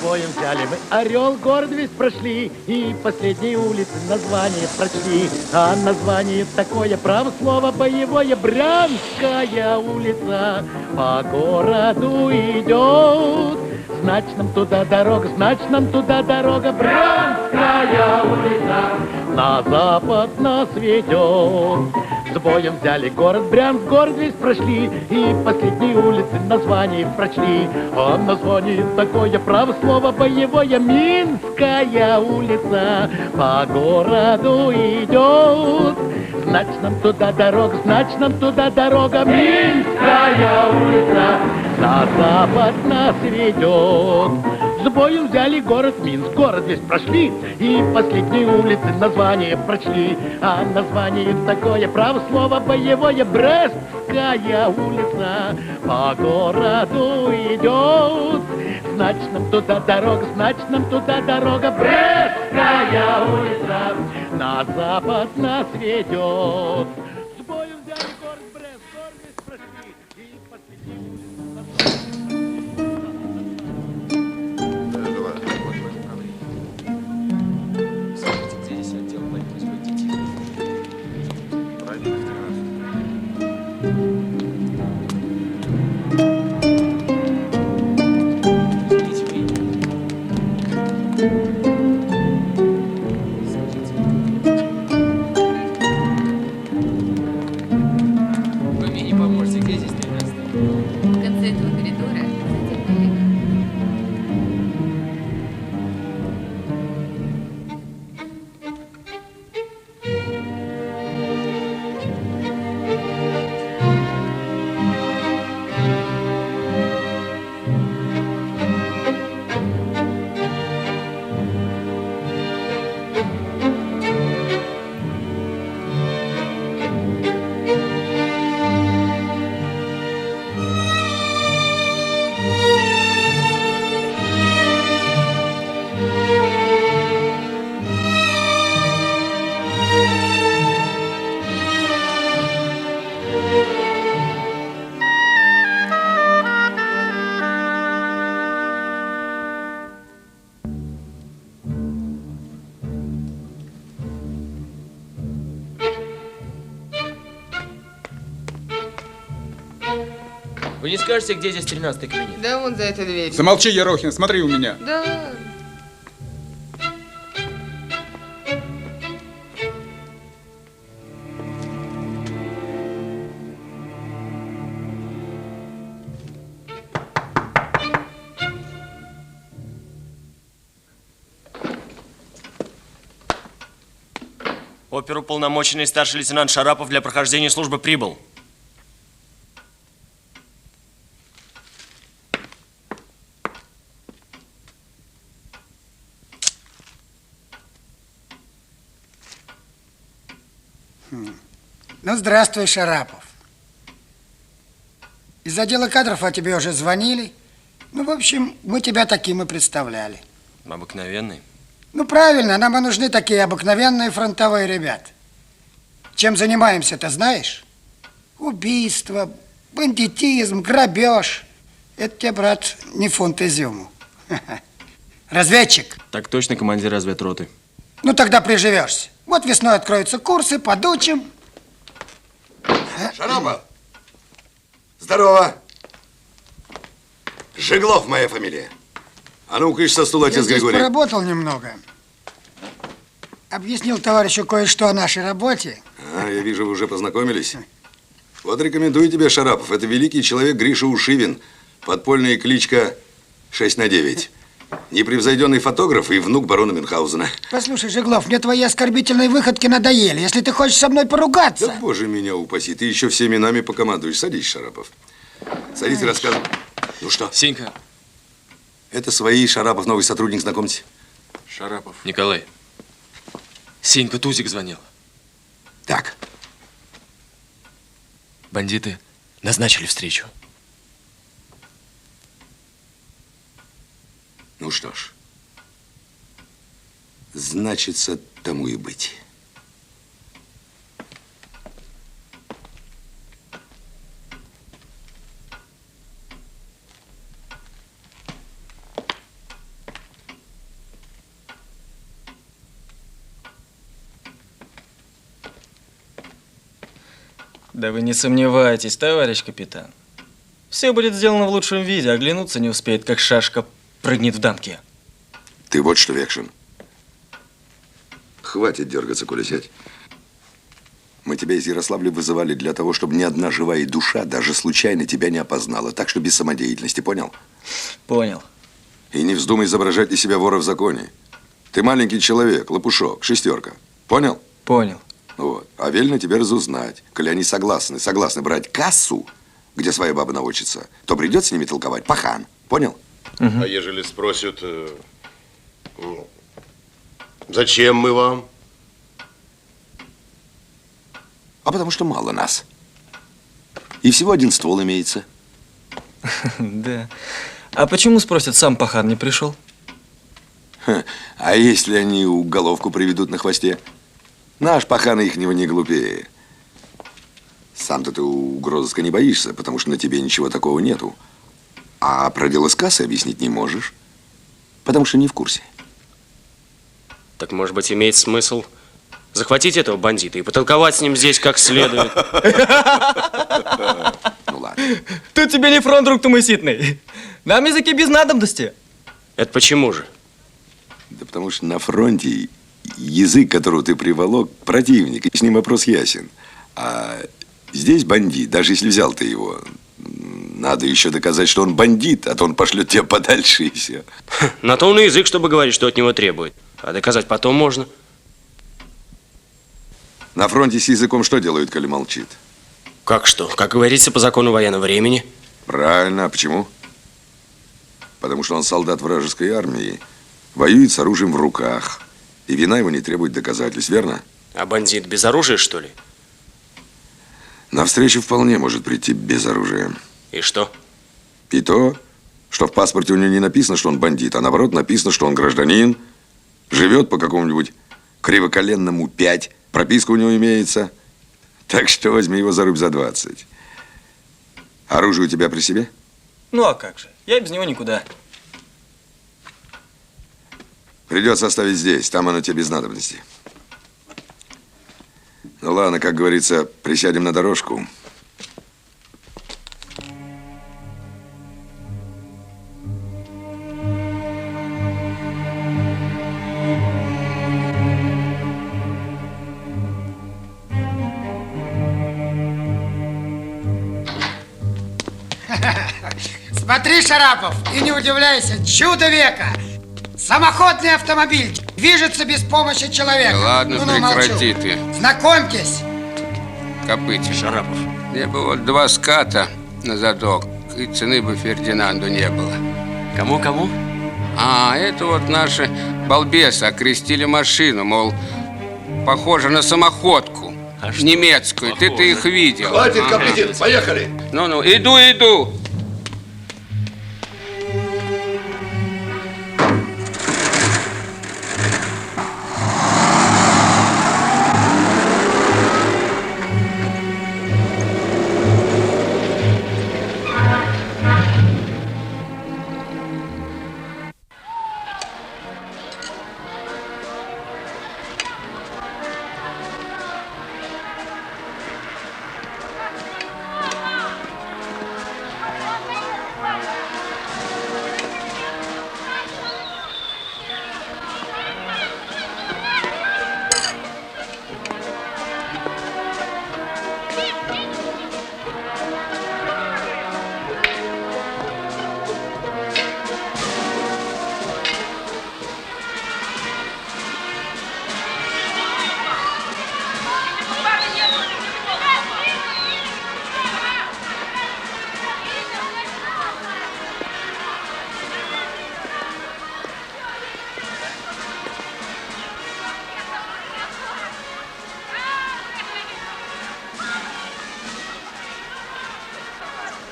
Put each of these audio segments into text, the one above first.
боем взяли мы Орел, город весь прошли, и последние улицы название прочли. А название такое, право слово боевое, Брянская улица по городу идет. Значит, нам туда дорога, значит, нам туда дорога, Брянская улица на запад нас ведет. С боем взяли город Брянск, город весь прошли, и последние улицы название прочли. А название такое, право слово боевое, Минская улица по городу идет. Значит, нам туда дорога, значит, нам туда дорога, Минская улица на запад нас ведет. С боем взяли город Минск, город весь прошли, и последние улицы название прочли. А название такое, право слово боевое, Брестская улица по городу идет. Значит, нам туда дорога, значит, нам туда дорога, Брестская улица на запад нас ведет. С боем взяли город Брест, город весь прошли, и последние улицы название. Скажите, где здесь отдел борьбы с бандитизмом? Проверь в 13. Вы мне не поможете, где здесь 13? В конце этого коридора, затем налево. Вы не скажете, где здесь 13-й кабинет? Да вон за этой дверью. Замолчи, Ерохин, смотри у меня. Да ладно. Оперуполномоченный старший лейтенант Шарапов для прохождения службы прибыл. Ну, здравствуй, Шарапов. Из отдела кадров о тебе уже звонили. Ну, в общем, мы тебя таким и представляли. Обыкновенный. Ну, правильно, нам и нужны такие обыкновенные фронтовые ребята. Чем занимаемся, ты знаешь? Убийство, бандитизм, грабеж. Это тебе, брат, не фунт изюму. Разведчик. Так точно, командир разведроты. Ну, тогда приживешься. Вот весной откроются курсы, подучим. Шарапов! Здорово! Жеглов моя фамилия. А ну, кыш со стула, Я отец здесь Григорий. поработал немного. Объяснил товарищу кое-что о нашей работе. А, я вижу, вы уже познакомились. Вот рекомендую тебе, Шарапов. Это великий человек Гриша Ушивин. Подпольная кличка 6/9. Непревзойденный фотограф и внук барона Мюнхгаузена. Послушай, Жеглов, мне твои оскорбительные выходки надоели. Если ты хочешь со мной поругаться... Да, боже меня упаси, ты еще всеми нами покомандуешь. Садись, Шарапов. Садись и рассказывай. Ну что? Сенька. Это свои, Шарапов, новый сотрудник, знакомьте. Шарапов. Николай. Сенька, Тузик звонил. Так. Бандиты назначили встречу. Ну что ж, значится, тому и быть. Да вы не сомневайтесь, товарищ капитан. Все будет сделано в лучшем виде, оглянуться не успеет, как шашка прыгнет в дамке. Ты вот что, Векшин. Хватит дергаться, Коля, сядь. Мы тебя из Ярославля вызывали для того, чтобы ни одна живая душа даже случайно тебя не опознала. Так что без самодеятельности, понял? Понял. И не вздумай изображать из себя вора в законе. Ты маленький человек, лопушок, шестерка. Понял? Понял. Вот. А велено тебе разузнать. Коли они согласны брать кассу, где своя баба научится, то придется с ними толковать пахан. Понял? Угу. А ежели спросят, зачем мы вам? А потому что мало нас. И всего один ствол имеется. Да. А почему, спросят, сам пахан не пришел? А если они уголовку приведут на хвосте? Наш пахан ихнего не глупее. Сам-то ты угрозыска не боишься, потому что на тебе ничего такого нету. А про дело с кассой объяснить не можешь, потому что не в курсе. Так, может быть, имеет смысл захватить этого бандита и потолковать с ним здесь как следует? Ну ладно. Тут тебе не фронт, друг ты мой ситный. Нам языки без надобности. Это почему же? Да потому что на фронте язык, которого ты приволок, противник, и с ним вопрос ясен. А здесь бандит, даже если взял ты его, надо еще доказать, что он бандит, а то он пошлет тебя подальше и все. На то он и язык, чтобы говорить, что от него требует. А доказать потом можно. На фронте с языком что делают, коли молчит? Как что? Как говорится, по закону военного времени. Правильно. А почему? Потому что он солдат вражеской армии, воюет с оружием в руках, и вина его не требует доказательств, верно? А бандит без оружия, что ли? На встречу вполне может прийти без оружия. И что? И то, что в паспорте у него не написано, что он бандит, а наоборот написано, что он гражданин, живет по какому-нибудь кривоколенному 5, прописка у него имеется. Так что возьми его за рубь за 20. Оружие у тебя при себе? Ну а как же? Я без него никуда. Придется оставить здесь, там оно тебе без надобности. Ну ладно, как говорится, присядем на дорожку. Смотри, Шарапов, и не удивляйся, чудо века. Самоходный автомобиль движется без помощи человека. Да ладно, Ну, прекрати молчу. ты. Знакомьтесь. Копытин. Шарапов. Мне бы вот 2 ската на задок, и цены бы Фердинанду не было. Кому-кому? А, это вот наши балбесы окрестили машину, мол, похоже на самоходку. А что? Немецкую. Похоже. Ты их видел. Хватит, Ага. Копытин, поехали. Ну-ну, иду.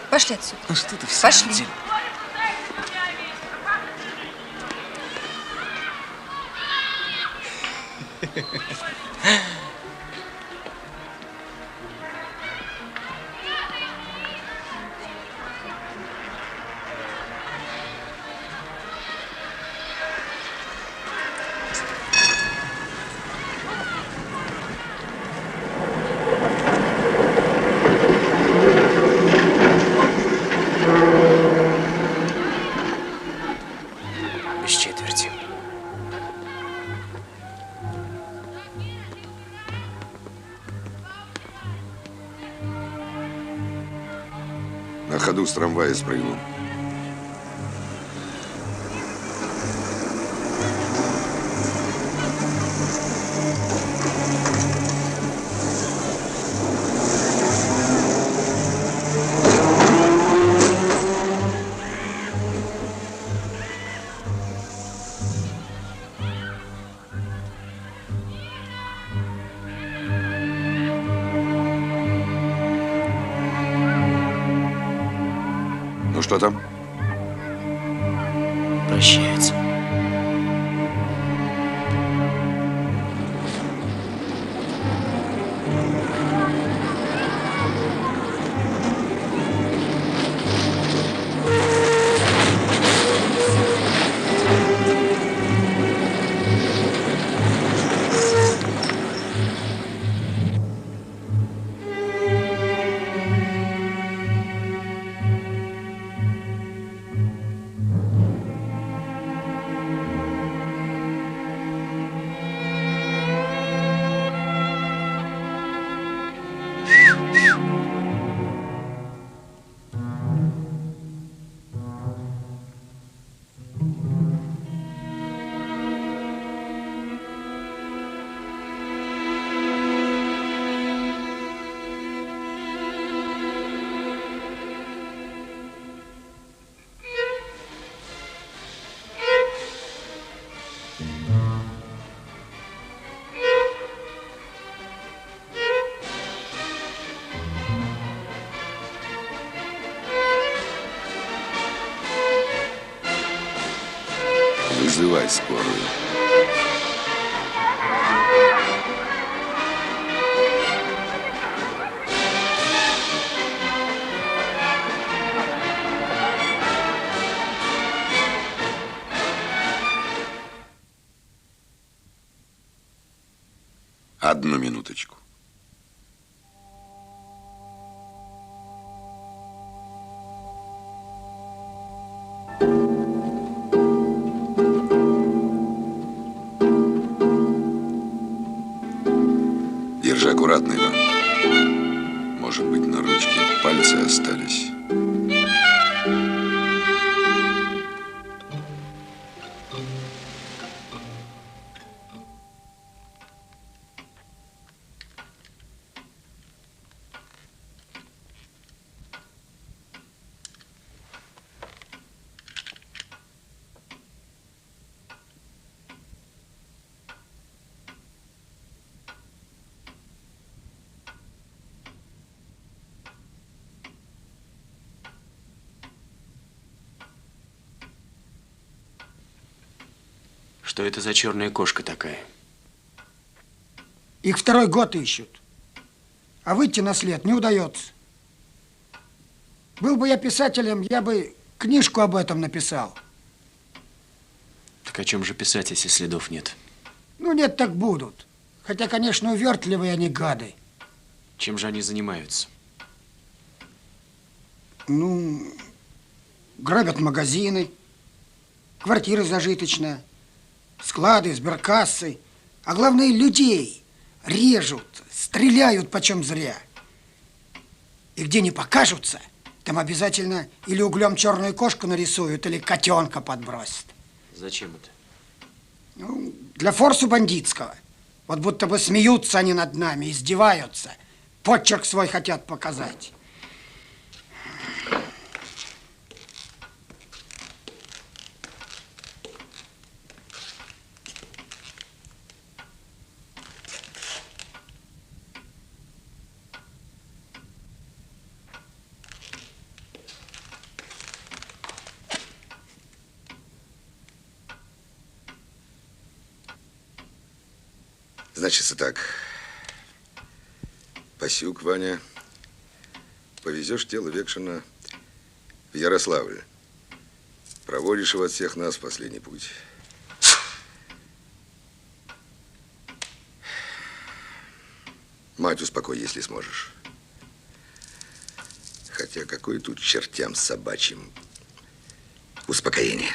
Пошли отсюда. Ну что ты в Пошли. самом деле? ходу с трамвая спрыгнул. Ну что там? Прощается. Вызывай скорую. Одну минуточку. Держи аккуратно, Иван. Может быть, на ручке пальцы остались. Что это за черная кошка такая? Их второй год ищут. А выйти на след не удается. Был бы я писателем, я бы книжку об этом написал. Так о чем же писать, если следов нет? Ну, нет, так будут. Хотя, конечно, увертливые они гады. Чем же они занимаются? Ну, грабят магазины, квартиры зажиточные, склады, сберкассы, а главное, людей режут, стреляют почем зря. И где не покажутся, там обязательно или углем черную кошку нарисуют, или котенка подбросят. Зачем это? Ну, для форсу бандитского. Вот будто бы смеются они над нами, издеваются, почерк свой хотят показать. Значится так. Пасюк, Ваня, повезешь тело Векшина в Ярославль. Проводишь его от всех нас в последний путь. Мать успокой, если сможешь. Хотя какое тут чертям собачьим успокоение.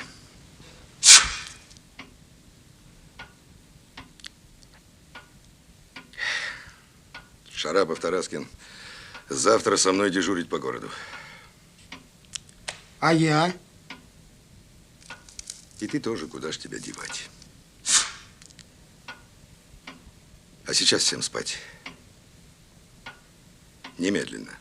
Шарапов, Тараскин, завтра со мной дежурить по городу. А я? И ты тоже, куда ж тебя девать? А сейчас всем спать. Немедленно.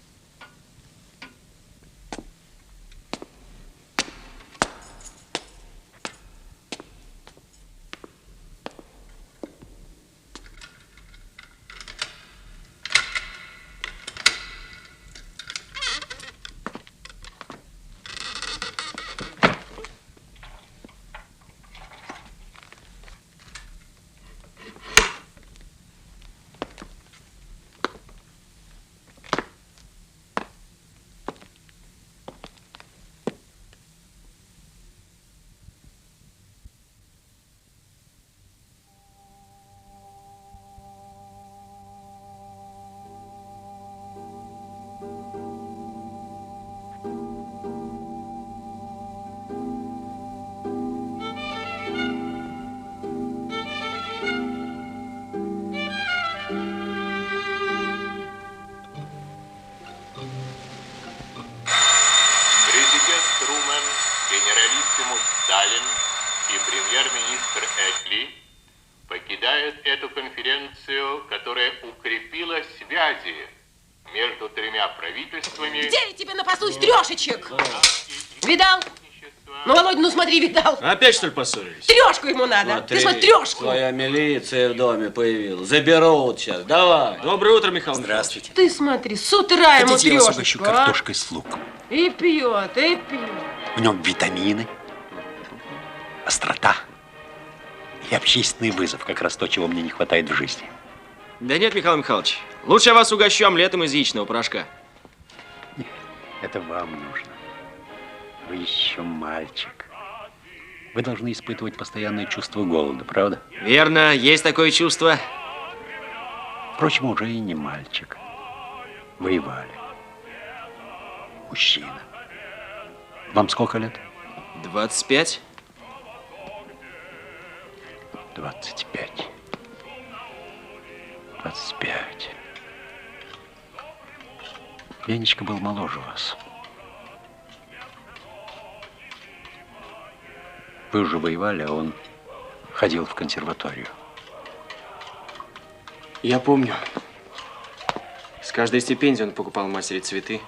Генералиссимус Сталин и премьер-министр Этли покидают эту конференцию, которая укрепила связи между тремя правительствами. Где я тебе напасусь, трешечек? Видал? Ну, Володя, ну смотри, видал. Опять, что ли, поссорились? Трешку ему надо. Ты смотри, трешку. Твоя милиция в доме появилась. Заберут сейчас. Давай. Доброе утро, Михаил. Здравствуйте. Ты смотри, с утра ему Хотите, я вас угощу трешечку, картошкой с луком? И пьет, и пьет. В нем витамины, острота и общественный вызов. Как раз то, чего мне не хватает в жизни. Да нет, Михаил Михайлович. Лучше я вас угощу омлетом из яичного порошка. Нет, это вам нужно. Вы еще мальчик. Вы должны испытывать постоянное чувство голода, правда? Верно, есть такое чувство. Впрочем, уже и не мальчик. Воевали. Мужчина. Вам сколько лет? 25. 25. 25. Ленечка был моложе вас. Вы уже воевали, а он ходил в консерваторию. Я помню. С каждой стипендии он покупал матери цветы.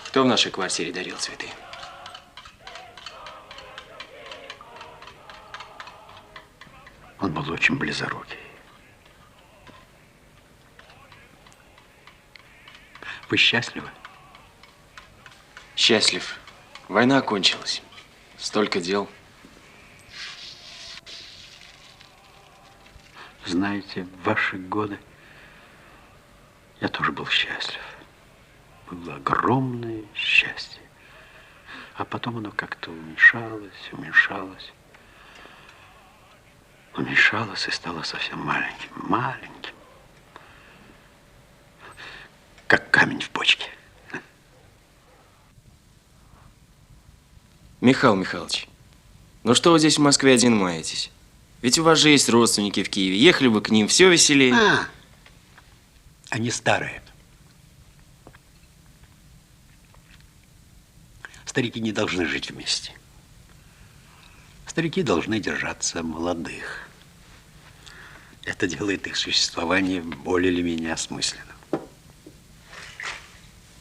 Кто в нашей квартире дарил цветы? Он был очень близорукий. Вы счастливы? Счастлив. Война окончилась. Столько дел. Знаете, в ваши годы я тоже был счастлив. Было огромное счастье. А потом оно как-то уменьшалось, уменьшалось. Уменьшалось и стало совсем маленьким. Маленьким. Как камень в бочке. Михаил Михайлович, ну что вы здесь в Москве один маетесь? Ведь у вас же есть родственники в Киеве. Ехали бы к ним, все веселее. Они старые. Старики не должны жить вместе. Старики должны держаться молодых. Это делает их существование более или менее осмысленным.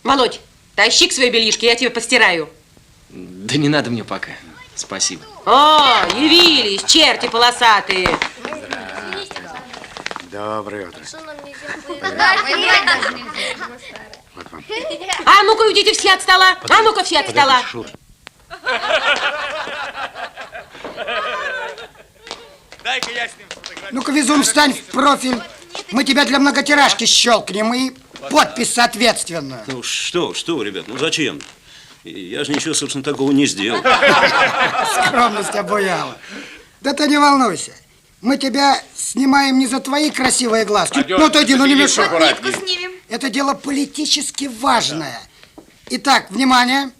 Володь, тащи к своей белишке, я тебе постираю. Да не надо мне пока. Спасибо. О, явились, черти полосатые. Доброе утро. А ну-ка, уйдите все от стола. А ну-ка, все от стола. Дай-ка я с ним сфотографирую. Ну-ка, Везун, встань в профиль. Мы тебя для многотиражки щелкнем и подпись соответственно. Ну что, ребят, ну зачем? Я же ничего, собственно, такого не сделал. Скромность обуяла. Да ты не волнуйся. Мы тебя снимаем не за твои красивые глазки. Ну, отойди, ну не мешай. Нитку снимем. Это дело политически важное. Итак, внимание.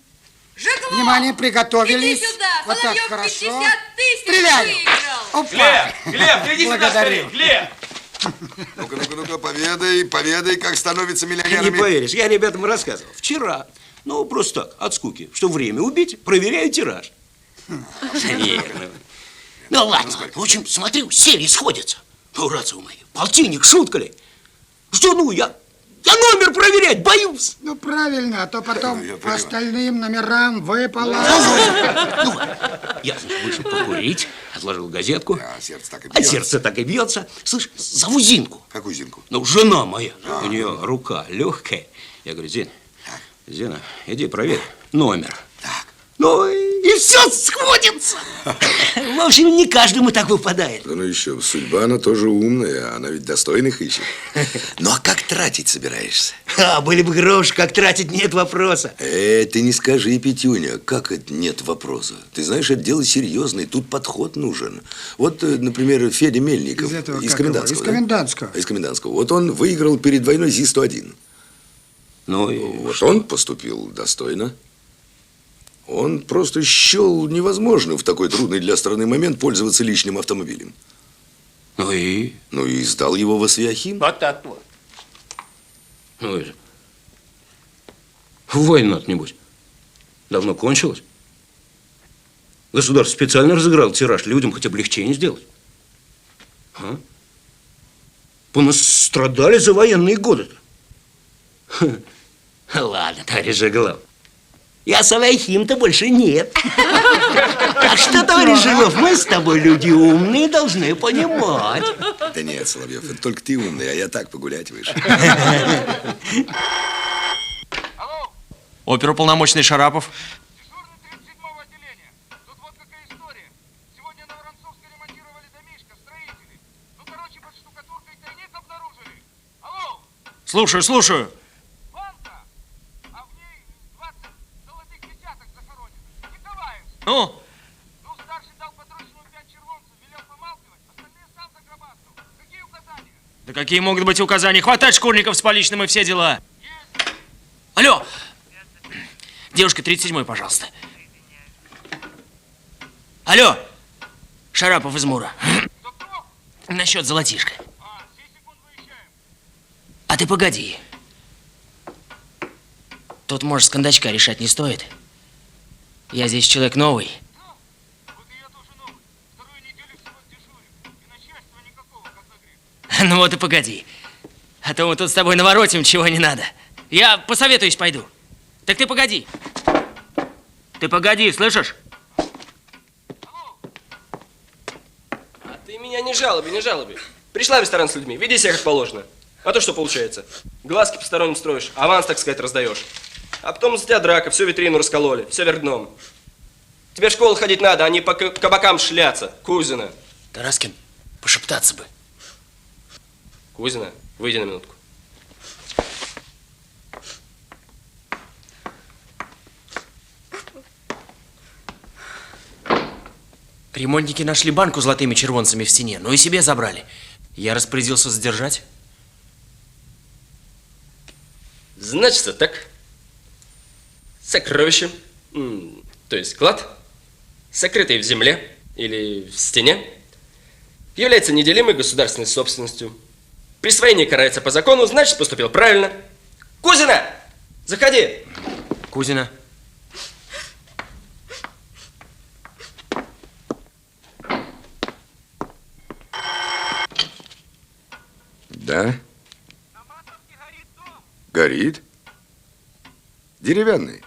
Жиглов, Внимание, приготовились. иди сюда. Вот так, Соловьев хорошо. 50 тысяч Стреляю. выиграл. Опа. Глеб, иди сюда Благодарю. скорее. Глеб! Ну-ка, поведай, как становится Не миллионерами. поверишь, я ребятам рассказывал. Вчера Ну, просто так, от скуки. Что время убить, проверяю тираж. Верно. Ну ладно, в общем, смотрю, серии сходятся. Ну, рацию мои, полтинник, шутка ли? Что, ну, я номер проверять боюсь. Ну, правильно, а то потом по остальным номерам выпало. Ну, я, значит, вышел покурить, отложил газетку. А сердце так и бьется. А сердце так и бьется. Слышь, зову Зинку. Какую Зинку? Ну, жена моя. У нее рука легкая. Я говорю, Зина, иди проверь номер. Ну, и все сходится. В общем, не каждому так выпадает. Да ну еще, судьба, она тоже умная, она ведь достойных ищет. Ну а как тратить собираешься? Были бы гроши, как тратить, нет вопроса. Ты не скажи, Петюня, как это нет вопроса? Ты знаешь, это дело серьезное, тут подход нужен. Вот, например, Федя Мельников из Комендантского. Из Комендантского. Из Комендантского. Вот он выиграл перед войной ЗИС-101. Ну и вот он поступил достойно. Он просто счел невозможным в такой трудный для страны момент пользоваться личным автомобилем. Ну и? Ну и сдал его в Освяхим. Вот так вот. Ну это... Война, небось, давно кончилась. Государство специально разыграл тираж, людям хоть облегчение сделать. А? Понастрадали за военные годы-то. Ладно, товарищ Жиглов. Я Освяхим-то больше нет. Так что, товарищ Жиглов, мы с тобой люди умные, должны понимать. Да нет, Соловьев, это только ты умный, а я так погулять вышел. Оперуполномоченный Шарапов. Слушаю, слушаю. Ну? Да какие могут быть указания? Хватать шкурников с поличным и все дела. Алло! Девушка, 37-й, пожалуйста. Алло! Шарапов из Мура. Насчет золотишка. А ты погоди. Тут, может, с кондачка решать не стоит. Я здесь человек новый. Ну вот и погоди. А то мы тут с тобой наворотим, чего не надо. Я посоветуюсь, пойду. Так ты погоди. Ты погоди, слышишь? А ты меня не жалуби, не жалуби. Пришла в ресторан с людьми, веди себя как положено. А то что получается? Глазки посторонним строишь, аванс, так сказать, раздаешь. А потом за тебя драка, всю витрину раскололи, все вверх дном. Тебе в школу ходить надо, а не по кабакам шляться. Кузина. Тараскин, пошептаться бы. Кузина, выйди на минутку. Ремонтники нашли банку с золотыми червонцами в стене, но и себе забрали. Я распорядился задержать. Значится так. Сокровище, то есть клад, сокрытый в земле или в стене, является неделимой государственной собственностью. Присвоение карается по закону, значит, поступил правильно. Кузина, заходи. Кузина. Да? Горит? Деревянный?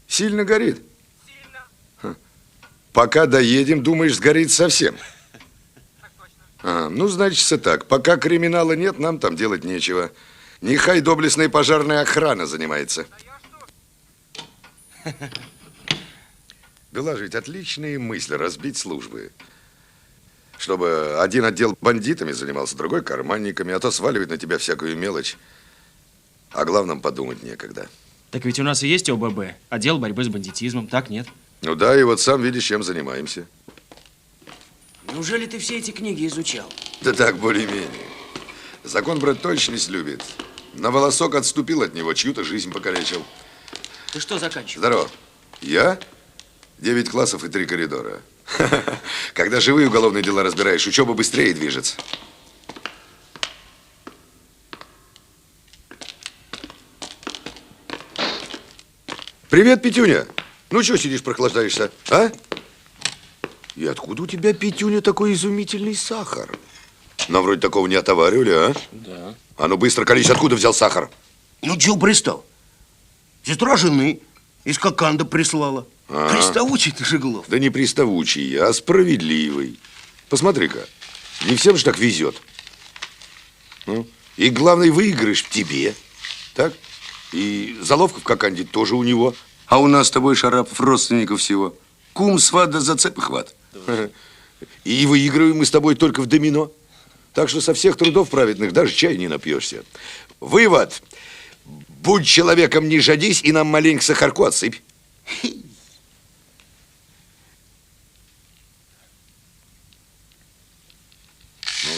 Сильно горит? Сильно. Пока доедем, думаешь, сгорит совсем? Ну, значится так. Пока криминала нет, нам там делать нечего. Нехай доблестная пожарная охрана занимается. Доложить. Отличные мысли. Разбить службы. Чтобы один отдел бандитами занимался, другой карманниками, а то сваливать на тебя всякую мелочь. О главном подумать некогда. Так ведь у нас и есть ОББ, отдел борьбы с бандитизмом, так нет? Ну да, и вот сам видишь, чем занимаемся. Неужели ты все эти книги изучал? Да так, более-менее. Закон, брат, точность любит. На волосок отступил от него, чью-то жизнь покалечил. Ты что заканчиваешь? Здорово. Я? 9 классов и 3 коридора. Когда живые уголовные дела разбираешь, учеба быстрее движется. Привет, Петюня. Ну, что сидишь, прохлаждаешься, а? И откуда у тебя, Петюня, такой изумительный сахар? Нам вроде такого не отоваривали, а? Да. А ну быстро, колись, откуда взял сахар? Ну, чего пристал? Сестра жены из Коканда прислала. А. Приставучий ты, Жиглов. Да не приставучий, а справедливый. Посмотри-ка, не всем же так везет. Ну, и главный выигрыш в тебе, так? И заловка в Коканде тоже у него. А у нас с тобой, Шарапов, родственников всего. Кум, сват да зацеп и хват. И выигрываем мы с тобой только в домино. Так что со всех трудов праведных даже чай не напьешься. Вывод. Будь человеком, не жадись, и нам маленько сахарку отсыпь. Ну,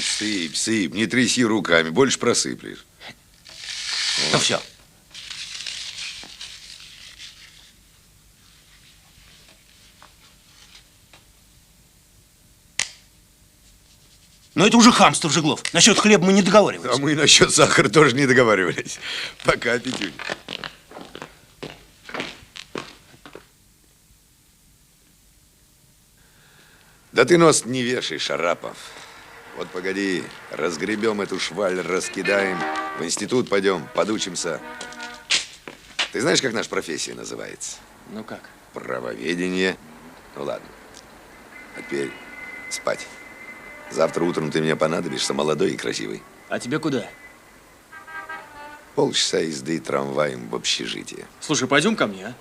сыпь, сыпь, не тряси руками, больше просыплешь. Ну, все. Но это уже хамство, Жиглов. Насчет хлеба мы не договаривались. А мы насчет сахара тоже не договаривались. Пока, Петюнь. Да ты нос не вешай, Шарапов. Вот погоди, разгребем эту шваль, раскидаем, в институт пойдем, подучимся. Ты знаешь, как наша профессия называется? Ну как? Правоведение. Ну ладно. А теперь спать. Завтра утром ты мне понадобишься, молодой и красивый. А тебе куда? Полчаса езды трамваем в общежитие. Слушай, пойдем ко мне, а?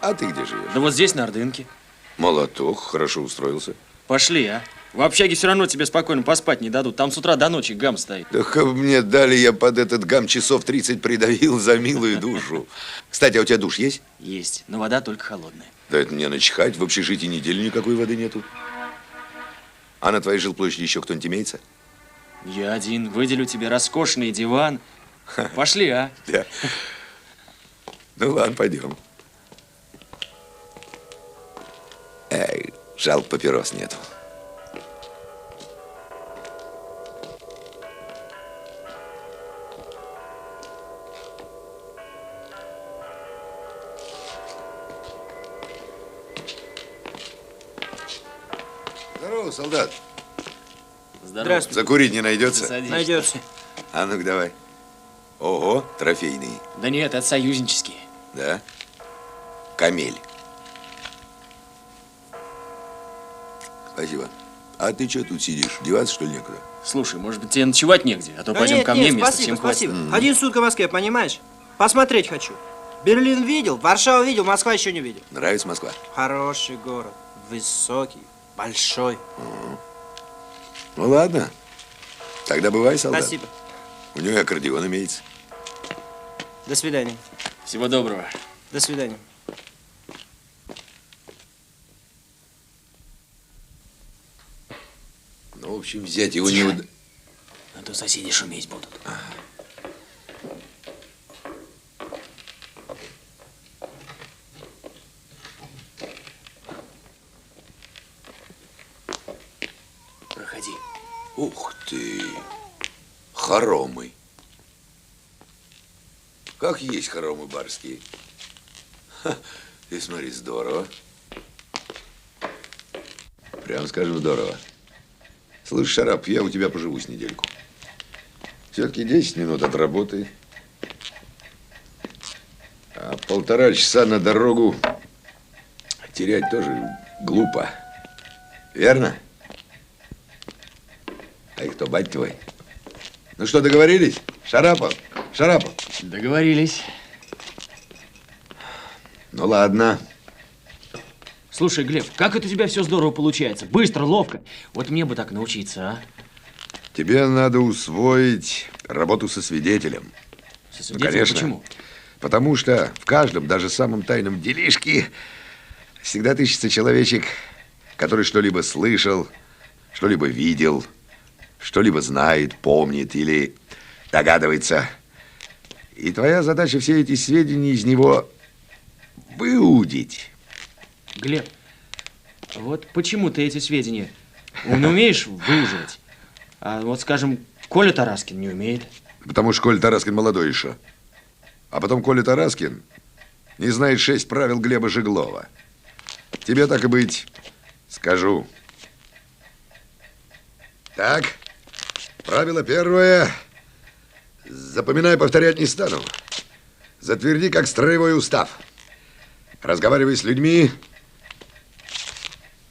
А ты где живешь? Да вот здесь, на Ордынке. Молоток, хорошо устроился. Пошли, а? В общаге все равно тебе спокойно поспать не дадут. Там с утра до ночи гам стоит. Да как мне дали, я под этот гам часов 30 придавил за милую душу. Кстати, а у тебя душ есть? Есть, но вода только холодная. Да это мне начихать, в общежитии недели никакой воды нету. А на твоей жилплощади еще кто-нибудь имеется? Я один. Выделю тебе роскошный диван. Пошли, а? Да. Ну ладно, пойдем. Эй, жалко, папирос нету. Здорово, солдат. Здравствуйте. Закурить не найдется? Садись. Найдется. А ну-ка давай. Ого, трофейный. Да нет, это союзнические. Да? Камель. Спасибо. А ты что тут сидишь? Деваться, что ли, некуда? Слушай, может быть, тебе ночевать негде? А то пойдем ко мне, место всем хватит. Один сутка в Москве, понимаешь? Посмотреть хочу. Берлин видел, Варшаву видел, Москва еще не видел. Нравится Москва? Хороший город. Высокий, большой. Ну ладно. Тогда бывай, солдат. Спасибо. У него и аккордеон имеется. До свидания. Всего доброго. До свидания. Ну, в общем, взять его не... А то соседи шуметь будут. Проходи. Ух ты! Хоромы. Как есть хоромы барские. Ха, ты смотри, здорово. Прям скажу, здорово. Слышь, Шарап, я у тебя поживу с недельку. Все-таки 10 минут от работы. А 1,5 часа на дорогу терять тоже глупо. Верно? А их кто, бать твой? Ну что, договорились? Шарапов? Шарапов? Договорились. Ну ладно. Слушай, Глеб, как это у тебя все здорово получается? Быстро, ловко. Вот мне бы так научиться, а? Тебе надо усвоить работу со свидетелем. Со свидетелем? Конечно. Почему? Потому что в каждом, даже самом тайном делишке всегда отыщется человечек, который что-либо слышал, что-либо видел, что-либо знает, помнит или догадывается. И твоя задача все эти сведения из него выудить. Глеб, вот почему ты эти сведения не умеешь выуживать? А вот, скажем, Коля Тараскин не умеет. Потому что Коля Тараскин молодой еще. А потом Коля Тараскин не знает 6 правил Глеба Жеглова. Тебе, так и быть, скажу. Так, правило первое. Запоминай, повторять не стану. Затверди как строевой устав. Разговаривай с людьми,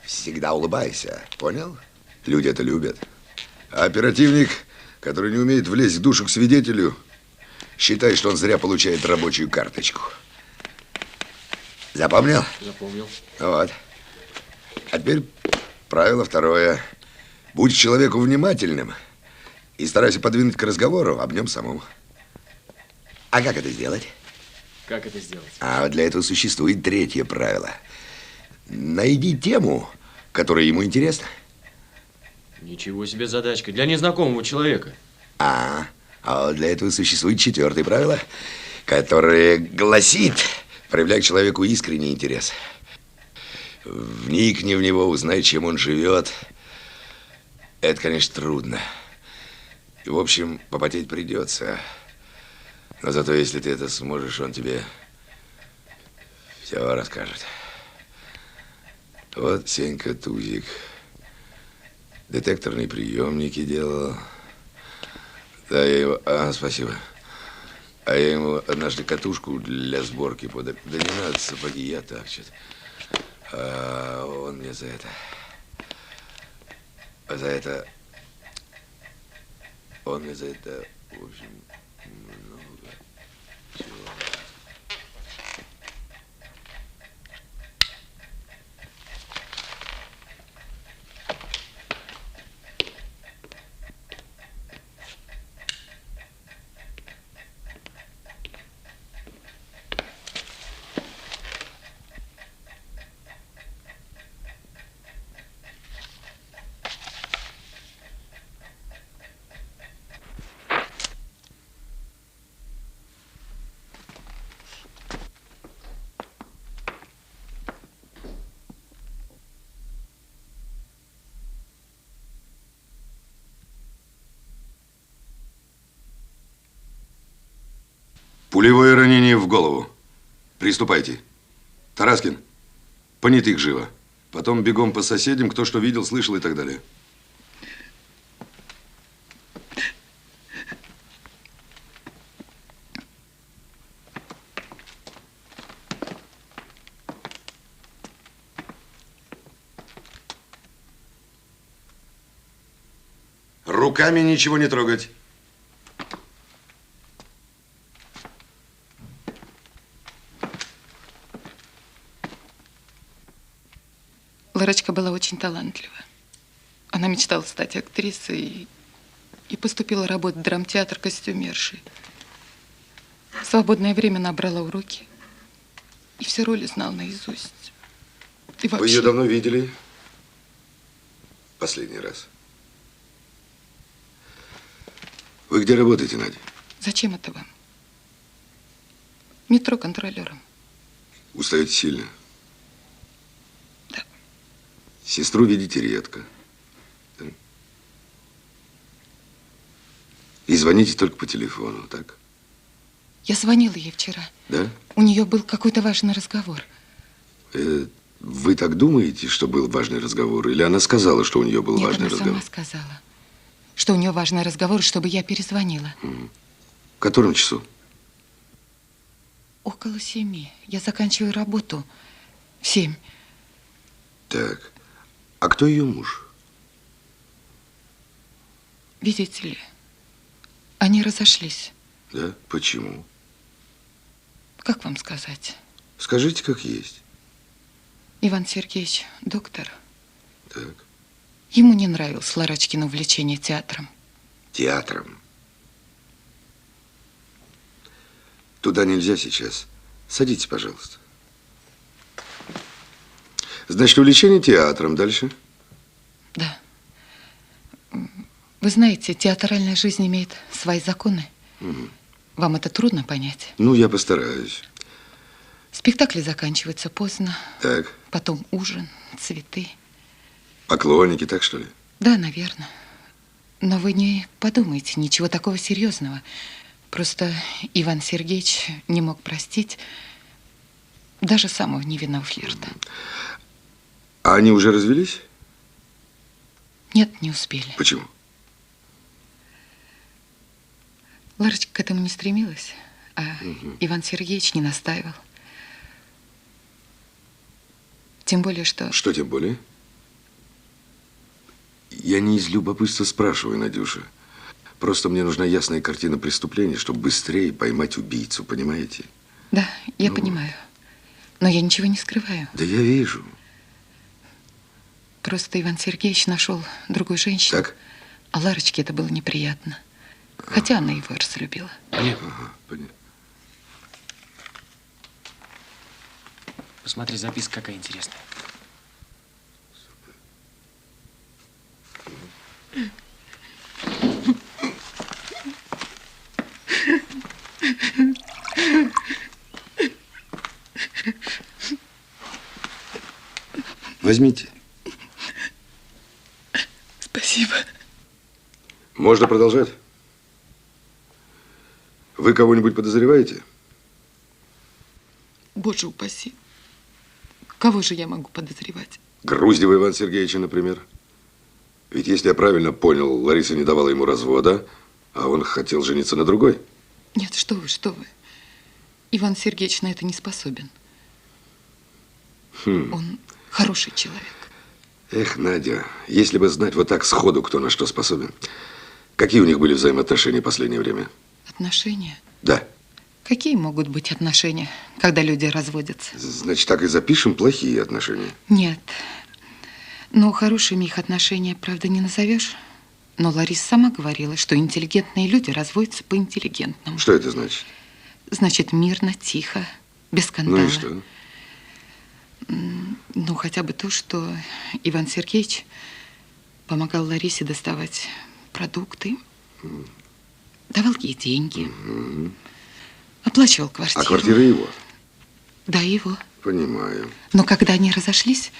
всегда улыбайся. Понял? Люди это любят. А оперативник, который не умеет влезть в душу к свидетелю, считай, что он зря получает рабочую карточку. Запомнил? Запомнил. Вот. А теперь правило второе. Будь человеку внимательным и старайся подвинуть к разговору об нем самом. А как это сделать? Как это сделать? А вот для этого существует третье правило. Найди тему, которая ему интересна. Ничего себе задачка для незнакомого человека. А вот для этого существует четвертое правило, которое гласит: проявляй к человеку искренний интерес. Вникни в него, узнай, чем он живет. Это, конечно, трудно. И, в общем, попотеть придется. Но зато, если ты это сможешь, он тебе все расскажет. Вот Сенька Тузик детекторные приемники делал. Да, я его... спасибо. А я ему однажды катушку для сборки подал. Да не надо сапоги, я так что-то. А он мне за это... Он мне за это, в общем, много чего. Пулевое ранение в голову. Приступайте. Тараскин, понятых живо. Потом бегом по соседям, кто что видел, слышал и так далее. Руками ничего не трогать. Ларочка была очень талантлива. Она мечтала стать актрисой и поступила работать в драмтеатр костюмершей. В свободное время набрала уроки и все роли знала наизусть. И вообще... Вы ее давно видели? Последний раз. Вы где работаете, Надя? Зачем это вам? Метро контролером. Устаете сильно? Сестру видите редко. Да? И звоните только по телефону, так? Я звонила ей вчера. Да? У нее был какой-то важный разговор. Вы так думаете, что был важный разговор? Или она сказала, что у нее был Нет, важный она разговор? сама сказала, что у нее важный разговор, чтобы я перезвонила. В котором часу? Около 7. Я заканчиваю работу в 7. Так. А кто ее муж? Видите ли, они разошлись. Да? Почему? Как вам сказать? Скажите, как есть. Иван Сергеевич, доктор. Так. Ему не нравилось Ларочкино увлечение театром. Театром? Туда нельзя сейчас. Садитесь, пожалуйста. Значит, увлечение театром. Дальше? Да. Вы знаете, театральная жизнь имеет свои законы. Угу. Вам это трудно понять? Ну, я постараюсь. Спектакли заканчиваются поздно. Так. Потом ужин, цветы. Поклонники, так что ли? Да, наверное. Но вы не подумайте, ничего такого серьезного. Просто Иван Сергеевич не мог простить, Даже самого невинного флирта. А они уже развелись? Нет, не успели. Почему? Ларочка к этому не стремилась, а Иван Сергеевич не настаивал. Тем более, что... Что тем более? Я не из любопытства спрашиваю, Надюша. Просто мне нужна ясная картина преступления, чтобы быстрее поймать убийцу, понимаете? Да, я понимаю. Но я ничего не скрываю. Да я вижу. Просто Иван Сергеевич нашел другую женщину. Так? А Ларочке это было неприятно. Хотя она его разлюбила. Понятно. Ага, понятно. Посмотри, записка какая интересная. Возьмите. Спасибо. Можно продолжать? Вы кого-нибудь подозреваете? Боже упаси. Кого же я могу подозревать? Груздева Ивана Сергеевича, например. Ведь, если я правильно понял, Лариса не давала ему развода, а он хотел жениться на другой. Нет, что вы, что вы. Иван Сергеевич на это не способен. Он хороший человек. Эх, Надя, если бы знать вот так сходу, кто на что способен. Какие у них были взаимоотношения в последнее время? Отношения? Да. Какие могут быть отношения, когда люди разводятся? Значит, так и запишем плохие отношения. Нет. Ну, хорошими их отношения, правда, не назовешь. Но Лариса сама говорила, что интеллигентные люди разводятся по-интеллигентному. Что это значит? Значит, мирно, тихо, без скандала. Ну и что? Ну, хотя бы то, что Иван Сергеевич помогал Ларисе доставать продукты, давал ей деньги, оплачивал квартиру. А квартира его? Да, его. Понимаю. Но когда они разошлись,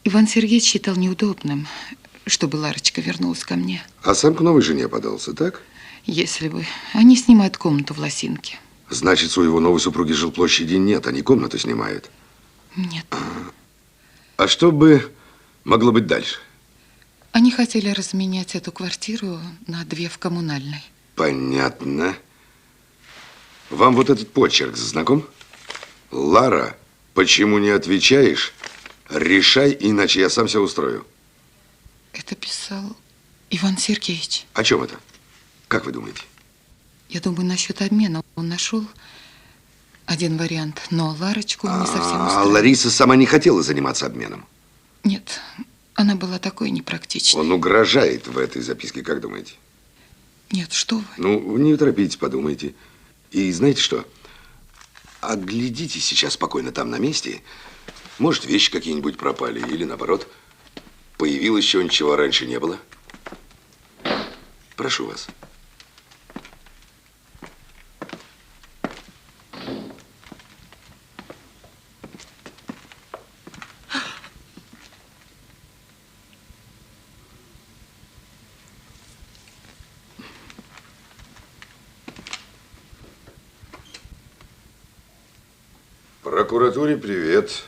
Иван Сергеевич считал неудобным, чтобы Ларочка вернулась ко мне. А сам к новой жене подался, так? Если бы. Они снимают комнату в Лосинке. Значит, у его новой супруги жилплощади нет, они комнату снимают. Нет. А что бы могло быть дальше? Они хотели разменять эту квартиру на 2 в коммунальной. Понятно. Вам вот этот почерк знаком? Лара, почему не отвечаешь? Решай, иначе я сам все устрою. Это писал Иван Сергеевич. О чем это? Как вы думаете? Я думаю, насчет обмена он нашел один вариант, но Ларочку не совсем А устраивал. Лариса сама не хотела заниматься обменом. Нет, она была такой непрактичной. Он угрожает в этой записке, как думаете? Нет, что вы. Ну, не торопитесь, подумайте. И знаете что? Оглядите сейчас спокойно там на месте. Может, вещи какие-нибудь пропали, или наоборот, появилось чего-нибудь, чего раньше не было. Прошу вас. Прокуратуре привет.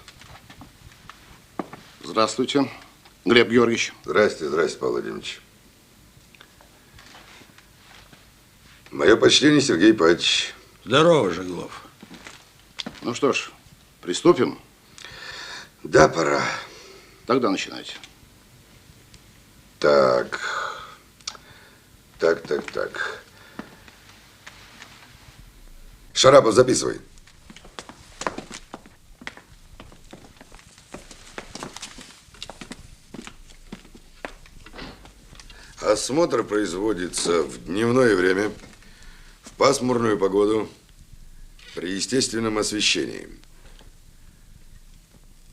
Здравствуйте, Глеб Георгиевич. Здрасте, здрасте, Павел Владимирович. Мое почтение, Сергей Павлович. Здорово, Жеглов. Ну что ж, приступим? Да, пора. Тогда начинайте. Так. Шарапов, записывай. Осмотр производится в дневное время, в пасмурную погоду, при естественном освещении.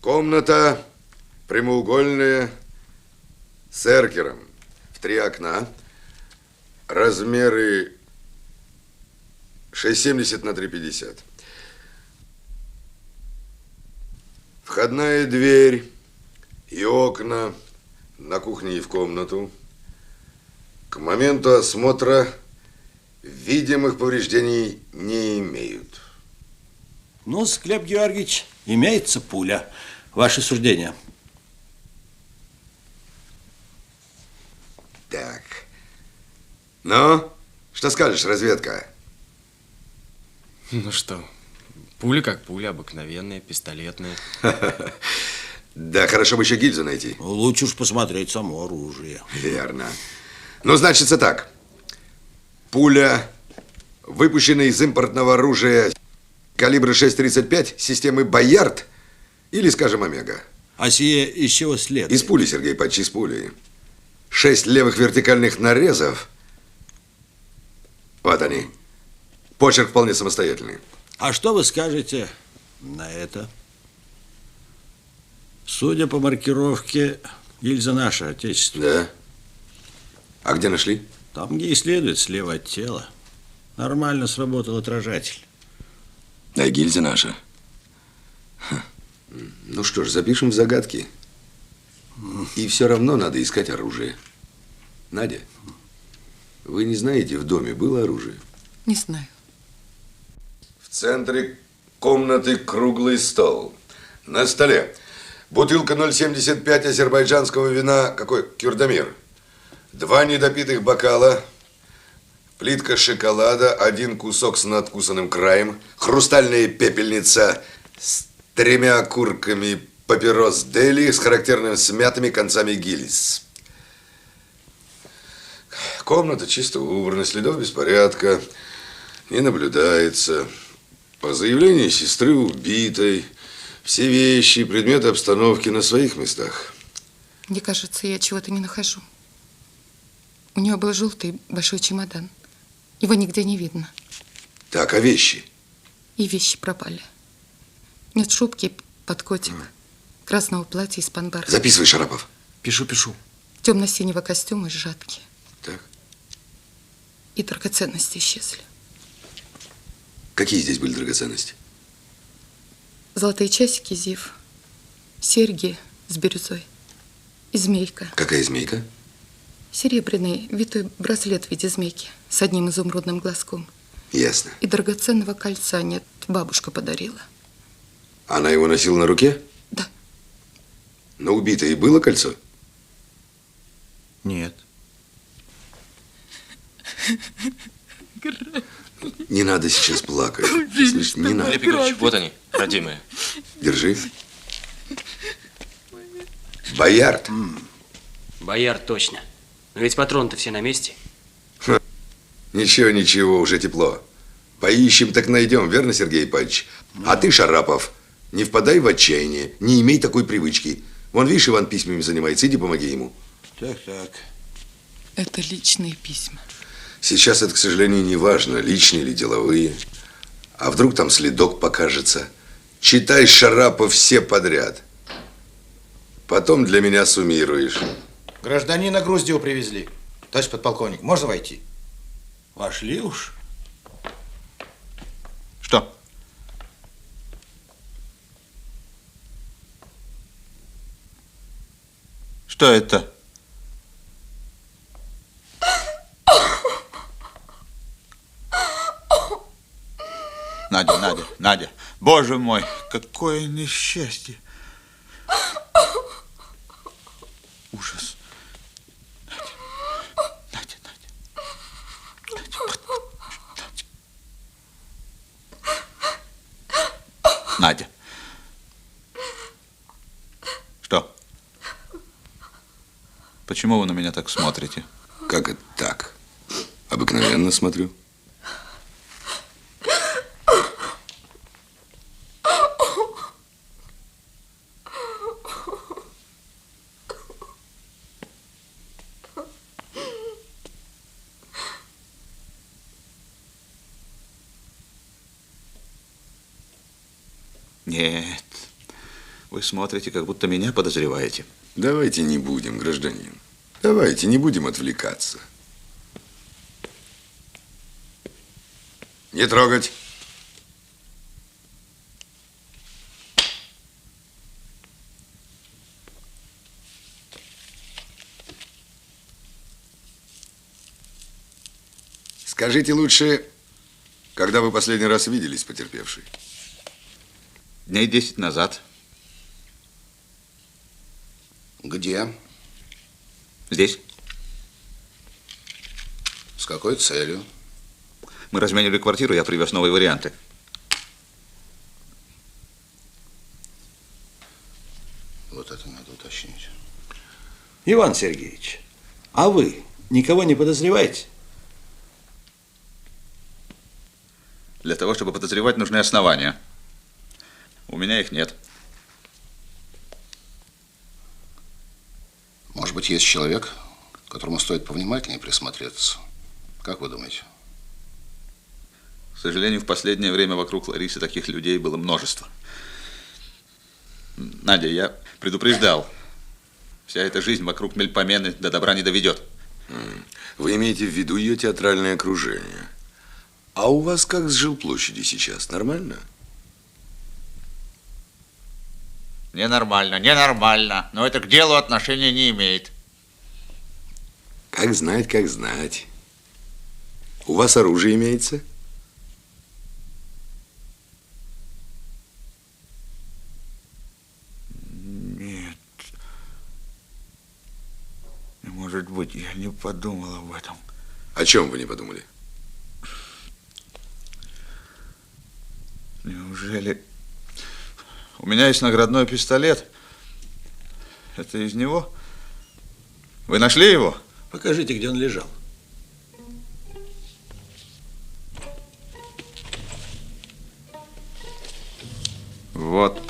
Комната прямоугольная, с эркером, в 3 окна, размеры 6,70 на 3,50. Входная дверь и окна на кухне и в комнату. К моменту осмотра видимых повреждений не имеют. Ну, Глеб Георгиевич, имеется пуля. Ваше суждение. Так. Ну, что скажешь, разведка? Ну что, пуля как пуля, обыкновенная, пистолетная. Да, хорошо бы еще гильзу найти. Лучше уж посмотреть само оружие. Верно. Ну, значится так. Пуля, выпущенная из импортного оружия калибра 6,35 системы «Боярд» или, скажем, «Омега». А сие из чего следует? Из пули, Сергей Павлович, из пули. 6 левых вертикальных нарезов. Вот они. Почерк вполне самостоятельный. А что вы скажете на это? Судя по маркировке, гильза наша, отечественная. Да. А где нашли? Там, где и следует, слева от тела. Нормально сработал отражатель. Да, гильза наша. Ну что ж, запишем в загадки. И все равно надо искать оружие. Надя, вы не знаете, в доме было оружие? Не знаю. В центре комнаты круглый стол. На столе бутылка 0,75 азербайджанского вина, какой, Кюрдамир. 2 недопитых бокала, плитка шоколада, 1 кусок с надкусанным краем, хрустальная пепельница с 3 окурками папирос Дели с характерными смятыми концами гильз. Комната чисто убрана, следов беспорядка не наблюдается. По заявлению сестры убитой, все вещи, предметы обстановки на своих местах. Мне кажется, я чего-то не нахожу. У нее был желтый большой чемодан. Его нигде не видно. Так, а вещи? И вещи пропали. Нет шубки под котик, красного платья из панбарха. Записывай, Шарапов. Пишу. Темно-синего костюма из жатки. Так. И драгоценности исчезли. Какие здесь были драгоценности? Золотые часики Зив, серьги с бирюзой и змейка. Какая змейка? Серебряный витой браслет в виде змейки с одним изумрудным глазком. Ясно. И драгоценного кольца нет, бабушка подарила. Она его носила на руке? Да. Но убитой было кольцо? Нет. Не надо сейчас плакать. Слышь, не надо. Глеб Егорович, вот они, родимые. Держи. Боярд. Боярд, точно. Но ведь патроны-то все на месте. Ничего, ничего, уже тепло. Поищем, так найдем, верно, Сергей Павлович? А ты, Шарапов, не впадай в отчаяние, не имей такой привычки. Вон, видишь, Иван письмами занимается, иди помоги ему. Так. Это личные письма. Сейчас это, к сожалению, не важно, личные или деловые. А вдруг там следок покажется? Читай, Шарапов, все подряд. Потом для меня суммируешь. Гражданина Груздева привезли. Товарищ подполковник, можно войти? Вошли уж. Что? Что это? Надя, боже мой, какое несчастье. Ужас. Надя. Что? Почему вы на меня так смотрите? Как это так? Обыкновенно смотрю. Нет, вы смотрите, как будто меня подозреваете. Давайте не будем, гражданин. Давайте не будем отвлекаться. Не трогать. Скажите лучше, когда вы последний раз виделись с потерпевшей? Дней 10 назад. Где? Здесь. С какой целью? Мы разменили квартиру, я привез новые варианты. Вот это надо уточнить. Иван Сергеевич, а вы никого не подозреваете? Для того, чтобы подозревать, нужны основания. У меня их нет. Может быть, есть человек, которому стоит повнимательнее присмотреться. Как вы думаете? К сожалению, в последнее время вокруг Ларисы таких людей было множество. Надя, я предупреждал. Вся эта жизнь вокруг Мельпомены до добра не доведет. Вы имеете в виду ее театральное окружение. А у вас как с жилплощади сейчас? Нормально? Ненормально, ненормально. Но это к делу отношения не имеет. Как знать, как знать. У вас оружие имеется? Нет. Не может быть, я не подумал об этом. О чем вы не подумали? Неужели... У меня есть наградной пистолет. Это из него? Вы нашли его? Покажите, где он лежал. Вот.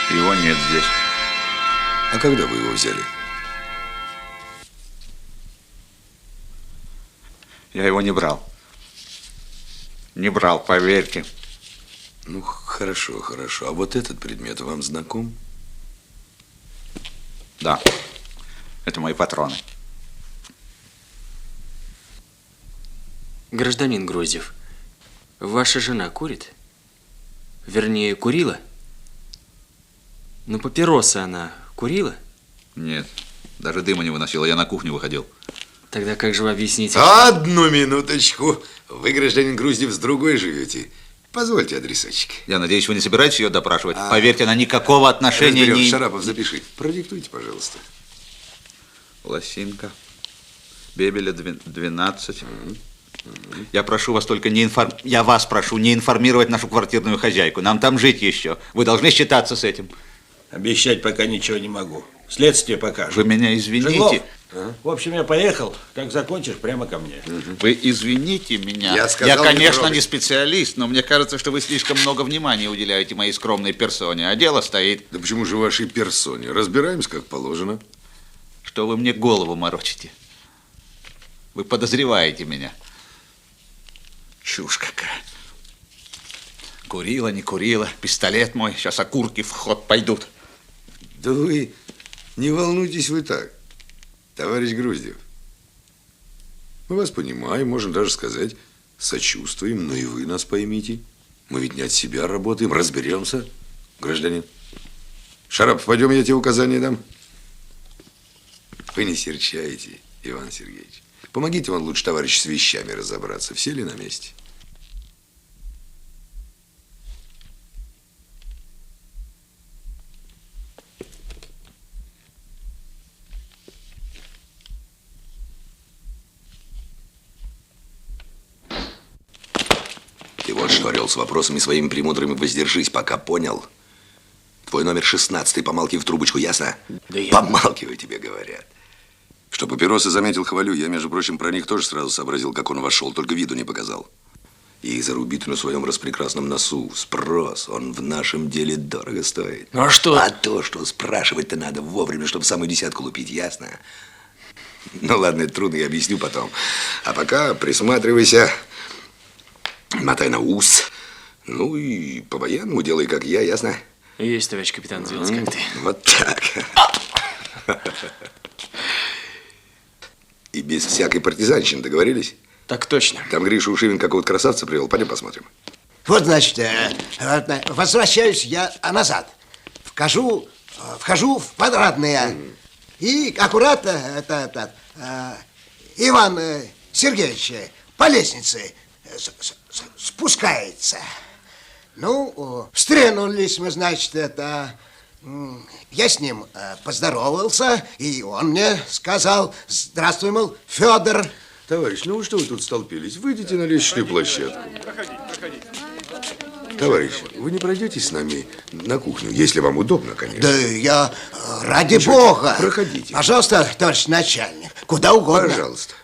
Его нет здесь. А когда вы его взяли? Я его не брал. Не брал, поверьте. Ну, хорошо, хорошо. А вот этот предмет вам знаком? Да. Это мои патроны. Гражданин Гроздев, ваша жена курит? Вернее, курила? Ну, папиросы она курила? Нет, даже дыма не выносила, я на кухню выходил. Тогда как же вы объясните? Одну минуточку. Вы, гражданин Груздев, с другой живете. Позвольте адресочек. Я надеюсь, вы не собираетесь ее допрашивать? Поверьте, она никакого отношения не... Шарапов, запиши. Продиктуйте, пожалуйста. Лосинка. Бебеля 12. Я прошу вас только Я вас прошу не информировать нашу квартирную хозяйку. Нам там жить еще. Вы должны считаться с этим. Обещать пока ничего не могу. Следствие покажет. Вы меня извините. Жиглов, в общем, я поехал. Как закончишь, прямо ко мне. Вы извините меня. Я конечно, не специалист, но мне кажется, что вы слишком много внимания уделяете моей скромной персоне. А дело стоит. Да почему же вашей персоне? Разбираемся, как положено. Что вы мне голову морочите? Вы подозреваете меня. Чушь какая. Курила, не курила. Пистолет мой. Сейчас окурки в ход пойдут. Да вы не волнуйтесь вы так, товарищ Груздев. Мы вас понимаем, можем даже сказать, сочувствуем, но и вы нас поймите. Мы ведь не от себя работаем, разберемся, гражданин. Шарапов, пойдем, я тебе указания дам. Вы не серчаете, Иван Сергеевич. Помогите вам лучше, товарищ, с вещами разобраться. Все ли на месте? Ты вот что, орел, с вопросами своими премудрыми воздержись, пока понял. Твой номер 16, помалкивай в трубочку, ясно? Да я... Помалкивай, тебе говорят. Что папиросы заметил, хвалю. Я, между прочим, про них тоже сразу сообразил, как он вошел, только виду не показал. И их зарубить на своем распрекрасном носу. Спрос, он в нашем деле дорого стоит. Ну а что? А то, что спрашивать-то надо вовремя, чтобы самую десятку лупить, ясно? Ну ладно, это трудно, я объясню потом. А пока присматривайся, мотай на ус. Ну и по-военному делай, как я, ясно? Есть, товарищ капитан, делать как ты. Вот так. И без всякой партизанщины, договорились? Так точно. Там Гриша Ушивин какого-то красавца привел. Пойдем посмотрим. Вот, значит, возвращаюсь я назад. Вхожу в подрадное. И аккуратно Иван Сергеевич по лестнице спускается. Ну, встретились мы, значит, я с ним поздоровался, и он мне сказал: здравствуй, мол, Федор. Товарищ, ну что вы тут столпились? Выйдите на лестничную площадку. Товарищ, вы не пройдетесь с нами на кухню, если вам удобно, конечно. Да я, ради бога. Проходите. Пожалуйста, товарищ начальник, куда угодно. Пожалуйста.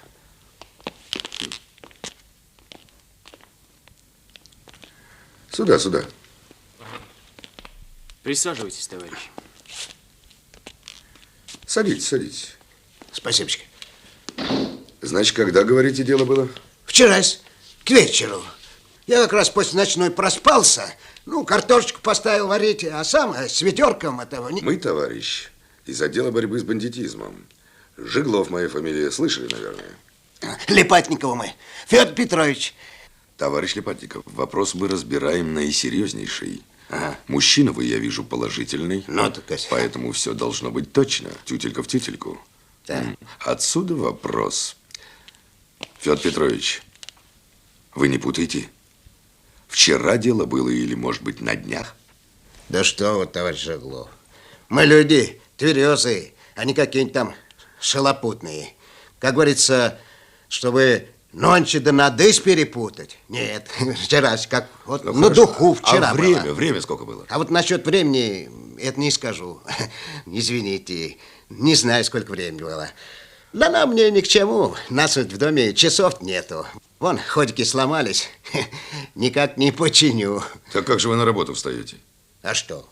Сюда, сюда. Присаживайтесь, товарищ. Садитесь, садитесь. Спасибо. Значит, когда, говорите, дело было? Вчерась, к вечеру. Я как раз после ночной проспался. Ну, картошечку поставил варить, а сам с ведерком этого... Мы, товарищ, из отдела борьбы с бандитизмом. Жиглов моя фамилия, слышали, наверное? Липатникову мы. Федор Петрович. Товарищ Липатников, вопрос мы разбираем наисерьезнейший. Ага. Мужчина вы, я вижу, положительный. Ну, так... Поэтому все должно быть точно. Тютелька в тютельку. Да. Отсюда вопрос. Федор Петрович, вы не путайте. Вчера дело было или, может быть, на днях? Да что вы, товарищ Жиглов. Мы люди тверезые, а не какие-нибудь там шалопутные. Как говорится, чтобы нонче да надысь перепутать. Нет, вчера как вот на духу вчера а было. время сколько было? А вот насчет времени это не скажу. Извините, не знаю, сколько времени было. Да нам мне ни к чему. Нас вот в доме часов нету. Вон, ходики сломались. Никак не починю. Так как же вы на работу встаете? А что?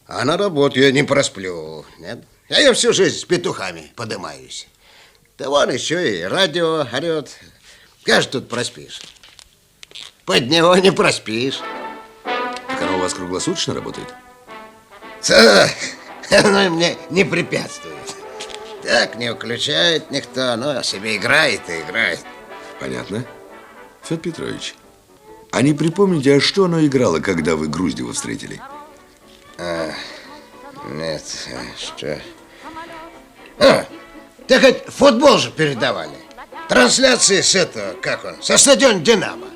А на работу я не просплю. Нет? Я всю жизнь с петухами подымаюсь. Да вон еще и радио орет. Как же тут проспишь? Под него не проспишь. Так оно у вас круглосуточно работает? Оно мне не препятствует. Так не включает никто, оно себе играет и играет. Понятно. Федор Петрович, а не припомните, а что оно играло, когда вы Груздева встретили? Нет, что... Так хоть футбол же передавали. Трансляции с этого, как он, со стадиона «Динамо».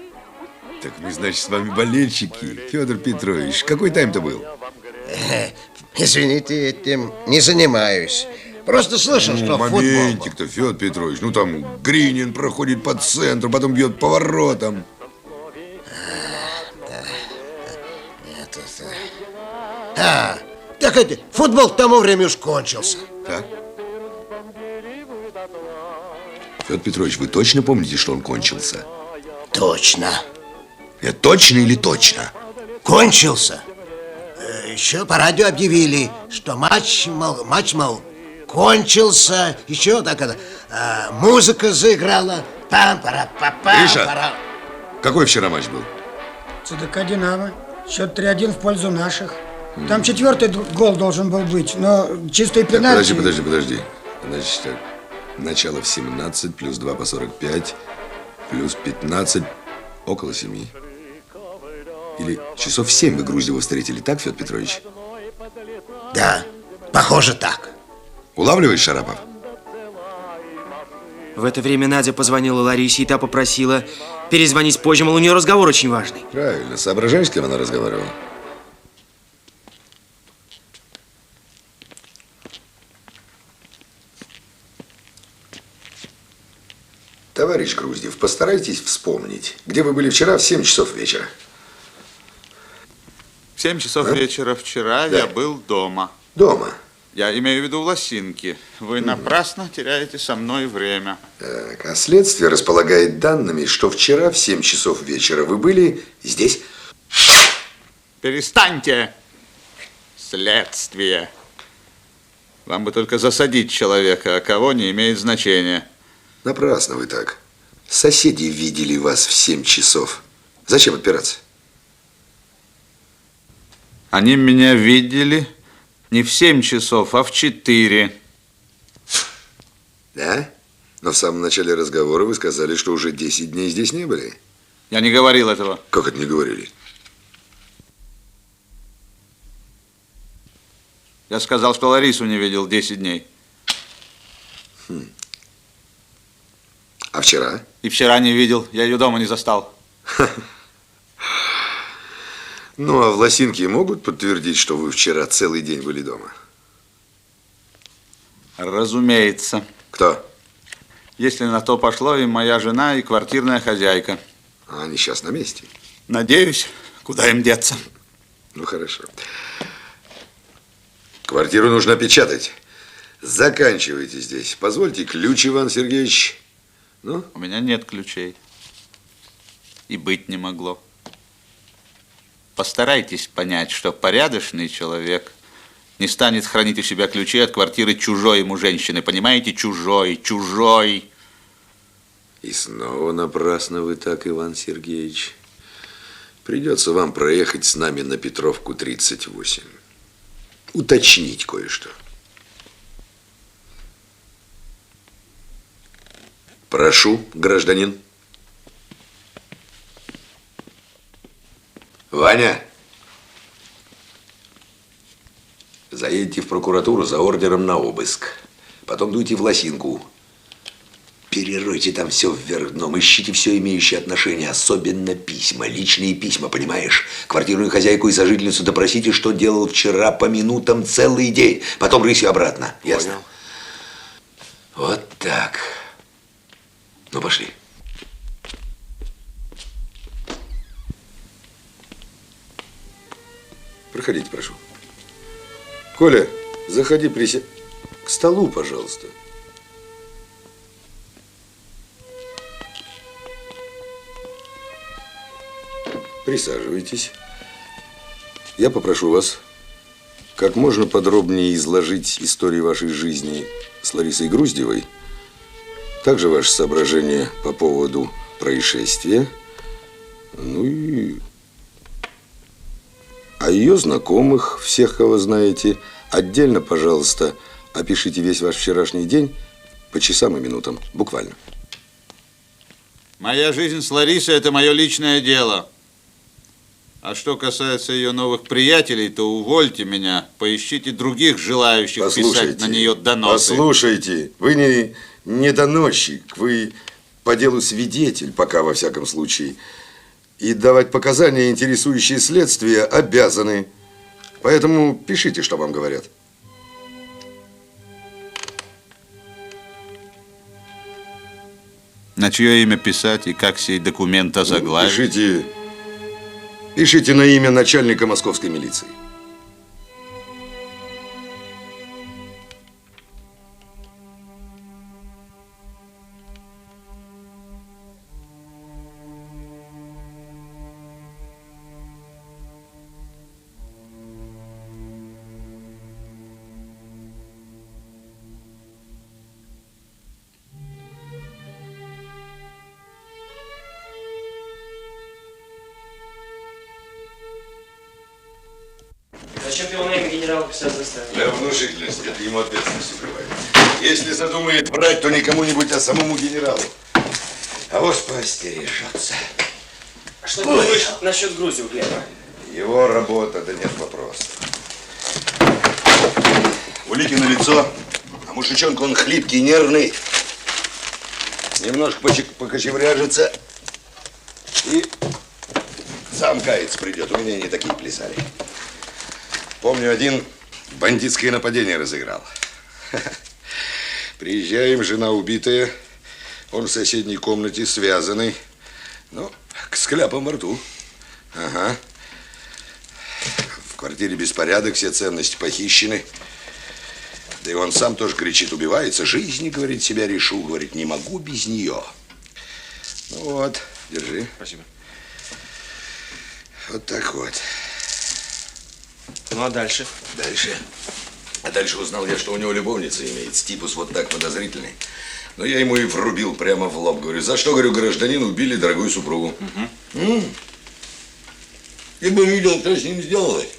Так мы, значит, с вами болельщики. Федор Петрович, какой тайм-то был? Извините, этим не занимаюсь. Просто слышал, что футбол... Моментик-то, Федор Петрович. Ну, там Гринин проходит по центру, потом бьет по воротам. Так это, футбол к тому времени уж кончился. Так? Федор Петрович, вы точно помните, что он кончился? Точно. Это точно или точно? Кончился. Еще по радио объявили, что матч, мол, кончился. Еще так это, музыка заиграла. Гриша, какой вчера матч был? ЦДК «Динамо». Счет 3-1 в пользу наших. Там четвертый гол должен был быть, но чистый пенальти... Подожди. Значит, так, начало в 17, плюс 2 по 45, плюс 15, около 7. Или часов в 7 вы Груздева встретили, так, Федор Петрович? Да, похоже так. Улавливаешь, Шарапов? В это время Надя позвонила Ларисе, и та попросила перезвонить позже, мол, у нее разговор очень важный. Правильно. Соображаешь, с кем она разговаривала? Товарищ Груздев, постарайтесь вспомнить, где вы были вчера в 7 часов вечера. В 7 часов вечера вчера я был дома. Дома? Я имею в виду в Лосинки. Вы напрасно теряете со мной время. Так, а следствие располагает данными, что вчера в 7 часов вечера вы были здесь. Перестаньте! Следствие. Вам бы только засадить человека, а кого не имеет значения. Напрасно вы так. Соседи видели вас в 7 часов. Зачем отпираться? Они меня видели не в 7 часов, а в 4. Да? Но в самом начале разговора вы сказали, что уже 10 дней здесь не были. Я не говорил этого. Как это не говорили? Я сказал, что Ларису не видел 10 дней. А вчера? И вчера не видел. Я ее дома не застал. Ну, а в Лосинке могут подтвердить, что вы вчера целый день были дома? Разумеется. Кто? Если на то пошло, и моя жена, и квартирная хозяйка. А они сейчас на месте? Надеюсь, куда им деться. Ну, хорошо. Квартиру нужно печатать. Заканчивайте здесь. Позвольте ключ, Иван Сергеевич. Ну? У меня нет ключей. И быть не могло. Постарайтесь понять, что порядочный человек не станет хранить у себя ключи от квартиры чужой ему женщины. Понимаете? Чужой, чужой. И снова напрасно вы так, Иван Сергеевич. Придется вам проехать с нами на Петровку 38. Уточнить кое-что. Прошу, гражданин. Ваня, заедете в прокуратуру за ордером на обыск. Потом дуйте в Лосинку. Переройте там все вверх дном. Ищите все имеющее отношение, особенно письма, личные письма, понимаешь? Квартирную хозяйку и сожительницу допросите, что делал вчера по минутам целый день. Потом рысью обратно. Ясно? Понял. Вот так. Ну, пошли. Проходите, прошу. Коля, заходи, присядь. К столу, пожалуйста. Присаживайтесь. Я попрошу вас как можно подробнее изложить историю вашей жизни с Ларисой Груздевой, также ваши соображения по поводу происшествия, ну и о ее знакомых, всех, кого знаете. Отдельно, пожалуйста, опишите весь ваш вчерашний день по часам и минутам, буквально. Моя жизнь с Ларисой – это мое личное дело. А что касается ее новых приятелей, то увольте меня, поищите других желающих писать на нее доносы. Послушайте, вы не доносчик, вы по делу свидетель, пока во всяком случае. И давать показания, интересующие следствие, обязаны. Поэтому пишите, что вам говорят. На чье имя писать и как сей документ озаглавить? Пишите на имя начальника московской милиции. Зачем ты его на имя генерала писать заставил? Для внушительности, это ему ответственность укрывает. Если задумает брать, то не кому-нибудь, а самому генералу. А вот поостережется. А что ты думаешь насчет Груздева, Глеба? Его работа, да нет вопроса. Улики на лицо, а мужичонка он хлипкий, нервный. Немножко покочевряжется и сам каяться придет. У меня не такие плясали. Помню, один бандитское нападение разыграл. Приезжаем, жена убитая, он в соседней комнате связанный, ну, с кляпом во рту. Ага. В квартире беспорядок, все ценности похищены. Да и он сам тоже кричит, убивается. Жизни, говорит, себя решу, говорит, не могу без нее. Ну вот, держи. Спасибо. Вот так вот. Ну, а дальше? Дальше? А дальше узнал я, что у него любовница имеется. Типус вот так подозрительный. Но я ему и врубил прямо в лоб. Говорю, за что, говорю, гражданин, убили дорогую супругу. Ты бы видел, что с ним сделалось.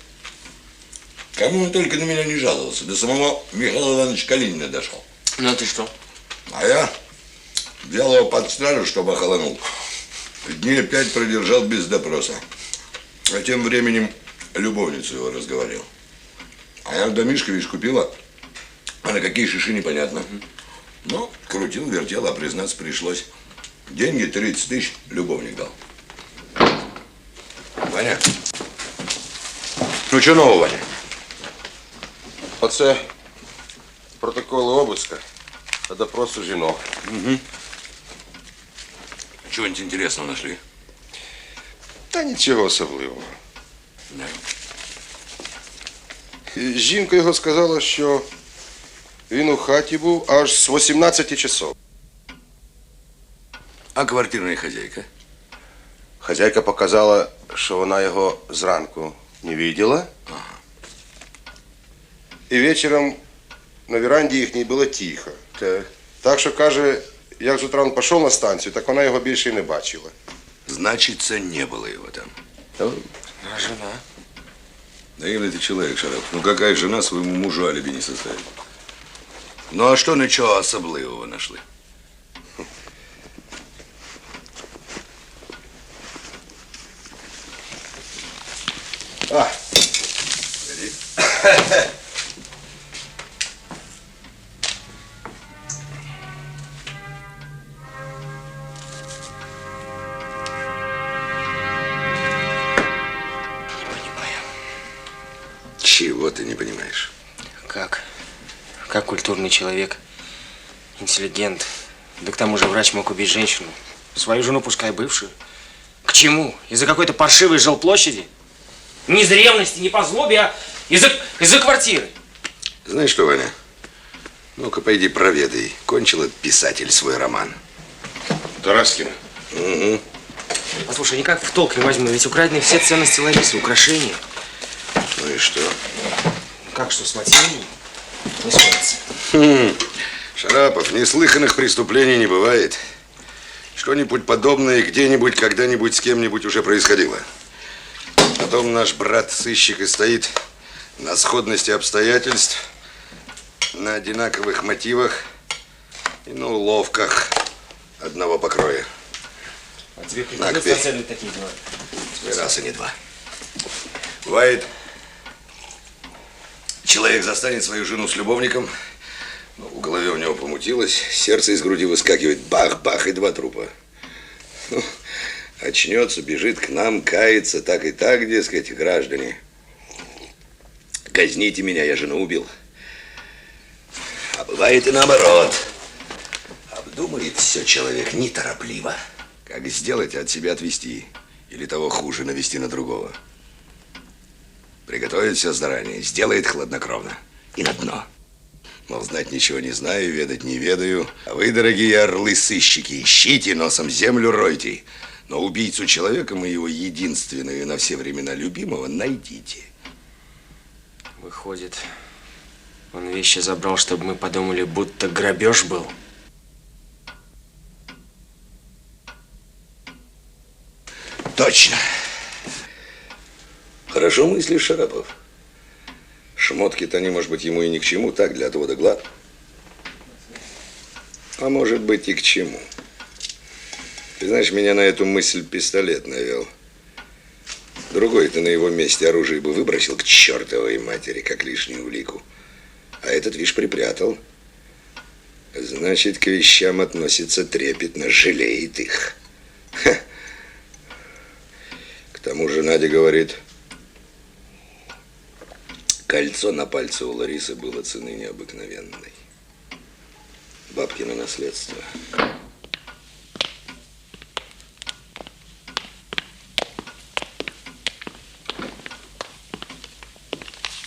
Кому он только на меня не жаловался. До самого Михаила Ивановича Калинина дошел. Ну, а ты что? А я Взял его под стражу, чтобы охолонул. Дней 5 продержал без допроса. А тем временем любовницу его разговорил. А я домишко, видишь, купила. А на какие шиши непонятно. Ну, крутил, вертел, а признаться пришлось. Деньги 30 тысяч любовник дал. Ваня. Ну, что нового, Ваня? Оце протоколи обыска, а допросу жінок. Угу. Чего-нибудь интересного нашли? Та нічого особливого. Да. Жінка його сказала, що він у хаті був аж з 18 часов. А квартирная хозяйка? Хазяйка показала, що вона його зранку не видела. Ага. І вечором на веранді їхній було тихо. Так що, каже, як з утра він пішов на станцію, так вона його більше і не бачила. Значится, не было его там. А жена? Наивный ты человек, Шарап. Ну какая жена своему мужу алиби не составит? Ну а что ничего особливого нашли? А. Чего ты не понимаешь? Как? Как культурный человек, интеллигент, да к тому же врач мог убить женщину, свою жену, пускай бывшую? К чему? Из-за какой-то паршивой жилплощади? Не из ревности, не по злобе, а из-за квартиры. Знаешь что, Ваня? Ну-ка, пойди проведай. Кончил этот писатель свой роман. Тараскина? Угу. Послушай, никак в толк не возьму, ведь украдены все ценности Ларисы, украшения. Ну и что? Как что, с материей? Не сходится. Шарапов, неслыханных преступлений не бывает. Что-нибудь подобное где-нибудь, когда-нибудь с кем-нибудь уже происходило. Потом наш брат-сыщик и стоит на сходности обстоятельств, на одинаковых мотивах и на уловках одного покроя. А тебе придется расследовать такие дела? Не раз и не два. Бывает, человек застанет свою жену с любовником, ну, в голове у него помутилось, сердце из груди выскакивает, бах-бах, и 2 трупа. Ну, очнется, бежит к нам, кается, так и так, дескать, граждане. Казните меня, я жену убил. А бывает и наоборот. Обдумает все человек неторопливо. Как сделать, от себя отвести. Или того хуже, навести на другого. Приготовит все заранее, сделает хладнокровно. И на дно. Мол, знать ничего не знаю, ведать не ведаю. А вы, дорогие орлы-сыщики, ищите, носом землю ройте. Но убийцу человека, моего единственного и на все времена любимого, найдите. Выходит, он вещи забрал, чтобы мы подумали, будто грабеж был. Точно. Хорошо мыслишь, Шарапов. Шмотки-то они, может быть, ему и ни к чему, так, для отвода глаз. А может быть, и к чему. Ты знаешь, меня на эту мысль пистолет навел. Другой ты на его месте оружие бы выбросил к чертовой матери, как лишнюю улику. А этот, видишь, припрятал. Значит, к вещам относится трепетно, жалеет их. Ха. К тому же Надя говорит, кольцо на пальце у Ларисы было цены необыкновенной. Бабкино наследство.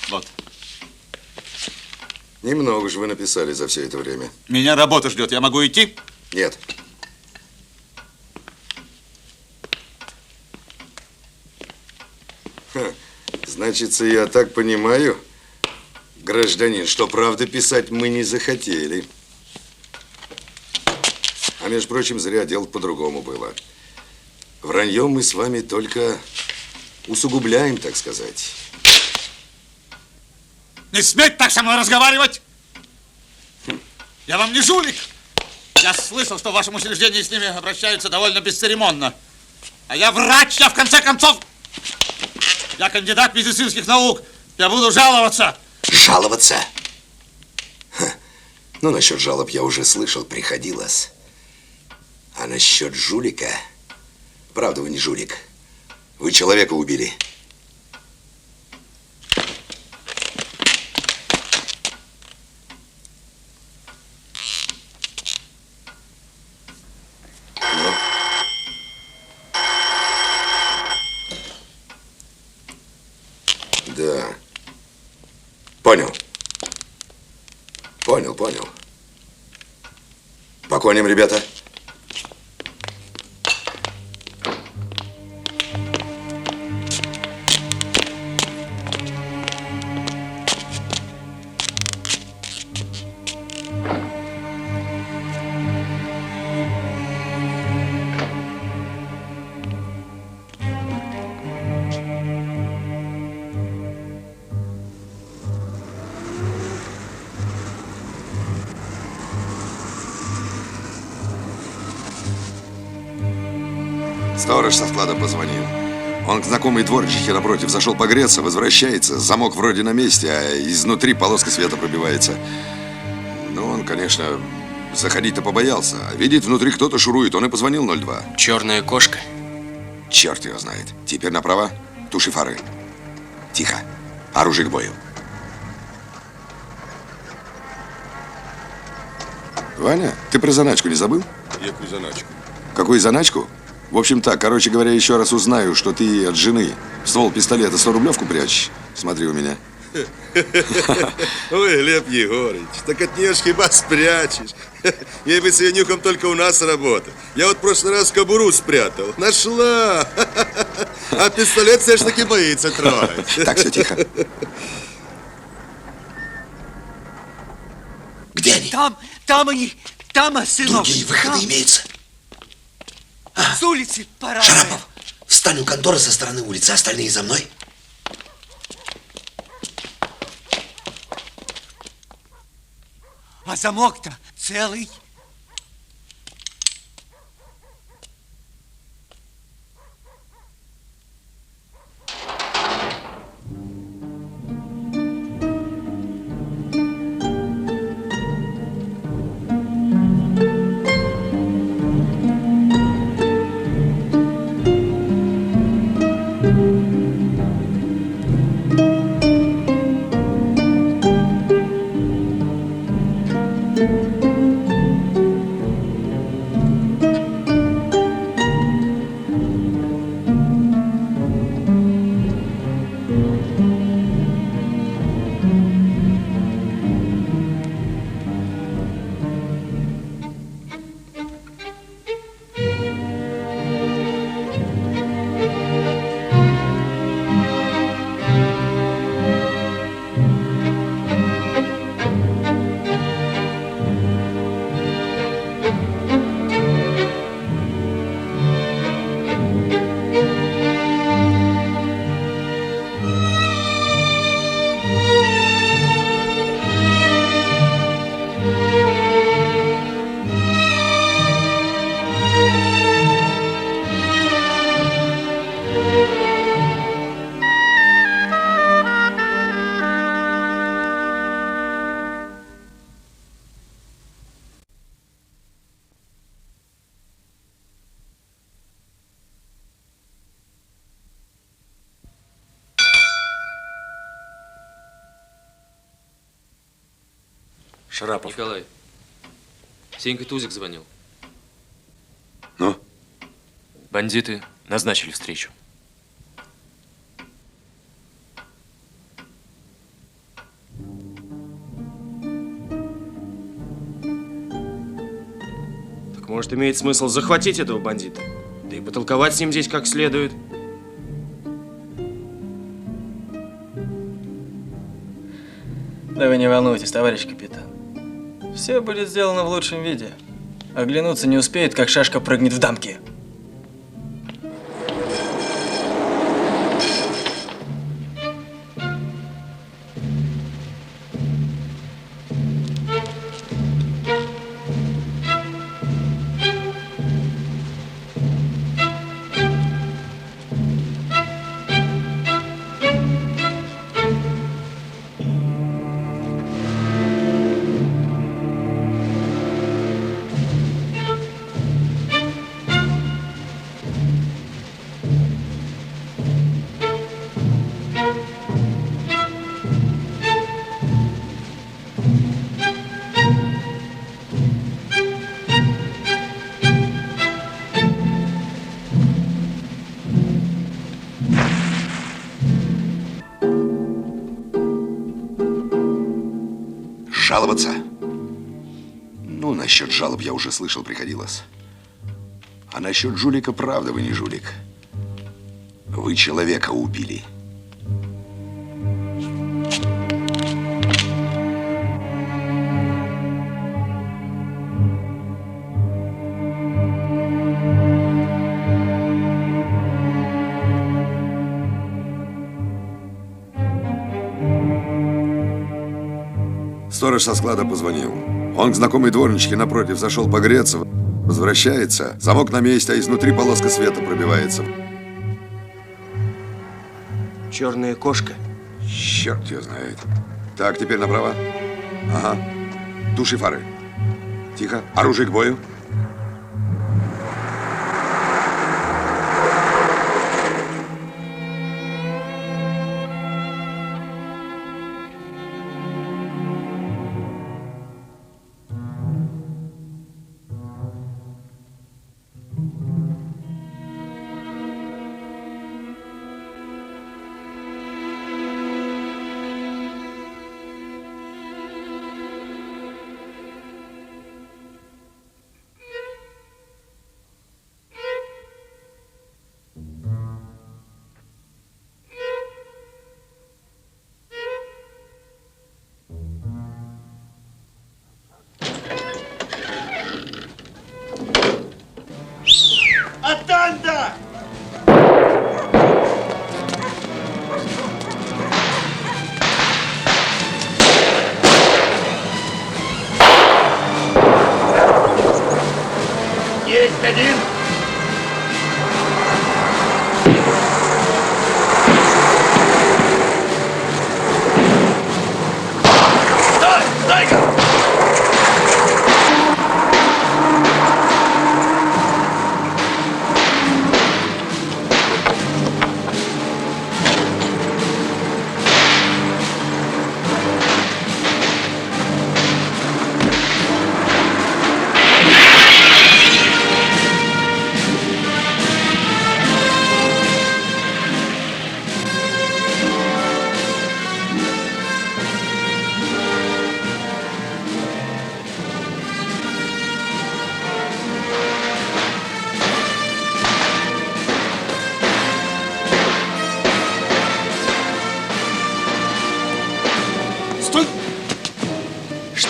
Вот. Немного же вы написали за все это время. Меня работа ждет. Я могу идти? Нет. Значится, я так понимаю, гражданин, что правда писать мы не захотели. А между прочим, зря дело по-другому было. Враньем мы с вами только усугубляем, так сказать. Не сметь так со мной разговаривать! Я вам не жулик! Я Я слышал, что в вашем учреждении с ними обращаются довольно бесцеремонно. А я врач, я в конце концов... Я кандидат медицинских наук. Я буду жаловаться. Жаловаться? Ну, насчет жалоб я уже слышал, приходилось. А насчет жулика... Правда, вы не жулик. Вы человека убили. Да. Понял. Понял. По коням, ребята. Сторож со склада позвонил. Он к знакомой дворничихе напротив зашел погреться, возвращается. Замок вроде на месте, а изнутри полоска света пробивается. Ну, он, конечно, заходить-то побоялся. А видит, внутри кто-то шурует. Он и позвонил 02. Черная кошка? Черт его знает. Теперь направо. Туши фары. Тихо. Оружие к бою. Ваня, ты про заначку не забыл? Какую заначку? Какую заначку? В общем так, короче говоря, еще раз узнаю, что ты от жены в ствол пистолета 100-рублевку прячешь. Смотри у меня. Ой, Глеб Егорыч, так от нее ж хиба спрячешь. Ей бы с ее нюхом только у нас работать. Я вот в прошлый раз кобуру спрятал. Нашла. А пистолет все ж таки боится трогать. Так, все тихо. Где они? Там они. Там, сынок. Другие выходы имеются. С улицы пора. Шарапов, встань у конторы со стороны улицы, остальные за мной. А замок-то целый. Шарапов. Николай, Сенька Тузик звонил. Ну? Бандиты назначили встречу. Так может, имеет смысл захватить этого бандита? Да и потолковать с ним здесь как следует. Да вы не волнуйтесь, товарищ капитан. Все будет сделано в лучшем виде. Оглянуться не успеет, как шашка прыгнет в дамке. жаловаться? Ну, насчет жалоб я уже слышал, приходилось. А насчет жулика, правда, вы не жулик. Вы человека убили. Сторож со склада позвонил. Он к знакомой дворничке напротив зашел погреться. Возвращается. Замок на месте, а изнутри полоска света пробивается. Черная кошка. Черт ее знает. Так, теперь направо. Ага. Туши фары. Тихо. Оружие к бою. Атанда! Есть один! Стой! Стой-ка!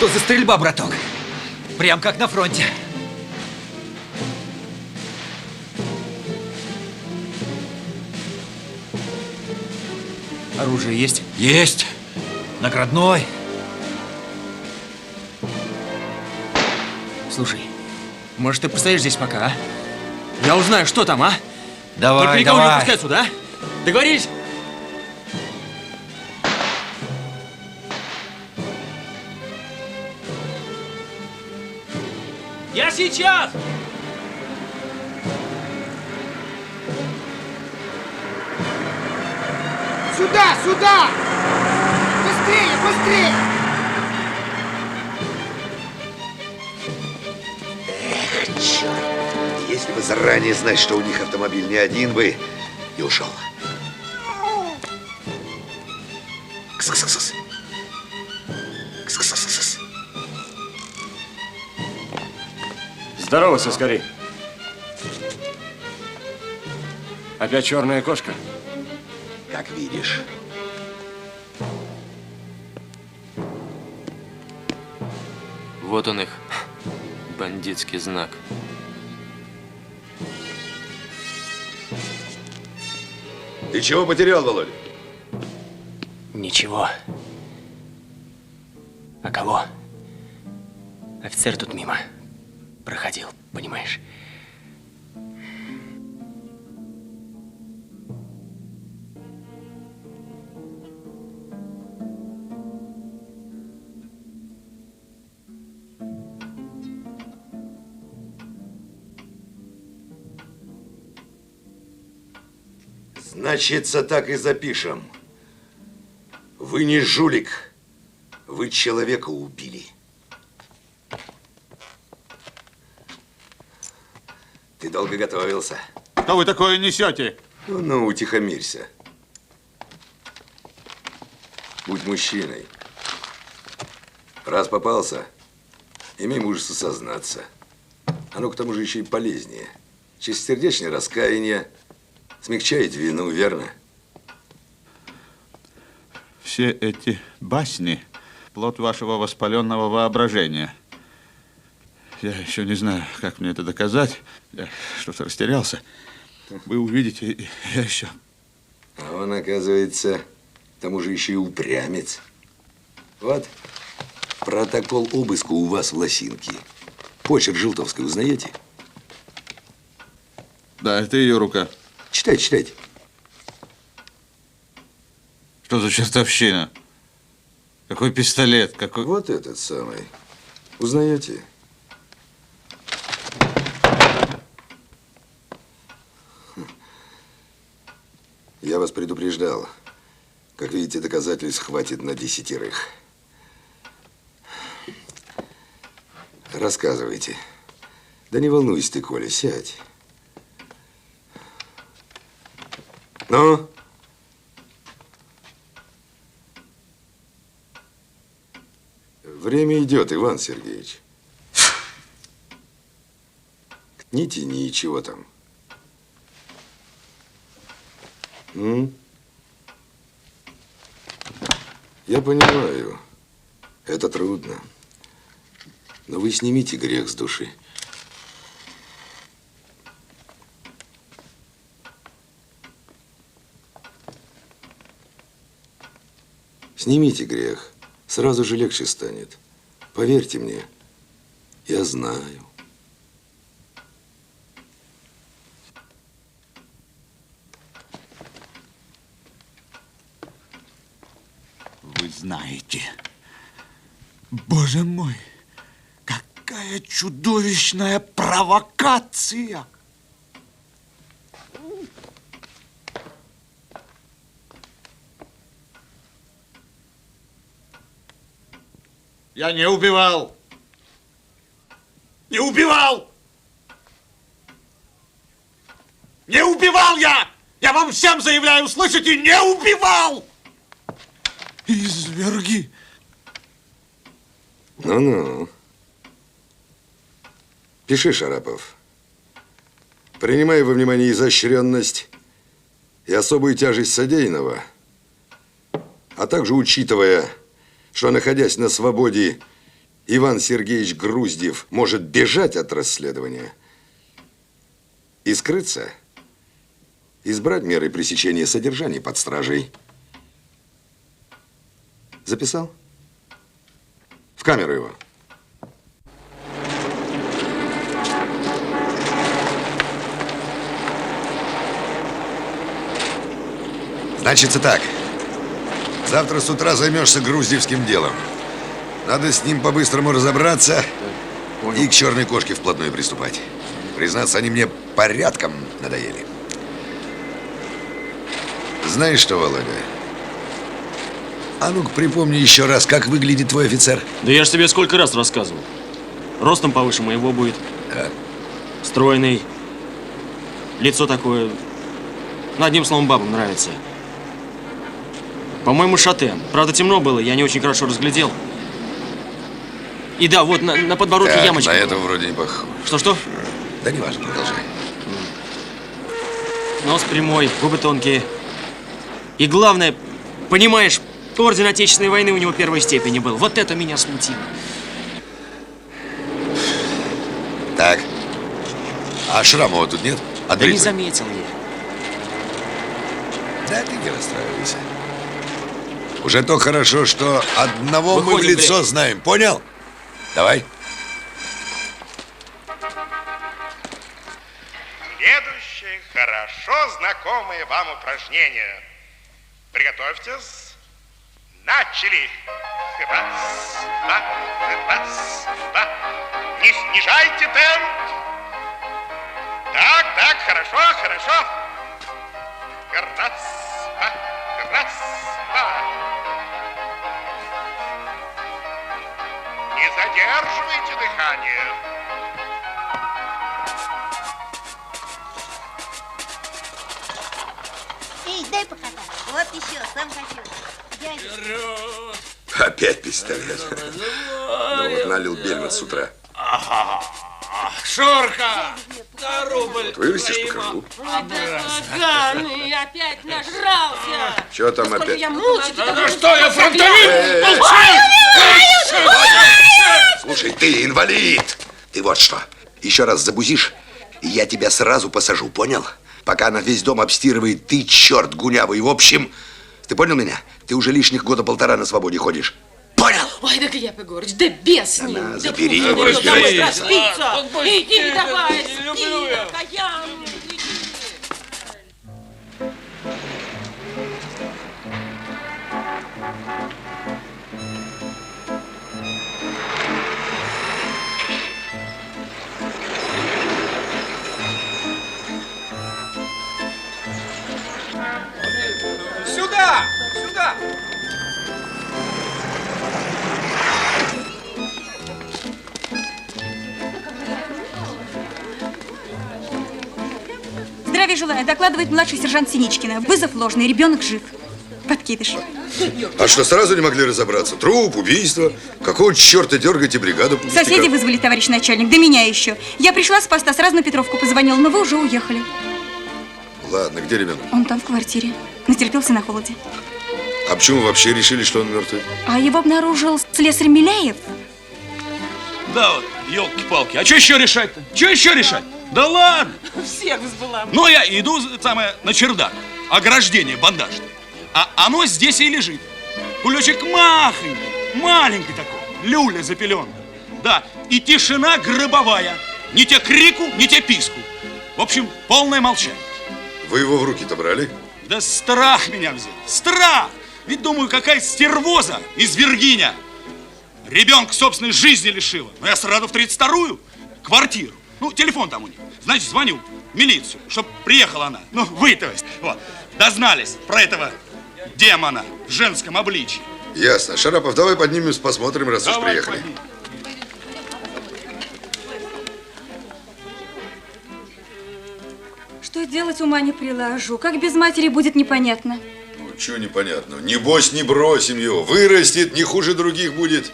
Что за стрельба, браток? Прям как на фронте. Оружие есть? Есть. Наградной. Слушай, может, ты постоишь здесь пока, а? Я узнаю, что там, а? Давай, Только никого давай. не пускай сюда, а? Договорились? Я сейчас! Сюда, сюда! Быстрее, быстрее! Эх, черт. Если бы заранее знать, что у них автомобиль не один бы, и ушел. Кс-кс-кс-кс. Кс-кс-кс-кс. Здорово, соскари. Опять черная кошка? Как видишь. Вот он их, бандитский знак. Ты чего потерял, Володя? Ничего. А кого? Офицер тут мимо проходил, понимаешь? Значится, так и запишем. Вы не жулик. Вы человека убили. Ты долго готовился. Что вы такое несете? Ну, утихомирься. Будь мужчиной. Раз попался, имей мужество сознаться. Оно к тому же еще и полезнее. Чистосердечное раскаяние смягчает вину, верно? Все эти басни – плод вашего воспаленного воображения. Я еще не знаю, как мне это доказать. Я что-то растерялся. Вы увидите, я еще... А он, оказывается, к тому же еще и упрямец. Вот протокол обыска у вас в Лосинке. Почерк Желтовской узнаете? Да, это ее рука. Читайте, читайте. Что за чертовщина? Какой пистолет? Какой... Вот этот самый. Узнаете? Я вас предупреждал. Как видите, доказательств хватит на 10. Рассказывайте. Да не волнуйся ты, Коля, сядь. Ну? Время идет, Иван Сергеевич. Не тяни, чего там? Я понимаю, это трудно. Но вы снимите грех с души. Снимите грех, сразу же легче станет. Поверьте мне, я знаю. Вы знаете, боже мой, какая чудовищная провокация! Я не убивал! Не убивал! Не убивал я! Я вам всем заявляю, слышите, не убивал! Изверги! Ну-ну. Пиши, Шарапов. Принимая во внимание изощренность и особую тяжесть содеянного, а также учитывая, что, находясь на свободе, Иван Сергеевич Груздев может бежать от расследования и скрыться, избрать меры пресечения содержания под стражей. Записал? В камеру его. Значится так. Завтра с утра займешься груздевским делом. Надо с ним по-быстрому разобраться и к черной кошке вплотную приступать. Признаться, они мне порядком надоели. Знаешь что, Володя? А ну-ка припомни еще раз, как выглядит твой офицер. Да я ж тебе сколько раз рассказывал. Ростом повыше моего будет. Так. Стройный. Лицо такое. Ну, одним словом, бабам нравится. По-моему, шатен. Правда, темно было, я не очень хорошо разглядел. И да, вот на подбородке так, ямочка. На этого вроде не похож. Что-что? Да не важно, продолжай. Нос прямой, губы тонкие. И главное, понимаешь, орден Отечественной войны у него первой степени был. Вот это меня смутило. Так. А Шрамова тут нет? Да не заметил я. Да ты не расстраивайся. Уже то хорошо, что одного Выходим, мы в лицо блядь. знаем. Понял? Давай. Следующее хорошо знакомое вам упражнение. Приготовьтесь. Начали. Раз, два, раз, два. Не снижайте темп. Так, хорошо, хорошо. Раз, два, раз, два. Не задерживайте дыхание. Эй, дай покататься. Вот еще, сам хочу. Дядя. Опять пистолет. Ну вот налил Бельмот с утра. Шурка! Вот вырастешь, покажу. Поганый, опять нажрался. Что там Сколько опять? я мучить? Да что я, фронтовик? Слушай, ты инвалид. Ты вот что. Еще раз забузишь, и я тебя сразу посажу, понял? Пока она весь дом обстирывает, ты черт гунявый. В общем, ты понял меня? Ты уже лишних года полтора на свободе ходишь. Понял? Ой, да Глеб Егорыч, да без с ним. На, Да забери пусть его, он разбирайся. домой проспится. Иди давай, спи, окаянный. Сюда! Сюда! Здравия желаю. Докладывает младший сержант Синичкина. Вызов ложный, ребенок жив. Подкидыш. А что, сразу не могли разобраться? Труп, убийство? Какого черта дергаете бригаду? по пустякам? Соседи вызвали, товарищ начальник, до меня еще. Я пришла с поста, сразу на Петровку позвонила, но вы уже уехали. Ладно, где ребенок? Он там в квартире. Натерпелся на холоде. А почему вообще решили, что он мертвый? А его обнаружил слесарь Миляев. Да вот, елки-палки. А что еще решать-то? Что еще решать? Да ладно. Всех сбыла. Ну, я иду на чердак. Ограждение бандажное. А оно здесь и лежит. Кулечек махонький, маленький такой. Люля за пеленкой. Да, и тишина гробовая. Ни те крику, ни те писку. В общем, полное молчание. Вы его в руки-то брали? Да страх меня взял. Страх! Ведь думаю, какая стервоза из Виргиния. Ребенка собственной жизни лишила. Но я сразу в 32-ю квартиру. Ну, телефон там у них. Значит, звоню в милицию, чтоб приехала она. Ну, вы, то есть. Вот. Дознались про этого демона в женском обличье. Ясно. Шарапов, давай поднимемся, посмотрим, раз уж Давай, приехали. поднимем. Что делать, ума не приложу. Как без матери будет непонятно. Ну, чего непонятного? Небось, не бросим его. Вырастет, не хуже других будет.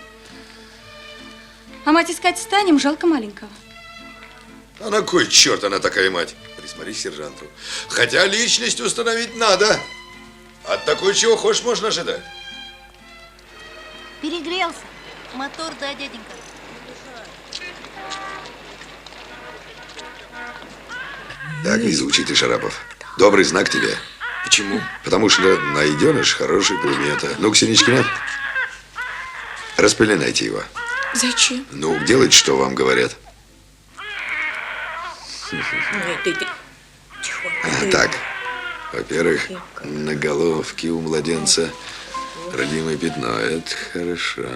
А мать искать станем, жалко маленького. А на кой черт она такая мать? Присмотрись к сержанту. Хотя личность установить надо. От такой чего хочешь можно ожидать. Перегрелся. Мотор, да, дяденька? Так везучий ты, Шарапов. Добрый знак тебе. Почему? Потому что найденыш хороший примета. Ну-ка, Синичкина, распеленайте его. Зачем? Ну, делайте, что вам говорят. Так, во-первых, на головке у младенца родимое пятно. Это хорошо.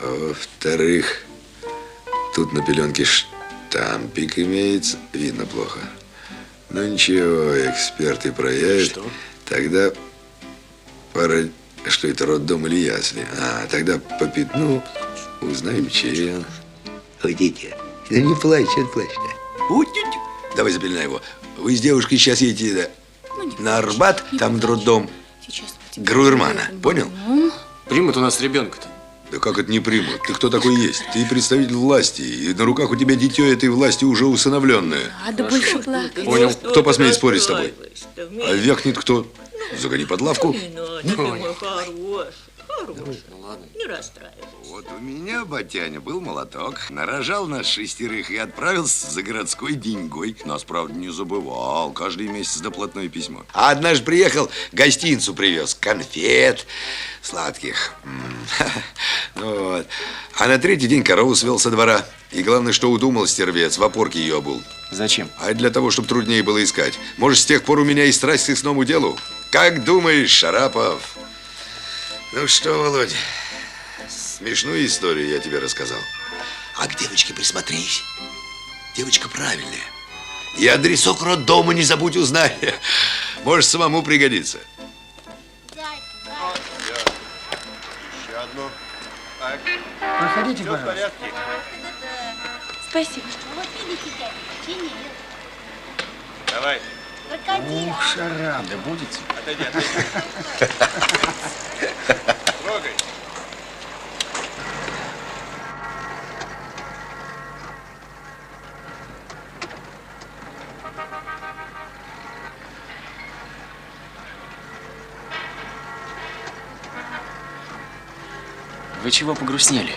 А во-вторых, тут на пеленке штампик имеется. Видно плохо. Ну ничего, эксперты проявят. Что? Тогда пора... Что это, роддом или ясли? А, тогда по пятну узнаем, чем. Ходите. Да не плачь, это плачь-то. Давай запеленай его. Вы с девушкой сейчас едете на Арбат, там роддом Груермана. Понял? Примут у нас ребенка-то. Да как это не примут? Ты кто такой есть? Ты представитель власти. И на руках у тебя дитё этой власти уже усыновленное. Надо больше плакать. Понял? Кто посмеет спорить с тобой? А вякнет кто? Загони под лавку. Ну ладно. Не расстраивайся. Вот у меня, батяня, был молоток. Нарожал нас 6 и отправился за городской деньгой. Нас, правда, не забывал. Каждый месяц доплатное письмо. А однажды приехал, гостинцу привез. Конфет сладких. Вот. А на 3-й день корову свел со двора. И главное, что удумал стервец, в опорке ее обул. Зачем? А для того, чтобы труднее было искать. Может, с тех пор у меня и страсть к сыскному делу? Как думаешь, Шарапов? Ну что, Володь, смешную историю я тебе рассказал. А к девочке присмотрись. Девочка правильная. И адресок роддома не забудь узнать. Может, самому пригодится. Еще одну. Так. Проходите, Всё в пожалуйста. порядке. Спасибо. Вот видите, дядя, чинил. Давай. Крокодил. Шарап. Да будете? Отойди, отойди. Трогай. Вы чего погрустнели?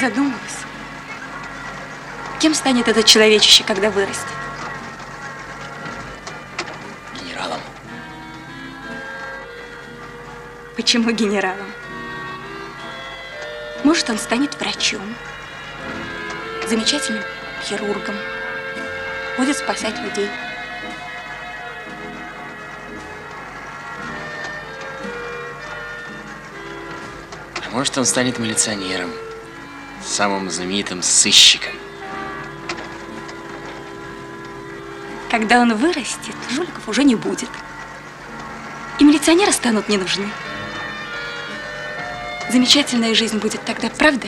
Задумалась. Кем станет этот человечище, когда вырастет? Генералом. Почему генералом? Может, он станет врачом, замечательным хирургом, будет спасать людей. А может, он станет милиционером, самым знаменитым сыщиком. Когда он вырастет, жуликов уже не будет. И милиционеры станут не нужны. Замечательная жизнь будет тогда, правда?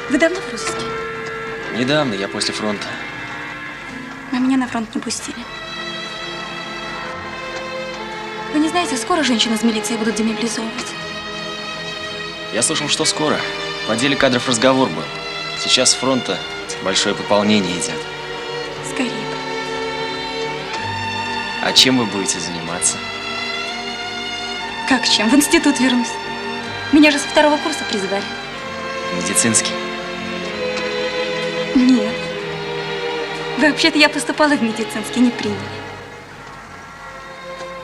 Вы давно в розыске? Недавно, я после фронта. А меня на фронт не пустили. Вы не знаете, скоро женщин из милиции будут демобилизовывать? Я слышал, что скоро. В отделе кадров разговор был. Сейчас с фронта большое пополнение идет. Скорее бы. А чем вы будете заниматься? Как чем? В институт вернусь. Меня же со 2-го курса призвали. Медицинский? Нет. Вообще-то я поступала в медицинский, не приняли.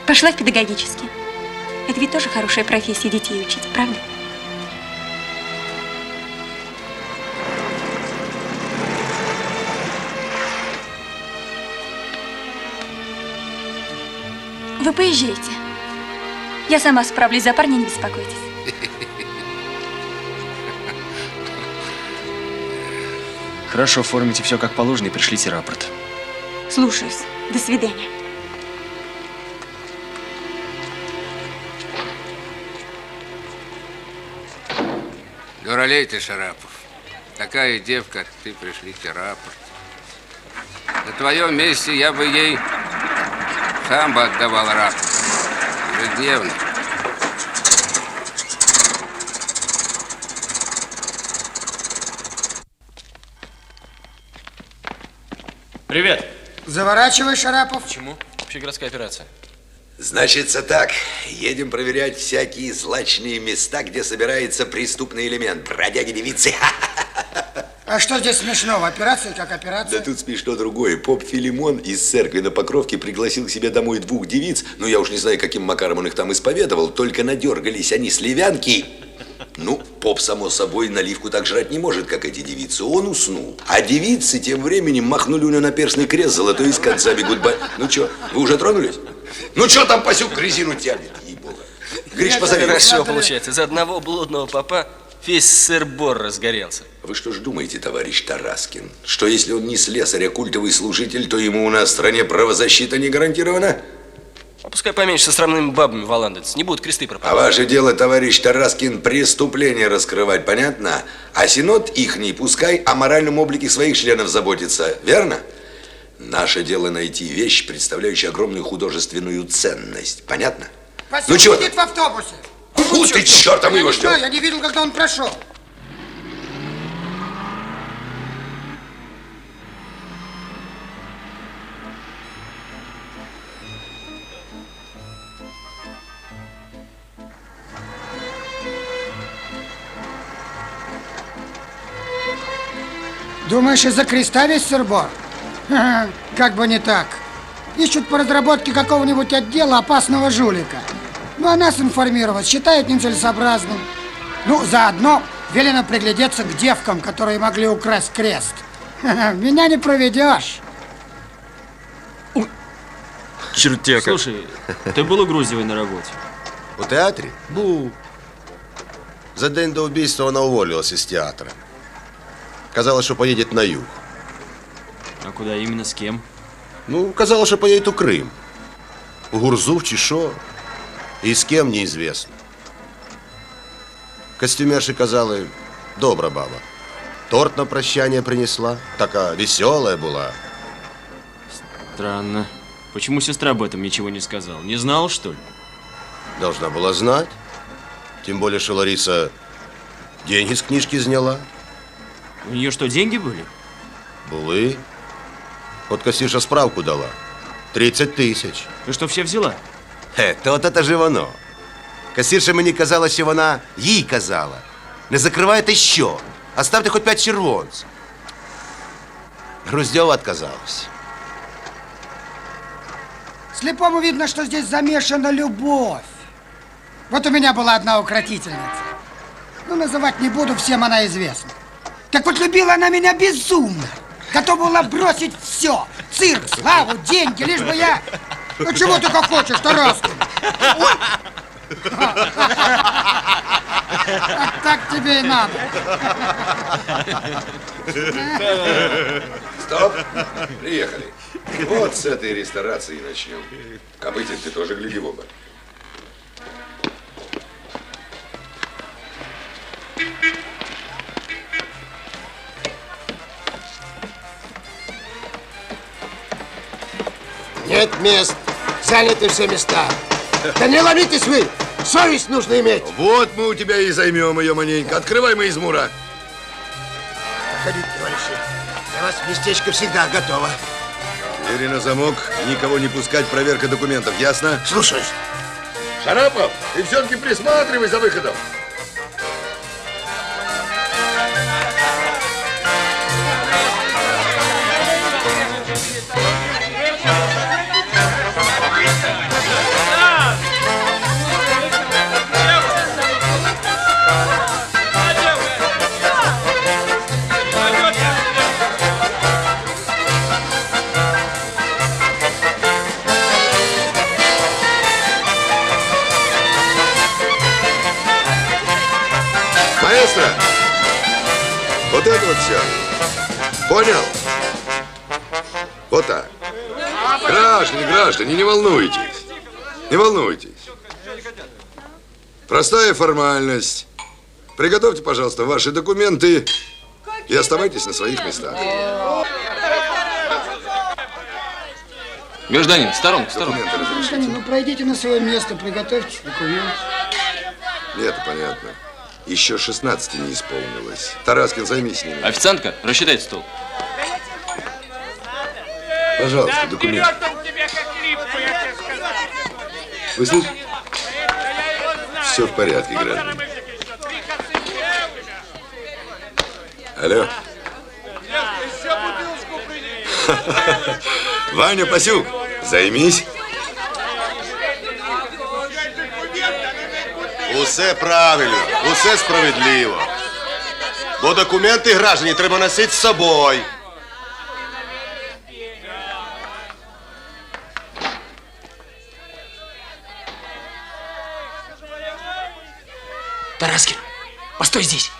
Пошла в педагогический. Это ведь тоже хорошая профессия, детей учить, правда? Вы поезжайте. Я сама справлюсь, за парня не беспокойтесь. Хорошо, оформите все как положено и пришлите рапорт. Слушаюсь. До свидания. Дуралей ты, Шарапов. Такая девка, как ты, пришлите рапорт. На твоем месте я бы ей сам бы отдавал рапорт. Ежедневно. Привет. Заворачивай, Шарапов. Почему? Общегородская операция. Значится так, едем проверять всякие злачные места, где собирается преступный элемент. Бродяги, девицы. А что здесь смешного? Операция как операция. Да тут смешно другое. Поп Филимон из церкви на Покровке пригласил к себе домой 2 девиц. Ну, я уж не знаю, каким макаром он их там исповедовал. Только надергались они сливянки. Ну, поп, само собой, наливку так жрать не может, как эти девицы. Он уснул. А девицы тем временем махнули у него на перстный крест золотой и с конца бегут. Ну что, вы уже тронулись? Ну что там Пасюк резину тянет? Ей-богу. Гриш, позови. Хорошо получается. Из одного блудного попа весь сыр-бор разгорелся. Вы что ж думаете, товарищ Тараскин, что если он не слесарь, а культовый служитель, то ему у нас в стране правозащита не гарантирована? А пускай поменьше со срамными бабами валандаться. Не будут кресты пропадать. А ваше дело, товарищ Тараскин, преступления раскрывать, понятно? А синод ихний пускай о моральном облике своих членов заботится, верно? Наше дело найти вещь, представляющую огромную художественную ценность, понятно? Пасюк Ну чего сидит в автобусе. Фу ты, черта, мы его ждем. Я не видел, когда он прошел. Думаешь, из-за креста весь сыр-бор? Ха-ха, как бы не так. Ищут по разработке какого-нибудь отдела опасного жулика. Ну, а нас информировать считают нецелесообразным. Ну, заодно велено приглядеться к девкам, которые могли украсть крест. Ха-ха, меня не проведешь. Чертяка. Слушай, ты был у Груздевой на работе? У театрі? Був. За день до вбивства вона уволилась з театра. Казала, що поїде на юг. А куда именно, с кем? Ну, казала, що поїде у Крим. У Гурзув чи що. І з ким, неізвісно. Костюмерші казали, добра баба. Торт на прощание принесла. Така веселая была. Странно. Почему сестра об этом ничего не сказала? Не знала, что ли? Должна была знать. Тем более, что Лариса деньги с книжки сняла. У нее что, деньги были? Були. Вот кассирша справку дала. 30 тисяч. І що, все взяла? То же воно. Касірша мені казала, що вона їй казала. Не закривайте що. Оставте хоч 5 червонців. Груздьова отказалась. Слепому видно, что здесь замешана любовь. Вот у меня была одна укротительница. Ну, называть не буду, всем она известна. Так вот, любила она меня безумно. Готова была бросить все. Цирк, славу, деньги, лишь бы я... Ну, чего ты как хочешь, Тараскин? Так тебе и надо. Стоп! Приехали. Вот с этой ресторации и начнем. Копытин, ты тоже гляди в оба. Нет мест. Заняты все места. Да не ломитесь вы. Совесть нужно иметь. Вот мы у тебя и займем ее маленько. Открывай мы измура. Проходите, товарищи. Для вас местечко всегда готово. Двери на замок, никого не пускать, проверка документов, ясно? Слушаюсь. Шарапов, ты все-таки присматривай за выходом. Маэстро, вот это вот все. Понял? Вот так. Граждане, не волнуйтесь. Не волнуйтесь. Простая формальность. Приготовьте, пожалуйста, ваши документы и оставайтесь на своих местах. Гражданин, в сторонку, в сторонку. Гражданин, ну пройдите на свое место, приготовьте документы. Нет, понятно. Еще 16 не исполнилось. Тараскин, займись с ними. Официантка, рассчитайте стол. Пожалуйста, документы. Вы слышите? Все в порядке, граждане. Алло. Ваня, Пасюк, займись. Усе правильно, усе справедливо. Бо документи граждані треба носити з собою. Тараскин, постой здесь.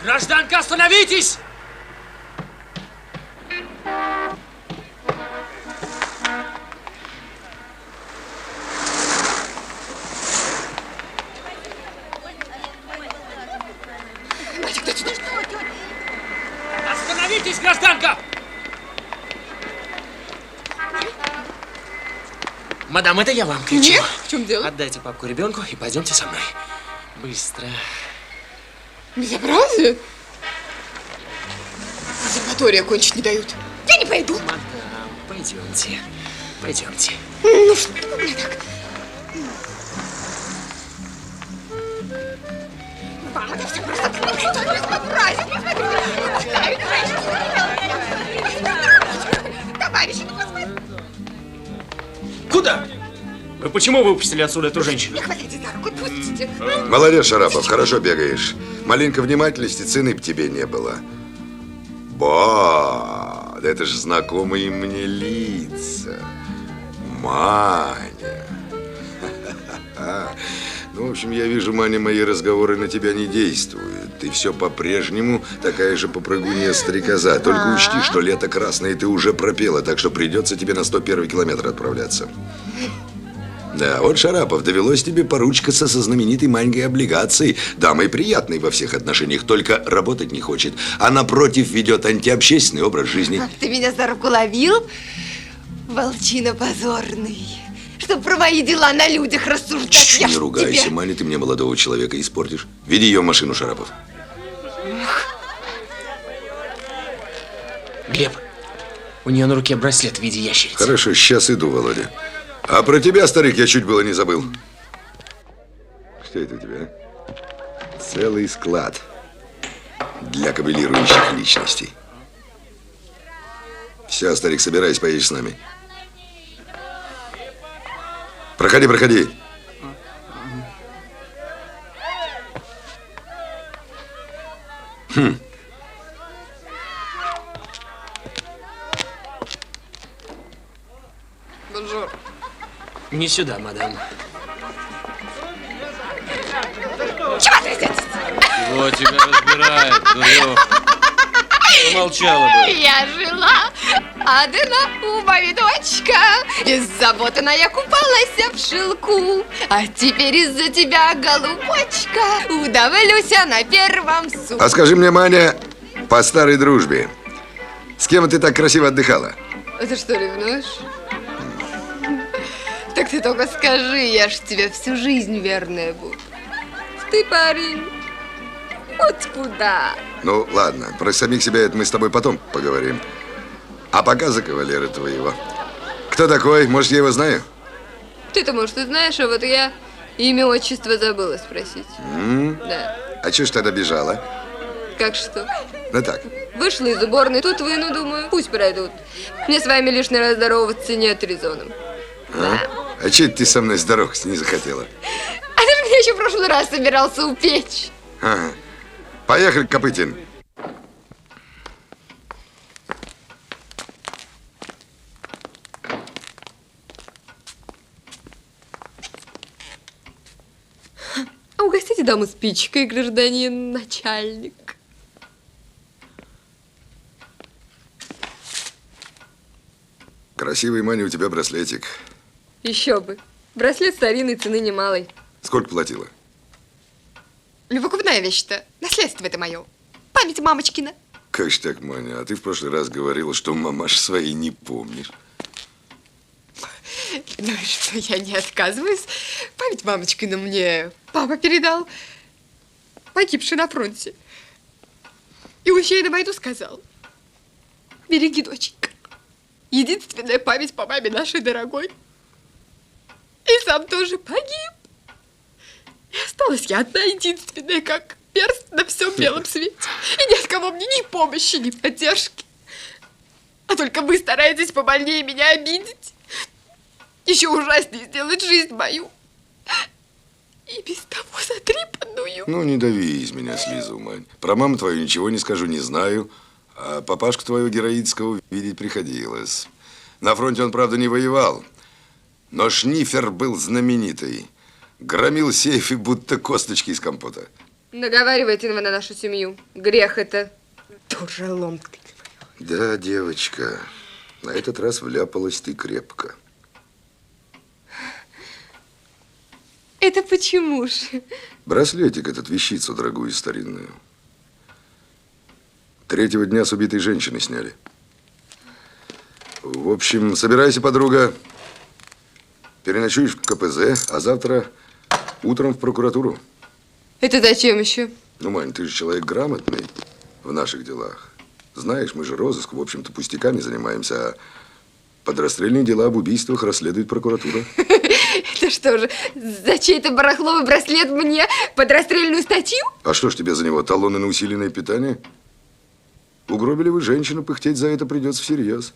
Гражданка, остановитесь! Остановитесь, гражданка! Мадам, это я вам кричу. Нет, в чем дело? Отдайте папку ребенку и пойдемте со мной. Быстро. Безобразие? Консерватория кончить не дают. Я не пойду. Мадам, пойдемте. Пойдемте. Ну что вы мне так? Вам это все просто безобразие. Товарищи, ну посмотрите. Куда? Вы почему выпустили отсюда эту женщину? Не хватайте за руку, пустите. Молодец, Шарапов, хорошо бегаешь. Маленько внимательности, цены б тебе не было. Ба, да это же знакомые мне лица. Маня. Ну, в общем, я вижу, Маня, мои разговоры на тебя не действуют. Ты все по-прежнему такая же попрыгунья стрекоза. Только учти, что лето красное ты уже пропела, так что придется тебе на 101-й километр отправляться. Да, вот, Шарапов, довелось тебе поручкаться со знаменитой Манькой облигацией. Дамой приятной во всех отношениях, только работать не хочет. А напротив ведет антиобщественный образ жизни. Ты меня за руку ловил, волчина позорный. чтобы про мои дела на людях рассуждать. Я Не ж ругайся, тебе- Маня, ты мне молодого человека испортишь. Веди ее в машину, Шарапов. Глеб, у нее на руке браслет в виде ящерицы. Хорошо, сейчас иду, Володя. А про тебя, старик, я чуть было не забыл. Что это у тебя? Целый склад для кабелирующих личностей. Все, старик, собирайся, поедешь с нами. Проходи, проходи. Хм. Бонжур. Не сюда, мадам. Чего трясетесь? Чего тебя разбирает, дурёк? Помолчала бы. Я жила одна у моей дочка. Беззаботно я купалась в шелку. А теперь из-за тебя, голубочка, удавлюсь на первом суку. А скажи мне, Маня, по старой дружбе, с кем ты так красиво отдыхала? Ты что, ревнуешь? Так ты только скажи, я ж тебе всю жизнь верная буду. Ты, парень, вот куда. Ну, ладно, про самих себя это мы с тобой потом поговорим. А пока за кавалера твоего. Кто такой? Может, я его знаю? Ты-то, может, и знаешь, а вот я имя, отчество забыла спросить. Да. А чё ж тогда бежала? Как что? Ну так. Вышла из уборной, тут выну, думаю, пусть пройдут. Мне с вами лишний раз здороваться нет резоном. А чё это ты со мной здороваться не захотела? А ты же меня еще в прошлый раз собирался упечь. Ага. Поехали, Копытин. А угостите даму спичкой, гражданин начальник. Красивый, Маня, у тебя браслетик. Еще бы. Браслет старинной, цены немалой. Сколько платила? Любопытная вещь-то. Наследство это мое. Память мамочкина. Как ж так, Маня? А ты в прошлый раз говорила, что мамаш своей не помнишь. Ну и что, я не отказываюсь. Память мамочкина мне папа передал, погибший на фронте. И уезжая на войну сказал: береги, доченька. Единственная память по маме нашей дорогой. И сам тоже погиб. И осталась я одна единственная, как перст на всем белом свете. И ни от кого мне ни помощи, ни поддержки. А только вы стараетесь побольнее меня обидеть. Еще ужаснее сделать жизнь мою. И без того затрепанную. Ну, не дави из меня слезу, Мань. Про маму твою ничего не скажу, не знаю. А папашку твоего героического видеть приходилось. На фронте он, правда, не воевал. Но шнифер был знаменитый. Громил сейфы, будто косточки из компота. Наговаривайте вы на нашу семью. Грех это. Дуралом. Да, девочка, на этот раз вляпалась ты крепко. Это почему же? Браслетик этот, вещицу дорогую и старинную. 3-го дня с убитой женщины сняли. В общем, собирайся, подруга. Переночуешь в КПЗ, а завтра утром в прокуратуру. Это зачем еще? Ну, Мань, ты же человек грамотный в наших делах. Знаешь, мы же розыск, в общем-то, пустяками занимаемся, а подрастрельные дела об убийствах расследует прокуратура. Это что же, за чей-то барахловый браслет мне под расстрельную статью? А что ж тебе за него, талоны на усиленное питание? Угробили вы женщину, пыхтеть за это придется всерьез.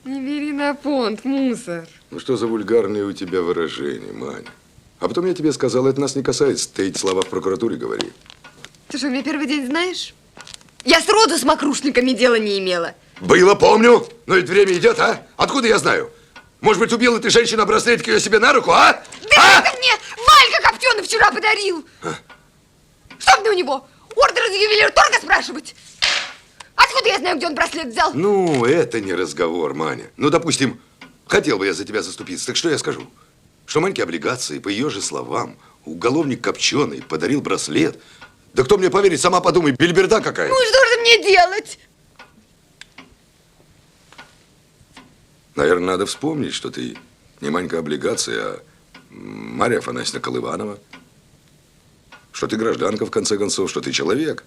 Не бери на понт, мусор. Ну что за вульгарные у тебя выражения, Маня? А потом я тебе сказал, это нас не касается, ты эти слова в прокуратуре говори. Ты что, меня первый день знаешь? Я сроду с мокрушниками дела не имела. Было, помню, но ведь время идет, а? Откуда я знаю? Может быть, убила ты женщину, а браслетик ее себе на руку, а? Да это мне Валька Коптеный вчера подарил. Что мне у него? Ордер из ювелир-торга спрашивать? Откуда я знаю, где он браслет взял? Ну, это не разговор, Маня. Ну, допустим, хотел бы я за тебя заступиться, так что я скажу? Что Маньке облигации, по ее же словам, уголовник Копченый подарил браслет. Да кто мне поверит, сама подумай, бельберда какая. Ну и что же мне делать? Наверное, надо вспомнить, что ты не Манька облигация, а Марья Афанасьевна Колыванова. Что ты гражданка, в конце концов, что ты человек.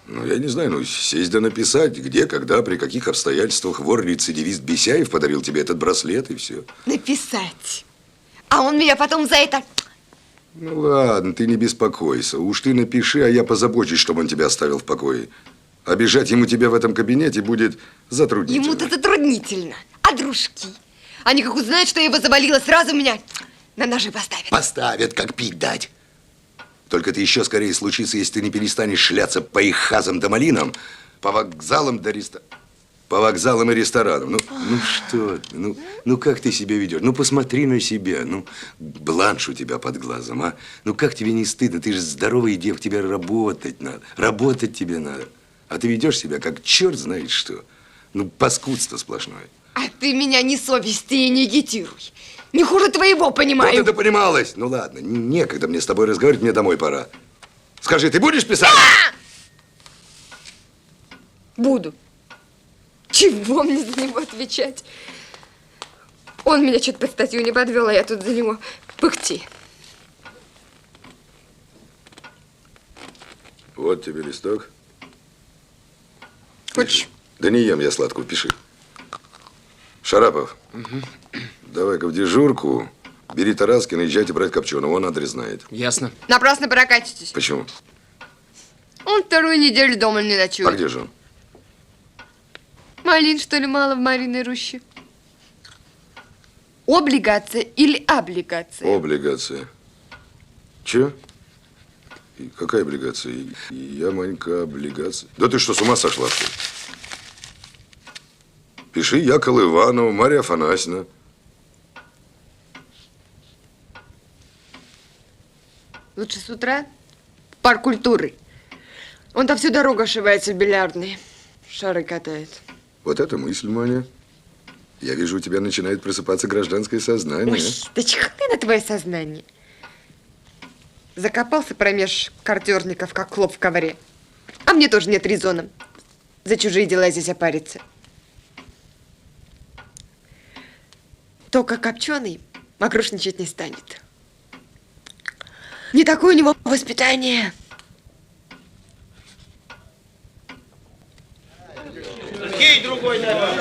Ну, я не знаю, ну, сесть да написать, где, когда, при каких обстоятельствах вор-рецидивист Бесяев подарил тебе этот браслет, и все. Написать. А он меня потом за это... Ну, ладно, ты не беспокойся. Уж ты напиши, а я позабочусь, чтобы он тебя оставил в покое. Обижать ему тебя в этом кабинете будет затруднительно. Ему-то затруднительно. А дружки? Они как узнают, что я его заболела, сразу меня на ножи поставят. Поставят, как пить дать. Только ты еще скорее случится, если ты не перестанешь шляться по их хазам да малинам, по вокзалам да по вокзалам и ресторанам. Ну что ты, ну как ты себя ведешь? Ну посмотри на себя, ну бланш у тебя под глазом, а? Ну как тебе не стыдно? Ты же здоровый дев, тебе работать надо, работать тебе надо. А ты ведешь себя как черт знает что. Ну паскудство сплошное. А ты меня не совести и не агитируй. Не хуже твоего, понимаю. Вот это понималось. Ну ладно, некогда мне с тобой разговаривать, мне домой пора. Скажи, ты будешь писать? Буду. Чего мне за него отвечать? Он меня что-то под статью не подвел, а я тут за него пыхти. Вот тебе листок. Хочешь? Да не ем я сладкую, пиши. Шарапов, давай-ка в дежурку, бери Тараскина, езжайте брать Копченого, он адрес знает. Ясно. Напрасно прокатитесь. Почему? Он вторую неделю дома не ночует. А где же он? Малин, что ли, мало в Мариной роще? Облигация или облигация? Облигация. Че? Какая облигация? Я, Манька, облигация. Да ты что, с ума сошла, что ли? Пиши я Колыванова, Марья Афанасьевна. Лучше с утра в парк культуры. Он там всю дорогу ошивается в бильярдной. Шары катает. Вот это мысль, Маня. Я вижу, у тебя начинает просыпаться гражданское сознание. Ой, да чихай на твое сознание. Закопался промеж картежников, как хлоп в ковре. А мне тоже нет резона за чужие дела здесь опариться. Только Копченый мокрушничать не станет. Не такое у него воспитание. Кей другой давай.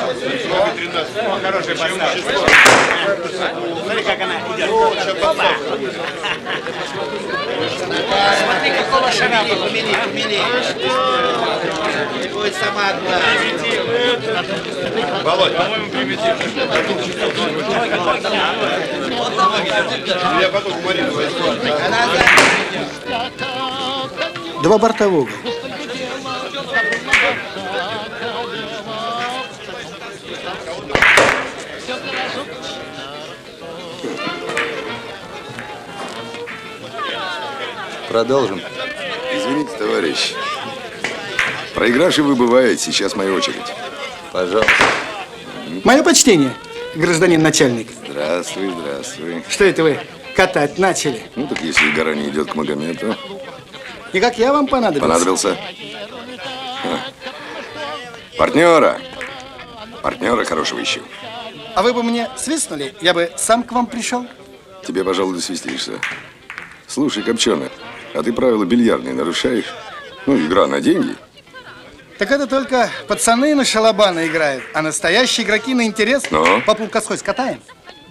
Хороший поставь. Смотри, как она идет. Смотри, какого шарапа. Умели. Ой, сама одна. Володь, по-моему, примитивно. Я потом Марину возьму. Два бортового. Продолжим. Извините, товарищ. Проигравший выбывает. Сейчас моя очередь. Пожалуйста. Мое почтение, гражданин начальник. Здравствуй. Что это вы катать начали? Ну, так если гора не идет к Магомету. И как я вам понадобился? Понадобился. Партнера хорошего ищу. А вы бы мне свистнули, я бы сам к вам пришел. Тебе, пожалуй, досвистишься. Слушай, Копченый, а ты правила бильярдные нарушаешь? Ну, игра на деньги. Так это только пацаны на шалабаны играют, а настоящие игроки на интерес. Но? По плугоской скатаем.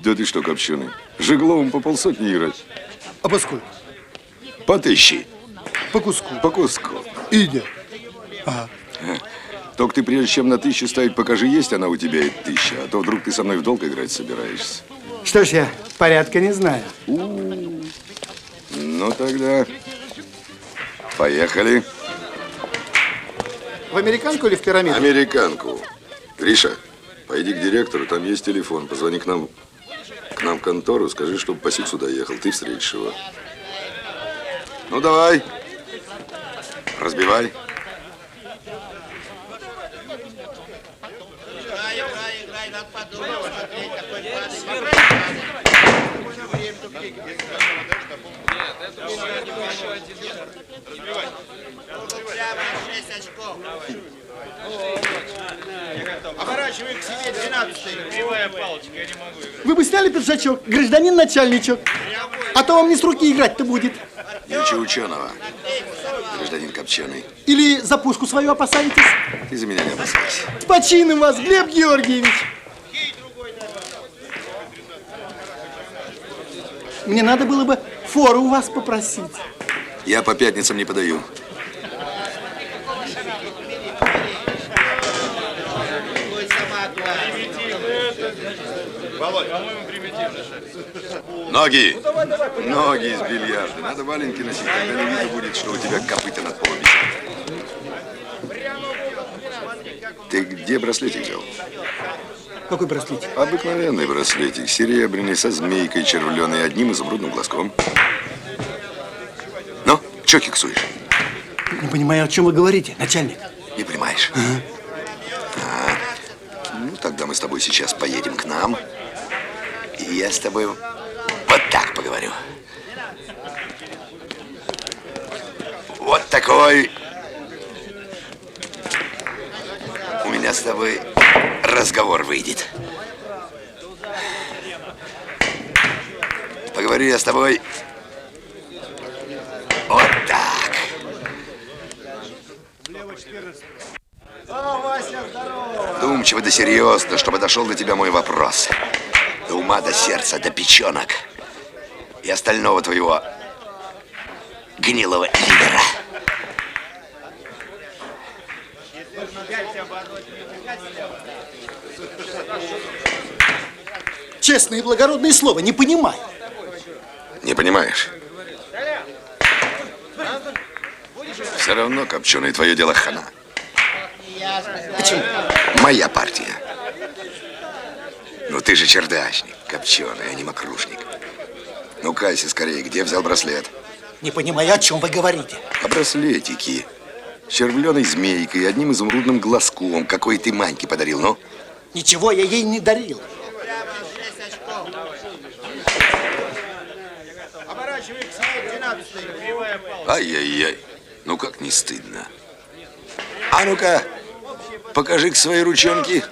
Да ты что, Копченый, Жигловым по полсотни играть. А по сколько? По 1000. По куску. По куску. Идет. Ага. Только ты прежде чем на 1000 ставить, покажи, есть она у тебя и 1000, а то вдруг ты со мной в долг играть собираешься. Что ж, я порядка не знаю. Ну тогда поехали. В американку или в пирамиду? Американку. Гриша, пойди к директору, там есть телефон. Позвони к нам в контору, скажи, чтобы Пасик сюда ехал. Ты встретишь его. Ну давай. Разбивай. Играй, надо подумать, посмотреть, какой Прямо 6 очков. Оборачивай к себе 12-й. Кривая палочка, я не могу играть. Вы бы сняли пиджачок, гражданин начальничок. А то вам не с руки играть-то будет. Ничего ученого, гражданин Копченый. Или за пушку свою опасаетесь? Ты за меня не опасайся. С почином вас, Глеб Георгиевич. Мне надо было бы фору у вас попросить. Я по пятницам не подаю. Ноги! Ноги из бильярда. Надо валенки носить, тогда не видно будет, что у тебя копыта над полом висят. Ты где браслетик взял? Какой браслетик? Обыкновенный браслетик, серебряный, со змейкой червленой, одним изумрудным глазком. Ну, чё киксуешь? Не понимаю, о чем вы говорите, начальник. Не понимаешь? Ну, тогда мы с тобой сейчас поедем к нам, и я с тобой вот так поговорю. Вот такой у меня с тобой разговор выйдет. Поговорю я с тобой вот так. Думчиво да серьезно, чтобы дошел до тебя мой вопрос. До ума, до сердца, до печенок. И остального твоего гнилого лидера. Честное и благородное слово, не понимаю. Не понимаешь? Все равно, Копченый, твое дело хана. Почему? Моя партия. Ну ты же чердачник, Копченый, а не мокрушник. Ну, кайся скорее, где взял браслет? Не понимаю, о чем вы говорите. А браслетики. С червленой змейкой и одним изумрудным глазком. Какой ты Маньке подарил, ну? Ничего я ей не дарил. Оборачивай к себе 12-й. Кривая палочка. Ай-яй-яй. Ну как не стыдно. А ну-ка, покажи-ка свои ручонки.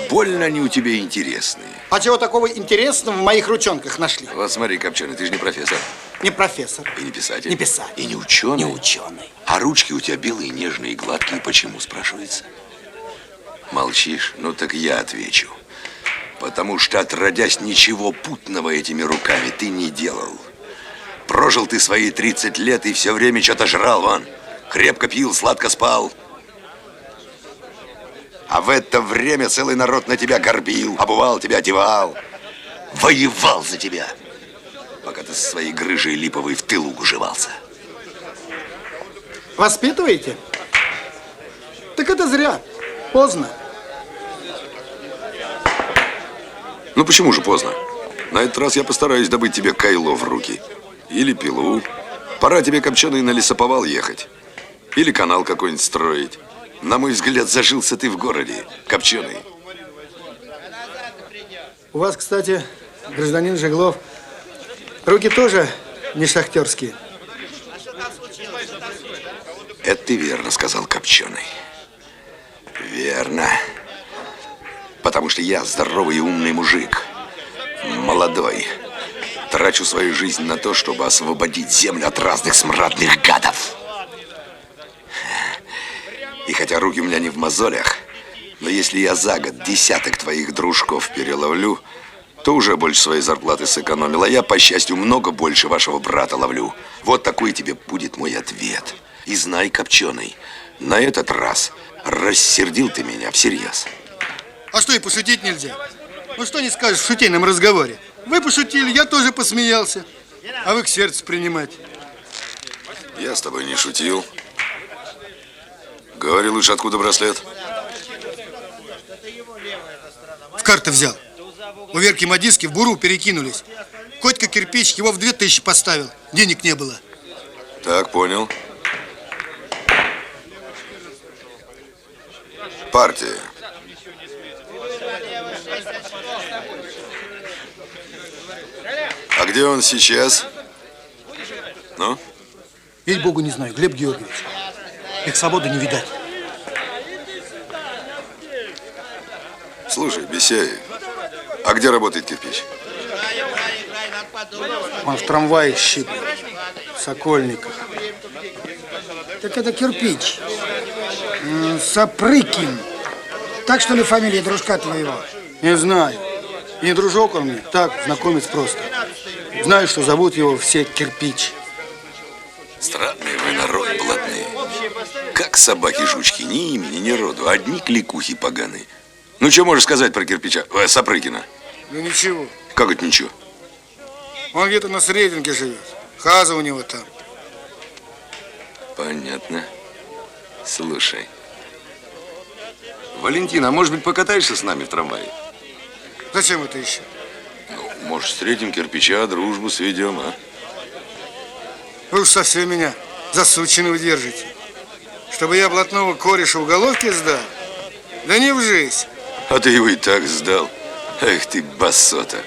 Больно они у тебя интересные. А чего такого интересного в моих ручонках нашли? Вот смотри, Копченый, ты же не профессор. Не профессор. И не писатель. Не писатель. И не ученый. Не ученый. А ручки у тебя белые, нежные, гладкие. Почему, спрашивается? Молчишь? Ну так я отвечу. Потому что, отродясь, ничего путного этими руками ты не делал. Прожил ты свои 30 лет и все время что-то жрал, вон. Крепко пил, сладко спал. А в это время целый народ на тебя горбил, обувал тебя, одевал, воевал за тебя, пока ты со своей грыжей липовой в тылу уживался. Воспитываете? Так это зря. Поздно. Ну почему же поздно? На этот раз я постараюсь добыть тебе кайло в руки. Или пилу. Пора тебе, Копченый, на лесоповал ехать. Или канал какой-нибудь строить. На мой взгляд, зажился ты в городе, Копченый. У вас, кстати, гражданин Жеглов, руки тоже не шахтерские. Это ты верно сказал, Копченый. Верно. Потому что я здоровый и умный мужик. Молодой. Трачу свою жизнь на то, чтобы освободить землю от разных смрадных гадов. И хотя руки у меня не в мозолях, но если я за год десяток твоих дружков переловлю, то уже больше своей зарплаты сэкономил. А я, по счастью, много больше вашего брата ловлю. Вот такой тебе будет мой ответ. И знай, Копченый, на этот раз рассердил ты меня всерьез. А что, и пошутить нельзя? Ну что не скажешь в шутейном разговоре? Вы пошутили, я тоже посмеялся. А вы к сердцу принимать. Я с тобой не шутил. Говори лучше, откуда браслет? В карты взял. У Верки Мадиски в буру перекинулись. Котька кирпич его в 2000 поставил. Денег не было. Так, понял. Партия. А где он сейчас? Ну? Ей-богу, не знаю, Глеб Георгиевич. Их свободы не видать. Слушай, Бесяй, а где работает кирпич? Он в трамвае щип. В Сокольниках. Так это кирпич. Сапрыкин. Так что ли фамилия дружка твоего? Не знаю. И не дружок он мне, так, знакомец просто. Знаю, что зовут его все Кирпич. Странные вы народ блатные. Как собаки-жучки, ни имени, ни роду, одни кликухи поганые. Ну, что можешь сказать про кирпича? Сапрыкина? Ну ничего. Как это ничего? Он где-то на Сретенке живет. Хаза у него там. Понятно. Слушай. Валентина, а может быть, покатаешься с нами в трамвае? Зачем это еще? Ну, может, встретим кирпича, дружбу сведем, а? Вы уж совсем меня засученного держите. Чтобы я блатного кореша в головке сдал? Да не в жизнь. А ты его и так сдал. Эх ты, басота.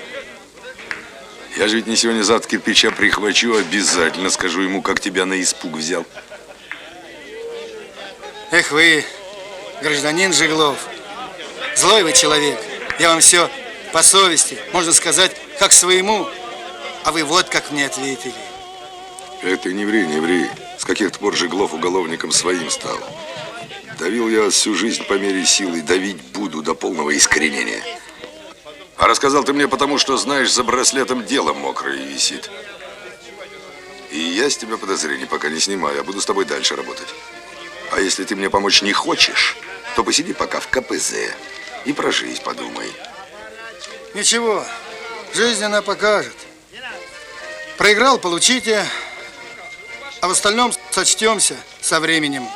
Я же ведь не сегодня-завтра кирпича прихвачу, обязательно скажу ему, как тебя на испуг взял. Эх вы, гражданин Жиглов. Злой вы человек. Я вам все по совести, можно сказать, как своему. А вы вот как мне ответили. Это не ври, не ври. С каких-то пор Жиглов уголовником своим стал. Давил я вас всю жизнь по мере сил и давить буду до полного искоренения. А рассказал ты мне потому, что знаешь, за браслетом дело мокрое висит. И я с тебя подозрений пока не снимаю, я буду с тобой дальше работать. А если ты мне помочь не хочешь, то посиди пока в КПЗ и про жизнь подумай. Ничего, жизнь она покажет. Проиграл, получите, а в остальном сочтемся со временем.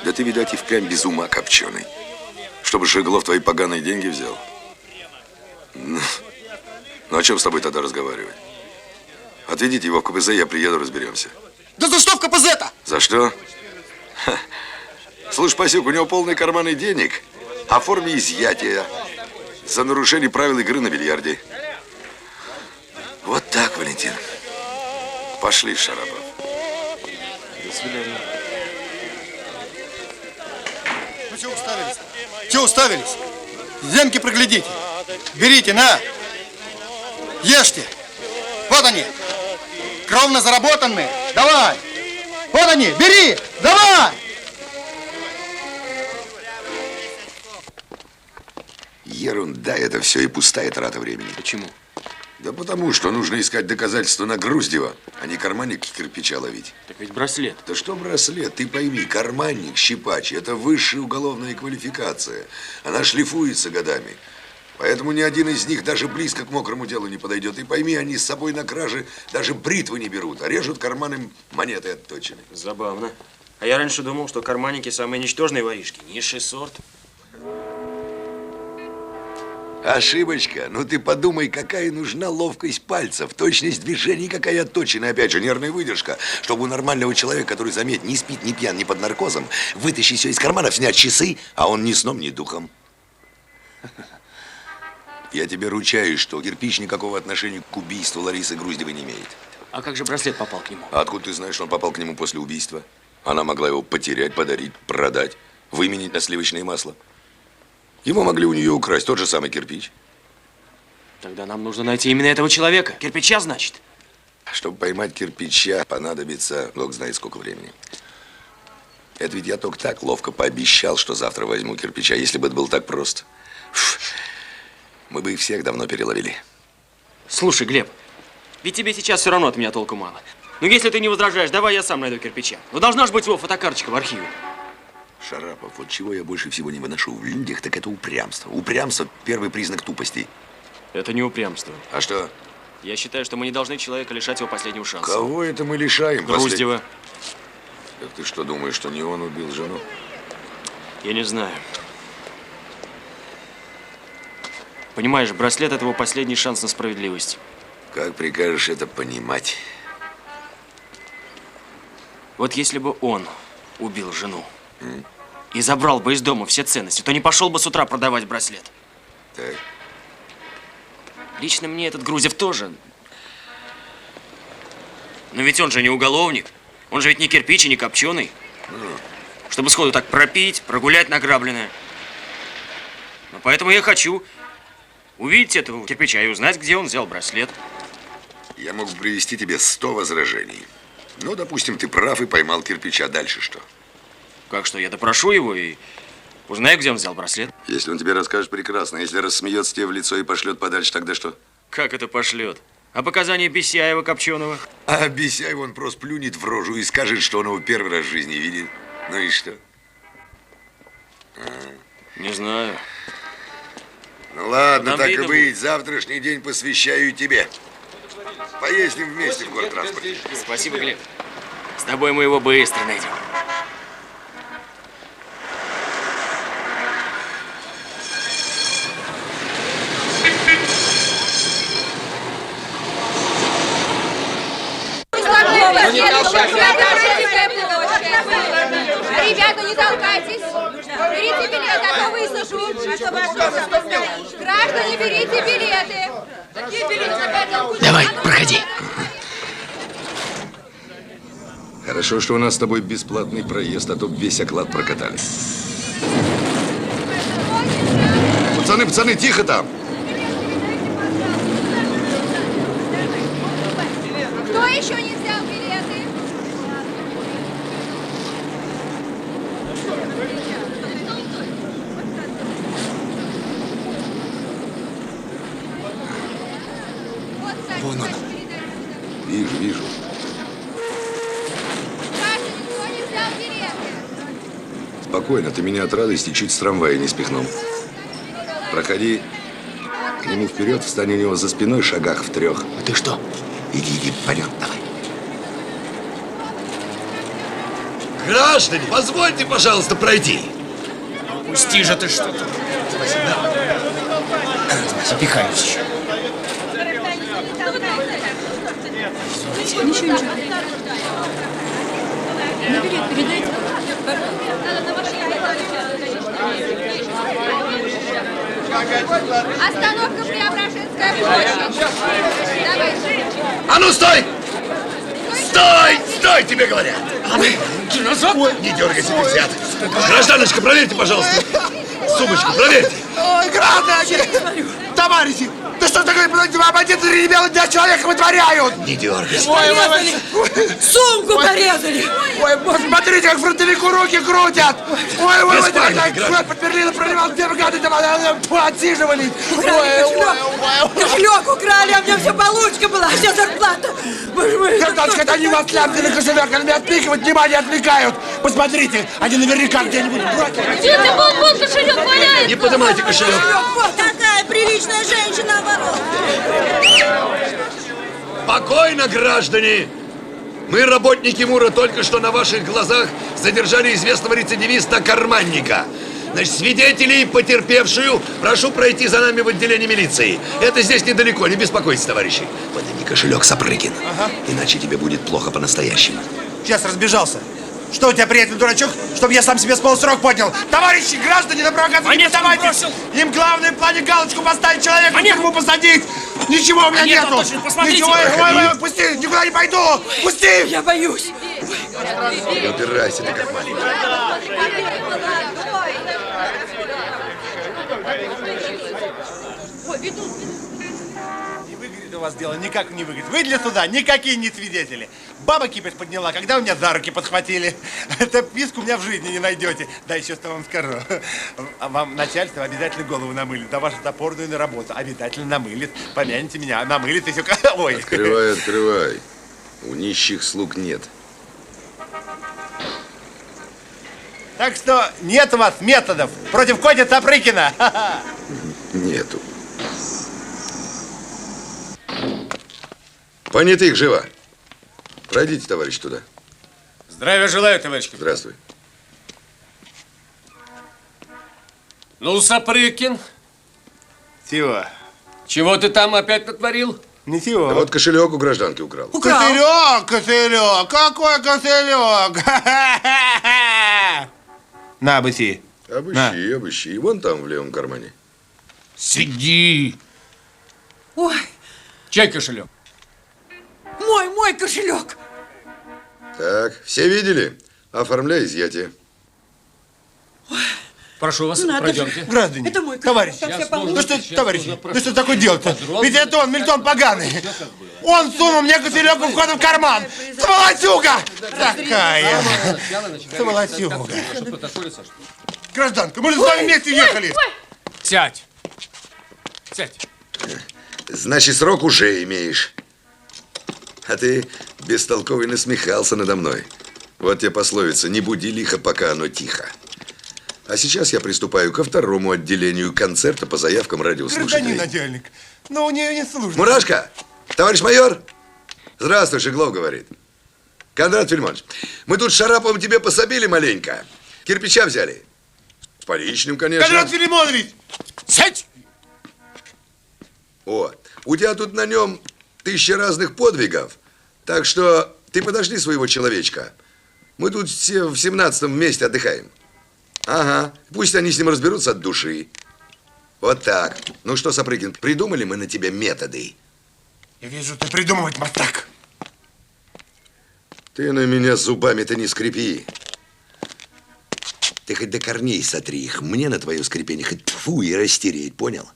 Да ты, видать, и впрямь без ума копченый. Чтобы Жиглов твои поганые деньги взял. Ну, о чем с тобой тогда разговаривать? Отведите его в КПЗ, я приеду, разберемся. Да за что в КПЗ-то? За что? Ха. Слушай, Пасюк, у него полные карманы денег. Оформи изъятие за нарушение правил игры на бильярде. Вот так, Валентин. Пошли, Шарапов. До свидания. Ну, чего уставились? Чего уставились? Земки проглядите. Берите, на. Ешьте. Вот они. Кровно заработанные. Давай. Вот они. Бери. Давай. Ерунда это все и пустая трата времени. Почему? Да потому что нужно искать доказательства на Груздева, а не карманники кирпича ловить. Так ведь браслет. Да что браслет? Ты пойми, карманник, щипач – это высшая уголовная квалификация. Она шлифуется годами. Поэтому ни один из них даже близко к мокрому делу не подойдет. И пойми, они с собой на краже даже бритвы не берут, а режут карманы монеты отточены. Забавно. А я раньше думал, что карманники самые ничтожные воришки. Низший сорт. Ошибочка. Ну ты подумай, какая нужна ловкость пальцев, точность движений, какая отточена. Опять же, нервная выдержка. Чтобы у нормального человека, который, заметь, не спит, не пьян, не под наркозом, вытащить все из карманов, снять часы, а он ни сном, ни духом. Я тебе ручаюсь, что кирпич никакого отношения к убийству Ларисы Груздевой не имеет. А как же браслет попал к нему? А откуда ты знаешь, что он попал к нему после убийства? Она могла его потерять, подарить, продать, выменить на сливочное масло. Его могли у нее украсть, тот же самый кирпич. Тогда нам нужно найти именно этого человека. Кирпича, значит? Чтобы поймать кирпича, понадобится, бог знает сколько времени. Это ведь я только так ловко пообещал, что завтра возьму кирпича. Если бы это было так просто, мы бы их всех давно переловили. Слушай, Глеб, ведь тебе сейчас все равно от меня толку мало. Ну, если ты не возражаешь, давай я сам найду кирпича. Ну, должна же быть его фотокарточка в архиве. Шарапов, вот чего я больше всего не выношу в людях, так это упрямство. Упрямство – первый признак тупости. Это не упрямство. А что? Я считаю, что мы не должны человека лишать его последнего шанса. Кого это мы лишаем? Груздева. Так ты что думаешь, что не он убил жену? Я не знаю. Понимаешь, браслет – это его последний шанс на справедливость. Как прикажешь это понимать? Вот если бы он убил жену и забрал бы из дома все ценности, то не пошел бы с утра продавать браслет. Так. Лично мне этот Груздев тоже. Но ведь он же не уголовник. Он же ведь не кирпич и не копченый. Чтобы сходу так пропить, прогулять награбленное. Ну, поэтому я хочу увидеть этого кирпича и узнать, где он взял браслет. Я мог бы привести тебе 100 возражений. Ну, допустим, ты прав и поймал кирпича. Дальше что? Как что? Я допрошу его и узнаю, где он взял браслет. Если он тебе расскажет, прекрасно. Если рассмеется тебе в лицо и пошлет подальше, тогда что? Как это пошлет? А показания Бесяева Копченого? А Бесяев он просто плюнет в рожу и скажет, что он его первый раз в жизни видит. Ну и что? Не знаю. Ну ладно, Нам так и видно быть. Завтрашний день посвящаю тебе. Поездим вместе в гортранспорте. Спасибо, Глеб. С тобой мы его быстро найдем. Ребята, не толкайтесь. Берите билеты, а то высажу. Граждане, берите билеты. Какие билеты? Давай, проходи. Хорошо, что у нас с тобой бесплатный проезд, а то весь оклад прокатали. Пацаны, тихо там! Кто еще не взял билеты? Вон он. Вижу. Граждане, кто не взял билеты? Спокойно, ты меня от радости чуть с трамвая не спихнул. Проходи к нему вперед, встань у него за спиной, шагах в 3. А ты что? Иди, вперед, давай. Граждане, позвольте, пожалуйста, пройти. Пусти же ты что-то. Запихаюсь. Ничего. На билет передайте. Остановка Преображенская площадь. Давайте. А ну, стой! Стой, тебе говорят! Не дергайся, ты взят. Гражданочка, проверьте, пожалуйста. Сумочку проверьте. Ой, граждане! Товарищи! Да что такое, бандиты ребята для человека вытворяют? Не дергайся. Ой, Сумку порезали! Ой, смотрите, как фронтовику руки крутят! Ой, Без паники, кровь под Берлина проливал, где вы гады там отсиживались! Кошелек украли, а мне все получка была, а сейчас зарплата! Боже мой! Гражданочка, это они вас ляпнули кошелек, они меня отпихивают, внимание отвлекают! Посмотрите, они наверняка где-нибудь бросили! Где-то вон кошелек валяется! Не поднимайте кошелек! Такая приличная женщина оборот! Спокойно, граждане! Мы, работники МУРа, только что на ваших глазах задержали известного рецидивиста-карманника. Значит, свидетелей, потерпевшую, прошу пройти за нами в отделение милиции. Это здесь недалеко, не беспокойтесь, товарищи. Подними кошелек, Сапрыгин. Иначе тебе будет плохо по-настоящему. Сейчас разбежался. Что у тебя, приятель дурачок, чтобы я сам себе с полусрок поднял? Товарищи, граждане, на провокацию не поддавайтесь! Им главное в плане галочку поставить человека, в тюрьму посадить! Ничего у меня нету! Ничего, ой, пусти, никуда не пойду! Пусти! Я боюсь! Не упирайся ты, как маленький. Не выгорит у вас дело, никак не выгорит. Вы для суда никакие не свидетели. Баба кипиш подняла, когда у меня за руки подхватили. Это писку у меня в жизни не найдете. Да, еще что вам скажу. А вам начальство обязательно голову намылит. За вашу топорную на работу. Обязательно намылит. Помяните меня, намылит и все. Ой. Открывай. У нищих слуг нет. Так что нет у вас методов против Коти Цапрыкина. Нету. Понятых, живо. Пройдите, товарищ, туда. Здравия желаю, товарищ. Здравствуй. Ну, Сапрыкин, Чего? чего ты там опять натворил? Ничего. Да вот кошелек у гражданки украл. Кошелек! Какой кошелек? На, обыси. Обыщи. Вон там, в левом кармане. Сиди. Ой, Чей кошелек? мой кошелек. Так, все видели? Оформляй изъятие. Прошу вас, Надо же. пройдемте. Граждане, Это мой товарищ, там все Я получится. ну что, товарищ, ну что такое дело-то? подробно. Ведь это он, Мильтон поганый. Он сунул мне кошелек у входа в карман. Сволочуга! Такая. Сволочуга. Гражданка, мы же с вами вместе ехали. Сядь. Сядь. Значит, срок уже имеешь. А ты бестолковый насмехался надо мной. Вот тебе пословица: не буди лихо, пока оно тихо. А сейчас я приступаю ко второму отделению концерта по заявкам Гражданин радиослушателей. начальник, но у нее не служит. Мурашка, товарищ майор. Здравствуй, Шеглов говорит. Кондрат Филимонович, мы тут с Шараповым тебе пособили маленько. Кирпича взяли. С поличным, конечно. Кондрат Филимонович! Сядь! О, у тебя тут на нем 1000 разных подвигов. Так что ты подожди своего человечка. Мы тут все в 17-м вместе отдыхаем. Ага, пусть они с ним разберутся от души. Вот так. Ну что, Сапрыкин, придумали мы на тебя методы? Я вижу, ты придумывать мастак. Ты на меня зубами-то не скрипи. Ты хоть до корней сотри их. Мне на твое скрипение хоть тьфу и растереть, понял?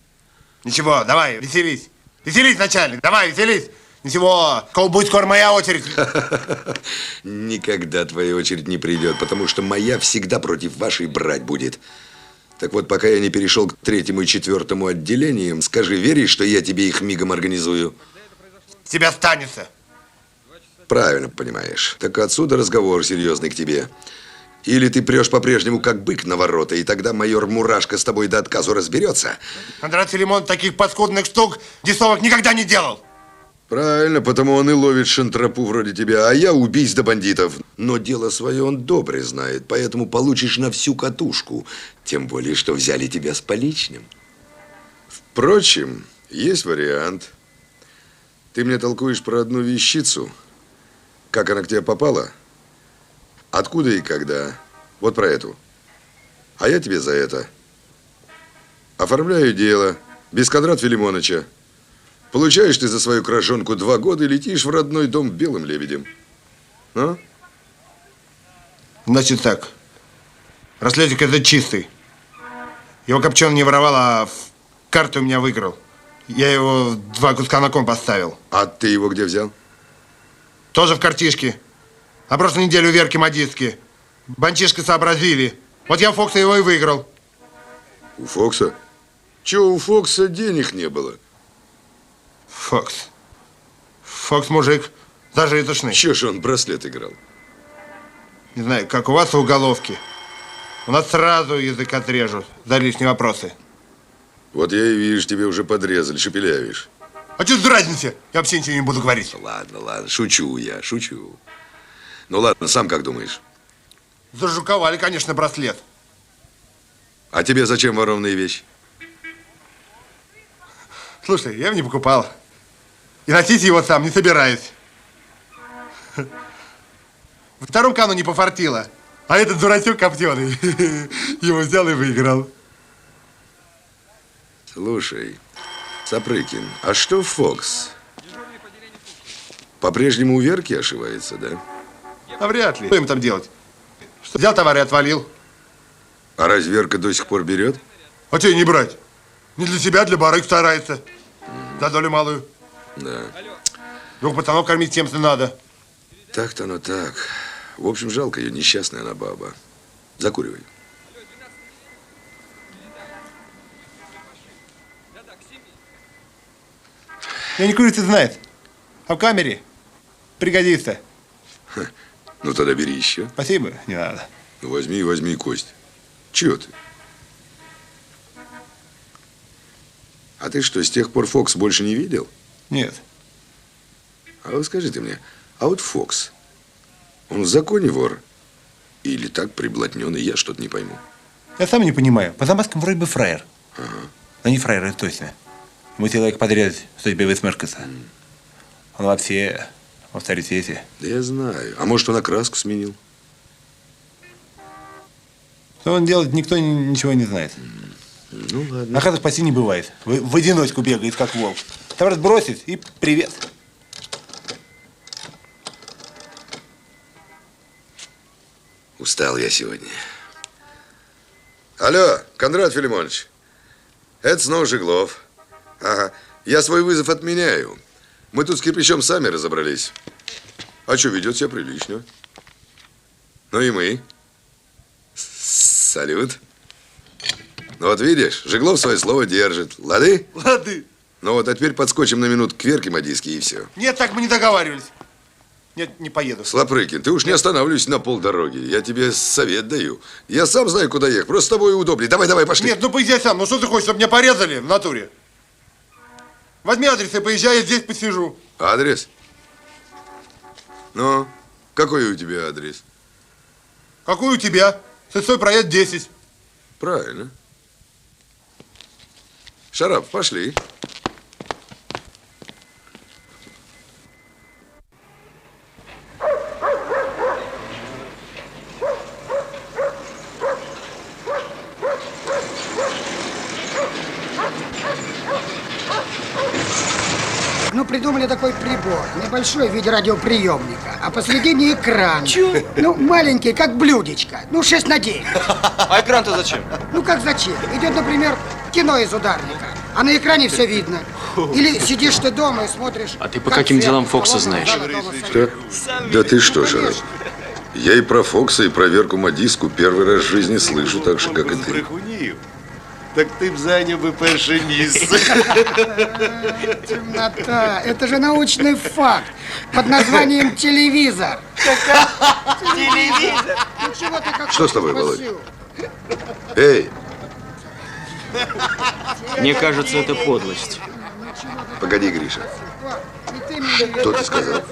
Ничего, давай, веселись. Веселись, начальник, давай, веселись. Ничего, будет скоро моя очередь. Никогда твоя очередь не придет, потому что моя всегда против вашей брать будет. Так вот, пока я не перешел к 3-му и 4-му отделениям, скажи, веришь, что я тебе их мигом организую? С тебя станется. Правильно понимаешь. Так отсюда разговор серьезный к тебе. Или ты прешь по-прежнему как бык на ворота, и тогда майор Мурашко с тобой до отказу разберется. Кондрат Филимон таких паскудных штук десовок никогда не делал. Правильно, потому он и ловит шантропу вроде тебя, а я убийц да бандитов. Но дело свое он добре знает, поэтому получишь на всю катушку. Тем более, что взяли тебя с поличным. Впрочем, есть вариант. Ты мне толкуешь про одну вещицу. Как она к тебе попала? Откуда и когда? Вот про эту. А я тебе за это. Оформляю дело. Без Кондрата Филимоновича. Получаешь ты за свою кражонку 2 года и летишь в родной дом белым лебедем. А? Значит так. Расследник этот чистый. Его Копченый не воровал, а в карты у меня выиграл. Я его 2 куска на ком поставил. А ты его где взял? Тоже в картишке. На прошлой неделе у Верки Модистки. Банчишка сообразили. Вот я у Фокса его и выиграл. У Фокса? Чего у Фокса денег не было? Фокс. Фокс мужик зажиточный. Чего же он браслет играл? Не знаю, как у вас в уголовке. У нас сразу язык отрежут за лишние вопросы. Вот я и вижу, тебе уже подрезали, шепелявишь. А что за разница? Я вообще ничего не буду говорить. Ладно, ладно, шучу я, шучу. Ну ладно, сам как думаешь? Зажуковали, конечно, браслет. А тебе зачем ворованные вещи? Слушай, я его не покупал. И носить его сам не собираюсь. Во втором кану не пофартило. А этот дурачок Копченый его взял и выиграл. Слушай, Сапрыкин, а что Фокс? По-прежнему у Верки ошивается, да? А вряд ли. Что им там делать? Что, взял товар и отвалил. А разве Верка до сих пор берет? А что не брать? Не для себя, для барыг старается. За долю малую. Да. 2 пацанов кормить тем-то надо. Так-то оно так. В общем, жалко ее, несчастная она баба. Закуривай. Я не курю, ты знает. А в камере пригодится. Ну тогда бери еще. Спасибо, не надо. Ну возьми, Кость. Чего ты? А ты что, с тех пор Фокс больше не видел? Нет. А вот скажи ты мне, а вот Фокс, он в законе вор? Или так приблотненный, я что-то не пойму. Я сам не понимаю. По замазкам вроде бы фраер. Ага. Но не фраер, это точно. Ему человек подрезать, что тебе высморкаться. Он вообще в авторитете. Да я знаю. А может, он окраску сменил? Что он делает, никто ничего не знает. Ну ладно. На хатах почти не бывает. В одиночку бегает, как волк. Товар бросит и привет. Устал я сегодня. Алло, Кондрат Филимонович. Это снова Жиглов. Ага. Я свой вызов отменяю. Мы тут с кирпичом сами разобрались. А что, ведет себя прилично. Ну и мы. Салют. Ну вот видишь, Жиглов свое слово держит. Лады? Лады. Ну вот, а теперь подскочим на минут к Верке Мадийской и все. Нет, так мы не договаривались. Нет, не поеду. Слапрыкин, ты уж не останавливайся на полдороги. Я тебе совет даю. Я сам знаю, куда ехать. Просто с тобой удобнее. Давай, давай, пошли. Нет, ну поезжай сам. Ну что ты хочешь, чтобы меня порезали в натуре? Возьми адрес и поезжай, я здесь посижу. Адрес? Ну, какой у тебя адрес? Какой у тебя? Шестой проезд 10. Правильно. Шарап, пошли. Ну, придумали такой прибор, небольшой в виде радиоприемника, а посередине экран. Чё? Ну, маленький, как блюдечко, ну, 6 на 9. А экран-то зачем? Ну, как зачем? Идет, например, кино из ударника, а на экране все видно. Или сидишь ты дома и смотришь... А ты по каким делам Фокса знаешь? Что? Да ты что, Шарап? Я и про Фокса, и про Верку Мадийскую первый раз в жизни слышу, так же, как и ты. Так ты б зайняв бы перше місце. Темнота. Это же научный факт под названием телевизор. Телевизор? Ну, чего ты как Что с тобой, Володя? спросил? Эй, Мне кажется, это подлость. погоди, Гриша. Что ты сказал?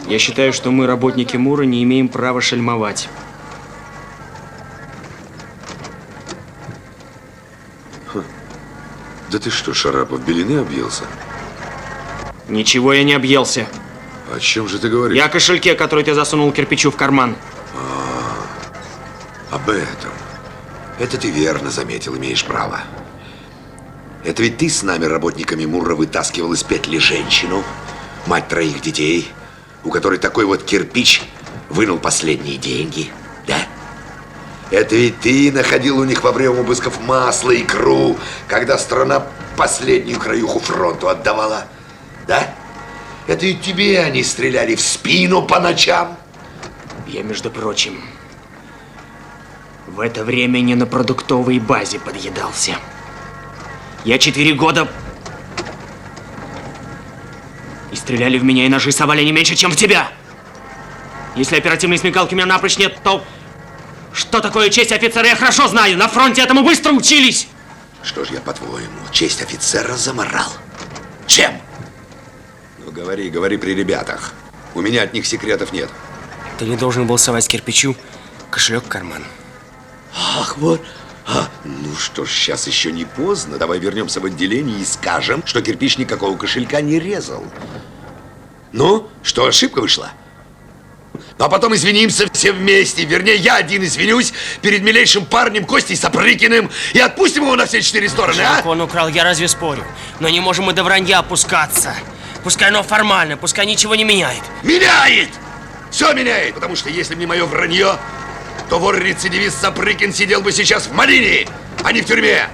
Я считаю, что мы, работники МУРа, не имеем права шельмовать. Да ты что, Шарапов, белины объелся? Ничего я не объелся. О чем же ты говоришь? Я о кошельке, который ты засунул кирпичу в карман. Об этом. Это ты верно заметил, имеешь право. Это ведь ты с нами, работниками МУРа, вытаскивал из петли женщину, мать 3 детей, у которой такой вот кирпич вынул последние деньги, да? Это ведь ты находил у них во время обысков масло, икру, когда страна последнюю краюху фронту отдавала, да? Это ведь тебе они стреляли в спину по ночам. Я, между прочим, в это время не на продуктовой базе подъедался. Я 4 года... И стреляли в меня, и ножи совали не меньше, чем в тебя. Если оперативной смекалки у меня напрочь нет, то... Что такое честь офицера, я хорошо знаю. На фронте этому быстро учились. Что ж я, по-твоему, честь офицера заморал? Чем? Ну, говори, говори при ребятах. У меня от них секретов нет. Ты не должен был совать кирпичу кошелек в карман. Ах, вот. Ну что ж, сейчас еще не поздно. Давай вернемся в отделение и скажем, что кирпич никакого кошелька не резал. Ну, что, ошибка вышла? Ну, а потом извинимся все вместе. Вернее, я один извинюсь перед милейшим парнем Костей Сапрыкиным и отпустим его на все 4 стороны, а? Он украл, я разве спорю? Но не можем мы до вранья опускаться. Пускай оно формально, пускай ничего не меняет. Меняет! Все меняет, потому что если бы не мое вранье, то вор-рецидивист Сапрыкин сидел бы сейчас в малине, а не в тюрьме.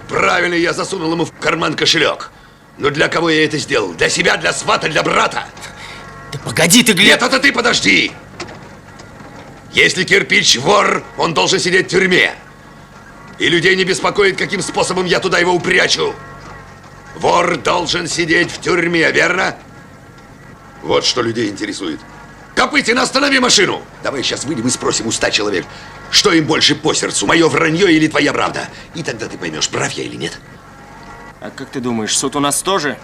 Правильно, я засунул ему в карман кошелек. Но для кого я это сделал? Для себя, для свата, для брата? Да погоди ты, Глеб! Нет, это ты подожди! Если кирпич вор, он должен сидеть в тюрьме. И людей не беспокоит, каким способом я туда его упрячу. Вор должен сидеть в тюрьме, верно? Вот что людей интересует. Копытин, останови машину! Давай сейчас выйдем и спросим у 100 человек, что им больше по сердцу, мое вранье или твоя правда. И тогда ты поймешь, прав я или нет. А как ты думаешь, суд у нас тоже?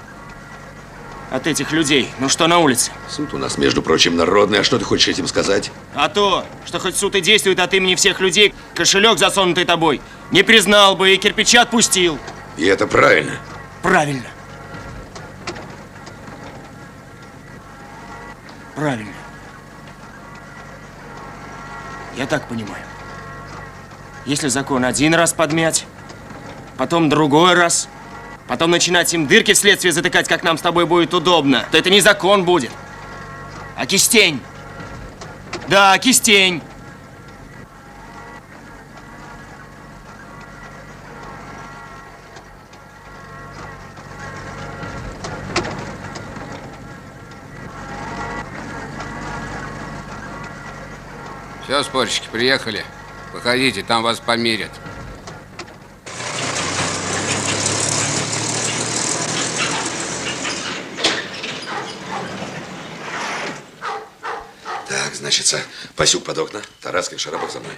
От этих людей? Ну что на улице? Суд у нас, между прочим, народный. А что ты хочешь этим сказать? А то, что хоть суд и действует от имени всех людей, кошелек, засунутый тобой, не признал бы и кирпича отпустил. И это правильно. Правильно. Правильно. Я так понимаю. Если закон один раз подмять, потом другой раз, потом начинать им дырки в следствие затыкать, как нам с тобой будет удобно, то это не закон будет, а кистень. Да, кистень. Все, спорщики, приехали. Выходите, там вас помирят. Так, значит, Пасюк под окна, Тарасский, Шарапов за мной.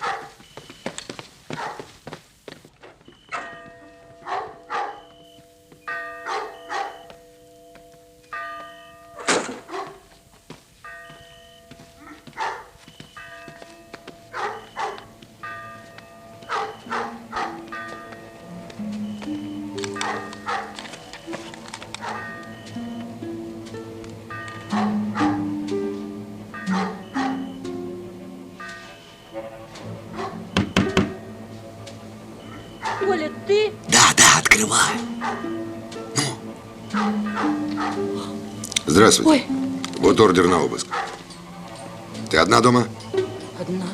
Коля, ты? Да, открывай. Здравствуйте. Ой. Вот ордер на обыск. Ты одна дома? Одна.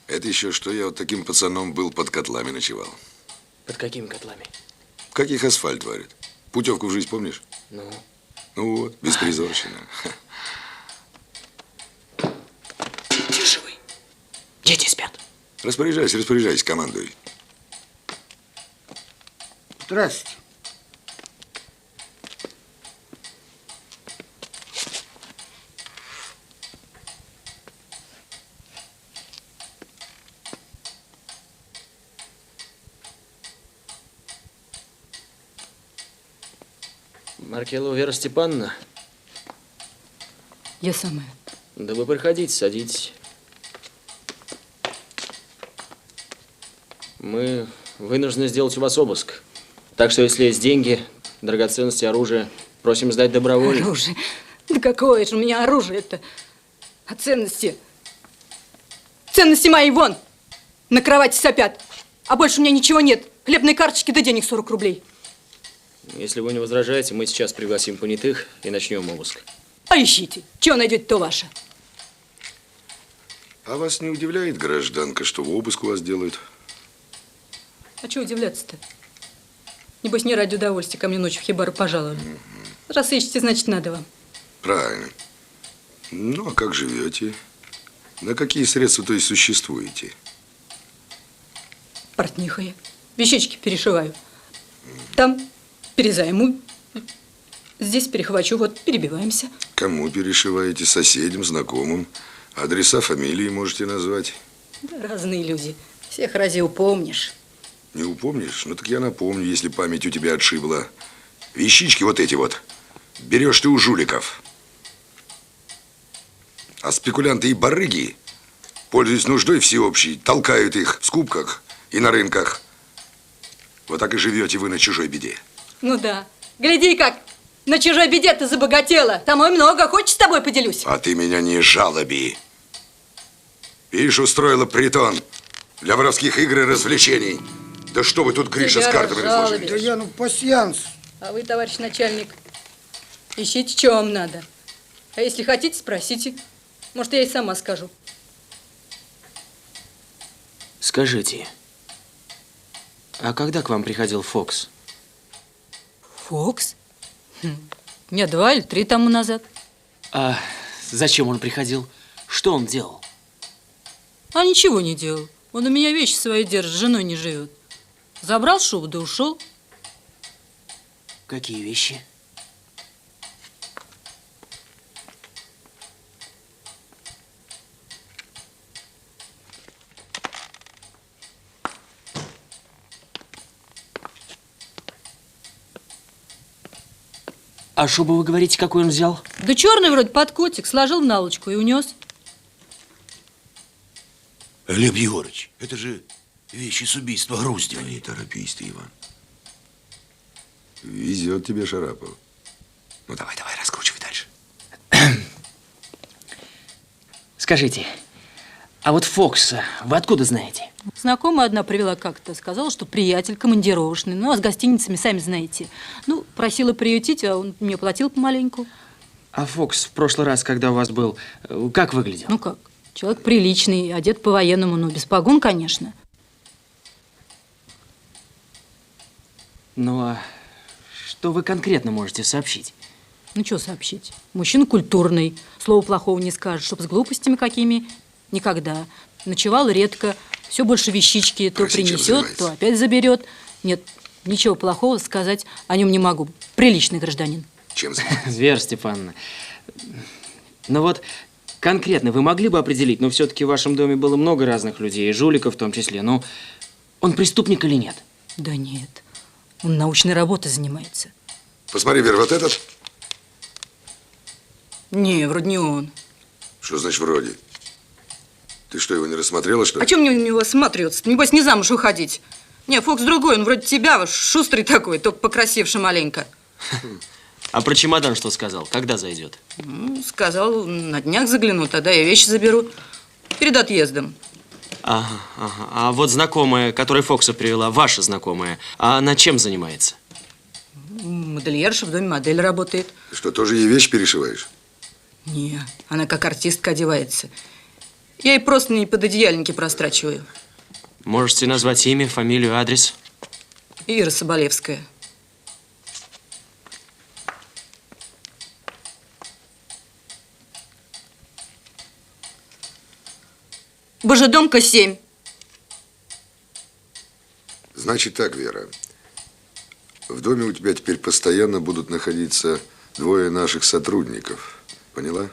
Это еще что я вот таким пацаном был, под котлами ночевал. Под какими котлами? В каких асфальт варят? Путевку в жизнь помнишь? Ну? Ну вот, беспризорщина. Где же вы? Дети спят. Распоряжайся, командуй. Здравствуйте. Маркелова Вера Степановна? Я самая. Да вы приходите, садитесь. Мы вынуждены сделать у вас обыск. Так что, если есть деньги, драгоценности, оружие, просим сдать добровольно. Оружие? Да какое же у меня оружие-то? А ценности? Ценности мои вон! На кровати сопят. А больше у меня ничего нет. Хлебной карточки да денег 40 рублей. Если вы не возражаете, мы сейчас пригласим понятых и начнем обыск. А ищите. Чего найдете, то ваше. А вас не удивляет, гражданка, что обыск у вас делают? А чего удивляться-то? Небось, не ради удовольствия ко мне ночью в хибару пожаловали. Раз ищете, значит, надо вам. Правильно. Ну, а как живете? На какие средства, то есть, существуете? Портниха я. Вещички перешиваю. Там перезайму. Здесь перехвачу. Вот, перебиваемся. Кому перешиваете? Соседям, знакомым? Адреса, фамилии можете назвать? Да, разные люди. Всех разве упомнишь? Не упомнишь? Ну, так я напомню, если память у тебя отшибла. Вещички вот эти вот берешь ты у жуликов. А спекулянты и барыги, пользуясь нуждой всеобщей, толкают их в скупках и на рынках. Вот так и живете вы на чужой беде. Ну да. Гляди, как на чужой беде ты забогатела. Там и много. Хочешь, с тобой поделюсь? А ты меня не жалоби. Видишь, устроила притон для воровских игр и развлечений. Да что вы тут, Гриша, с картами разложили? Да я, пассианс. А вы, товарищ начальник, ищите, что вам надо. А если хотите, спросите. Может, я и сама скажу. Скажите, а когда к вам приходил Фокс? Фокс? Дня 2 или 3 тому назад. А зачем он приходил? Что он делал? А ничего не делал. Он у меня вещи свои держит, с женой не живет. Забрал шубу, да ушел. Какие вещи? А шубу, вы говорите, какой он взял? Да черный вроде под котик, сложил в наволочку и унес. Глеб Егорыч, это же вещи с убийства Груздева. Не торопись ты, Иван. Везет тебе Шарапов. Ну, давай, раскручивай дальше. Скажите, А вот Фокса вы откуда знаете? Знакомая одна привела как-то, сказала, что приятель командировочный. Ну, а с гостиницами, сами знаете. Ну, просила приютить, а он мне платил помаленьку. А Фокс в прошлый раз, когда у вас был, как выглядел? Ну как? Человек приличный, одет по-военному, но без погон, конечно. Ну, а что вы конкретно можете сообщить? Ну, что сообщить? Мужчина культурный, слова плохого не скажет, чтоб с глупостями какими никогда. Ночевал редко, все больше вещички, то принесет, то опять заберет. Нет, ничего плохого сказать о нем не могу. Приличный гражданин. Чем занимается? Вера Степановна, ну вот конкретно вы могли бы определить, но все-таки в вашем доме было много разных людей, и жуликов в том числе, но он преступник или нет? Да нет, он научной работой занимается. Посмотри, Вера, вот этот. Не, вроде не он. Что значит вроде? Ты что, его не рассмотрела, что ли? А чем мне у него осматриваться? Небось, не замуж уходить. Не, Фокс другой, он вроде тебя, шустрый такой, только покрасивший маленько. А про чемодан что сказал? Когда зайдет? Сказал, на днях загляну, тогда я вещи заберу. Перед отъездом. Ага, ага. А вот знакомая, которая Фокса привела, ваша знакомая, а она чем занимается? Модельерша в доме модель работает. Ты что, тоже ей вещи перешиваешь? Не, она как артистка одевается. Я ей просто не пододеяльники прострачиваю. Можете назвать имя, фамилию, адрес? Ира Соболевская. Божедомка 7. Значит так, Вера. В доме у тебя теперь постоянно будут находиться двое наших сотрудников. Поняла?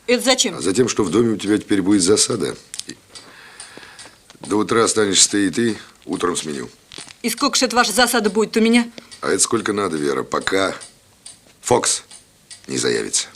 Это зачем? А затем, что в доме у тебя теперь будет засада. До утра останешься ты и ты, утром сменю. И сколько же это ваша засада будет у меня? А это сколько надо, Вера, пока Фокс не заявится.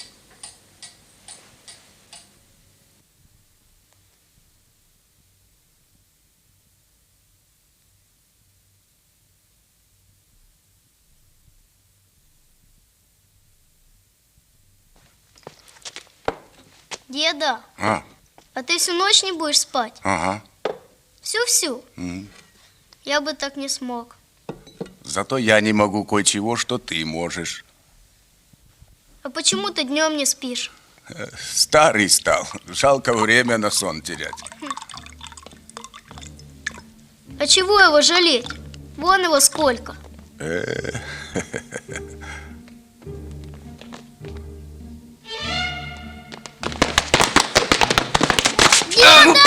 Деда, А, ты всю ночь не будешь спать? ага. Всю-всю? М. Я бы так не смог. Зато я не могу кое-чего, что ты можешь. А почему ты днем не спишь? Старый стал. Жалко время на сон терять. А чего его жалеть? Вон его сколько. Деда!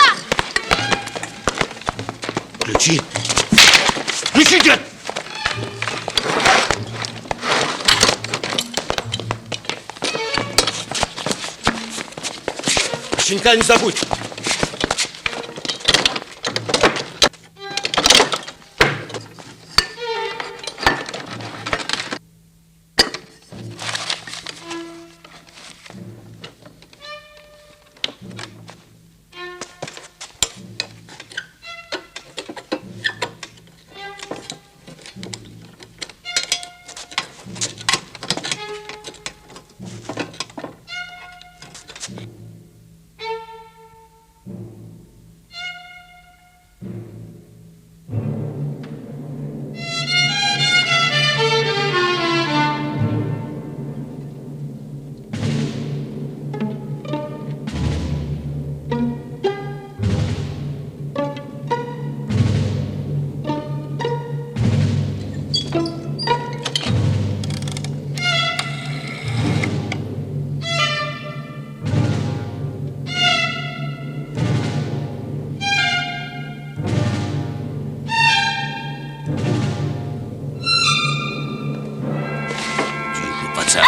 Ключи! Ключи, дед! Щенка не забудь! Пацан.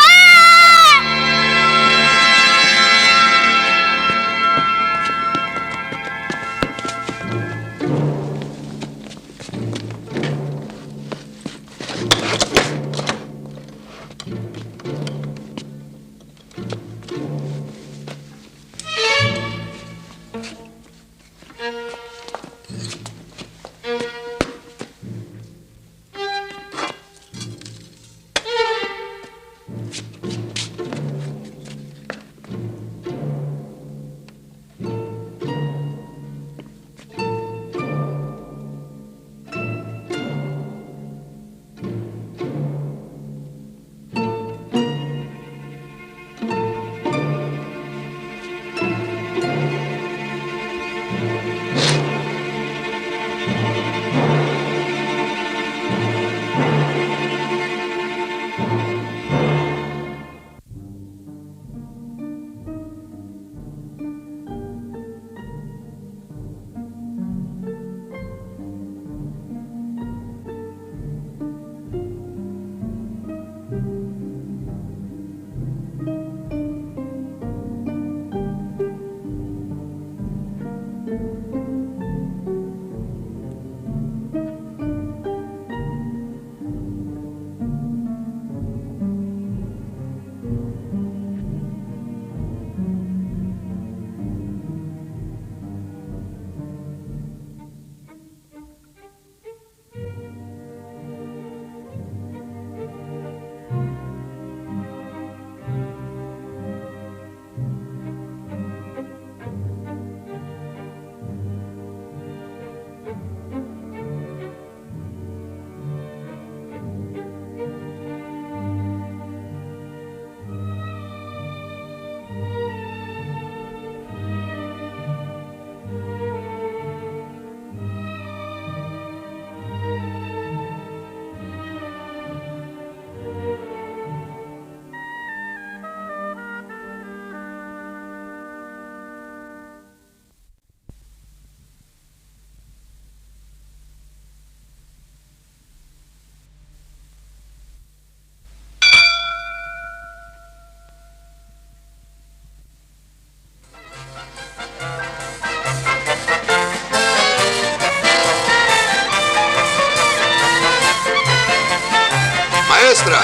Маэстро!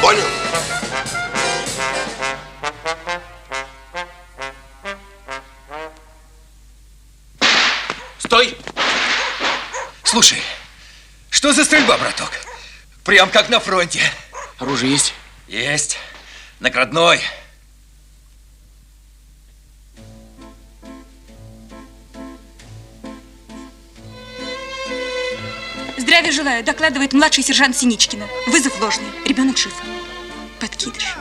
Понял? Стой! Слушай, что за стрельба, браток? Прям как на фронте. Оружие есть? Есть. Наградной. Здравия желаю, докладывает младший сержант Синичкина. Вызов ложный. Ребенок жив. Подкидыш.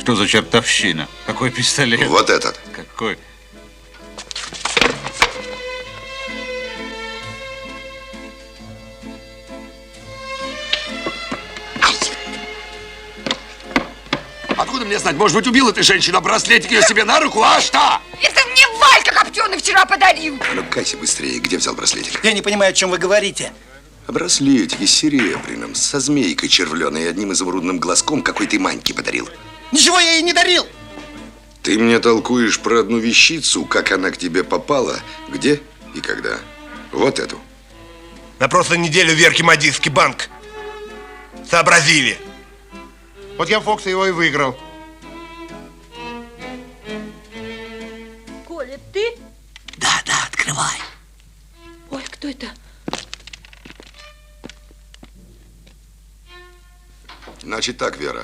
Что за чертовщина? Какой пистолет? Вот этот. Какой? Откуда мне знать? Может быть, убила ты женщину, а браслетик ее себе на руку, а что? Это мне Валька Коптеный вчера подарил. Ну, кайся быстрее. Где взял браслетик? Я не понимаю, о чем вы говорите. Браслетики с серебряным, со змейкой червленой и одним изумрудным глазком, какой ты Маньке подарил. Ничего я ей не дарил. Ты мне толкуешь про одну вещицу, как она к тебе попала, где и когда. Вот эту. На прошлой неделе в Верке Мадийский банк сообразили. Вот я Фокса его и выиграл. Коля, ты? Да, открывай. Ой, кто это? Значит так, Вера.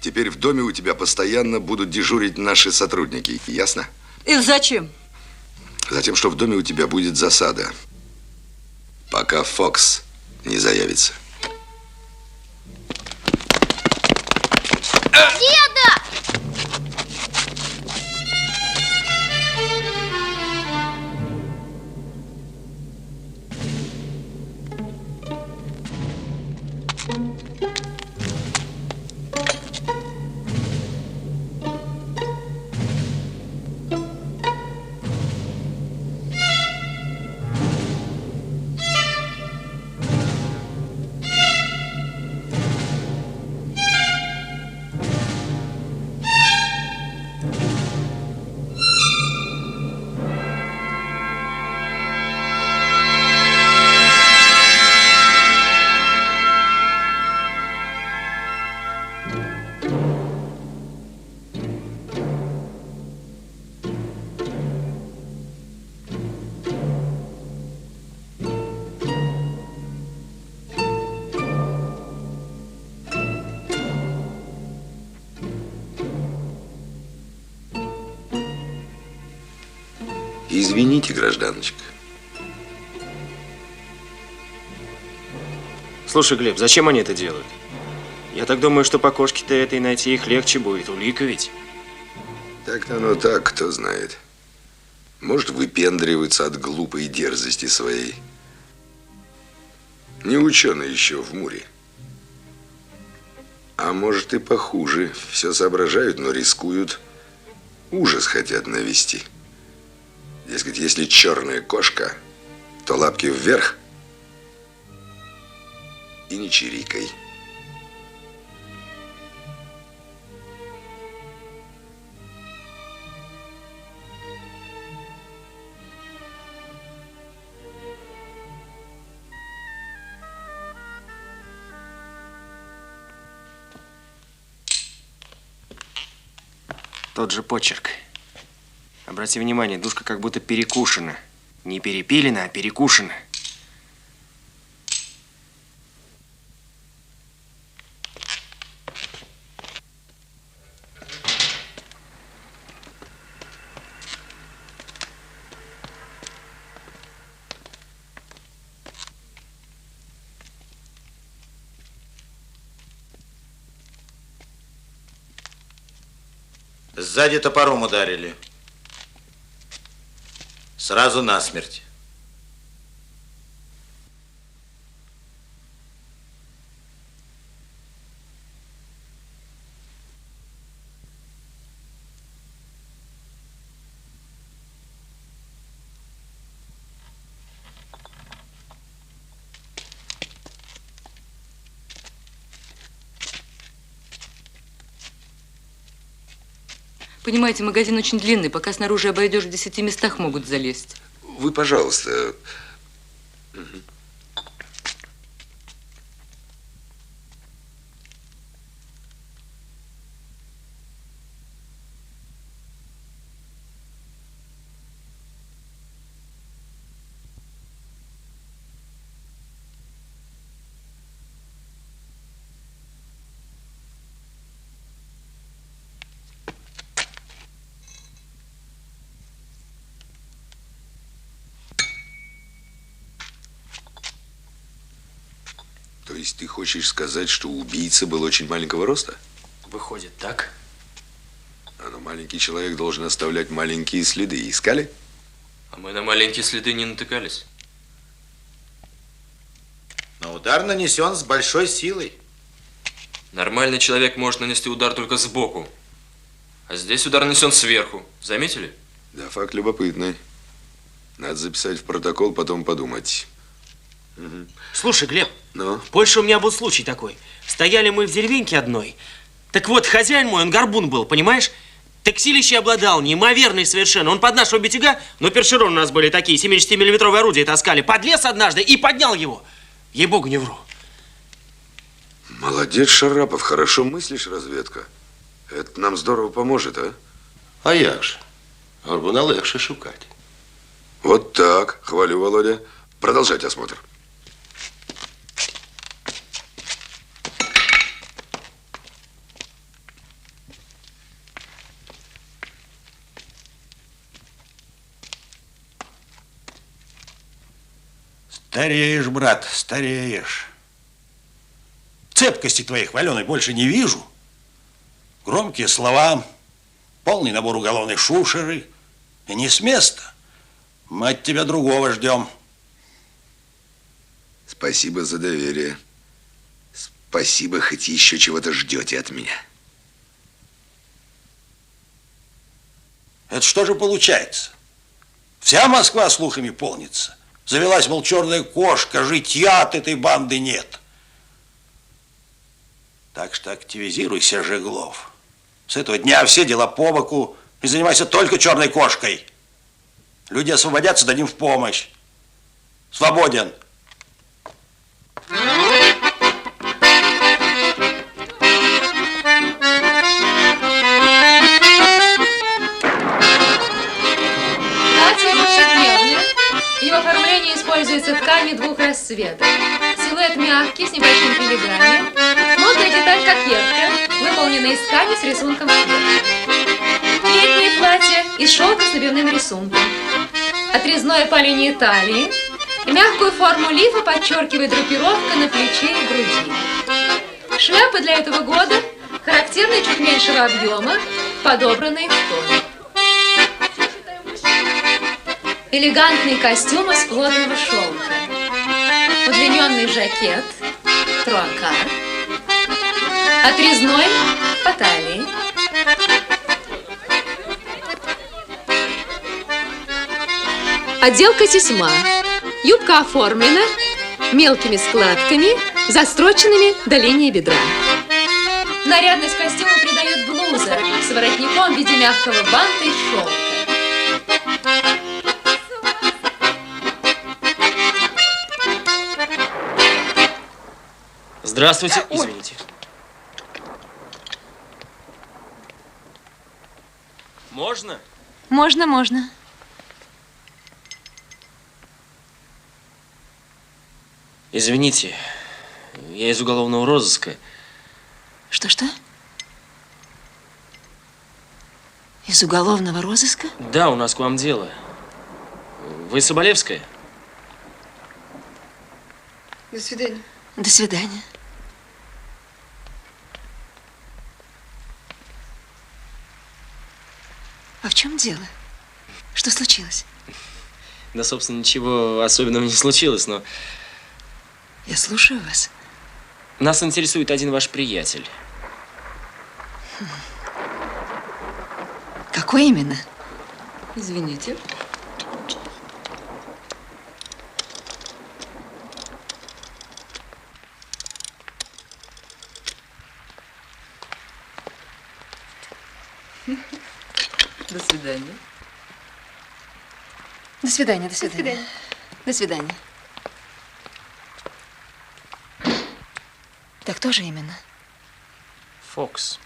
Теперь в доме у тебя постоянно будут дежурить наши сотрудники. Ясно? И зачем? Затем, что в доме у тебя будет засада. Пока Фокс не заявится. Деда! Извините, гражданочка. Слушай, Глеб, зачем они это делают? Я так думаю, что по кошке-то этой найти их легче будет. Улика ведь. Так-то оно так, кто знает. Может, выпендривается от глупой дерзости своей. Не ученый еще в Муре. А может и похуже. Все соображают, но рискуют. Ужас хотят навести. Дескать, если черная кошка, то лапки вверх и не чирикай. Тот же почерк. Обрати внимание, душка как будто перекушена. Не перепилена, а перекушена. Сзади топором ударили. Сразу насмерть. Понимаете, магазин очень длинный. Пока снаружи обойдешь, в 10 местах могут залезть. Вы, пожалуйста. То есть ты хочешь сказать, что убийца был очень маленького роста? Выходит, так? Но маленький человек должен оставлять маленькие следы. Искали? А мы на маленькие следы не натыкались. Но удар нанесен с большой силой. Нормальный человек может нанести удар только сбоку. А здесь удар нанесен сверху. Заметили? Да, факт любопытный. Надо записать в протокол, потом подумать. Угу. Слушай, Глеб, Ну? в Польше у меня был случай такой. Стояли мы в деревеньке одной. Так вот, хозяин мой, он горбун был, понимаешь? Так силище обладал, неимоверный совершенно. Он под нашего битяга, но першерон у нас были такие, 70-миллиметровые орудия таскали, подлез однажды и поднял его. Ей-богу, не вру. Молодец, Шарапов, хорошо мыслишь, разведка. Это нам здорово поможет, а? А як же? Горбуна легше шукать. Вот так, хвалю, Володя. Продолжать осмотр. Стареешь, брат, стареешь. Цепкости твоей хваленой больше не вижу. Громкие слова, полный набор уголовной шушеры. И не с места. Мы от тебя другого ждем. Спасибо за доверие. Спасибо, хоть еще чего-то ждете от меня. Это что же получается? Вся Москва слухами полнится. Завелась, мол, черная кошка, житья от этой банды нет. Так что активизируйся, Жеглов. С этого дня все дела по боку и занимайся только черной кошкой. Люди освободятся, дадим в помощь. Свободен. Платье повседневное. И в оформлении используются ткани двух расцветок. Силуэт мягкий, с небольшим филигранем. Модная деталь кокетка, выполненная из ткани с рисунком сверху. Летнее платье из шелка с набивным рисунком. отрезное по линии талии. Мягкую форму лифа подчеркивает драпировка на плече и груди. Шляпа для этого года характерна чуть меньшего объема, подобранные в тон. Элегантный костюм из плотного шелка. Удлиненный жакет, труакар. Отрезной по талии. Отделка тесьма. Юбка оформлена мелкими складками, застроченными до линии бедра. Нарядность костюма придает блуза с воротником в виде мягкого банта из шелка. Здравствуйте, извините. Можно? Можно, можно. Извините, я из уголовного розыска. Что-что? Из уголовного розыска? Да, у нас к вам дело. Вы Соболевская? До свидания. До свидания. А в чем дело? Что случилось? Да, собственно, ничего особенного не случилось, но Я слушаю вас. нас интересует один ваш приятель. Какой именно? Извините. До свидания. До свидания, до свидания. До свидания. Так кто же именно? Фокс.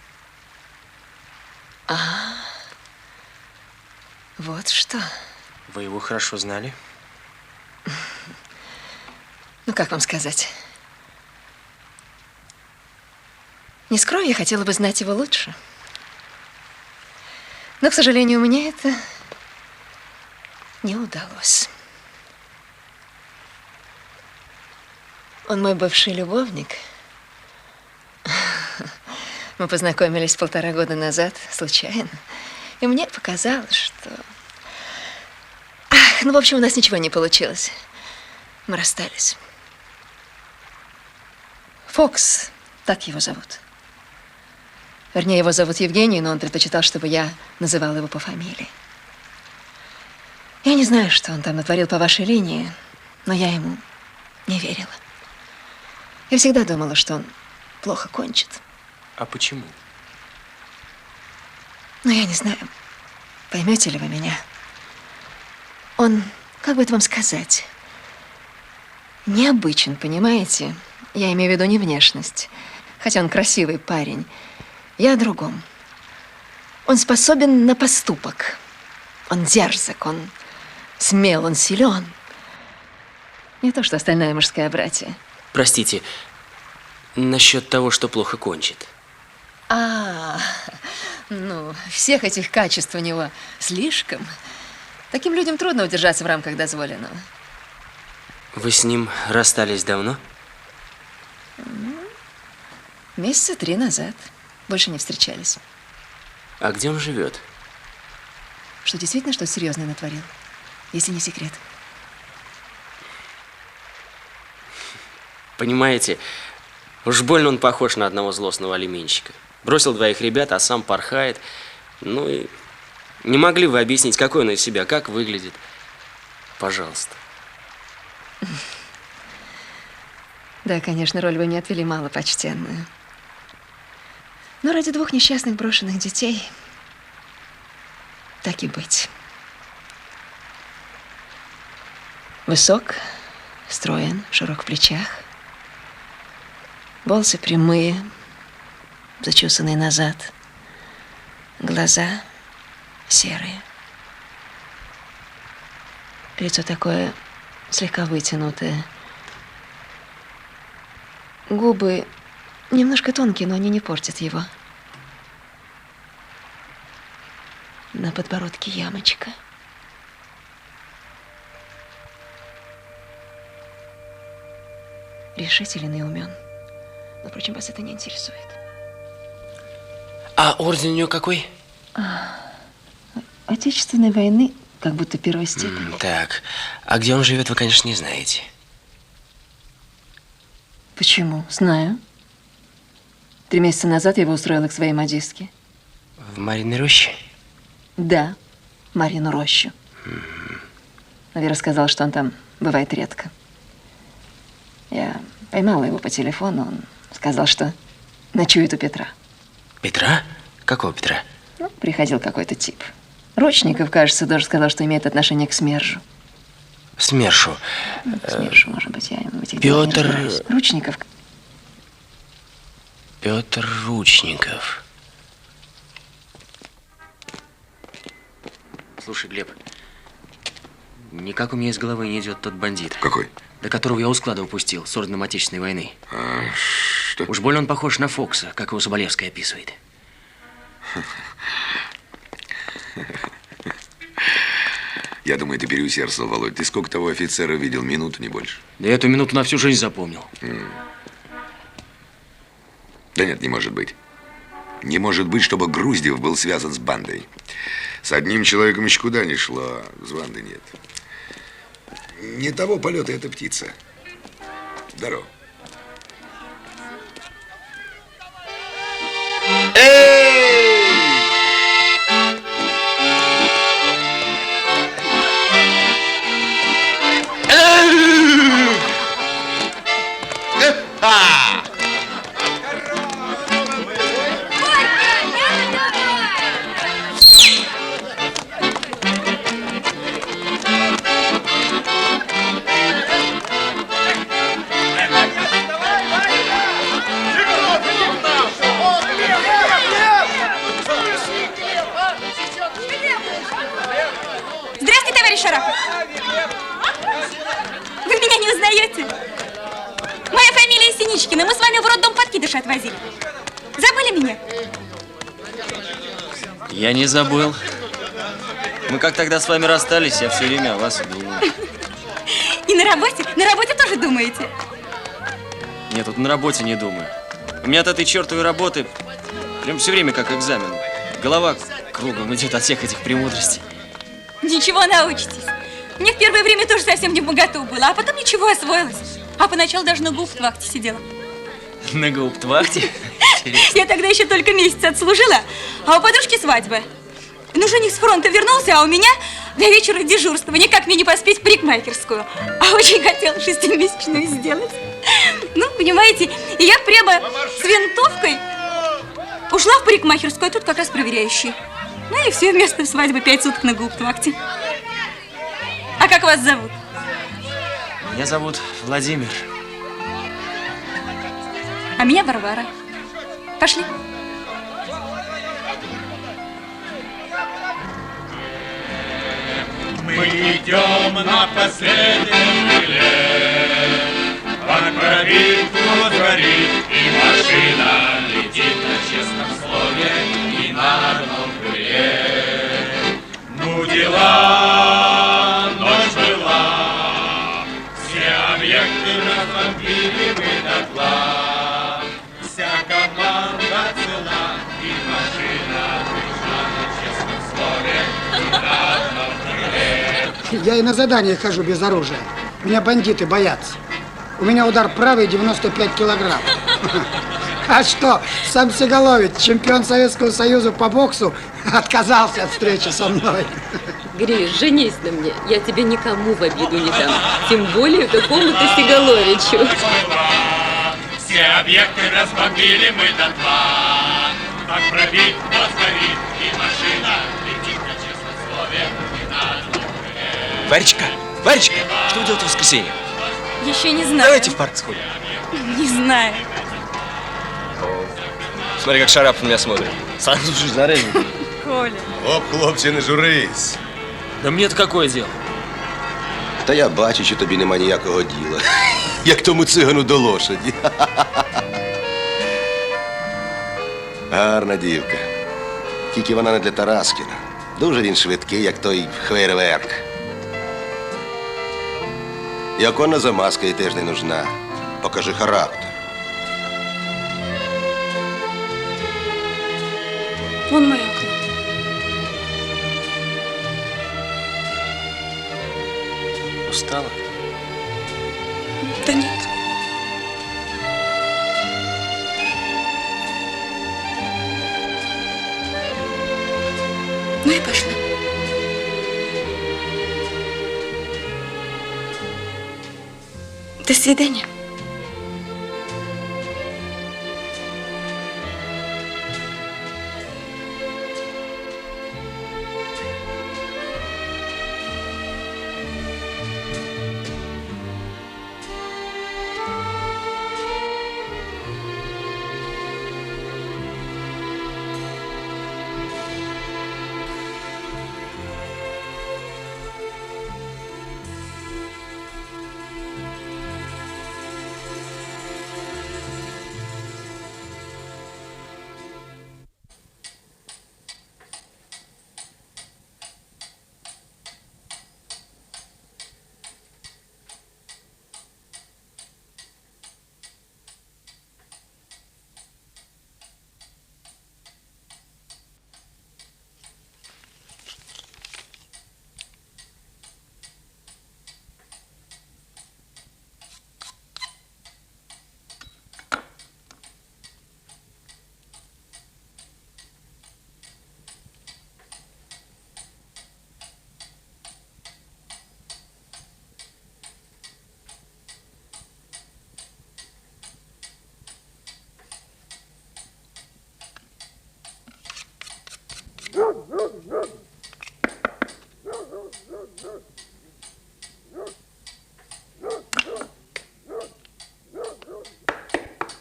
А, вот что. Вы его хорошо знали? Ну, как вам сказать? Не скрою, я хотела бы знать его лучше. Но, к сожалению, мне это не удалось. Он мой бывший любовник. Мы познакомились 1,5 года назад, случайно. И мне показалось, что... Ах, ну, в общем, у нас ничего не получилось. Мы расстались. Фокс, так его зовут. Вернее, его зовут Евгений, но он предпочитал, чтобы я называла его по фамилии. Я не знаю, что он там натворил по вашей линии, но я ему не верила. Я всегда думала, что он плохо кончит. А почему? Но я не знаю, поймете ли вы меня. Он, как бы это вам сказать, необычен, понимаете? Я имею в виду не внешность, хотя он красивый парень. Я о другом. Он способен на поступок. Он дерзок, он смел, он силен. Не то, что остальная мужская братья. Простите, насчет того, что плохо кончит. Ну, всех этих качеств у него слишком. Таким людям трудно удержаться в рамках дозволенного. Вы с ним расстались давно? Месяца 3 назад. Больше не встречались. А где он живет? Что, действительно что-то серьезное натворил? Если не секрет. Понимаете, уж больно он похож на одного злостного алименщика. Бросил 2 ребят, а сам порхает. Ну и не могли вы объяснить, какой он из себя, как выглядит? Пожалуйста. Да, конечно, роль вы мне отвели малопочтенную. Но ради 2 несчастных брошенных детей так и быть. Высок, строен, широк в плечах. Волосы прямые, зачесанные назад. Глаза серые. Лицо такое слегка вытянутое. Губы немножко тонкие, но они не портят его. На подбородке ямочка. решителен и умен. Но, впрочем, вас это не интересует. А орден у нее какой? Отечественной войны, как будто первой степени. Так, а где он живет, вы, конечно, не знаете. Почему? Знаю. 3 месяца назад я его устроила к своей модистке. В Марьиной роще? Да, Марьину рощу. Но Вера сказала, что он там бывает редко. Я поймала его по телефону, он сказал, что ночует у Петра. Петра? Какого Петра? Ну, приходил какой-то тип. Рочников, кажется, тоже сказал, что имеет отношение к СМЕРШу. СМЕРШу? СМЕРШу, может быть, я в этих делах не Петр... разбираюсь. Ручников. Петр Ручников. Слушай, Глеб, никак у меня из головы не идет тот бандит. Какой? До которого я у склада упустил с орденом Отечественной войны. А, что? Уж больно он похож на Фокса, как его Соболевская описывает. Я думаю, ты переусердствовал, Володь. Ты сколько того офицера видел? Минуту, не больше. Да я эту минуту на всю жизнь запомнил. Да нет, не может быть. Не может быть, чтобы Груздев был связан с бандой. С одним человеком еще куда ни шло, а с бандой нет. Не того полета эта птица. Здорово. Здравствуйте, товарищ Шарапов. Вы меня не узнаете? Моя фамилия Синичкина. Мы с вами в роддом подкидыша отвозили. Забыли меня? Я не забыл. Мы как тогда с вами расстались, я все время о вас думаю. И на работе тоже думаете? Нет, тут на работе не думаю. У меня от этой чертовой работы прям все время как экзамен. Голова кругом идет от всех этих премудростей. Ничего, научитесь. Мне в первое время тоже совсем не богато было, а потом ничего, освоилась. А поначалу даже на гауптвахте сидела. На гауптвахте? Я тогда еще только месяц отслужила, а у подружки свадьба. Ну, жених с фронта вернулся, а у меня до вечера дежурство. Никак мне не поспеть в парикмахерскую. А очень хотела 6-месячную сделать. Ну, понимаете, и я прямо с винтовкой ушла в парикмахерскую, а тут как раз проверяющий. Ну и все, вместо свадьбы 5 суток на гауптвахте. А как вас зовут? Меня зовут Владимир. А меня Варвара. Пошли. Мы идем на последнем крыле, Банк пробит, клуб горит, и машина летит на честном слове и на одном крыле. Ну дела, ночь была, все объекты разбомбили мы дотла. Вся команда цела, и машина пришла на честном слове и на одном крыле. Я и на задание хожу без оружия. Меня бандиты боятся. У меня удар правый 95 килограмм. А что, сам Сигалович, чемпион Советского Союза по боксу, отказался от встречи со мной. Гриш, женись на мне. Я тебе никому в обиду не дам. Тем более какому-то Сигаловичу. Все объекты разбомбили мы дотла. Так пробит, нос горит, и машина летит на честном слове и на одном крыле. Варечка, Варечка, что вы делаете в воскресенье? Еще не знаю. Давайте в парк сходим. Не знаю. Смотри, как Шарапов на меня смотрит. Слушай, зарезник. Коля. Оп, хлопці, не журись. Да мне-то какое дело? Та я бачу, що тобі нема ніякого діла. Як тому цигану до лошаді. Гарна дівка. Тільки вона не для Тараскіна. Дуже він швидкий, як той фейерверк. І оконна замазка їй теж не нужна. Покажи характер. Вон мое окно. Устала? Да нет. Ну и пошла. До свидания.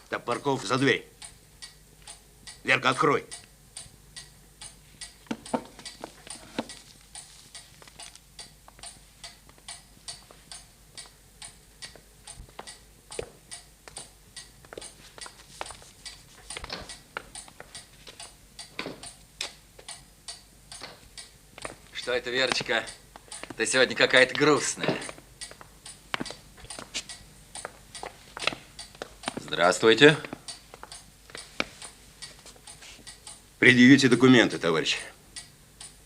Топорков, за дверь. Верка, открой. Что это, Верочка? Ты сегодня какая-то грустная. Здравствуйте. Предъявите документы, товарищ.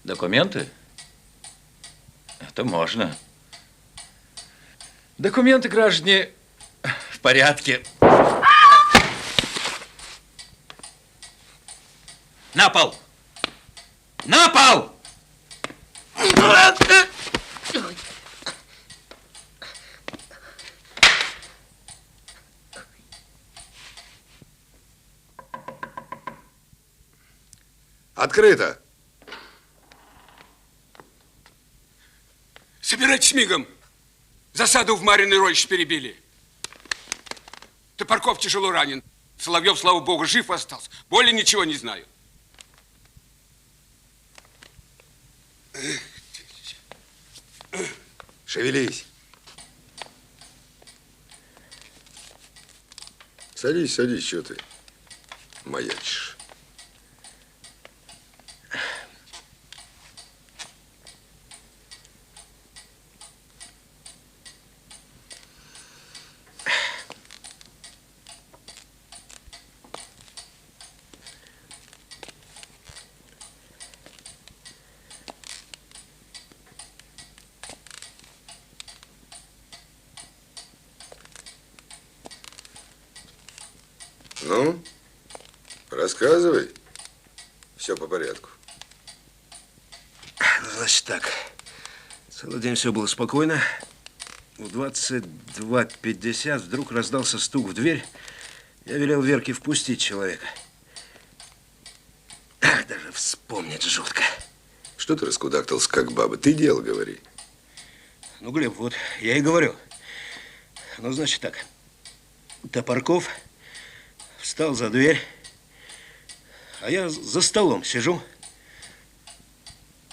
Документы? Это можно. Документы, граждане, в порядке. На пол! На пол! Открыто. Собирайтесь мигом. Засаду в Мариной роще перебили. Топорков тяжело ранен. Соловьев, слава богу, жив остался. Более ничего не знаю. Шевелись. Садись, садись, что ты маячишь. Ну, рассказывай. Все по порядку. Значит так. Целый день все было спокойно. В 22:50 вдруг раздался стук в дверь. Я велел Верке впустить человека. Даже вспомнить жутко. Что ты раскудахтался, как баба? Ты дело говори. Ну, Глеб, вот я и говорю. Ну, значит так. Топорков встал за дверь, а я за столом сижу.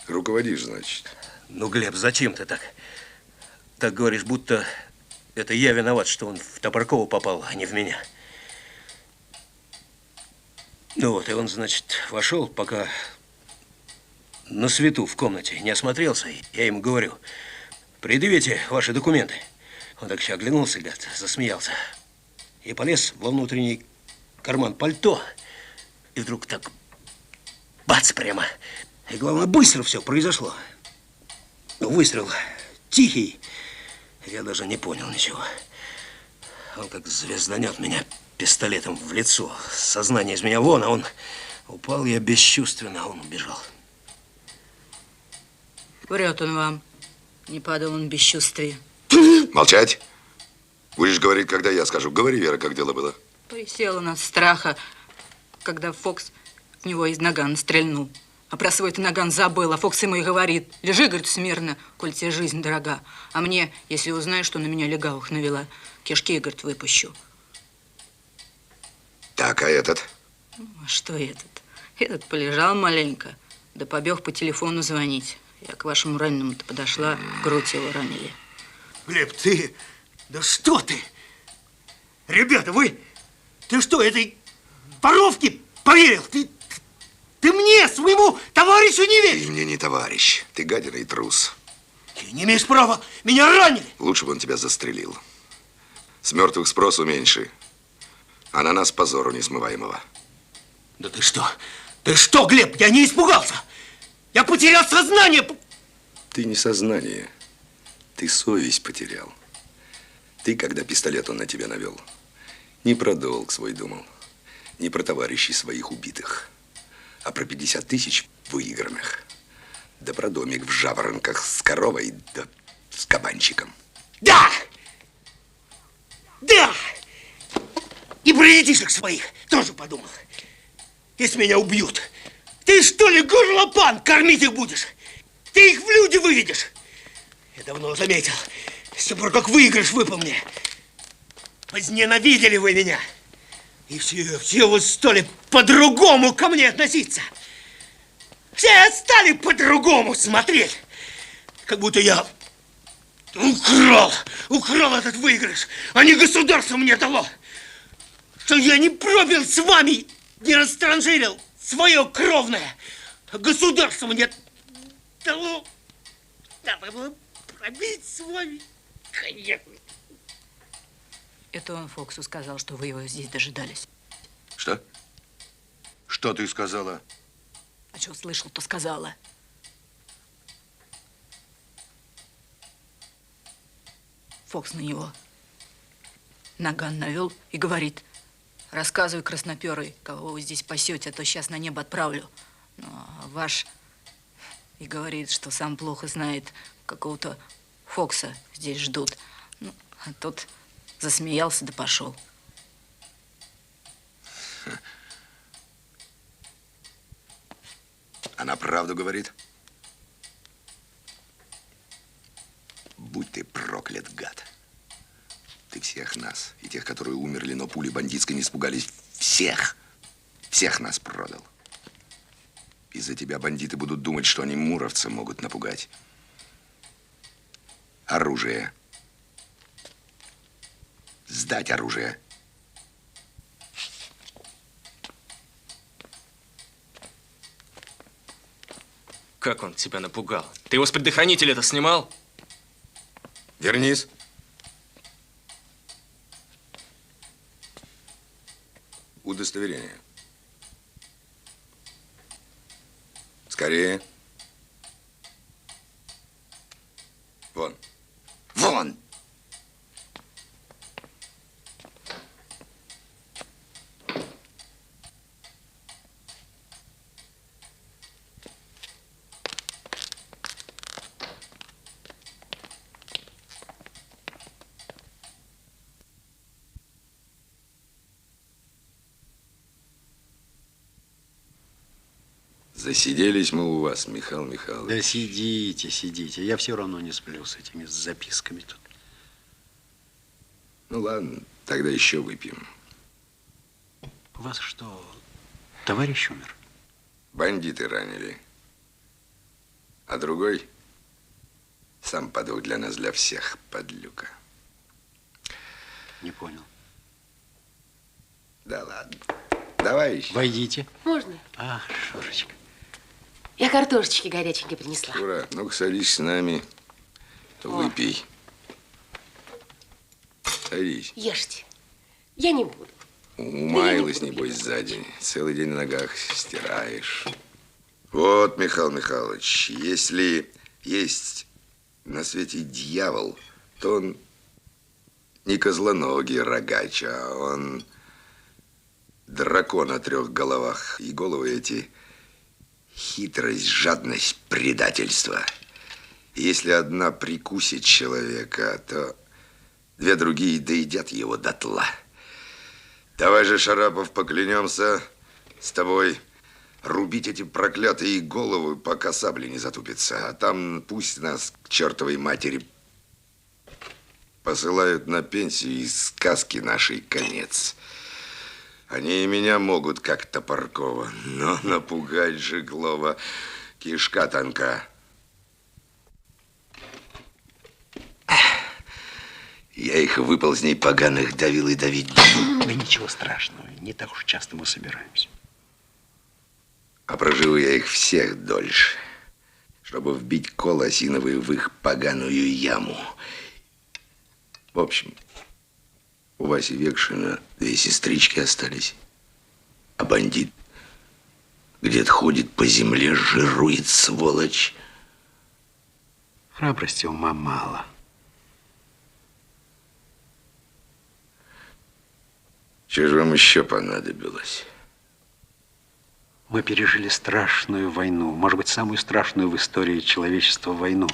Руководишь, значит. Ну, Глеб, зачем ты так? Так говоришь, будто это я виноват, что он в Топоркова попал, а не в меня. Ну вот, и он, значит, вошел, пока на свету в комнате не осмотрелся. Я ему говорю: предъявите ваши документы. Он так еще оглянулся, гад, засмеялся. и полез во внутренний карман пальто. И вдруг так бац прямо. И главное, быстро все произошло. Ну, выстрел тихий. Я даже не понял ничего. Он как звезданет меня пистолетом в лицо. Сознание из меня вон, а он упал, я бесчувственно, а он убежал. Врет он вам. Не падал он в бесчувствие. Молчать. Будешь говорить, когда я скажу. Говори, Вера, как дело было. Присел он от страха, когда Фокс в него из нагана стрельнул. А про свой-то наган забыл, а Фокс ему и говорит: лежи, говорит, смирно, коль тебе жизнь дорога. А мне, если узнаю, что на меня легавых навела, кишки, говорит, выпущу. Так, а этот? А что этот? Этот полежал маленько, да побег по телефону звонить. Я к вашему раненому-то подошла, в грудь его ранили. Глеб, ты... Да что ты? Ребята, ты что, этой воровке поверил? Ты мне, своему товарищу не веришь? Ты мне не товарищ. Ты гадина и трус. Ты не имеешь права. Меня ранили. Лучше бы он тебя застрелил. С мертвых спросу меньше. А на нас позору несмываемого. Да ты что? Ты что, Глеб? Я не испугался. Я потерял сознание. Ты не сознание. Ты совесть потерял. Ты, когда пистолет он на тебя навел, не про долг свой думал, не про товарищей своих убитых, а про 50 тысяч выигранных. Да про домик в Жаворонках с коровой, да с кабанчиком. Да! Да! И про детишек своих тоже подумал. Если меня убьют, ты что ли, горлопан, кормить их будешь? Ты их в люди выведешь? Я давно заметил, с тех пор, как выигрыш выпал мне. Возненавидели вы меня. И все вы стали по-другому ко мне относиться. Все стали по-другому смотреть. Как будто я украл этот выигрыш, а не государство мне дало. Что я не пробил с вами, не растранжирил свое кровное. А государство мне дало. Надо было пробить с вами. Конечно. Это он Фоксу сказал, что вы его здесь дожидались. Что? Что ты сказала? А что слышал, то сказала. Фокс на него наган навел и говорит: рассказывай, красноперый, кого вы здесь пасете, а то сейчас на небо отправлю. Ну, а ваш и говорит, что сам плохо знает, какого-то Фокса здесь ждут. Ну, а тот засмеялся да пошел. Она правду говорит? Будь ты проклят, гад. Ты всех нас, и тех, которые умерли, но пули бандитской не испугались, всех нас продал. Из-за тебя бандиты будут думать, что они муровца могут напугать. Оружие. Сдать оружие. Как он тебя напугал? Ты его с предохранителя-то снимал? Вернись. Удостоверение. Скорее. Вон. Вон! Засиделись мы у вас, Михаил Михайлович. Да сидите, сидите. Я все равно не сплю с этими записками тут. Ну ладно, тогда еще выпьем. У вас что, товарищ умер? Бандиты ранили. А другой сам подох для нас, для всех, подлюка. Не понял. Да ладно. Давай еще. Войдите. Можно? А, Шурочка. Я картошечки горяченькой принесла. Шура, ну-ка садись с нами. Выпей. Садись. Ешьте. Я не буду. Умаялась, небось, за день. Целый день на ногах стираешь. Вот, Михаил Михайлович, если есть на свете дьявол, то он не козлоногий рогач, а он дракон о 3 головах. И головы эти хитрость, жадность, предательство. Если одна прикусит человека, то 2 другие доедят его дотла. Давай же, Шарапов, поклянемся с тобой рубить эти проклятые головы, пока сабли не затупятся. А там пусть нас к чертовой матери посылают на пенсию, и сказки нашей конец. Они и меня могут, как Топоркова, но напугать Жиглова кишка тонка. Я их выползней поганых давил и давить буду. Да ничего страшного, не так уж часто мы собираемся. А проживу я их всех дольше, чтобы вбить кол осиновый в их поганую яму. В общем, у Васи Векшина 2 сестрички остались, а бандит где-то ходит по земле, жирует, сволочь. Храбрости ума мало. Что же вам еще понадобилось? Мы пережили страшную войну, может быть, самую страшную в истории человечества войну.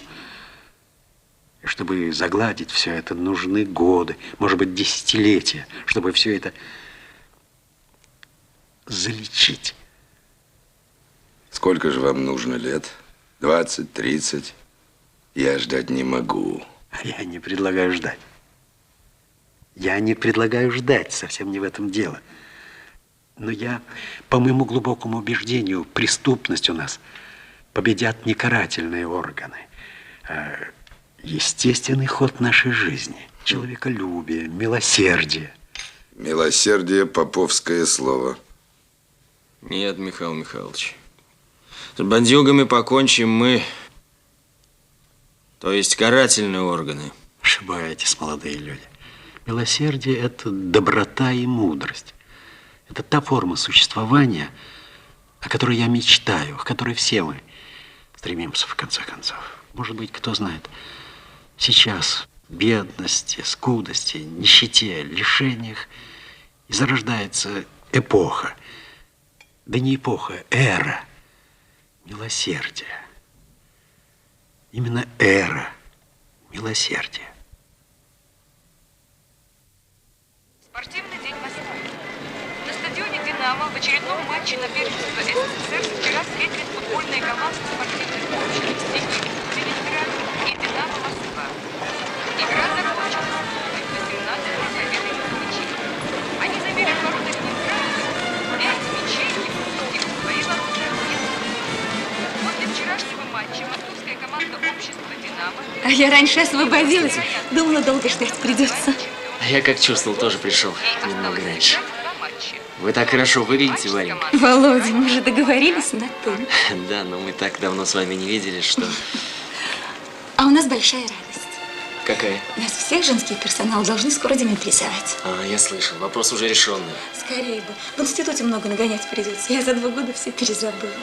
И чтобы загладить все это, нужны годы, может быть, десятилетия, чтобы все это залечить. Сколько же вам нужно лет? 20, 30? Я ждать не могу. Я не предлагаю ждать. Я не предлагаю ждать, совсем не в этом дело. Но я, по моему глубокому убеждению, преступность у нас победят не карательные органы, а естественный ход нашей жизни. Человеколюбие, милосердие. Милосердие — поповское слово. Нет, Михаил Михайлович. С бандюгами покончим мы, то есть карательные органы. Ошибаетесь, молодые люди. Милосердие – это доброта и мудрость. Это та форма существования, о которой я мечтаю, к которой все мы стремимся, в конце концов. Может быть, кто знает, сейчас в бедности, скудости, нищете, лишениях и зарождается эпоха. Да не эпоха, эра милосердия. Именно эра милосердия. Спортивный день Москвы. На стадионе «Динамо» в очередном матче на первенство СССР вчера встретились футбольные команды спортивных обществ «Зенит» Ленинград и «Динамо» Москва. Игра закончилась 18 победой москвичей. Они забили в ворота Ленинграда 5 мячей и пропустив свои ворота нет. После вчерашнего матча московская команда общества «Динамо». А я раньше освободилась. Думала, долго ждать придется. Я как чувствовал, тоже пришел немного раньше. Вы так хорошо выглядите, Варенька. Володя, мы же договорились на «ты». Да, но мы так давно с вами не виделись, что... А у нас большая радость. Какая? Нас всех женский персонал должны скоро демобилизовать. Я слышал, вопрос уже решенный. Скорее бы. В институте много нагонять придется. Я за 2 года все перезабыла.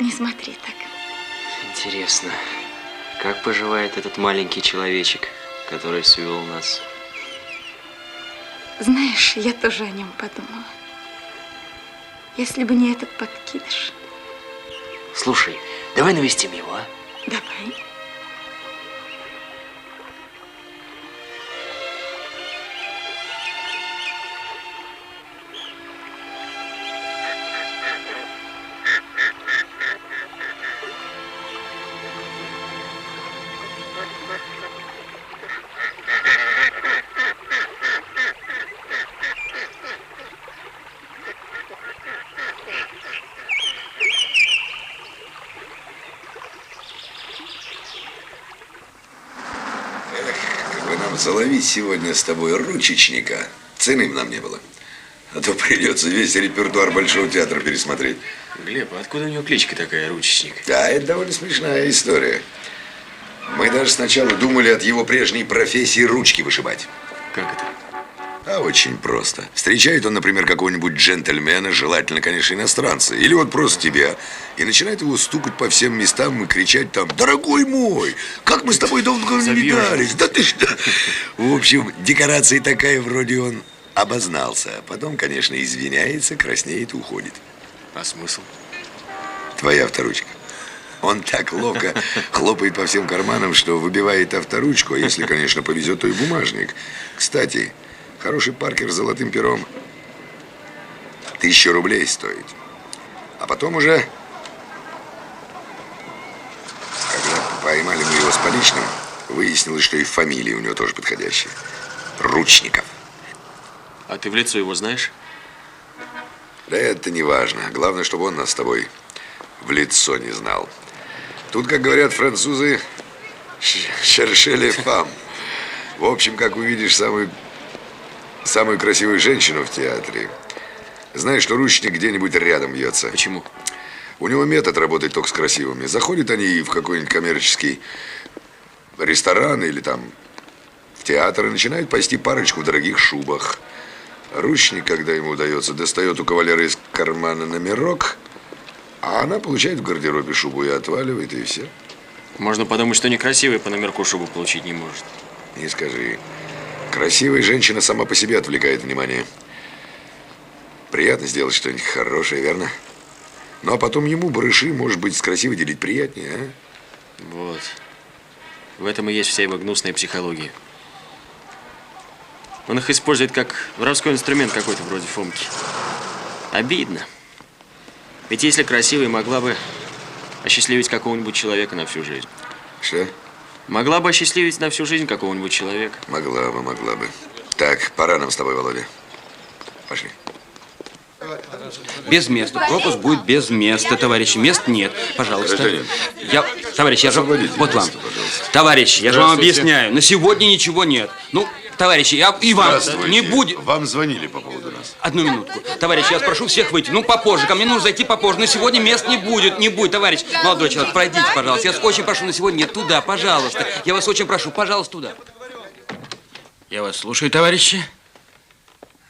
Не смотри так. Интересно, как поживает этот маленький человечек, который свел нас? Знаешь, я тоже о нем подумала. Если бы не этот подкидыш. Слушай, давай навестим его, а? Давай. Заловить сегодня с тобой ручечника. Цены им нам не было. А то придется весь репертуар Большого театра пересмотреть. Глеб, а откуда у него кличка такая, Ручечник? Да, это довольно смешная история. Мы даже сначала думали от его прежней профессии ручки вышибать. Как это? А очень просто. Встречает он, например, какого-нибудь джентльмена, желательно, конечно, иностранца, или вот просто тебя, и начинает его стукать по всем местам и кричать там: «Дорогой мой, как мы с тобой долго не видались, да ты что?» В общем, декорация такая, вроде он обознался. А потом, конечно, извиняется, краснеет и уходит. А смысл? Твоя авторучка. Он так ловко хлопает по всем карманам, что выбивает авторучку, а если, конечно, повезет, то и бумажник. Кстати, хороший Паркер с золотым пером 1000 рублей стоит. А потом уже, когда поймали мы его с поличным, выяснилось, что и фамилия у него тоже подходящая. Ручников. А ты в лицо его знаешь? Да это не важно. Главное, чтобы он нас с тобой в лицо не знал. Тут, как говорят французы, «cherchez les femmes». В общем, как увидишь самую красивую женщину в театре, знаешь, что Ручник где-нибудь рядом вьется. Почему? У него метод работать только с красивыми. Заходят они в какой-нибудь коммерческий ресторан или там в театр и начинают пасти парочку в дорогих шубах. Ручник, когда ему удается, достает у кавалера из кармана номерок, а она получает в гардеробе шубу и отваливает, и все. Можно подумать, что некрасивый по номерку шубу получить не может. Не скажи. Красивая женщина сама по себе отвлекает внимание. Приятно сделать что-нибудь хорошее, верно? Ну, а потом ему, барыши, может быть, с красивой делить приятнее, а? Вот. В этом и есть вся его гнусная психология. Он их использует как воровской инструмент какой-то вроде Фомки. Обидно. Ведь если красивая могла бы осчастливить какого-нибудь человека на всю жизнь. Что? Могла бы осчастливить на всю жизнь какого-нибудь человека. Могла бы, могла бы. Так, пора нам с тобой, Володя. Пошли. Без места. Пропуск будет без места, товарищи. Мест нет. Пожалуйста. Гражданин. Товарищ, я же... Вот вам. Товарищ, я же вам объясняю. На сегодня ничего нет. Ну, товарищи, и вам не будет... Вам звонили по поводу нас. Одну минутку. Товарищ, я спрошу всех выйти. Ну, попозже. Ко мне нужно зайти попозже. На сегодня мест не будет. Не будет, товарищ. Молодой человек, пройдите, пожалуйста. Я вас очень прошу на сегодня. Нет, туда, пожалуйста. Я вас очень прошу. Пожалуйста, туда. Я вас слушаю, товарищи.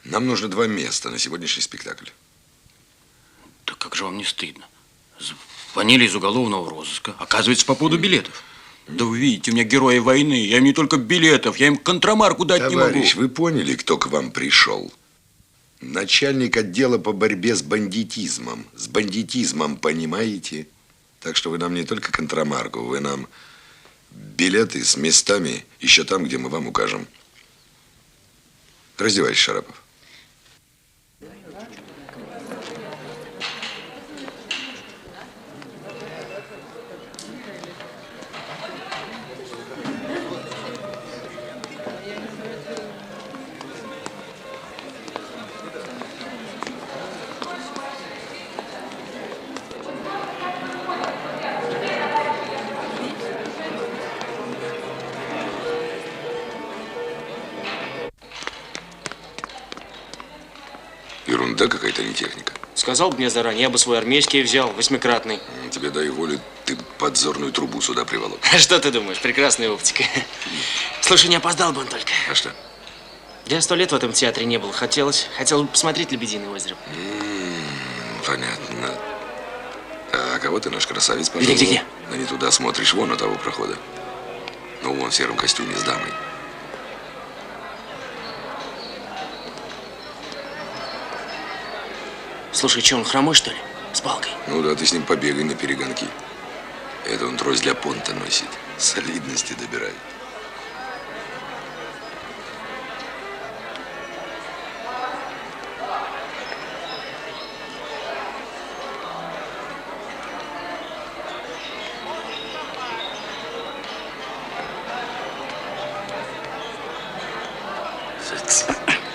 Нам нужно 2 места на сегодняшний спектакль. Да как же вам не стыдно? Звонили из уголовного розыска. Оказывается, по поводу билетов. Да вы видите, у меня герои войны. Я им не только билетов, я им контрамарку дать не могу. Товарищ, вы поняли, кто к вам пришел? Начальник отдела по борьбе с бандитизмом. С бандитизмом, понимаете? Так что вы нам не только контрамарку, вы нам билеты с местами еще там, где мы вам укажем. Раздевайся, Шарапов. Ерунда какая-то, не техника. Сказал бы мне заранее, я бы свой армейский взял, 8-кратный. Тебе дай волю, ты подзорную трубу сюда приволок. Что ты думаешь? Прекрасная оптика. Слушай, не опоздал бы он только. А что? Я 100 лет в этом театре не был. Хотел бы посмотреть «Лебединое озеро». Понятно. Так, а вот и наш красавец, пожалуйста. Где? Да не туда смотришь, вон у того прохода. Ну, вон в сером костюме с дамой. Слушай, что, он хромой, что ли? С палкой? Ну да, ты с ним побегай на перегонки. Это он трость для понта носит. Солидности добирает.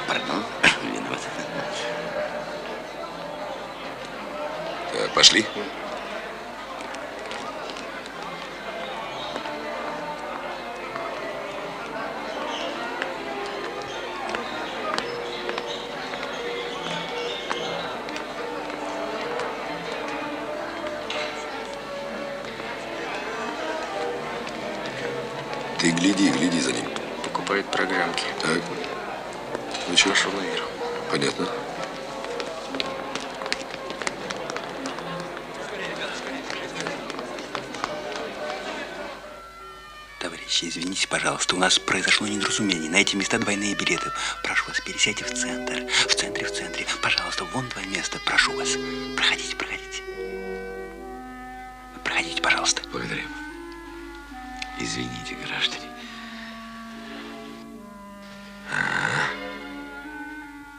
Пардон, виноват. Так, пошли. Ты гляди за ним. Покупает программки. Так. Ну что? Пошел наверх. Понятно. Товарищи, извините, пожалуйста, у нас произошло недоразумение. На эти места двойные билеты. Прошу вас, пересядьте в центр. В центре. Пожалуйста, вон два места. Прошу вас. Проходите. Проходите, пожалуйста. Благодарим. Извините, граждане.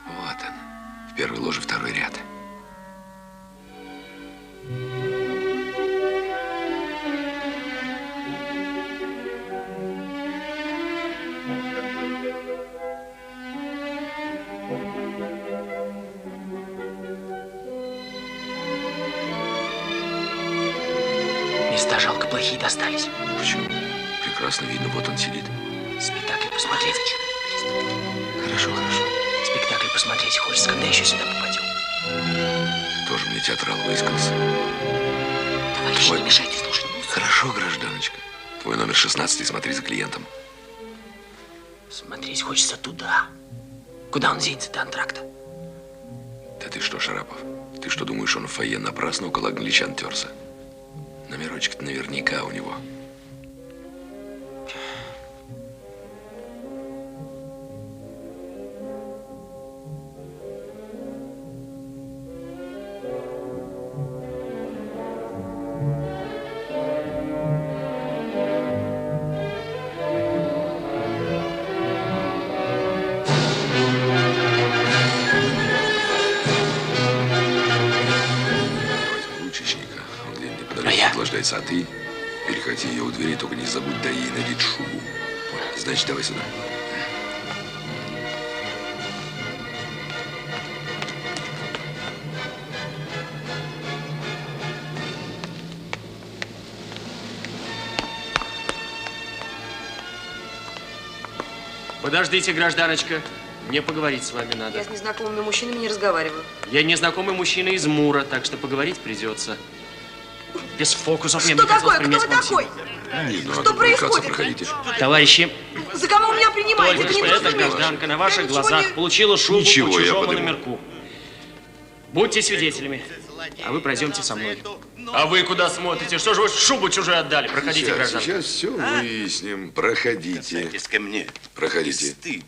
Вот он. В первой ложе второй ряд. Места жалко, плохие достались. Почему? Прекрасно видно, вот он сидит. Спектакль посмотреть. Хорошо. Спектакль посмотреть хочется, когда еще сюда попадем. Тоже мне театрал выискался. Товарищи, не мешайте слушать музыку. Хорошо, гражданочка. Твой номер 16, смотри за клиентом. Смотреть хочется туда. Куда он едет до антракта? Да ты что, Шарапов? Ты что думаешь, он в фойе напрасно около англичан терся? Номерочек-то наверняка у него. А ты перехвати ее у двери, только не забудь, дай ей надеть шубу. Значит, давай сюда. Подождите, гражданочка. Мне поговорить с вами надо. Я с незнакомыми мужчинами не разговариваю. Я незнакомый мужчина из Мура, так что поговорить придется. Без фокусов. Что такое? Кто вы такой? Что происходит? Проходите. Товарищи, За кого меня принимаете? только что эта гражданка на ваших глазах получила шубу Ничего, по я чужому подниму. номерку. Будьте свидетелями, а вы пройдемте со мной. А вы куда смотрите? Что же вы шубу чужую отдали? Проходите, гражданка. Сейчас все выясним. Проходите. ко мне. Проходите. Ты.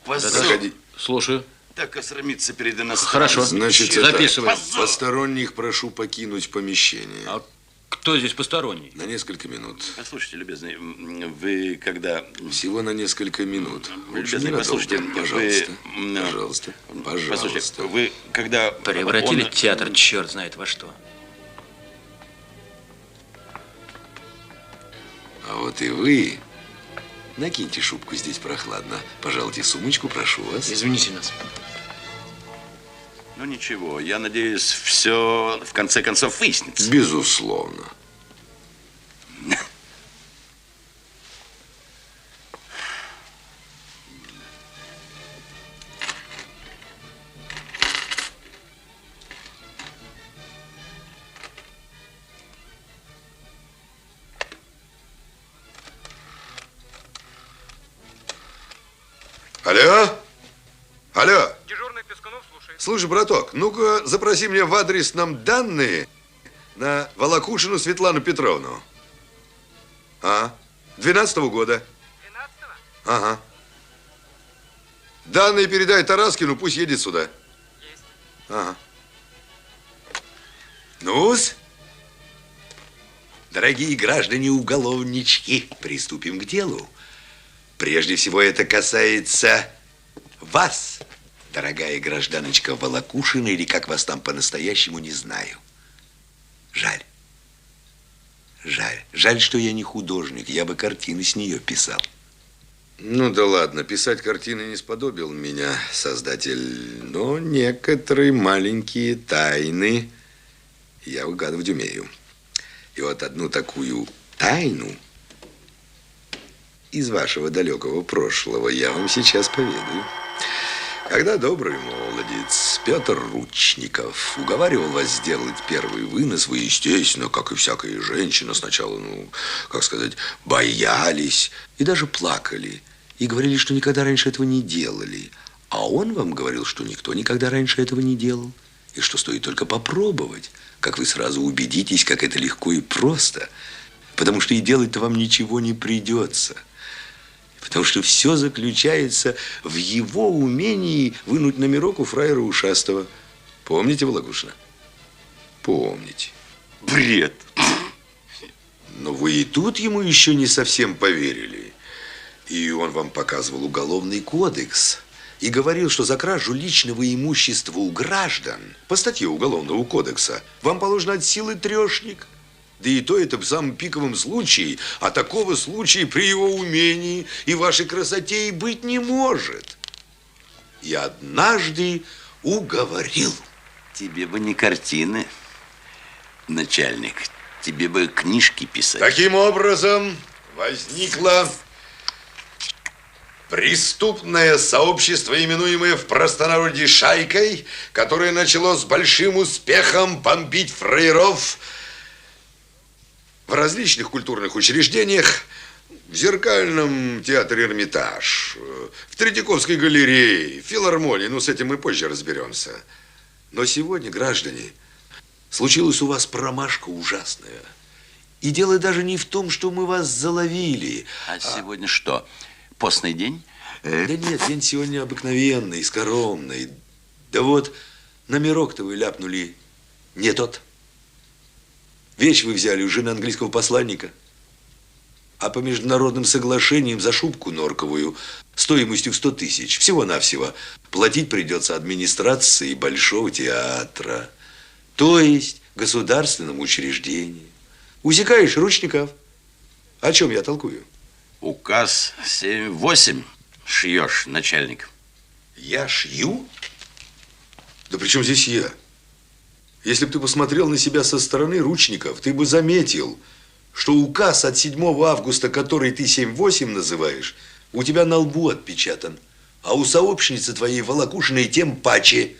Проходи. Слушаю. Так осрамиться перед иностранцем. Хорошо. Значит, Записывай. это, посторонних прошу покинуть помещение. А кто здесь посторонний? На несколько минут. Послушайте, любезный, вы когда... Всего на несколько минут. Лучше Любезный, ненадолго. послушайте, Пожалуйста. вы... Пожалуйста. Послушайте, Пожалуйста. вы когда... Превратили театр черт знает во что. А вот и вы. Накиньте шубку, здесь прохладно. Пожалуйте сумочку, прошу вас. Извините нас. Ну ничего, я надеюсь, все в конце концов выяснится. Безусловно. Алло? Алло? Дежурный Пескунов слушает. Слушай, браток, ну-ка запроси мне в адресном данные На Волокушину Светлану Петровну. А? 12-го года. 12-го? Ага. Данные передай Тараскину, пусть едет сюда. Есть. Ага. Ну-с. Дорогие граждане-уголовнички, приступим к делу. Прежде всего, это касается вас, дорогая гражданочка Волокушина, или как вас там по-настоящему, не знаю. Жаль. Жаль. Жаль, что я не художник. Я бы картины с нее писал. Ну да ладно, писать картины не сподобил меня создатель, но некоторые маленькие тайны я угадывать умею. И вот одну такую тайну из вашего далекого прошлого я вам сейчас поведаю. Когда добрый молодец Петр Ручников уговаривал вас сделать первый вынос, вы, естественно, как и всякая женщина, сначала, ну, как сказать, боялись и даже плакали. И говорили, что никогда раньше этого не делали. А он вам говорил, что никто никогда раньше этого не делал. И что стоит только попробовать, как вы сразу убедитесь, как это легко и просто. Потому что и делать-то вам ничего не придется. Потому что все заключается в его умении вынуть номерок у фраера ушастого. Помните, Волокушина? Помните. Бред. Но вы и тут ему еще не совсем поверили. И он вам показывал уголовный кодекс. И говорил, что за кражу личного имущества у граждан по статье Уголовного кодекса вам положено от силы трешник. Да и то это в самом пиковом случае, а такого случая при его умении и вашей красоте и быть не может. И однажды уговорил. Тебе бы не картины, начальник, тебе бы книжки писать. Таким образом, возникло преступное сообщество, именуемое в простонародье шайкой, которое начало с большим успехом бомбить фраеров в различных культурных учреждениях, в Зеркальном театре «Эрмитаж», в Третьяковской галерее, в филармонии. Ну, с этим мы позже разберемся. Но сегодня, граждане, случилась у вас промашка ужасная. И дело даже не в том, что мы вас заловили. А сегодня что, постный день? Да нет, день сегодня обыкновенный, скоромный. Да вот, номерок-то вы ляпнули не тот. Вещь вы взяли у жены английского посланника. А по международным соглашениям за шубку норковую стоимостью в 100 тысяч всего-навсего платить придется администрации Большого театра, то есть государственному учреждению. Усекаешь, Ручников? О чем я толкую? Указ 7-8 шьешь, начальник. Я шью? Да при чем здесь я? Если бы ты посмотрел на себя со стороны, Ручников, ты бы заметил, что указ от 7 августа, который ты 7-8 называешь, у тебя на лбу отпечатан, а у сообщницы твоей Волокушиной тем паче.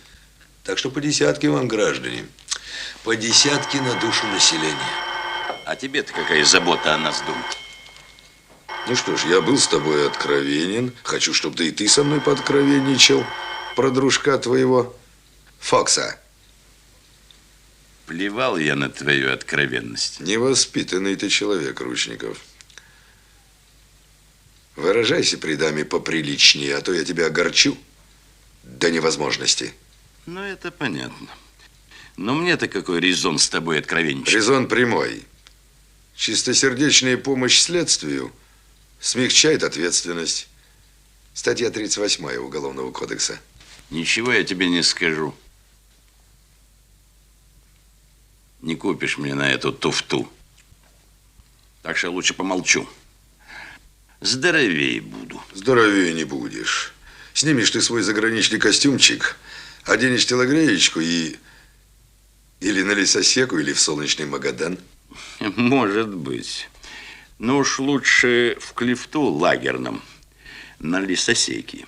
Так что по десятке вам, граждане, по десятке на душу населения. А тебе-то какая забота о нас, думать? Ну что ж, я был с тобой откровенен. Хочу, чтобы и ты со мной пооткровенничал про дружка твоего Фокса. Плевал я на твою откровенность. Невоспитанный ты человек, Ручников. Выражайся при даме поприличнее, а то я тебя огорчу до невозможности. Ну, это понятно. Но мне-то какой резон с тобой откровенничать? Резон прямой. Чистосердечная помощь следствию смягчает ответственность. Статья 38 Уголовного кодекса. Ничего я тебе не скажу. Не купишь мне на эту туфту. Так что лучше помолчу. Здоровее буду. Здоровее не будешь. Снимешь ты свой заграничный костюмчик, оденешь телогреечку и... Или на лесосеку, или в солнечный Магадан. Может быть. Но уж лучше в клифту лагерном, на лесосеке,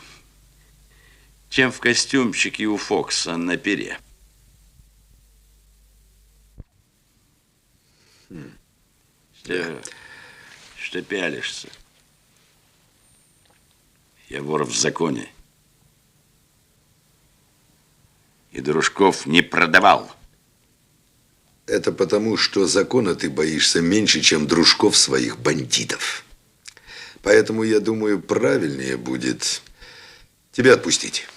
чем в костюмчике у Фокса на пере. Что пялишься? Я вор в законе. И дружков не продавал. Это потому, что закона ты боишься меньше, чем дружков своих бандитов. Поэтому, я думаю, правильнее будет тебя отпустить.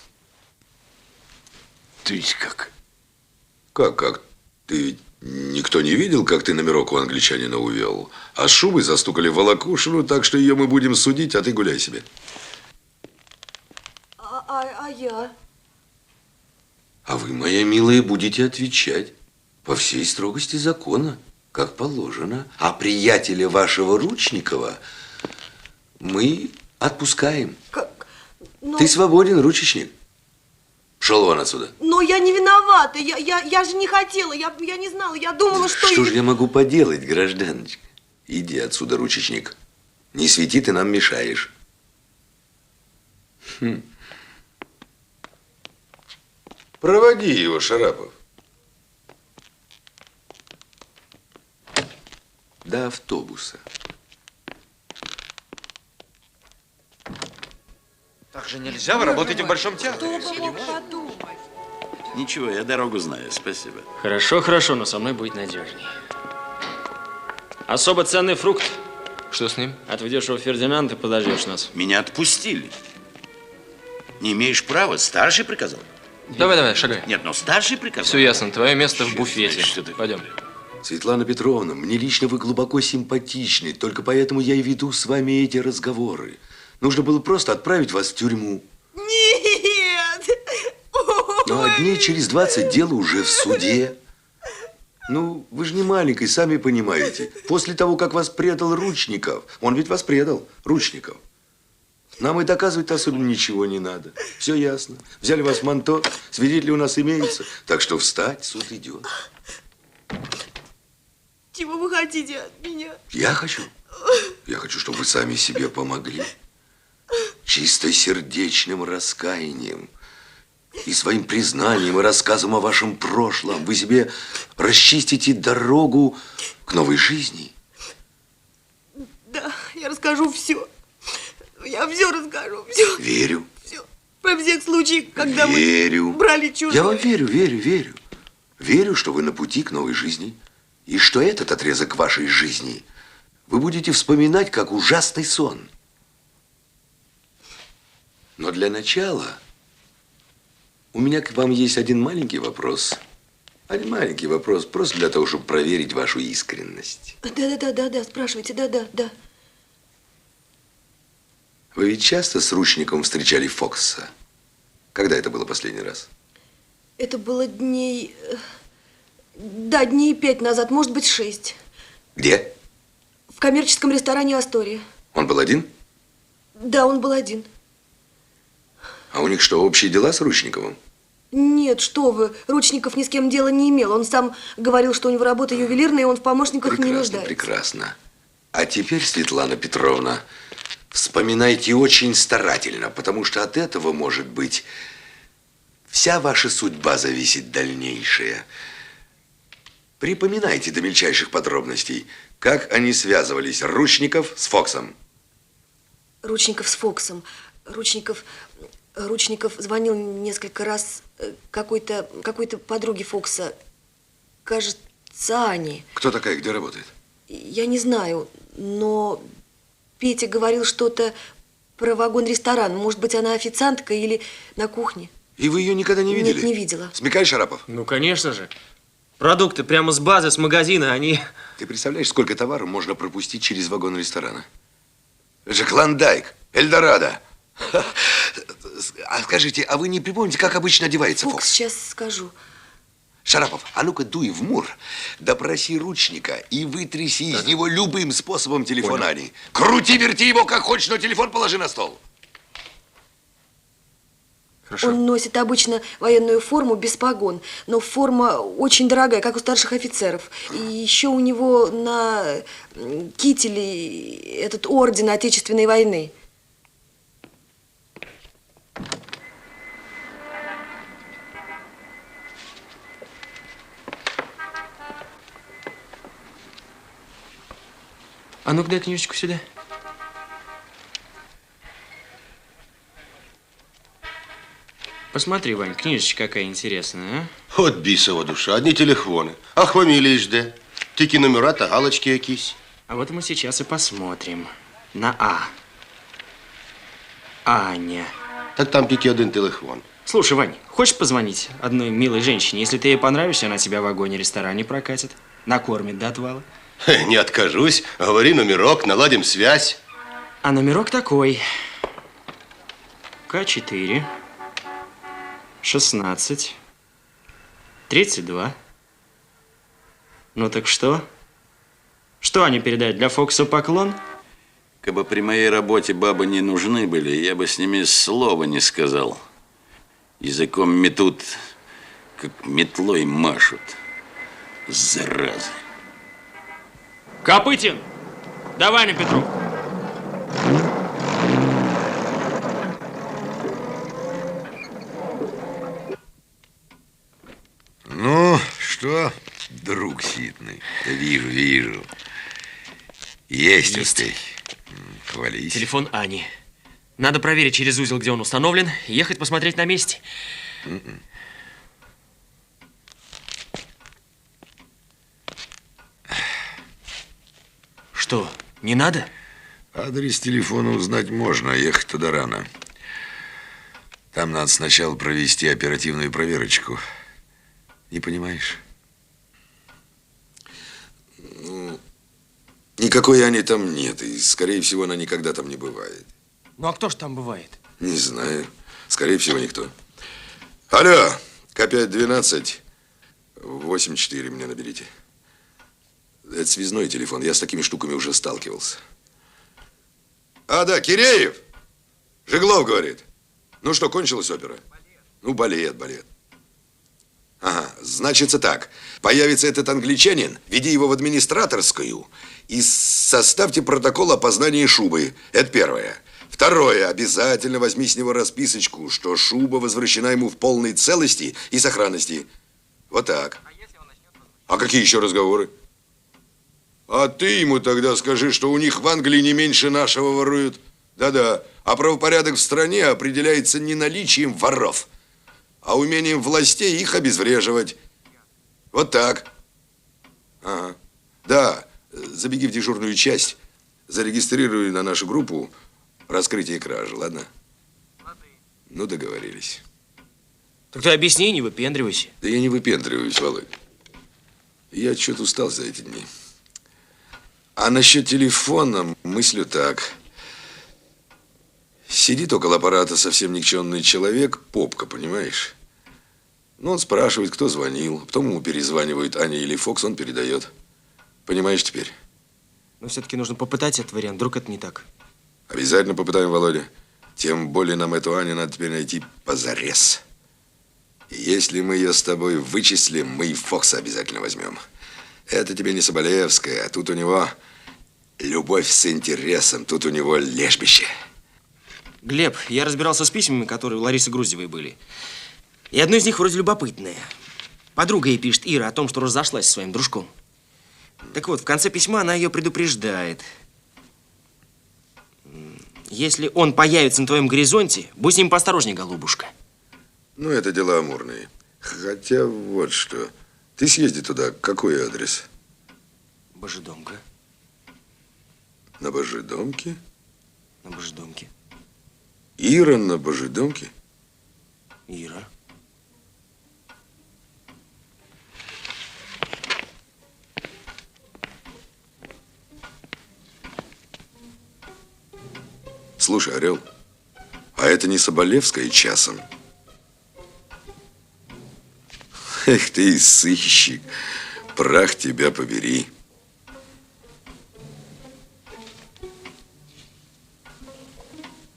То есть как? Как? Ты ведь никто не видел, как ты номерок у англичанина увел? А с шубой застукали волокушину, так что ее мы будем судить, а ты гуляй себе. А я? А вы, моя милая, будете отвечать по всей строгости закона, как положено. А приятеля вашего Ручникова мы отпускаем. Но... Ты свободен, ручечник. Шел вон отсюда. Но я не виновата. Я же не хотела. Я не знала. Я думала, что... Что же я могу поделать, гражданочка? Иди отсюда, ручечник. Не свети, ты нам мешаешь. Проводи его, Шарапов. До автобуса. Так же нельзя, вы работаете в Большом театре. Ничего, я дорогу знаю, спасибо. Хорошо, но со мной будет надежней. Особо ценный фрукт. Что с ним? Отведешь его в Фердинанд и подождешь нас. Меня отпустили. Не имеешь права, старший приказал. Давай, шагай. Нет, но старший приказал. Все ясно, твое место в буфете. Значит, что ты... Пойдем. Светлана Петровна, мне лично вы глубоко симпатичны, только поэтому я и веду с вами эти разговоры. Нужно было просто отправить вас в тюрьму. Нет! Ну, а дней через 20 дело уже в суде. Ну, вы же не маленький, сами понимаете. После того, как вас предал Ручников, он ведь вас предал, Ручников. Нам и доказывать особенно ничего не надо. Все ясно. Взяли вас в манто, свидетели у нас имеются. Так что встать, суд идет. Чего вы хотите от меня? Я хочу, чтобы вы сами себе помогли. Чистосердечным раскаянием и своим признанием и рассказом о вашем прошлом вы себе расчистите дорогу к новой жизни. Да, я расскажу все. Я все расскажу, все. Верю. Все. Про всех случаев, когда Верю. мы брали чужое. Я вам верю. Верю, что вы на пути к новой жизни. И что этот отрезок вашей жизни вы будете вспоминать как ужасный сон. Но для начала у меня к вам есть один маленький вопрос. Один маленький вопрос, просто для того, чтобы проверить вашу искренность. Да, спрашивайте, да. Вы ведь часто с Ручником встречали Фокса? Когда это было последний раз? Это было дней 5 назад, может быть, 6. Где? В коммерческом ресторане «Астория». Он был один? Да, он был один. А у них что, общие дела с Ручниковым? Нет, что вы, Ручников ни с кем дела не имел. Он сам говорил, что у него работа ювелирная, и он в помощниках не нуждается. Прекрасно. А теперь, Светлана Петровна, вспоминайте очень старательно, потому что от этого, может быть, вся ваша судьба зависит дальнейшая. Припоминайте до мельчайших подробностей, как они связывались, Ручников с Фоксом. Ручников с Фоксом. Ручников звонил несколько раз какой-то подруге Фокса. Кажется, Ане. Кто такая, где работает? Я не знаю, но Петя говорил что-то про вагон-ресторан. Может быть, она официантка или на кухне. И вы ее никогда не видели? Нет, не видела. Смекаешь, Шарапов? Ну, конечно же. Продукты прямо с базы, с магазина, они... Ты представляешь, сколько товара можно пропустить через вагон ресторана? Это же Клондайк, Эльдорадо. А скажите, а вы не припомните, как обычно одевается Фокс? Сейчас скажу. Шарапов, а ну-ка дуй в мур, допроси Ручника и вытряси из него любым способом телефон Ани. Крути-верти его как хочешь, но телефон положи на стол. Хорошо. Он носит обычно военную форму без погон, но форма очень дорогая, как у старших офицеров. И еще у него на кителе этот орден Отечественной войны. А ну-ка дай книжечку сюда. Посмотри, Вань, книжечка какая интересная, а? От бісова душа, одни телефоны. А фамилии жде? Тільки номера та галочки якісь. А вот мы сейчас и посмотрим. На А. Аня. Так там тільки один телефон. Слушай, Вань, хочешь позвонить одной милой женщине? Если ты ей понравишься, она тебя в вагоне-ресторане прокатит. Накормит до отвала. Не откажусь. Говори номерок, наладим связь. А номерок такой. К4. 16. 32. Ну так что? Что они передают? Для Фокса поклон? Кабы при моей работе бабы не нужны были, я бы с ними слова не сказал. Языком метут, как метлой машут. Заразы. Копытин! Давай на Петров. Ну, что, друг ситный? Вижу. Есть успех. Хвались. Телефон Ани. Надо проверить через узел, где он установлен, и ехать посмотреть на месте. Что, не надо? Адрес телефона узнать можно, а ехать туда рано. Там надо сначала провести оперативную проверочку. Не понимаешь? Ну, никакой Ани там нет, и, скорее всего, она никогда там не бывает. Ну, а кто ж там бывает? Не знаю. Скорее всего, никто. Алло, К5-12, 84 мне наберите. Это связной телефон, я с такими штуками уже сталкивался. А, да, Киреев. Жеглов говорит. Ну что, кончилась опера? Ну, балет. Ага, значится так. Появится этот англичанин, веди его в администраторскую и составьте протокол опознания шубы. Это первое. Второе. Обязательно возьми с него расписочку, что шуба возвращена ему в полной целости и сохранности. Вот так. А какие еще разговоры? А ты ему тогда скажи, что у них в Англии не меньше нашего воруют. Да-да. А правопорядок в стране определяется не наличием воров, а умением властей их обезвреживать. Вот так. Ага. Да, забеги в дежурную часть, зарегистрируй на нашу группу раскрытие кражи, ладно? Ну, договорились. Так ты объясни, не выпендривайся. Да я не выпендриваюсь, Володь. Я что-то устал за эти дни. А насчет телефона мыслю так. Сидит около аппарата совсем никчемный человек, попка, понимаешь? Ну, он спрашивает, кто звонил, потом ему перезванивают Аня или Фокс, он передает. Понимаешь теперь? Но все-таки нужно попытать этот вариант, вдруг это не так. Обязательно попытаем, Володя. Тем более нам эту Аню надо теперь найти позарез. И если мы ее с тобой вычислим, мы и Фокса обязательно возьмем. Это тебе не Соболевская, а тут у него любовь с интересом, тут у него лежбище. Глеб, я разбирался с письмами, которые у Ларисы Груздевой были. И одно из них вроде любопытное. Подруга ей пишет, Ира, о том, что разошлась со своим дружком. Так вот, в конце письма она ее предупреждает. Если он появится на твоем горизонте, будь с ним поосторожней, голубушка. Ну, это дела амурные. Хотя вот что. Ты съезди туда. Какой адрес? Божедомка. На Божедомке? На Божедомке. Ира на Божедомке? Ира. Слушай, Орел, а это не Соболевская часом? Эх ты, сыщик, прах тебя побери.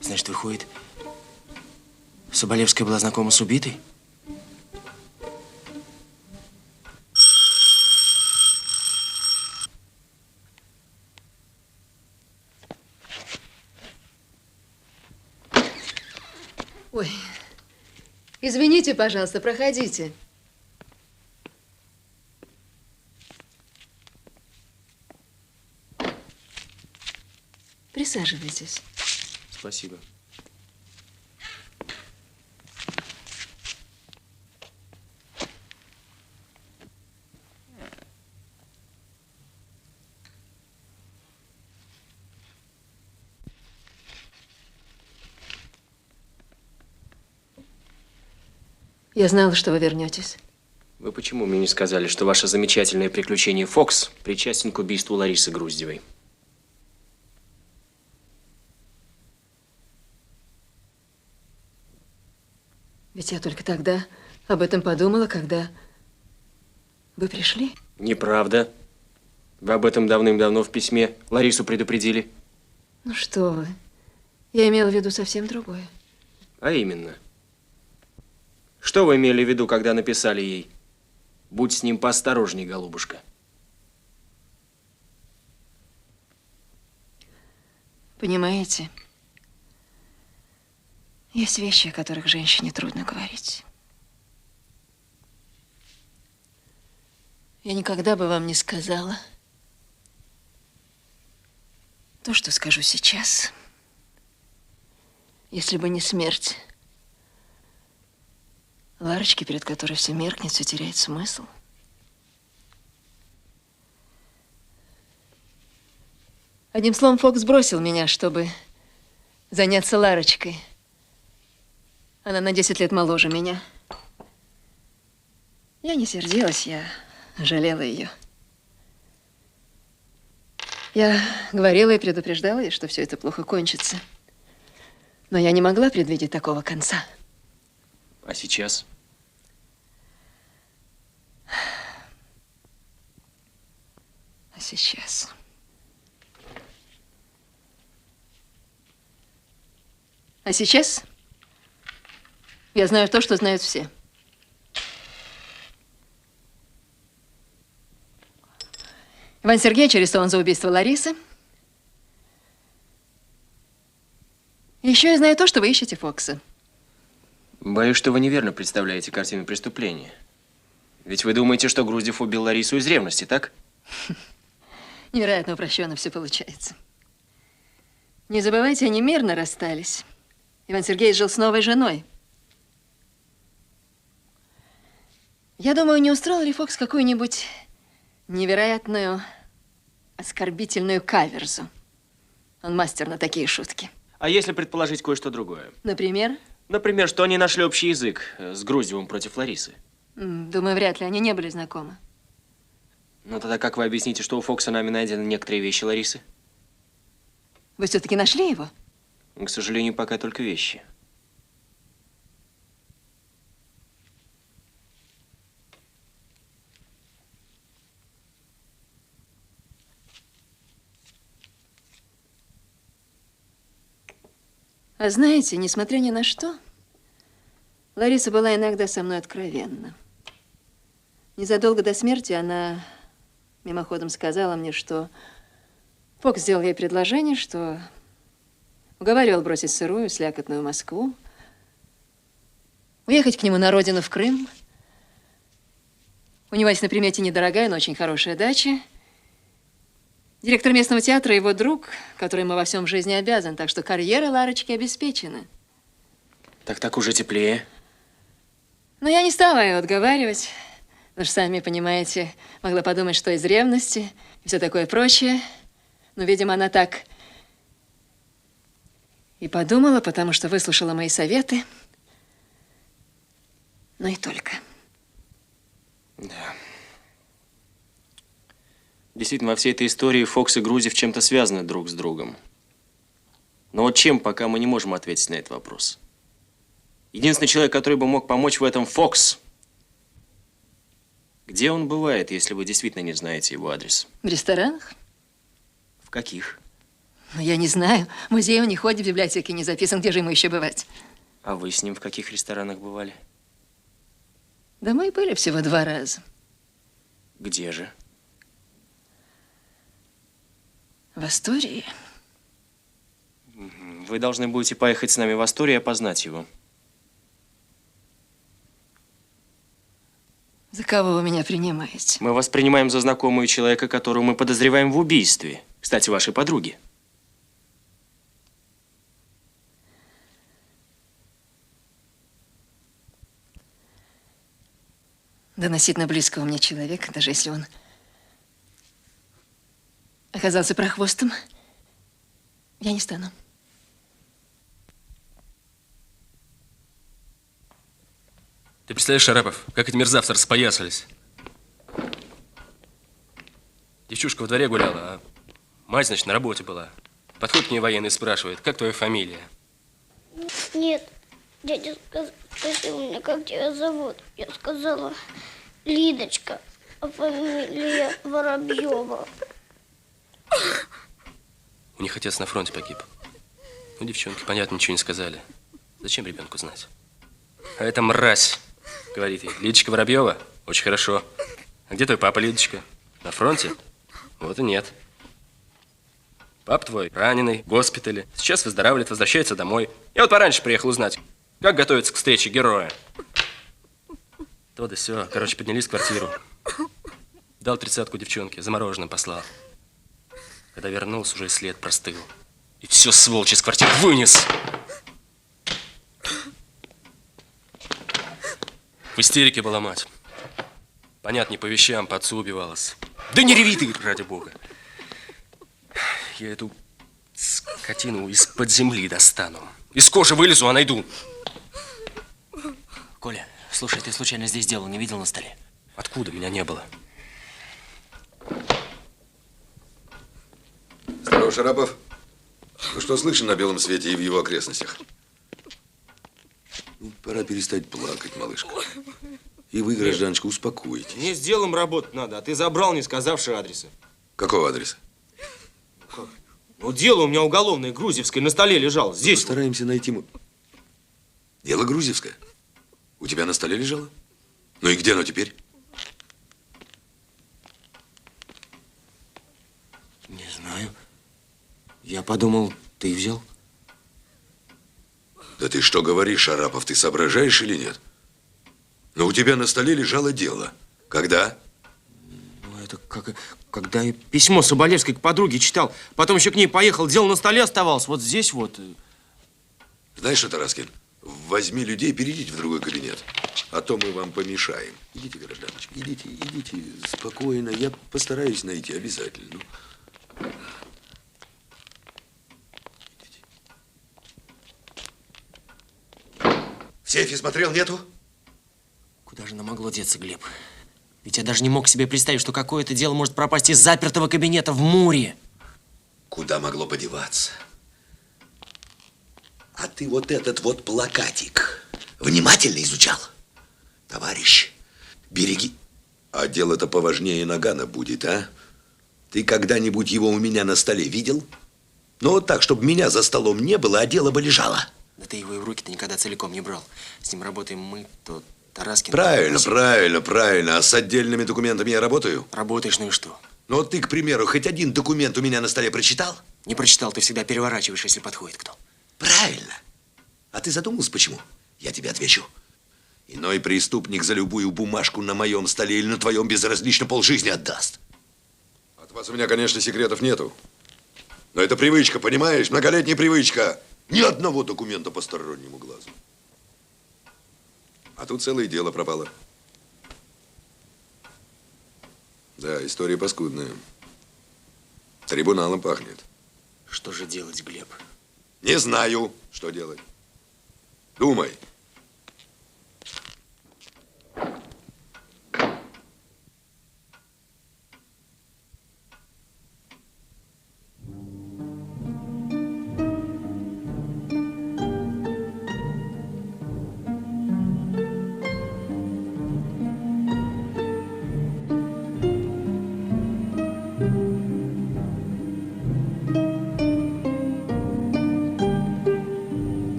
Значит, выходит, Соболевская была знакома с убитой? Ой, извините, пожалуйста, проходите. Присаживайтесь. Спасибо. Я знала, что вы вернетесь. Вы почему мне не сказали, что ваше замечательное приключение Фокс причастен к убийству Ларисы Груздевой? Ведь я только тогда об этом подумала, когда вы пришли. Неправда. Вы об этом давным-давно в письме Ларису предупредили. Ну что вы. Я имела в виду совсем другое. А именно. Что вы имели в виду, когда написали ей? Будь с ним поосторожней, голубушка. Понимаете, есть вещи, о которых женщине трудно говорить. Я никогда бы вам не сказала то, что скажу сейчас, если бы не смерть Ларочки, перед которой все меркнет, все теряет смысл. Одним словом, Фокс бросил меня, чтобы заняться Ларочкой. Она на 10 лет моложе меня. Я не сердилась, я жалела ее. Я говорила и предупреждала ей, что все это плохо кончится. Но я не могла предвидеть такого конца. А сейчас? А сейчас? А сейчас я знаю то, что знают все. Иван Сергеевич арестован за убийство Ларисы. Еще я знаю то, что вы ищете Фокса. Боюсь, что вы неверно представляете картину преступления. Ведь вы думаете, что Груздев убил Ларису из ревности, так? Невероятно упрощенно все получается. Не забывайте, они мирно расстались. Иван Сергеевич жил с новой женой. Я думаю, не устроил ли Фокс какую-нибудь невероятную, оскорбительную каверзу? Он мастер на такие шутки. А если предположить кое-что другое? Например? Например, что они нашли общий язык с Груздевым против Ларисы. Думаю, вряд ли. Они не были знакомы. Ну тогда как вы объясните, что у Фокса нами найдены некоторые вещи Ларисы? Вы все-таки нашли его? К сожалению, пока только вещи. А знаете, несмотря ни на что, Лариса была иногда со мной откровенна. Незадолго до смерти она мимоходом сказала мне, что Фокс сделал ей предложение, что уговаривал бросить сырую, слякотную Москву, уехать к нему на родину в Крым. У него есть на примете недорогая, но очень хорошая дача. Директор местного театра – его друг, который ему во всем в жизни обязан, так что карьера Ларочки обеспечена. Так уже теплее. Но я не стала ее отговаривать, потому что, сами понимаете, могла подумать, что из ревности и все такое прочее. Но, видимо, она так и подумала, потому что выслушала мои советы. Но и только. Да. Действительно, во всей этой истории Фокс и Груздев чем-то связаны друг с другом. Но вот чем, пока мы не можем ответить на этот вопрос. Единственный человек, который бы мог помочь в этом, Фокс. Где он бывает, если вы действительно не знаете его адрес? В ресторанах? В каких? Ну, я не знаю. В музее он не ходит, в библиотеке не записан. Где же ему еще бывать? А вы с ним в каких ресторанах бывали? Да мы и были всего 2 раза. Где же? В Астории. Вы должны будете поехать с нами в Асторию и опознать его. За кого вы меня принимаете? Мы вас принимаем за знакомую человека, которую мы подозреваем в убийстве. Кстати, вашей подруги. Доносить на близкого мне человека, даже если он оказался прохвостом, я не стану. Ты представляешь, Шарапов, как эти мерзавцы распоясались? Девчушка во дворе гуляла, а мать, значит, на работе была. Подходит к ней военный и спрашивает, как твоя фамилия? Нет, дядя спросил меня, как тебя зовут. Я сказала, Лидочка, а фамилия Воробьева. У них отец на фронте погиб. Ну, девчонки, понятно, ничего не сказали. Зачем ребенку знать? А эта мразь, говорит ей, Лидочка Воробьева? Очень хорошо. А где твой папа, Лидочка? На фронте? Вот и нет. Пап твой раненый, в госпитале. Сейчас выздоравливает, возвращается домой. Я вот пораньше приехал узнать, как готовиться к встрече героя. То да сё. Короче, поднялись в квартиру. Дал 30-ку девчонке, замороженным послал. Когда вернулся, уже и след простыл. И все, сволочь, из квартиры вынес. В истерике была мать. Понятно, не по вещам, по отцу убивалась. Да не реви ты, ради бога. Я эту скотину из-под земли достану. Из кожи вылезу, а найду. Коля, слушай, ты случайно здесь дело не видел на столе? Откуда? Меня не было. Здорово, Шарапов. Ну что слышно на белом свете и в его окрестностях? Ну, пора перестать плакать, малышка. И вы, гражданочка, успокойтесь. Мне с делом работать надо, а ты забрал, не сказавши адреса. Какого адреса? Ну, дело у меня уголовное, грузевское, на столе лежало. Здесь. Постараемся найти. Дело грузевское? У тебя на столе лежало? Ну и где оно теперь? Не знаю. Я подумал, ты взял. Да ты что говоришь, Шарапов, ты соображаешь или нет? Но у тебя на столе лежало дело. Когда? Ну, это когда я письмо Соболевской к подруге читал. Потом еще к ней поехал, дело на столе оставалось. Вот здесь вот. Знаешь что, Тараскин, возьми людей, перейдите в другой кабинет. А то мы вам помешаем. Идите, гражданочка, идите спокойно. Я постараюсь найти обязательно. В сейфе смотрел, нету? Куда же оно могло деться, Глеб? Ведь я даже не мог себе представить, что какое-то дело может пропасть из запертого кабинета в Муре. Куда могло подеваться? А ты вот этот вот плакатик внимательно изучал? Товарищ, береги. А дело-то поважнее нагана будет, а? Ты когда-нибудь его у меня на столе видел? Ну вот так, чтобы меня за столом не было, а дело бы лежало. Да ты его и в руки-то никогда целиком не брал. С ним работаем мы, то Тараскин. Правильно. А с отдельными документами я работаю? Работаешь, ну и что? Ну вот ты, к примеру, хоть один документ у меня на столе прочитал? Не прочитал, ты всегда переворачиваешь, если подходит кто. Правильно. А ты задумался, почему? Я тебе отвечу. Иной преступник за любую бумажку на моем столе или на твоем безразлично полжизни отдаст. От вас у меня, конечно, секретов нету. Но это привычка, понимаешь? Многолетняя привычка. Ни одного документа постороннему глазу. А тут целое дело пропало. Да, история паскудная. Трибуналом пахнет. Что же делать, Глеб? Не знаю, что делать. Думай.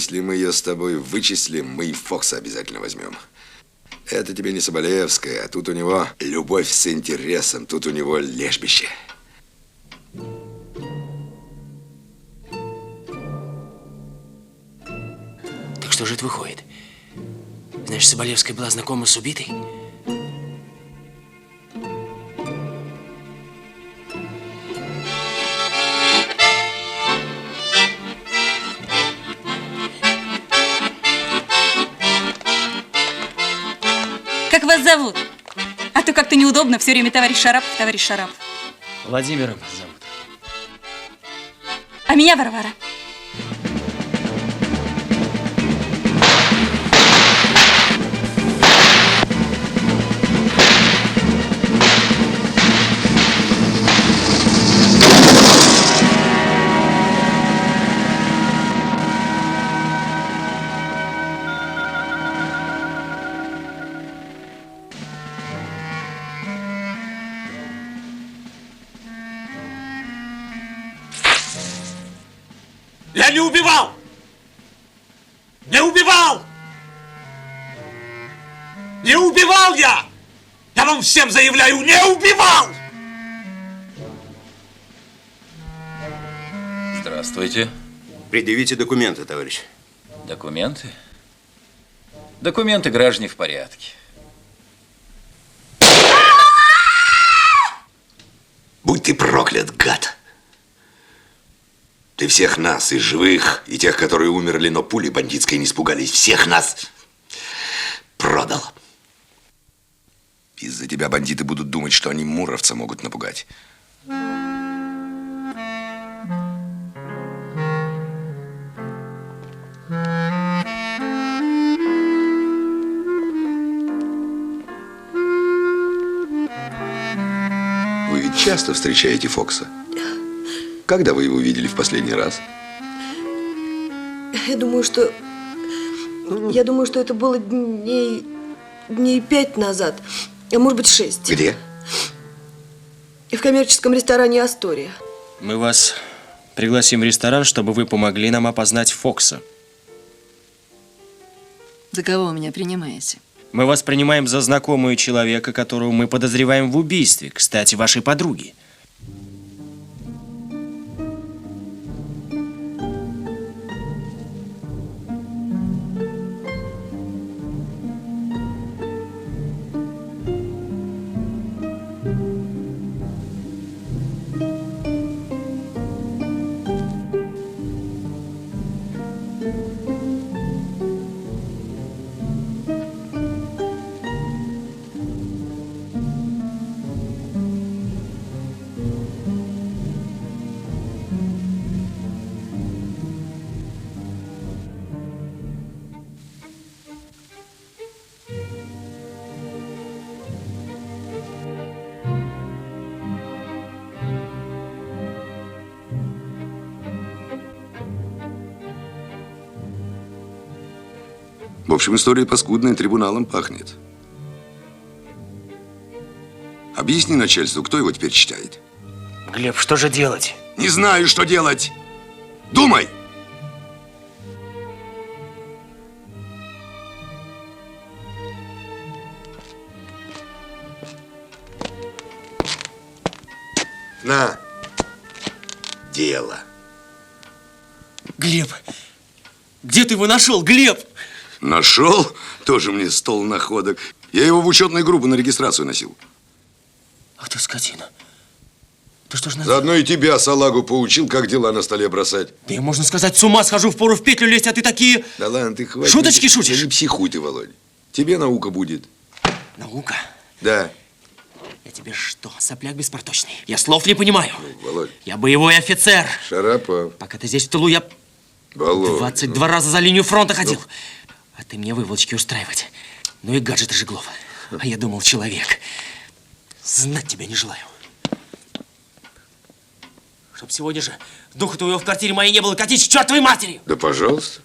Если мы ее с тобой вычислим, мы и Фокса обязательно возьмем. Это тебе не Соболевская, а тут у него любовь с интересом, тут у него лежбище. Так что же это выходит? Значит, Соболевская была знакома с убитой? Как вас зовут? А то как-то неудобно, все время товарищ Шарапов, товарищ Шарапов. Владимиром зовут. А меня Варвара. Я не убивал! Не убивал! Не убивал я! Я вам всем заявляю, не убивал! Здравствуйте. Предъявите документы, товарищ. Документы? Документы, граждане, в порядке. Будь ты проклят, гад! Ты всех нас, и живых, и тех, которые умерли, но пули бандитской не испугались, всех нас продал. Из-за тебя бандиты будут думать, что они муровца могут напугать. Вы ведь часто встречаете Фокса? Когда вы его видели в последний раз? Я думаю, что это было дней 5 назад, а может быть 6. Где? В коммерческом ресторане «Астория». Мы вас пригласим в ресторан, чтобы вы помогли нам опознать Фокса. За кого вы меня принимаете? Мы вас принимаем за знакомую человека, которого мы подозреваем в убийстве, кстати, вашей подруги. В общем, история паскудная, трибуналом пахнет. Объясни начальству, кто его теперь читает. Глеб, что же делать? Не знаю, что делать. Думай! На. Дело. Глеб, где ты его нашел, Глеб? Нашел? Тоже мне стол находок. Я его в учетную группу на регистрацию носил. Ах ты скотина. Ты что ж на... Заодно и тебя, салагу, поучил, как дела на столе бросать. Да я, можно сказать, с ума схожу, впору в петлю лезть, а ты такие... Да ладно, ты хватит. Шуточки шутишь? Да не психуй ты, Володь. Тебе наука будет. Наука? Да. Я тебе что, сопляк беспорточный? Я слов не понимаю. Володь. Я боевой офицер. Шарапов. Пока ты здесь в тылу, я Володь, 22 раза за линию фронта ходил. А ты мне выволочки устраивать. Ну и гаджеты Жиглов. А я думал, человек. Знать тебя не желаю. Чтоб сегодня же духа твоего в квартире моей не было, катись к чертовой матери! Да пожалуйста.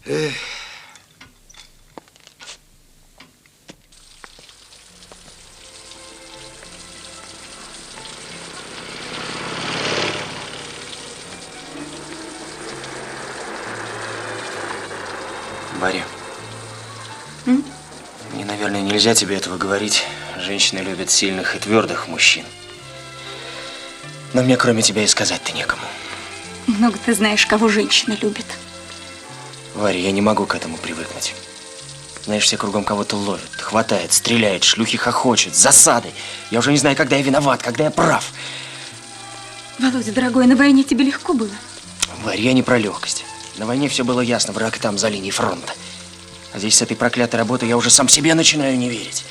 Эх. Варя. Мне, наверное, нельзя тебе этого говорить. Женщины любят сильных и твердых мужчин. Но мне кроме тебя и сказать-то некому. Много ты знаешь, кого женщина любит. Варя, я не могу к этому привыкнуть. Знаешь, все кругом кого-то ловят, хватает, стреляет, шлюхи хохочет, засады. Я уже не знаю, когда я виноват, когда я прав. Володя, дорогой, на войне тебе легко было? Варя, я не про легкость. На войне все было ясно, враг там, за линией фронта. А здесь с этой проклятой работой я уже сам себе начинаю не верить.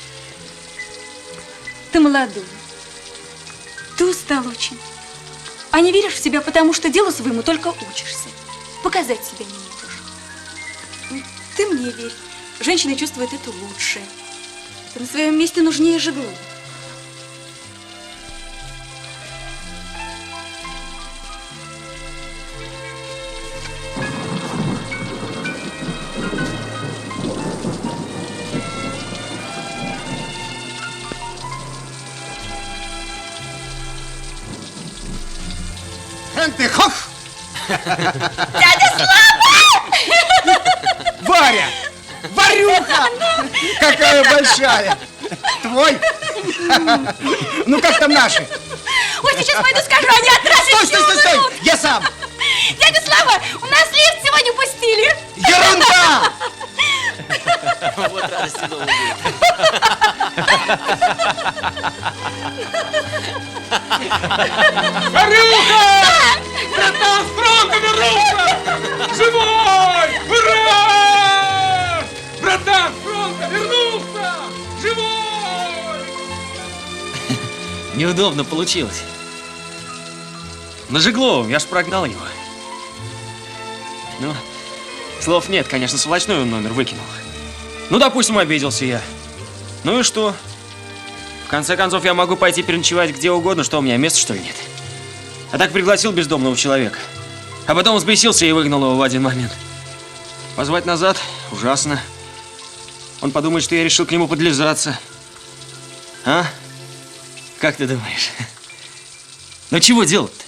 Ты молодой. Ты устал очень. А не веришь в себя, потому что делу своему только учишься. Показать себя не можешь. Ты мне верь. Женщины чувствуют это лучше. Ты на своем месте нужнее Жиглова. Ты хоп! Дядя Слава! Варя! Варюха! Какая большая! Твой? Ну как там наши? Ой, сейчас пойду скажу, они от радости Стой! умрут. Я сам! Дядя Слава, у нас лифт сегодня пустили! Ерунда! Вот радости дома Варюха! Братан с фронта вернулся! Живой! Ура! Братан с фронта вернулся! Живой! Неудобно получилось. На Жигловом, я ж прогнал его. Ну, слов нет, конечно, сволочной он номер выкинул. Ну, допустим, обиделся я. Ну и что? В конце концов, я могу пойти переночевать где угодно, что у меня места, что ли, нет. А так пригласил бездомного человека. А потом взбесился и выгнал его в один момент. Позвать назад – ужасно. Он подумает, что я решил к нему подлизаться. А? Как ты думаешь? Ну чего делать-то?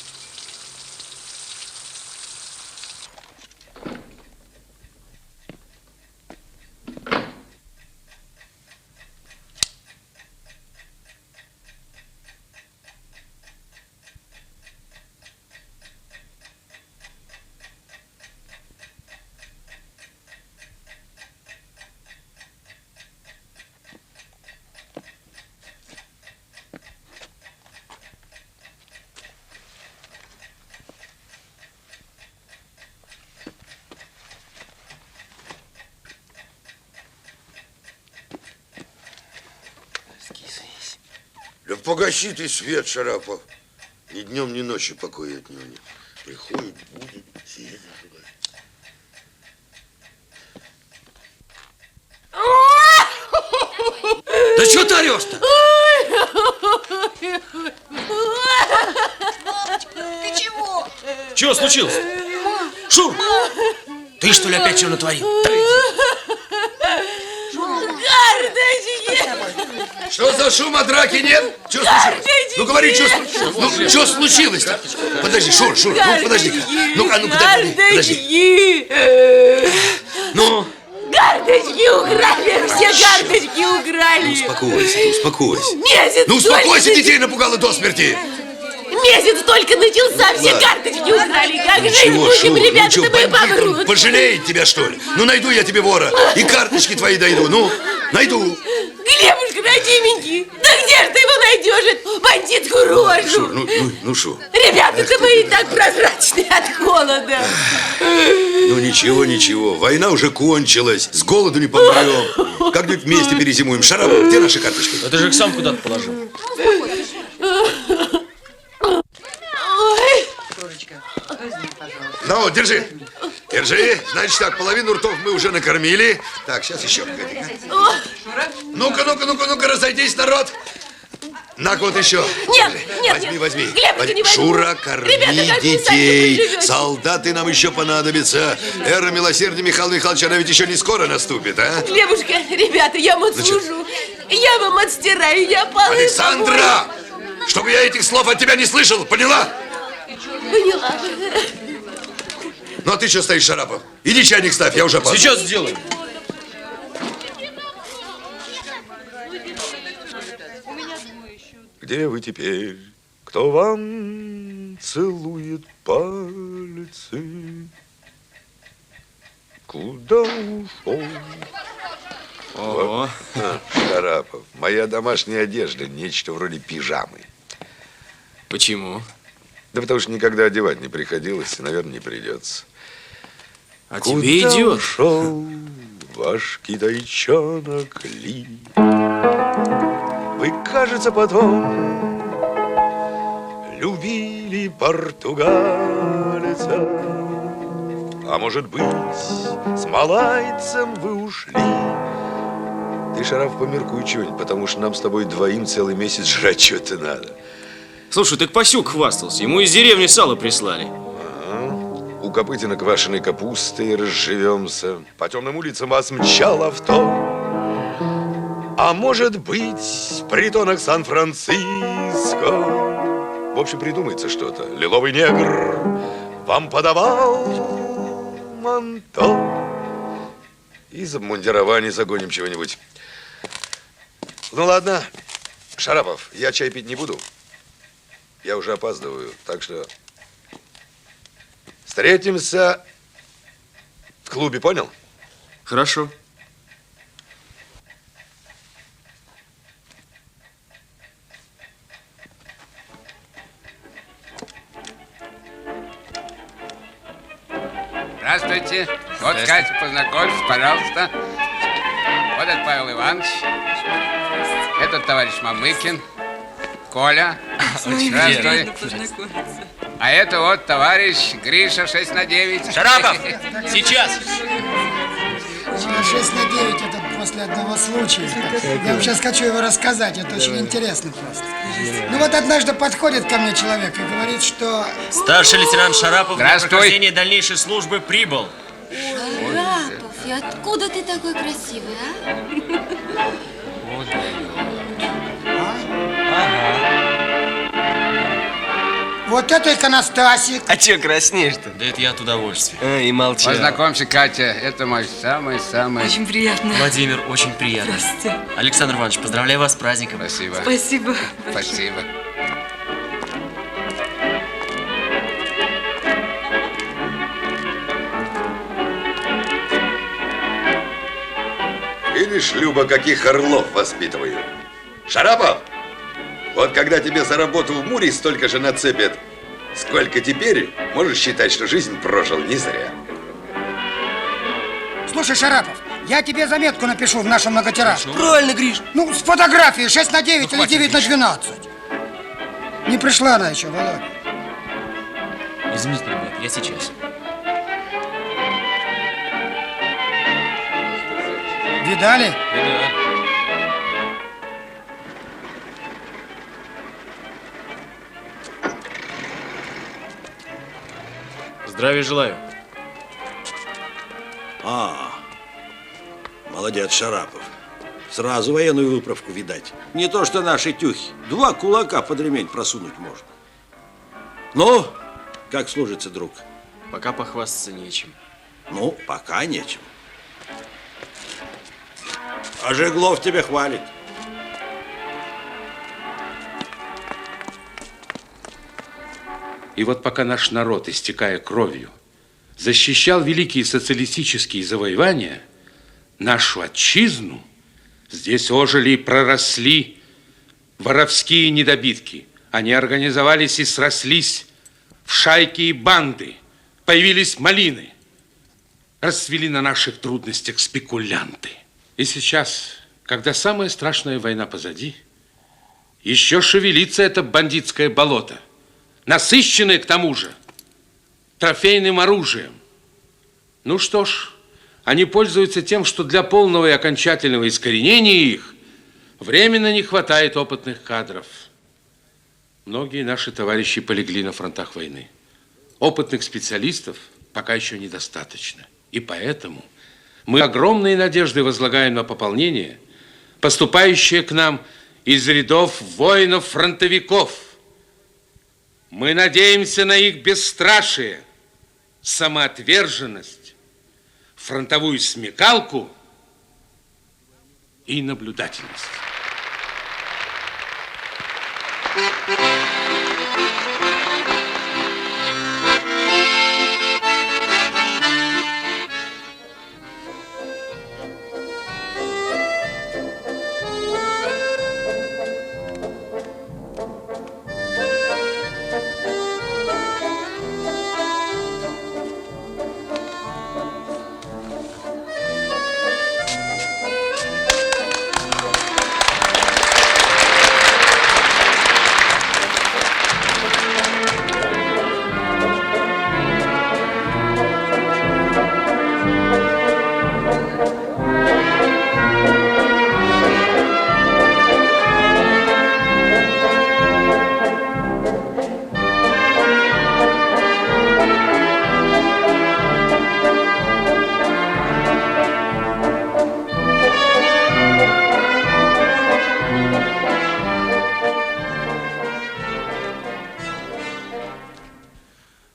Да погаси ты свет, Шарапов. Ни днем, ни ночью покоя от него нет. Приходит, будет сидеть. Да что ты орешь-то? Ты чего? Чего случилось? Шур, ты что ли опять что натворил? Что за шум, а драки нет? Что случилось? Ну говори, что случилось? Ну, что случилось-то? Подожди, Шур, ну подожди-ка. Ну-ка, подожди. Ну? Карточки украли, все карточки украли. Успокойся. Месяц Ну успокойся, только... детей напугала до смерти. Месяц только начался, все Ладно. карточки украли. Как жить Чего, будем, Шур, ребята-то мы помрут. пожалеет тебя, что ли? Ну найду я тебе вора, и карточки твои дойду. Ну, найду. Глебушка, родименький, да где же ты его найдешь, эту бандитскую рожу? Шур, ну Шур. Ребята-то мы и так прозрачные от холода. Ну ничего, война уже кончилась, с голоду не помрем. Как-нибудь вместе перезимуем. Шарапов, где наши карточки? Да ты же их сам куда-то положил. Ну, держи. Значит так, половину ртов мы уже накормили. Так, сейчас еще. Ну-ка, разойдись, народ. На вот еще. Нет, Возьми. Глебушка, не возьму. Шура, корми Ребята, как вы сами детей. проживете? Солдаты нам еще понадобятся. Эра милосердия Михаила Михайловича, она ведь еще не скоро наступит, а? Глебушка, ребята, я вам отслужу. Я вам отстираю, я полы Александра! Чтобы я этих слов от тебя не слышал, поняла? Поняла. Ну а ты что стоишь, Шарапов? Иди чайник ставь, я уже опаздываю. Сейчас сделаем. Где вы теперь? Кто вам целует пальцы? Куда ушел? Ого. Шарапов, моя домашняя одежда, нечто вроде пижамы. Почему? Да потому что никогда одевать не приходилось и, наверное, не придется. А тебе идет. Ушел ваш китайчонок Ли? Вы, кажется, потом любили португальца. А может быть, с малайцем вы ушли? Ты, Шараф, померкуй что-нибудь, потому что нам с тобой двоим целый месяц жрать что-то надо. Слушай, так Пасюк хвастался. Ему из деревни сало прислали. У Копытина квашеной капустой разживемся. По темным улицам вас мчал авто. А может быть, в притонах Сан-Франциско. В общем, придумается что-то. Лиловый негр вам подавал манто. Из обмундирования загоним чего-нибудь. Ну ладно, Шарапов, я чай пить не буду. Я уже опаздываю, так что встретимся в клубе, понял? Хорошо. Здравствуйте. Вот, Катя, познакомься, пожалуйста. Вот это Павел Иванович. Этот товарищ Мамыкин. Коля. Здравствуй. А это вот товарищ Гриша 6×9. Шарапов, сейчас. 6×9 это после одного случая. Я вам сейчас хочу его рассказать, это очень интересно просто. Ну вот однажды подходит ко мне человек и говорит, что... Старший лейтенант Шарапов для Здравствуй. прохождения дальнейшей службы прибыл. Шарапов, и откуда ты такой красивый, а? Вот это иконостасик. А че краснеешь-то? Да это я от удовольствия. И молчи. Познакомься, Катя. Это мой самый-самый... Очень приятно. Владимир, очень приятно. Здравствуйте. Александр Иванович, поздравляю вас с праздником. Спасибо. Спасибо. Спасибо. Видишь, Люба, каких орлов воспитываю. Шарапов, вот когда тебе за работу в Муре столько же нацепят, сколько теперь, можешь считать, что жизнь прожил не зря. Слушай, Шарапов, я тебе заметку напишу в нашем многотиражке. Правильно, Гриш. Ну, с фотографией 6×9 или 9×12. Не пришла она еще, Володя. Извините, ребят, я сейчас. Видали? Здравия желаю. Молодец, Шарапов. Сразу военную выправку видать. Не то, что наши тюхи. 2 кулака под ремень просунуть можно. Ну, как служится, друг? Пока похвастаться нечем. Ну, пока нечем. А Жеглов тебя хвалит. И вот пока наш народ, истекая кровью, защищал великие социалистические завоевания, нашу отчизну, здесь ожили и проросли воровские недобитки. Они организовались и срослись в шайки и банды, появились малины, расцвели на наших трудностях спекулянты. И сейчас, когда самая страшная война позади, еще шевелится это бандитское болото, насыщенное, к тому же, трофейным оружием. Ну что ж, они пользуются тем, что для полного и окончательного искоренения их временно не хватает опытных кадров. Многие наши товарищи полегли на фронтах войны. Опытных специалистов пока еще недостаточно. И поэтому мы огромные надежды возлагаем на пополнение, поступающее к нам из рядов воинов-фронтовиков. Мы надеемся на их бесстрашие, самоотверженность, фронтовую смекалку и наблюдательность.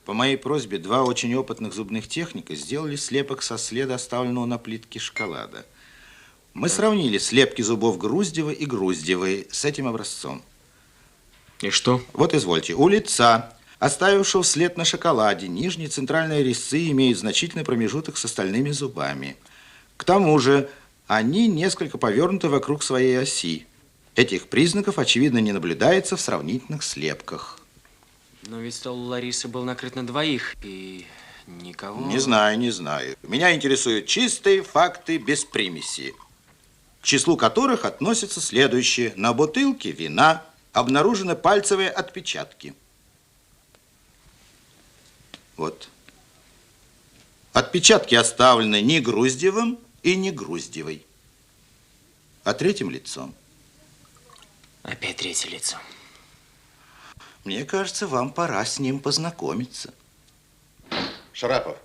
По моей просьбе два очень опытных зубных техника сделали слепок со следа, оставленного на плитке шоколада. Мы сравнили слепки зубов Груздева и Груздевой с этим образцом. И что? Вот извольте. У лица, оставившего след на шоколаде, нижние центральные резцы имеют значительный промежуток с остальными зубами. К тому же они несколько повернуты вокруг своей оси. Этих признаков, очевидно, не наблюдается в сравнительных слепках. Но ведь стол у Ларисы был накрыт на двоих, и никого... Не знаю, не знаю. Меня интересуют чистые факты без примеси, к числу которых относятся следующие. На бутылке вина обнаружены пальцевые отпечатки. Вот. Отпечатки оставлены не Груздевым и не Груздевой, а третьим лицом. Опять третье лицо. Мне кажется, вам пора с ним познакомиться. Шарапов,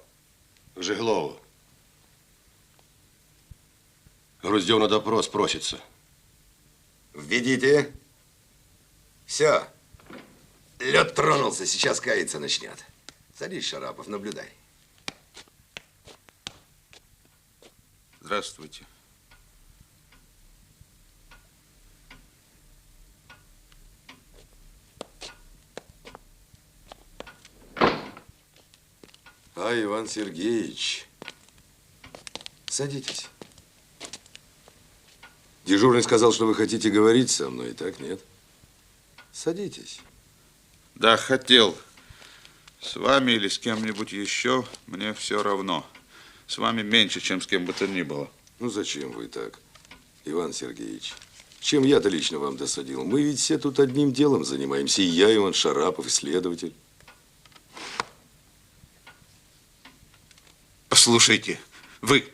к Жиглову. Груздев на допрос просится. Введите. Все. Лед тронулся, сейчас каяться начнет. Садись, Шарапов, наблюдай. Здравствуйте. А, Иван Сергеевич, садитесь. Дежурный сказал, что вы хотите говорить со мной, так нет? Садитесь. Да, хотел. С вами или с кем-нибудь еще, мне все равно. С вами меньше, чем с кем бы то ни было. Ну, зачем вы так, Иван Сергеевич? Чем я-то лично вам досадил? Мы ведь все тут одним делом занимаемся. И я, Иван Шарапов, исследователь. Послушайте, вы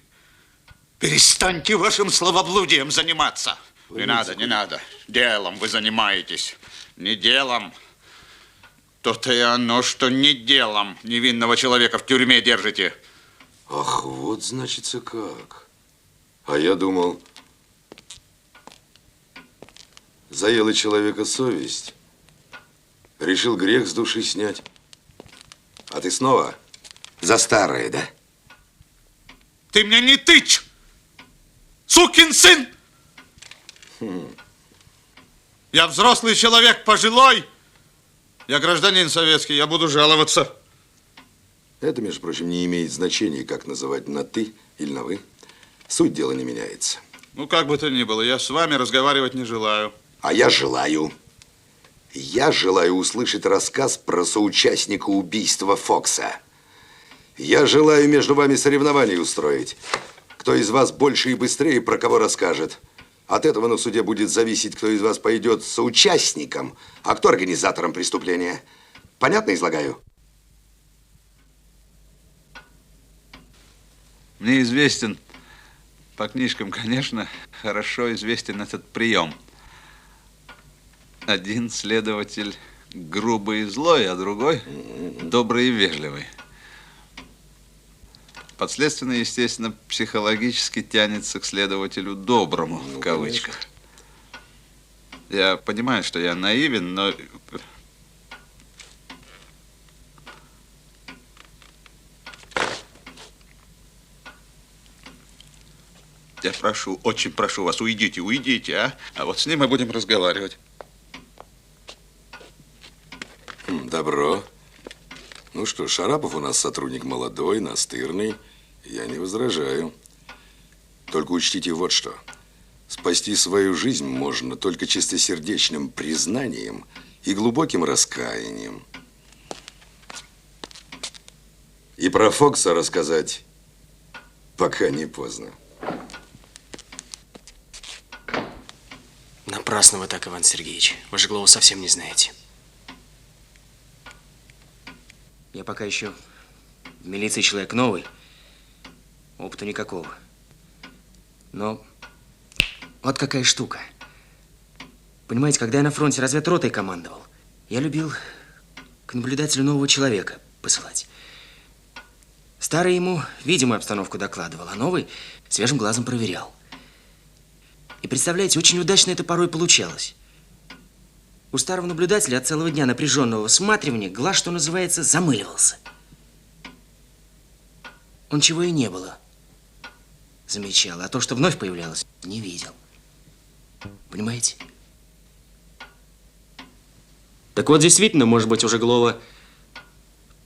перестаньте вашим словоблудием заниматься. Не надо, не надо. Делом вы занимаетесь. Не делом. То-то и оно, что не делом невинного человека в тюрьме держите. Ах, вот значится как. А я думал, заела человека совесть. Решил грех с души снять. А ты снова за старое, да? Ты мне не тычь! Сукин сын! Я взрослый человек, пожилой. Я гражданин советский, я буду жаловаться. Это, между прочим, не имеет значения, как называть на «ты» или на «вы». Суть дела не меняется. Ну, как бы то ни было, я с вами разговаривать не желаю. А я желаю. Я желаю услышать рассказ про соучастника убийства Фокса. Я желаю между вами соревнование устроить. Кто из вас больше и быстрее про кого расскажет. От этого на суде будет зависеть, кто из вас пойдет соучастником, а кто организатором преступления. Понятно излагаю? Мне известен, по книжкам, конечно, хорошо известен этот прием. Один следователь грубый и злой, а другой добрый и вежливый. Подследственный, естественно, психологически тянется к следователю доброму, в кавычках. Я понимаю, что я наивен, но... Я прошу, очень прошу вас, уйдите, уйдите, а? А вот с ним мы будем разговаривать. Добро. Ну что, Шарапов у нас сотрудник молодой, настырный. Я не возражаю. Только учтите вот что. Спасти свою жизнь можно только чистосердечным признанием и глубоким раскаянием. И про Фокса рассказать пока не поздно. Напрасно вы так, Иван Сергеевич. Вы же Глову совсем не знаете. Я пока еще в милиции человек новый. Опыта никакого. Но вот какая штука. Понимаете, когда я на фронте разведротой командовал, я любил к наблюдателю нового человека посылать. Старый ему видимую обстановку докладывал, а новый свежим глазом проверял. И представляете, очень удачно это порой получалось. У старого наблюдателя от целого дня напряженного всматривания глаз, что называется, замыливался. Он чего и не было замечал, а то, что вновь появлялось, не видел. Понимаете? Так вот, действительно, может быть, уже Глова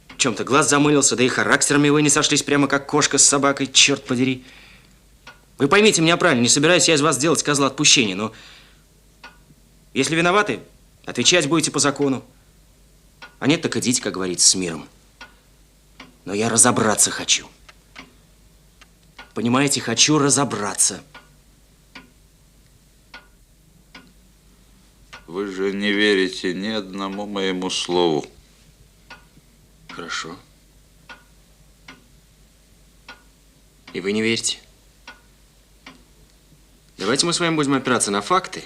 в чем-то глаз замылился, да и характерами вы не сошлись прямо как кошка с собакой, черт подери. Вы поймите меня правильно, не собираюсь я из вас делать козла отпущения, но если виноваты, отвечать будете по закону. А нет, так идите, как говорится, с миром. Но я разобраться хочу. Понимаете, хочу разобраться. Вы же не верите ни одному моему слову. Хорошо. И вы не верите? Давайте мы с вами будем опираться на факты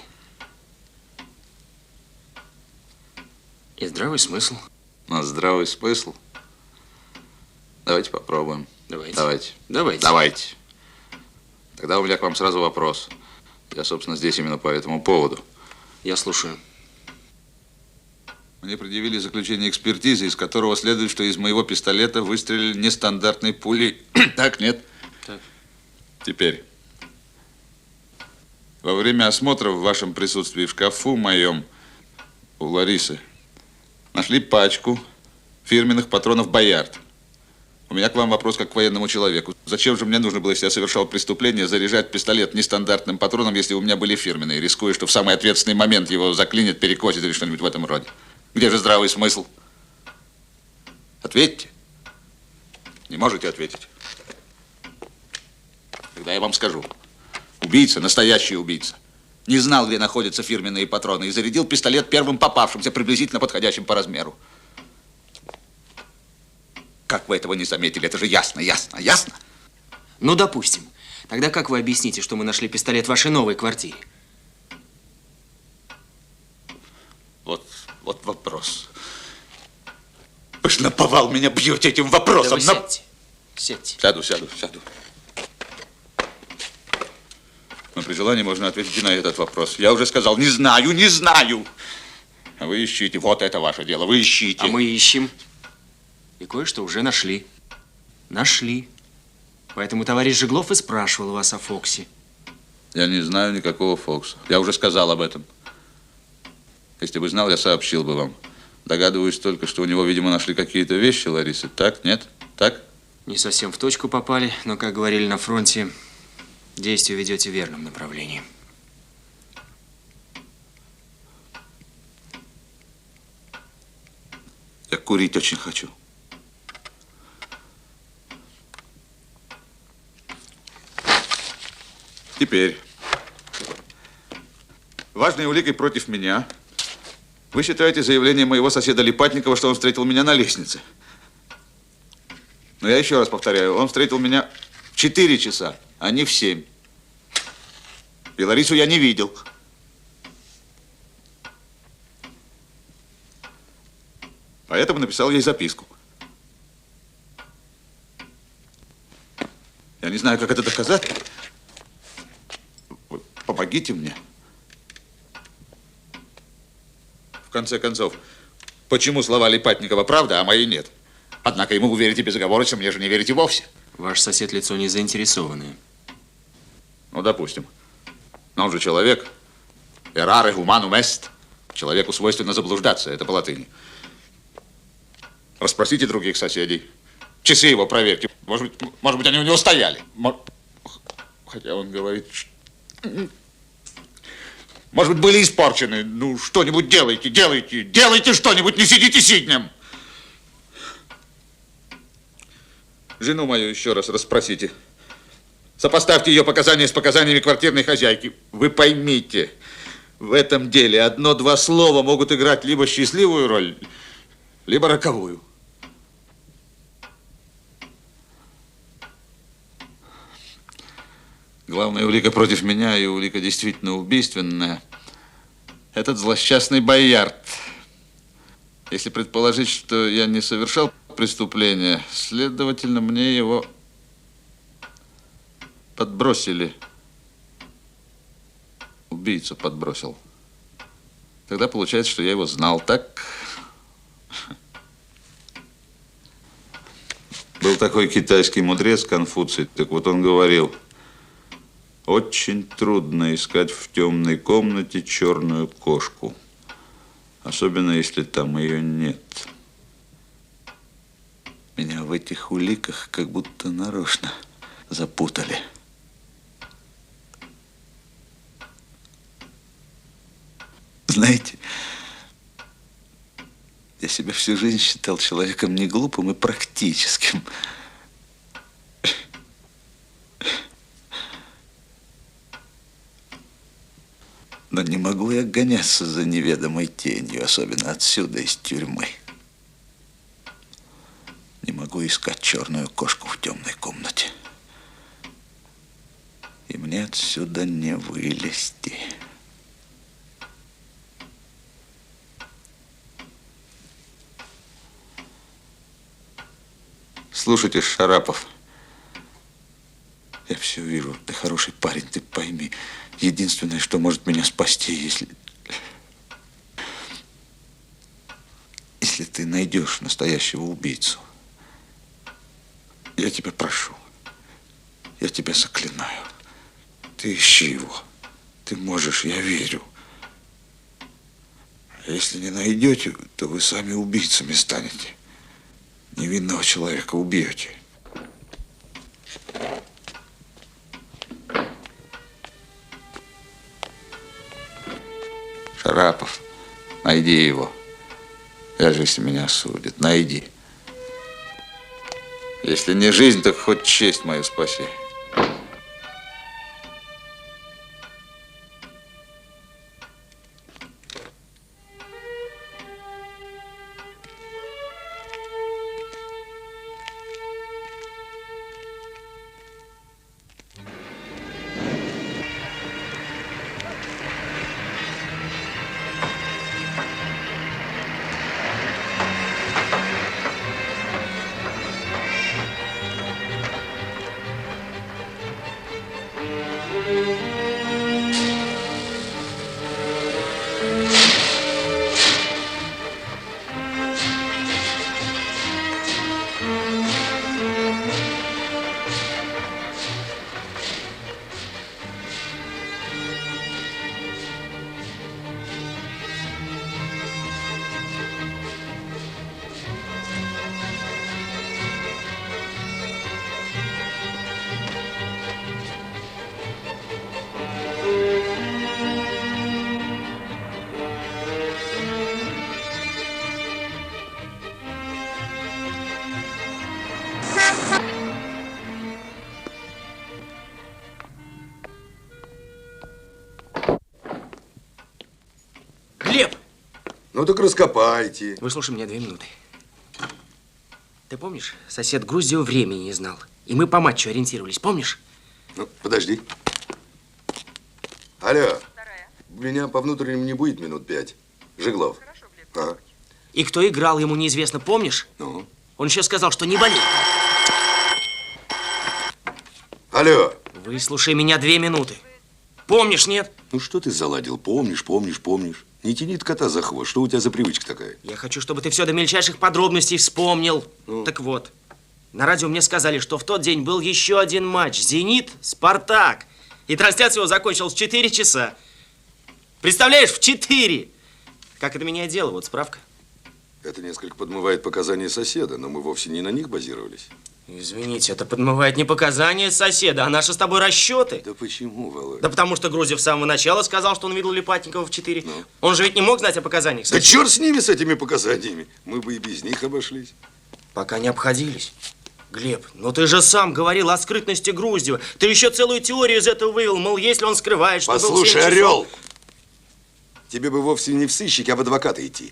и здравый смысл. На здравый смысл? Давайте попробуем. Давайте. Давайте. Давайте. Давайте. Тогда у меня к вам сразу вопрос. Я, собственно, здесь именно по этому поводу. Я слушаю. Мне предъявили заключение экспертизы, из которого следует, что из моего пистолета выстрелили нестандартной пулей. Так, нет? Так. Теперь. Во время осмотра в вашем присутствии в шкафу моем у Ларисы нашли пачку фирменных патронов «Боярд». У меня к вам вопрос как к военному человеку. Зачем же мне нужно было, если я совершал преступление, заряжать пистолет нестандартным патроном, если у меня были фирменные, рискуя, что в самый ответственный момент его заклинит, перекосит или что-нибудь в этом роде? Где же здравый смысл? Ответьте. Не можете ответить? Тогда я вам скажу. Убийца, настоящий убийца, не знал, где находятся фирменные патроны, и зарядил пистолет первым попавшимся, приблизительно подходящим по размеру. Как вы этого не заметили? Это же ясно, ясно, ясно. Ну, допустим. Тогда как вы объясните, что мы нашли пистолет в вашей новой квартире? Вот вопрос. Вы ж наповал меня бьете этим вопросом. Да вы сядьте. Сядьте. Сяду. Но при желании можно ответить и на этот вопрос. Я уже сказал, не знаю. А вы ищите. Вот это ваше дело. Вы ищите. А мы ищем. И кое-что уже нашли. Нашли. Поэтому товарищ Жеглов и спрашивал вас о Фоксе. Я не знаю никакого Фокса. Я уже сказал об этом. Если бы знал, я сообщил бы вам. Догадываюсь только, что у него, видимо, нашли какие-то вещи, Ларисы. Так? Нет? Так? Не совсем в точку попали, но, как говорили на фронте, действие ведете в верном направлении. Я курить очень хочу. Теперь. Важной уликой против меня вы считаете заявление моего соседа Липатникова, что он встретил меня на лестнице. Но я еще раз повторяю, он встретил меня в 4 часа, а не в 7. И Ларису я не видел. Поэтому написал ей записку. Я не знаю, как это доказать. Вы помогите мне. В конце концов, почему слова Липатникова правда, а мои нет? Однако ему вы верите безоговорочно, мне же не верите вовсе. Ваш сосед лицо не заинтересованное. Ну, допустим. Но он же человек. Errare humanum est. Человеку свойственно заблуждаться. Это по латыни. Расспросите других соседей. Часы его проверьте. Может быть, они у него стояли. Хотя он говорит... Может быть, были испорчены. Ну, что-нибудь делайте что-нибудь, не сидите сиднем. Жену мою еще раз расспросите. Сопоставьте ее показания с показаниями квартирной хозяйки. Вы поймите, в этом деле одно-два слова могут играть либо счастливую роль, либо роковую. Главная улика против меня, и улика действительно убийственная, этот злосчастный Боярд. Если предположить, что я не совершал преступления, следовательно, мне его подбросили. Убийцу подбросил. Тогда получается, что я его знал, так? Был такой китайский мудрец Конфуций, так вот он говорил: очень трудно искать в темной комнате черную кошку, особенно если там ее нет. Меня в этих уликах как будто нарочно запутали. Знаете, я себя всю жизнь считал человеком не глупым и практическим. Но не могу я гоняться за неведомой тенью, особенно отсюда, из тюрьмы. Не могу искать черную кошку в темной комнате. И мне отсюда не вылезти. Слушайте, Шарапов, я все вижу, ты хороший парень, ты пойми. Единственное, что может меня спасти, если ты найдешь настоящего убийцу. Я тебя прошу, я тебя заклинаю. Ты ищи его. Ты можешь, я верю. А если не найдете, то вы сами убийцами станете. Невинного человека убьете. Шарапов, найди его. Даже если меня судят, найди. Если не жизнь, так хоть честь мою спаси. Глеб! Ну так раскопайте. Выслушай меня 2 минуты. Ты помнишь, сосед Грузию времени не знал. И мы по матчу ориентировались, помнишь? Ну, подожди. Алло. Меня по внутреннему не будет минут 5. Жиглов. Ага. И кто играл, ему неизвестно, помнишь? Ну? Он еще сказал, что не болеет. Алло. Выслушай меня 2 минуты. Помнишь, нет? Ну что ты заладил? Помнишь. Не тяни кота за хвост. Что у тебя за привычка такая? Я хочу, чтобы ты все до мельчайших подробностей вспомнил. Ну? Так вот, на радио мне сказали, что в тот день был еще один матч. «Зенит», «Спартак». И трансляция его закончилась в 4 часа. Представляешь, в 4! Как это меняет дело? Вот справка. Это несколько подмывает показания соседа, но мы вовсе не на них базировались. Извините, это подмывает не показания соседа, а наши с тобой расчеты. Да почему, Володя? Да потому что Грузев с самого начала сказал, что он видел Липатникова в 4. Он же ведь не мог знать о показаниях Да соседа. черт с ними, с этими показаниями. Мы бы и без них обошлись. Пока не обходились. Глеб, ну ты же сам говорил о скрытности Груздева. Ты еще целую теорию из этого вывел, мол, если он скрывает, что был 7 Послушай, часов. Орел, тебе бы вовсе не в сыщики, а в адвоката идти.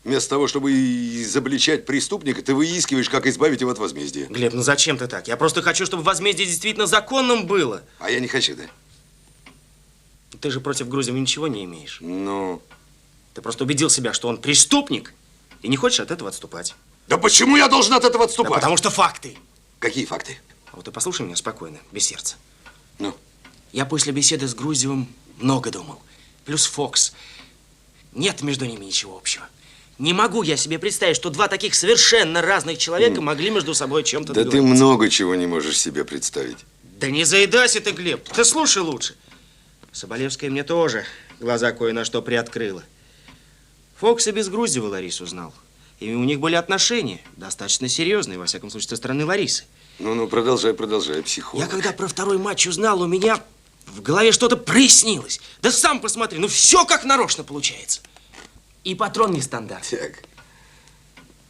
Вместо того, чтобы изобличать преступника, ты выискиваешь, как избавить его от возмездия. Глеб, ну зачем ты так? Я просто хочу, чтобы возмездие действительно законным было. А я не хочу, да? Ты же против Грузева ничего не имеешь. Ну? Ты просто убедил себя, что он преступник, и не хочешь от этого отступать. Да почему я должен от этого отступать? Да потому что факты. Какие факты? А вот ты послушай меня спокойно, без сердца. Ну? Я после беседы с Грузевым много думал. Плюс Фокс. Нет между ними ничего общего. Не могу я себе представить, что два таких совершенно разных человека могли между собой чем-то Да ты договориться. много чего не можешь себе представить. Да не заедайся ты, Глеб. Ты слушай лучше. Соболевская мне тоже глаза кое на что приоткрыла. Фокс и без Груздева Ларису знал. И у них были отношения, достаточно серьезные, во всяком случае, со стороны Ларисы. Ну, продолжай, психолог. Я когда про второй матч узнал, у меня в голове что-то прояснилось. Да сам посмотри, ну все как нарочно получается. И патрон нестандартный. Так.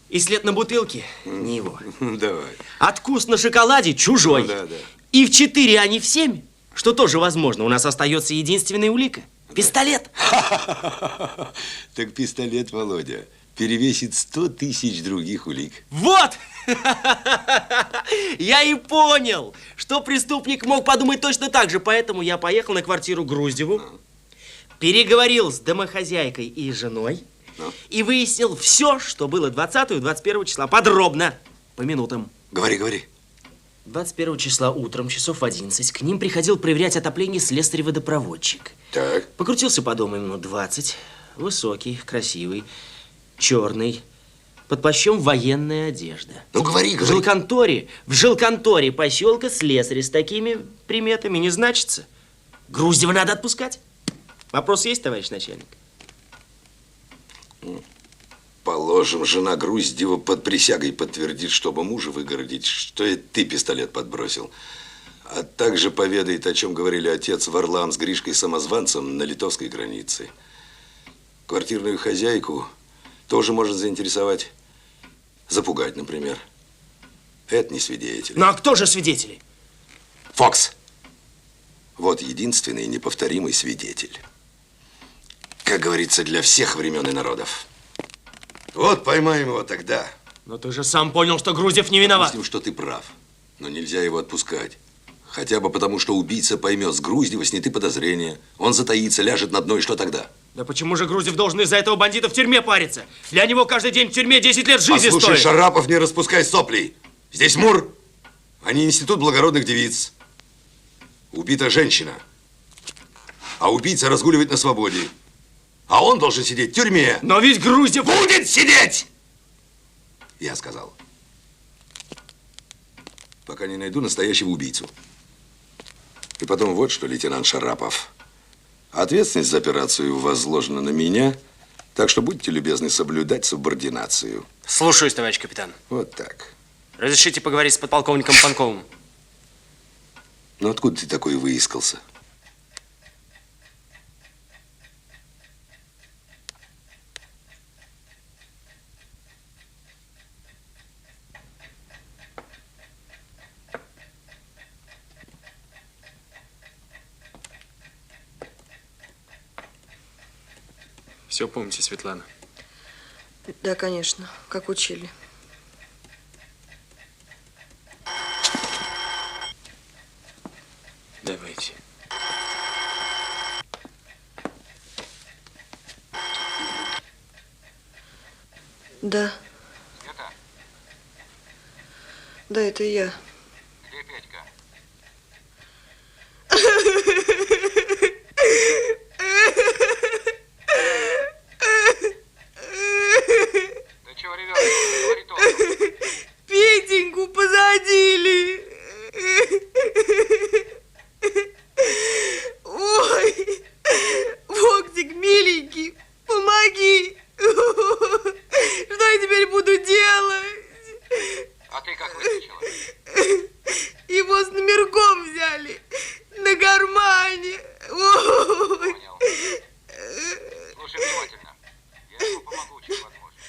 И след на бутылке не его. Давай. Откус на шоколаде чужой. Ну, да. И в 4, а не в 7, что тоже возможно. У нас остается единственная улика. Пистолет. Так пистолет, Володя, перевесит 100 тысяч других улик. Вот! Я и понял, что преступник мог подумать точно так же. Поэтому я поехал на квартиру Груздеву, переговорил с домохозяйкой и женой и выяснил все, что было 20 и 21 числа. Подробно, по минутам. Говори. 21 числа утром, часов в 11, к ним приходил проверять отопление слесарь-водопроводчик. Так. Покрутился по дому минут 20. Высокий, красивый, черный. Под плащом военная одежда. Ну, говори. В жилконторе поселка слесарь с такими приметами не значится. Груздева надо отпускать. Вопрос есть, товарищ начальник? Положим, жена Груздева под присягой подтвердит, чтобы мужа выгородить, что это ты пистолет подбросил. А также поведает, о чем говорили отец Варлам с Гришкой-самозванцем на литовской границе. Квартирную хозяйку тоже может заинтересовать. Запугать, например. Это не свидетель. Ну а кто же свидетели? Фокс. Вот единственный неповторимый свидетель. Как говорится, для всех времен и народов. Вот поймаем его тогда. Но ты же сам понял, что Груздев не виноват. Допустим, что ты прав. Но нельзя его отпускать. Хотя бы потому, что убийца поймет, с Груздева сняты подозрения. Он затаится, ляжет на дно, и что тогда? Да почему же Груздев должен из-за этого бандита в тюрьме париться? Для него каждый день в тюрьме 10 лет жизни Послушай, стоит. Шарапов, не распускай сопли. Здесь Мур, а не институт благородных девиц. Убита женщина. А убийца разгуливает на свободе. А он должен сидеть в тюрьме. Но ведь Груздев... Будет сидеть! Я сказал. Пока не найду настоящего убийцу. И потом вот что, лейтенант Шарапов. Ответственность за операцию возложена на меня, так что будьте любезны соблюдать субординацию. Слушаюсь, товарищ капитан. Вот так. Разрешите поговорить с подполковником Панковым? Ну откуда ты такой выискался? Все помните, Светлана? Да, конечно, как учили. Давайте. Да. Это? Да, это я. Где Петька? Да чего, ребята, говори толком. Петеньку посадили. А ты как выскочила? Его с номерком взяли. На кармане. Ой. Понял. Слушай внимательно. Я ему помогу, чем возможно.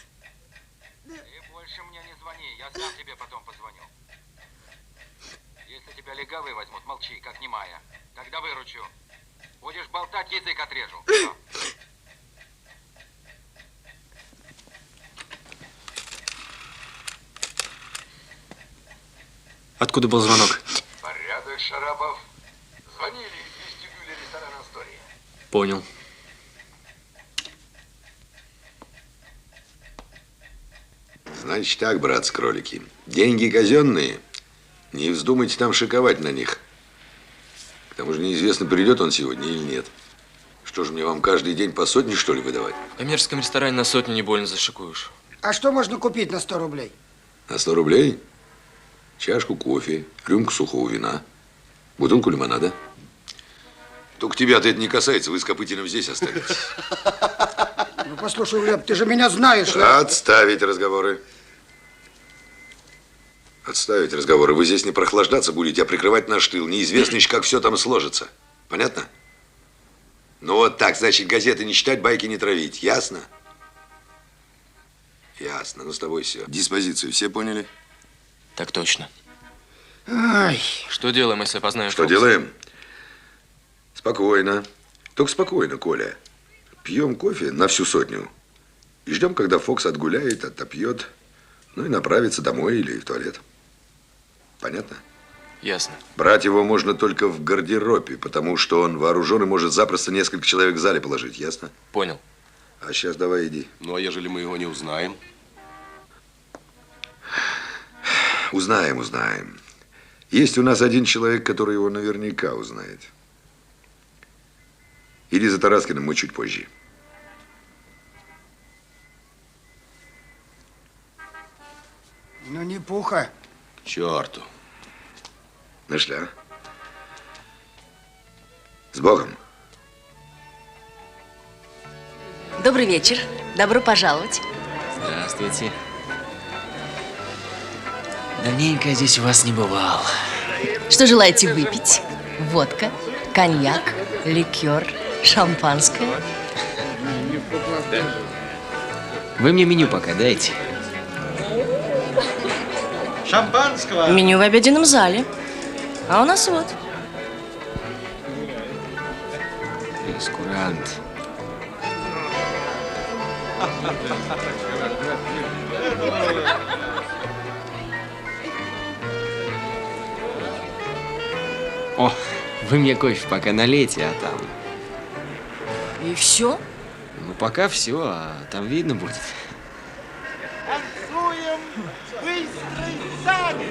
Ты больше мне не звони, я сам тебе потом позвоню. Если тебя легавые возьмут, молчи, как немая. Тогда выручу. Будешь болтать, язык отрежу. Всё. Откуда был звонок? Порядок, Шарапов. Звонили из вестибюля ресторана «Астория». Понял. Значит так, братцы-кролики. Деньги казенные. Не вздумайте там шиковать на них. К тому же неизвестно, придет он сегодня или нет. Что же мне вам каждый день по сотне, что ли, выдавать? В коммерческом ресторане на сотню не больно зашикуешь. А что можно купить на 100 рублей? На 100 рублей? Чашку кофе, рюмку сухого вина, бутылку лимонада. Только тебя-то это не касается, вы с Копытиным здесь останетесь. Ну, послушай, Глеб, ты же меня знаешь. Отставить разговоры. Отставить разговоры. Вы здесь не прохлаждаться будете, а прикрывать наш тыл. Неизвестно еще, как все там сложится. Понятно? Ну вот так, значит, газеты не читать, байки не травить. Ясно? Ясно. Ну, с тобой все. Диспозицию все поняли? Так точно. Ай. Что делаем, если опознаем Что делаем? Спокойно. Только спокойно, Коля. Пьем кофе на всю сотню. И ждем, когда Фокс отгуляет, отопьет. Ну и направится домой или в туалет. Понятно? Ясно. Брать его можно только в гардеробе, потому что он вооружен и может запросто несколько человек в зале положить. Ясно? Понял. А сейчас давай иди. Ну, а ежели мы его не узнаем? Узнаем, узнаем. Есть у нас один человек, который его наверняка узнает. Иди за Тараскиным, мы чуть позже. Ну, не пуха. К черту. Нашли, а? С Богом. Добрый вечер. Добро пожаловать. Здравствуйте. Давненько я здесь у вас не бывал. Что желаете выпить? Водка, коньяк, ликер, шампанское? Вы мне меню пока дайте. Шампанского? Меню в обеденном зале. А у нас вот. Прескурант. О, вы мне кофе пока налейте, а там... И все? Ну, пока все, а там видно будет. Танцуем быстрый танец!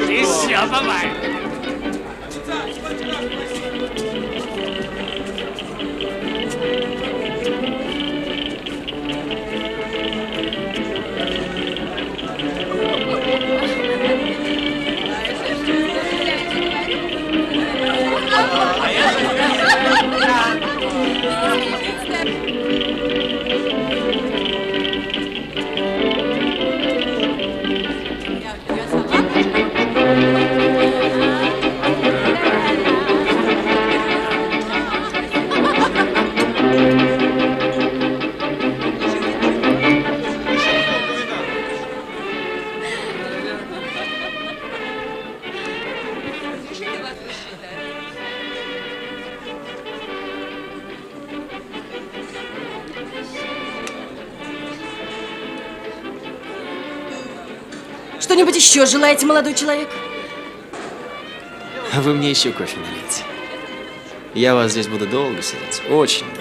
Еще бывает. Что-нибудь еще желаете, молодой человек? А вы мне еще кофе налейте. Я вас здесь буду долго сидеть, очень долго.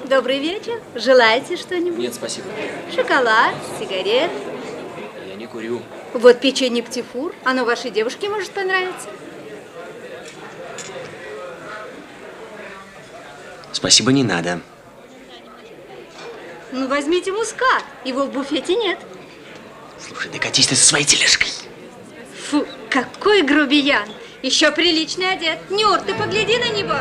Добрый вечер. Желаете что-нибудь? Нет, спасибо. Шоколад, сигарет. Я не курю. Вот печенье птифур. Оно вашей девушке может понравиться. Спасибо, не надо. Ну, возьмите мускат. Его в буфете нет. Слушай, докатись ты со своей тележкой. Фу, какой грубиян. Еще прилично одет. Нюр, ты погляди на него.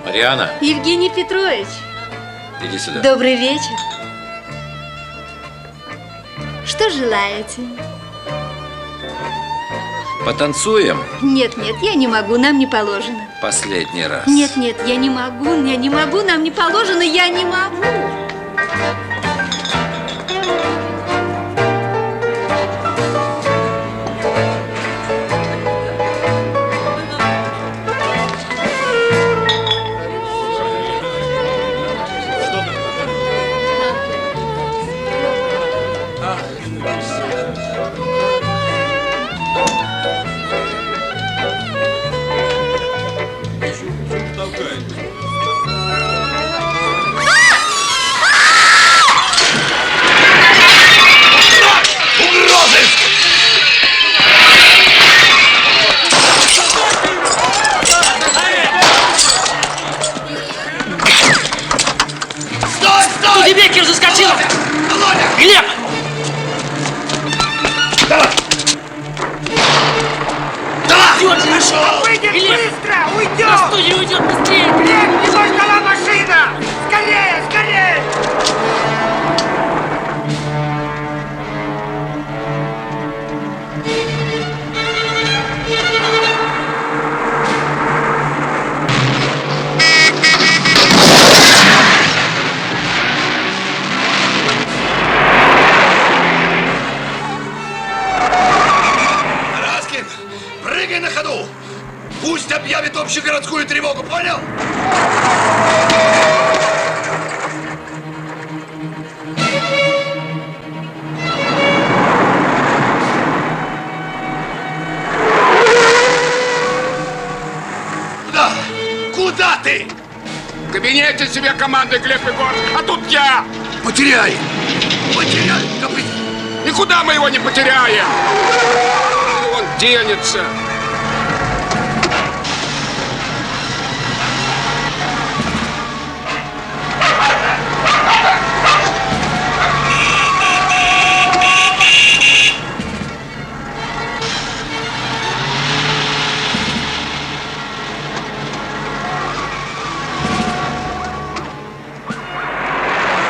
Мариана, Евгений Петрович. иди сюда. Добрый вечер. Что желаете? Потанцуем? Нет, нет, я не могу, нам не положено. Последний раз. Нет, нет, я не могу, нам не положено, я не могу. Студебекер заскочил! Глеб! Давай! Хорошо! Выйдет быстро! Уйдем! На студию уйдет быстрее! Глеб, не ждала машина! Скорее, скорее! Раскин, прыгай на ходу! Пусть объявит общегородскую тревогу, понял? Куда? Куда ты? В кабинете себе команды Глеб Егорович, а тут я! Потеряй! Потеряй! Никуда мы его не потеряем! Он денется!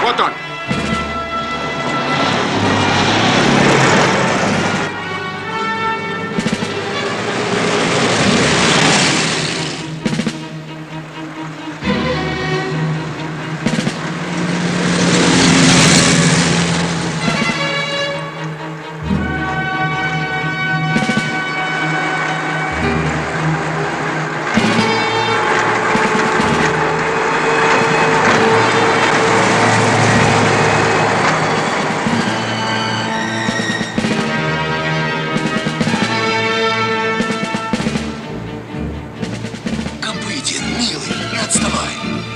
Вот он!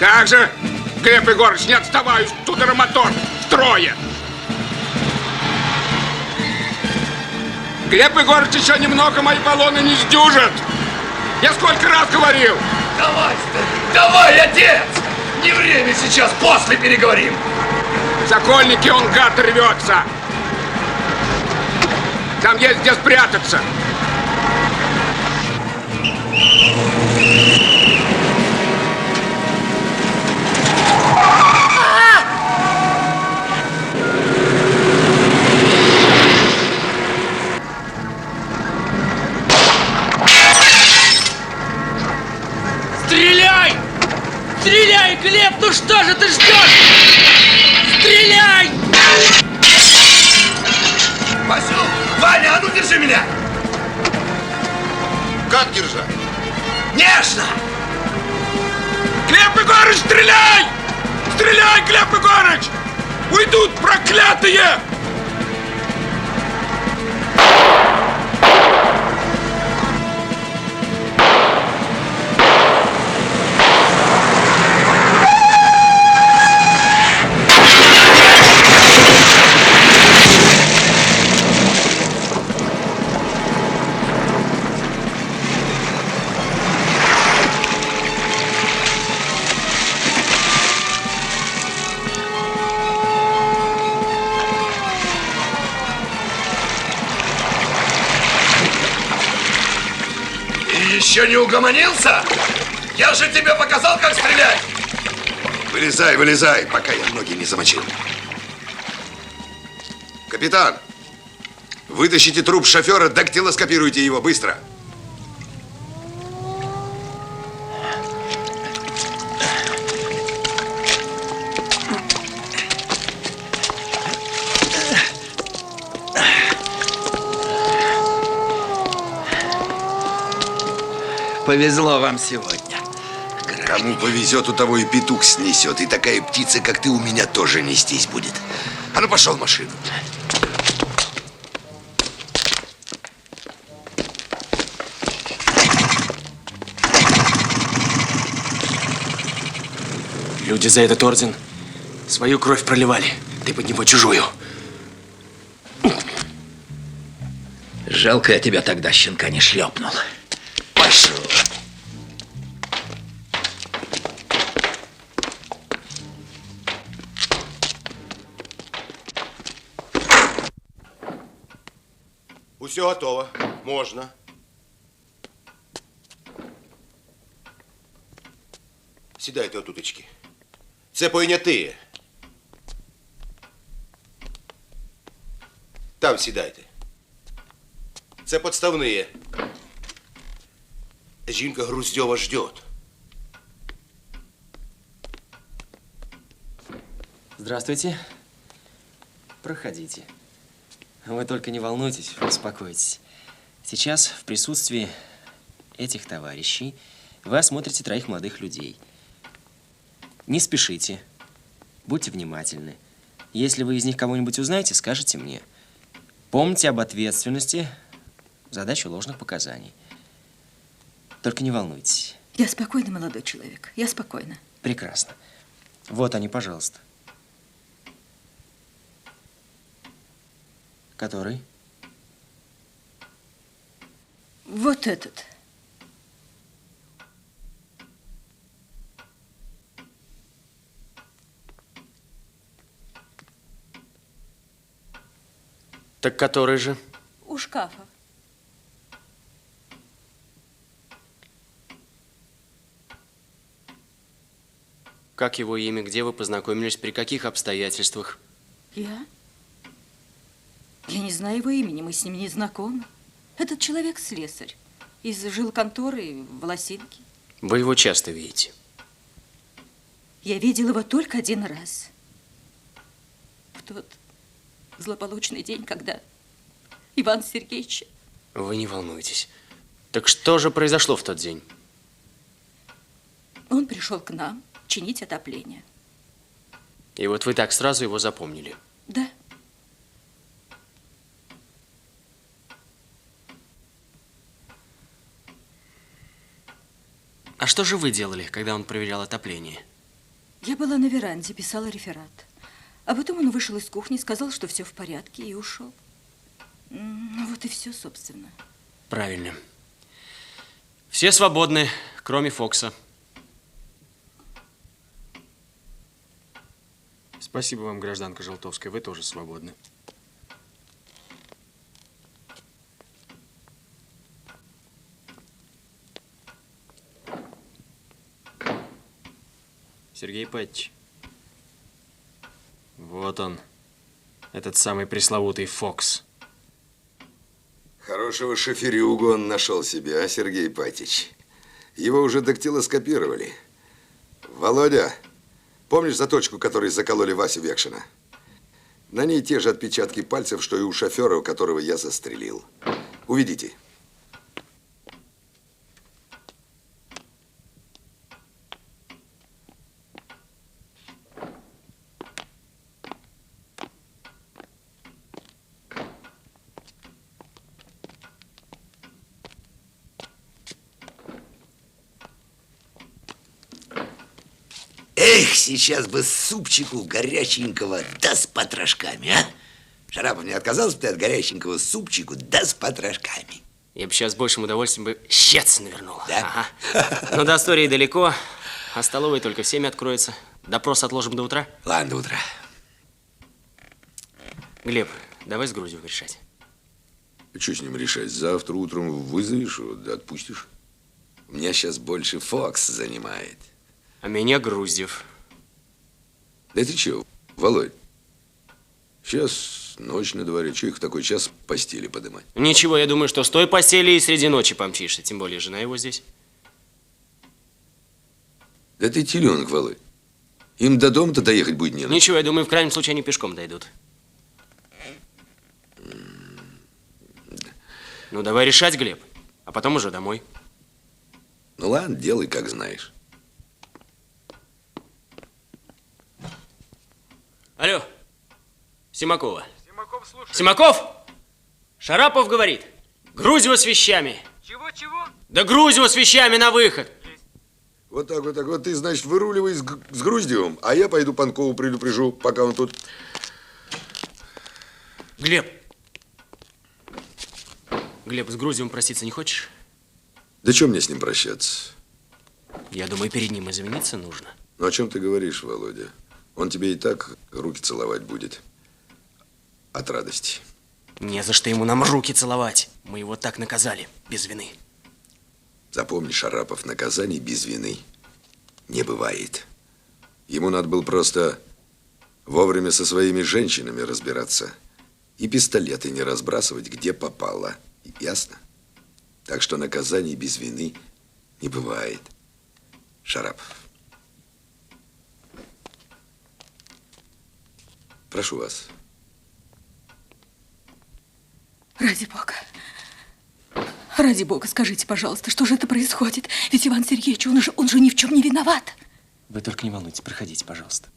Как же, Глеб Егорович, не отставай, тудоромотор, втрое. Глеб Егорович, еще немного мои баллоны не сдюжат. Я сколько раз говорил. Давай, давай, отец! Не время сейчас, после переговорим. В Сокольнике он, гад, рвется. Там есть где спрятаться. Стреляй! Стреляй, Глеб, ну что же ты ждешь? Стреляй! Васю! Ваня, а ну держи меня! Как держать? Нежно! Глеб Егорыч, стреляй! Стреляй, Глеб Егорыч! Уйдут, проклятые! Еще не угомонился? Я же тебе показал, как стрелять! Вылезай, вылезай, пока я ноги не замочил. Капитан, вытащите труп шофера, дактилоскопируйте его быстро. Повезло вам сегодня. Кому повезет, у того и петух снесет. И такая птица, как ты, у меня тоже нестись будет. А ну, пошел в машину. Люди за этот орден свою кровь проливали. Ты под него чужую. Жалко, я тебя тогда, щенка, не шлепнул. Пошел. Все готово. Можно. Сідайте отуточки. Це пойняти. Там сідайте. Це подставные. Жінка Груздьова ждет. Здравствуйте. Проходите. Вы только не волнуйтесь, успокойтесь. Сейчас в присутствии этих товарищей вы осмотрите 3 молодых людей. Не спешите. Будьте внимательны. Если вы из них кого-нибудь узнаете, скажите мне. Помните об ответственности за дачу ложных показаний. Только не волнуйтесь. Я спокойный молодой человек. Я спокойна. Прекрасно. Вот они, пожалуйста. Который? Вот этот. Так который же? У шкафа. Как его имя? Где вы познакомились? При каких обстоятельствах? Я? Я не знаю его имени, мы с ним не знакомы. Этот человек слесарь из жилконторы в Лосинке. Вы его часто видите? Я видел его только 1 раз. В тот злополучный день, когда Иван Сергеевич... Вы не волнуйтесь. Так что же произошло в тот день? Он пришел к нам чинить отопление. И вот вы так сразу его запомнили? Да. А что же вы делали, когда он проверял отопление? Я была на веранде, писала реферат. А потом он вышел из кухни, сказал, что все в порядке, и ушел. Ну, вот и все, собственно. Правильно. Все свободны, кроме Фокса. Спасибо вам, гражданка Желтовская, вы тоже свободны. Сергей Петрович, вот он, этот самый пресловутый Фокс. Хорошего шоферюгу он нашел себе, а, Сергей Патич? Его уже дактилоскопировали. В Володя, помнишь заточку, которой закололи Васю Векшина? На ней те же отпечатки пальцев, что и у шофера, у которого я застрелил. Уведите. Эх, сейчас бы супчику горяченького, да с потрошками, а? Шарапов не отказался бы ты от горяченького супчику, да с потрошками? Я бы сейчас с большим удовольствием бы щец навернул. Да? Ага. Но до Астории далеко, а столовая только в 7 откроется. Допрос отложим до утра? Ладно, до утра. Глеб, давай с Груздевым решать. Что с ним решать? Завтра утром вызовешь его, да отпустишь. Меня сейчас больше Фокс занимает. А меня Груздев. Да ты чего, Володь? Сейчас ночь на дворе. Чего их в такой час в постели подымать? Ничего, я думаю, что с той постели и среди ночи помчишься. Тем более жена его здесь. Да ты теленок, Володь. Им до дома-то доехать будет не надо. Ничего, я думаю, в крайнем случае они пешком дойдут. Ну, давай решать, Глеб. А потом уже домой. Ну ладно, делай, как знаешь. Алло, Симакова. Симаков слушает. Симаков! Шарапов говорит. Грузева с вещами. Чего? Да Грузева с вещами на выход. Вот так, вот так. Вот ты, значит, выруливай с Груздевым, а я пойду Панкову предупрежу, пока он тут. Глеб. Глеб, с Грузевым проститься не хочешь? Да что мне с ним прощаться? Я думаю, перед ним извиниться нужно. Ну, о чем ты говоришь, Володя? Он тебе и так руки целовать будет. От радости. Не за что ему нам руки целовать. Мы его так наказали, без вины. Запомни, Шарапов, наказаний без вины не бывает. Ему надо было просто вовремя со своими женщинами разбираться и пистолеты не разбрасывать, где попало. Ясно? Так что наказаний без вины не бывает. Шарапов. Прошу вас. Ради Бога, скажите, пожалуйста, что же это происходит? Ведь Иван Сергеевич, он же ни в чем не виноват. Вы только не волнуйтесь, проходите, пожалуйста.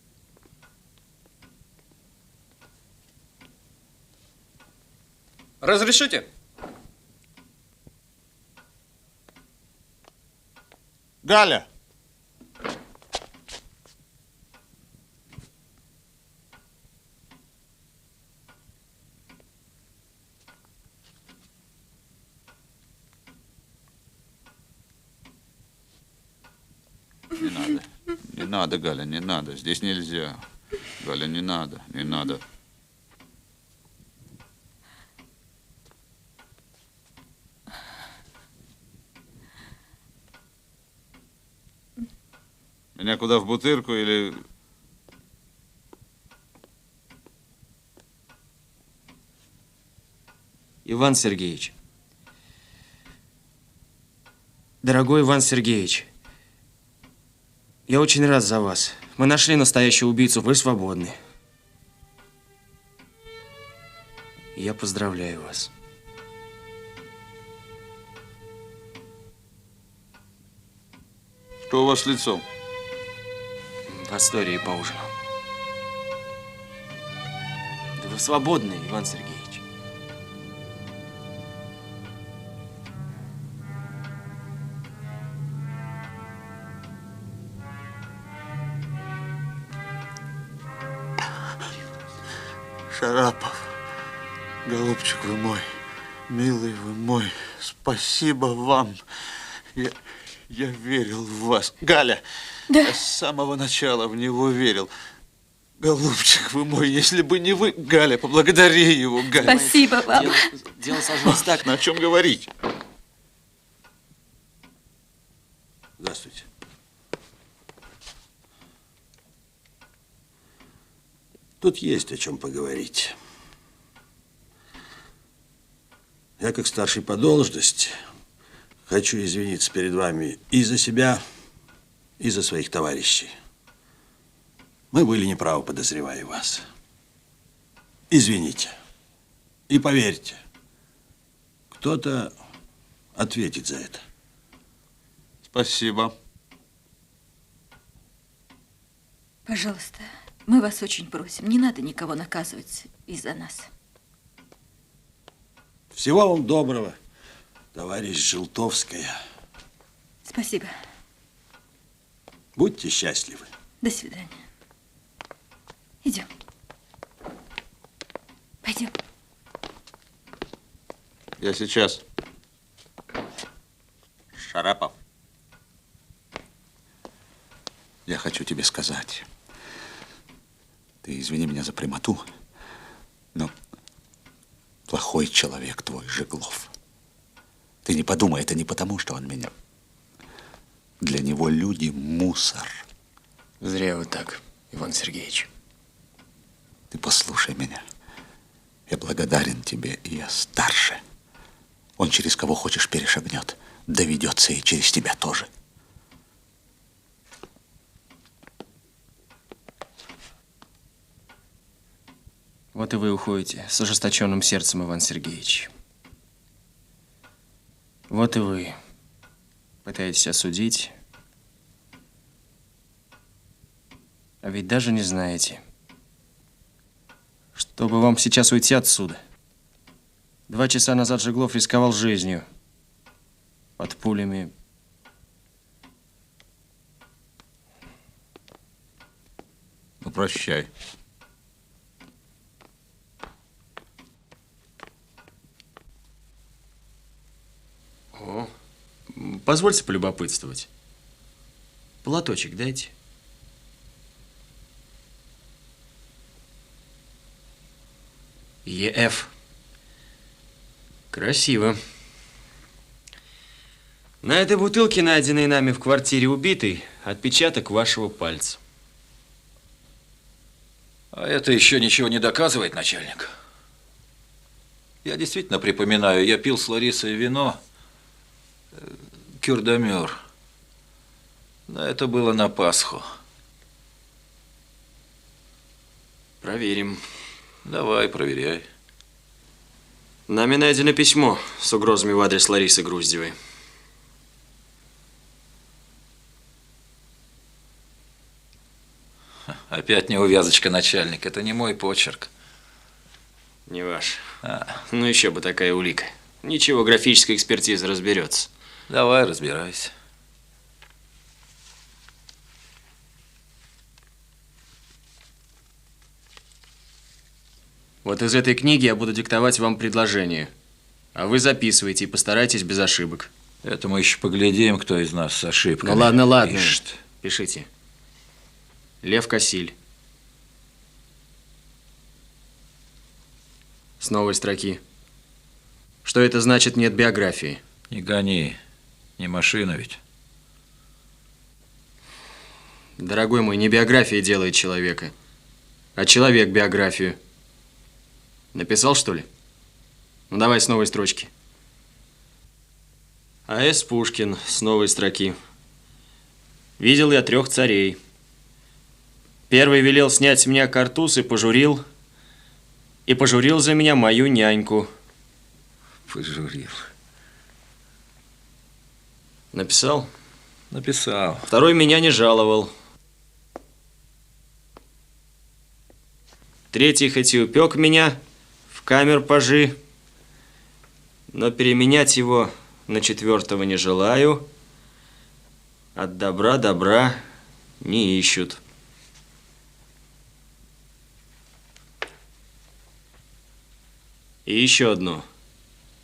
Разрешите? Галя! Не надо. Не надо, Галя, не надо. Здесь нельзя. Галя, не надо, не надо. Меня куда, в бутырку или... Иван Сергеевич. Дорогой Иван Сергеевич, я очень рад за вас. Мы нашли настоящего убийцу, вы свободны. Я поздравляю вас. Что у вас с лицом? В Астории поужинал. Да вы свободны, Иван Сергеевич. Шарапов, голубчик вы мой, милый вы мой, спасибо вам. Я верил в вас. Галя, да? Я с самого начала в него верил. Голубчик вы мой, если бы не вы, Галя, поблагодари его, Галя. Спасибо вам. Дело сложилось так. На о чем говорить? Здравствуйте. Тут есть о чем поговорить. Я, как старший по должности, хочу извиниться перед вами и за себя, и за своих товарищей. Мы были неправы, подозревая вас. Извините. И поверьте, кто-то ответит за это. Спасибо. Пожалуйста, мы вас очень просим, не надо никого наказывать из-за нас. Всего вам доброго, товарищ Желтовская. Спасибо. Будьте счастливы. До свидания. Идем. Пойдем. Я сейчас. Шарапов. Я хочу тебе сказать. Ты извини меня за прямоту, но плохой человек твой Жеглов. Ты не подумай, это не потому, что он меня... Для него люди мусор. Зря вы так, Иван Сергеевич. Ты послушай меня. Я благодарен тебе, и я старше. Он через кого хочешь перешагнет. Доведется и через тебя тоже. Вот и вы уходите с ожесточенным сердцем, Иван Сергеевич. Вот и вы пытаетесь осудить, а ведь даже не знаете, чтобы вам сейчас уйти отсюда. 2 часа назад Жеглов рисковал жизнью под пулями. Ну, прощай. О, позвольте полюбопытствовать. Платочек дайте. ЕФ. Красиво. На этой бутылке, найденной нами в квартире убитой, отпечаток вашего пальца. А это еще ничего не доказывает, начальник. Я действительно припоминаю, я пил с Ларисой вино Кюр-де-Мюр. Но это было на Пасху. Проверим. Давай, проверяй. Нами найдено письмо с угрозами в адрес Ларисы Груздевой. Опять неувязочка, начальник. Это не мой почерк. Не ваш. Ну, еще бы такая улика. Ничего, графическая экспертиза разберется. Давай, разбирайся. Вот из этой книги я буду диктовать вам предложение. А вы записывайте и постарайтесь без ошибок. Это мы еще поглядим, кто из нас с ошибками. Ну ладно, ладно. Пишет. Пишите. Лев Косиль. С новой строки. Что это значит нет биографии? Не гони. Не машина ведь. Дорогой мой, не биография делает человека, а человек биографию. Написал, что ли? Ну, давай с новой строчки. А.С. Пушкин с новой строки. Видел я 3 царей. Первый велел снять с меня картуз и пожурил за меня мою няньку. Пожурил. Написал? Написал. Второй меня не жаловал. Третий хоть и упек меня в камер пажи, но переменять его на 4-го не желаю. От добра добра не ищут. И еще одно.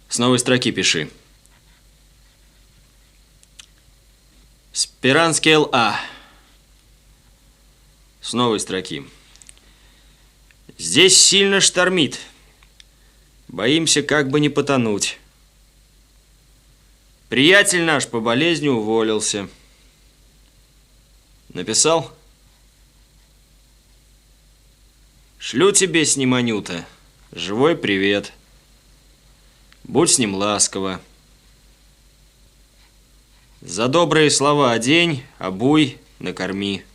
С новой строки пиши. Спиранский Л.А. С новой строки. Здесь сильно штормит. Боимся, как бы не потонуть. Приятель наш по болезни уволился. Написал? Шлю тебе с ним, Анюта, живой привет. Будь с ним ласково. За добрые слова одень, обуй накорми.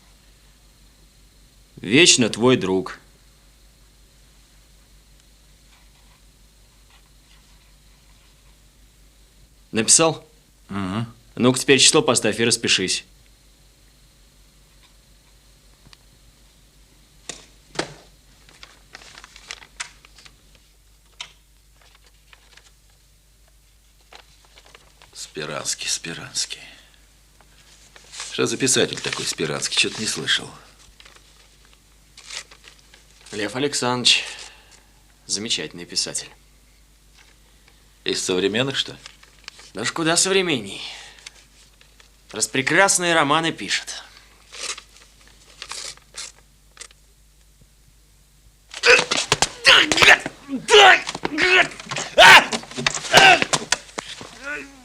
Вечно твой друг. Написал? Угу. Ну-ка теперь число поставь и распишись. Спиранский, Спиранский. Что за писатель такой Спиранский? Что-то не слышал. Лев Александрович, замечательный писатель. Из современных, что? Даже куда современней. Распрекрасные романы пишет.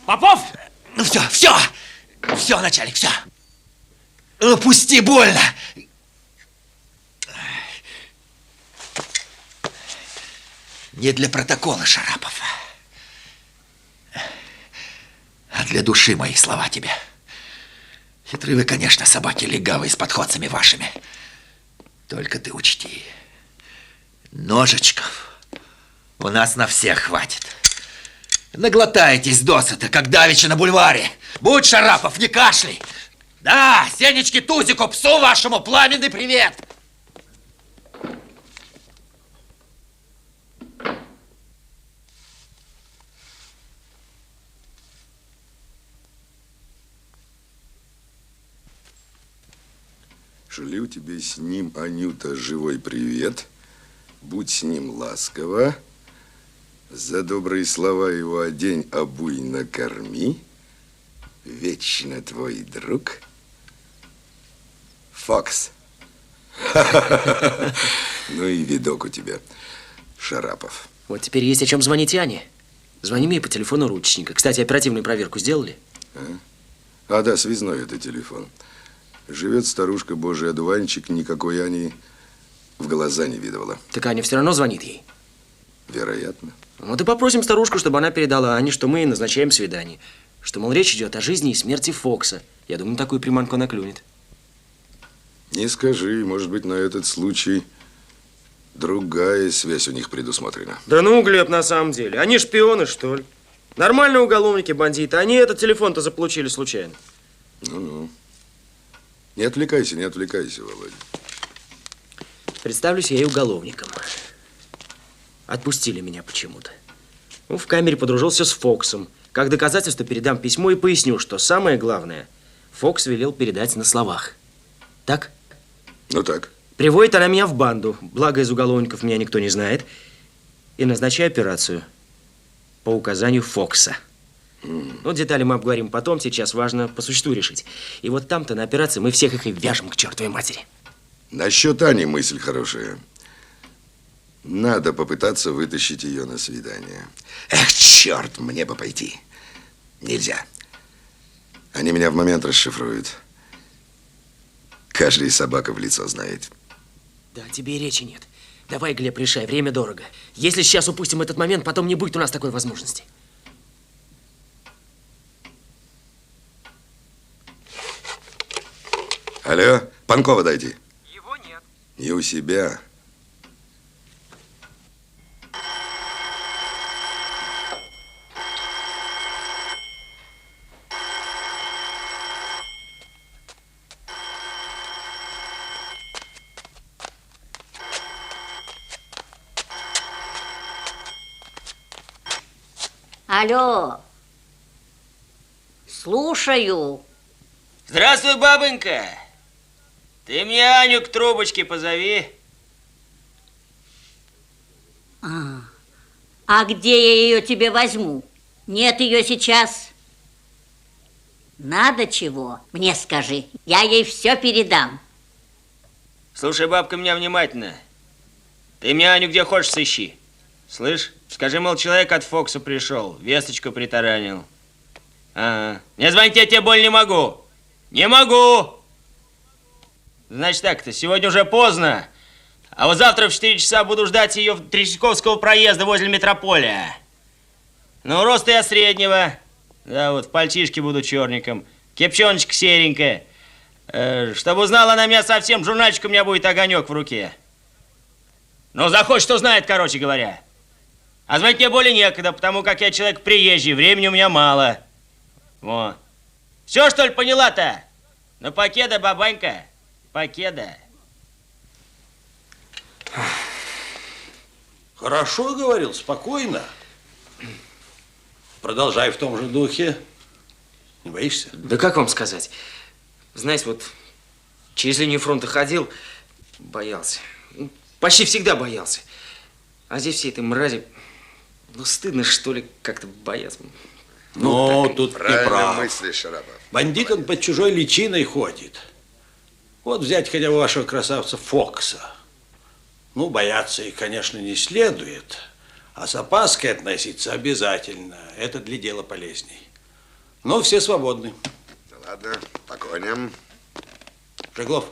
Попов! Ну все, начальник, все. Ну, пусти, больно. Не для протокола, Шарапов, а для души мои слова тебе. Хитры вы, конечно, собаки легавые с подходцами вашими. Только ты учти, ножичков у нас на всех хватит. Наглотаетесь досыта, как давеча на бульваре. Будь, Шарапов, не кашляй. Да, Сенечке Тузику, псу вашему, пламенный привет. Шлю тебе с ним, Анюта, живой привет. Будь с ним ласково. За добрые слова его одень, обуй, накорми. Вечно твой друг Фокс. Ну и видок у тебя, Шарапов. Вот теперь есть о чем звонить Ане. Звони мне по телефону ручника. Кстати, оперативную проверку сделали? А да, связной это телефон. Живет старушка Божий одуванчик, никакой Ани в глаза не видывала. Так Аня все равно звонит ей. Вероятно. Вот и попросим старушку, чтобы она передала Ане, что мы назначаем свидание. Что, мол, речь идет о жизни и смерти Фокса. Я думаю, такую приманку она клюнет. Не скажи, может быть, на этот случай другая связь у них предусмотрена. Да ну, Глеб, на самом деле. Они шпионы, что ли? Нормальные уголовники, бандиты. Они этот телефон-то заполучили случайно. Ну-ну. Не отвлекайся, Володя. Представлюсь я ей уголовником. Отпустили меня почему-то. Ну, в камере подружился с Фоксом. Как доказательство передам письмо и поясню, что самое главное, Фокс велел передать на словах. Так? Ну так. Приводит она меня в банду, благо из уголовников меня никто не знает, и назначаю операцию по указанию Фокса. Ну, детали мы обговорим потом, сейчас важно по существу решить. И вот там-то на операции мы всех их и вяжем к чертовой матери. Насчет Ани мысль хорошая. Надо попытаться вытащить ее на свидание. Эх, черт, мне бы пойти. Нельзя. Они меня в момент расшифруют. Каждая собака в лицо знает. Да, тебе и речи нет. Давай, Глеб, решай, время дорого. Если сейчас упустим этот момент, потом не будет у нас такой возможности. Алло, Панкова дайте. Его нет. Не у себя. Алло. Слушаю. Здравствуй, бабонька. Ты мне Аню к трубочке позови. А где я ее тебе возьму? Нет ее сейчас. Надо чего? Мне скажи. Я ей все передам. Слушай, бабка, меня внимательно. Ты мне Аню где хочешь сыщи. Слышь, скажи, мол, человек от Фокса пришел, весточку притаранил. Ага. Не звонить я тебе боль не могу. Не могу. Значит так-то, сегодня уже поздно. А вот завтра в 4 часа буду ждать ее в Третьяковского проезда возле метрополя. Ну, роста я среднего. Да, вот в пальтишке буду черником. Кепчоночка серенькая. Чтобы узнала она меня совсем, журнальчик у меня будет огонек в руке. Ну, захочет, узнает, короче говоря. А звонить мне более некогда, потому как я человек приезжий, времени у меня мало. Вот. Все, что ли, поняла-то? Ну, покеда, бабанька, покеда. Хорошо говорил, спокойно. Продолжай в том же духе. Не боишься? Да как вам сказать? Знаете, вот через линию фронта ходил, боялся. Ну, почти всегда боялся. А здесь все этой мрази, ну, стыдно, что ли, как-то бояться. Ну, так. тут ты Правильно прав. мыслишь, Шарапов. Бандит он под чужой личиной ходит. Вот взять хотя бы вашего красавца Фокса. Ну, бояться их, конечно, не следует, а с опаской относиться обязательно. Это для дела полезней. Но все свободны. Да ладно, по коням. Жеглов,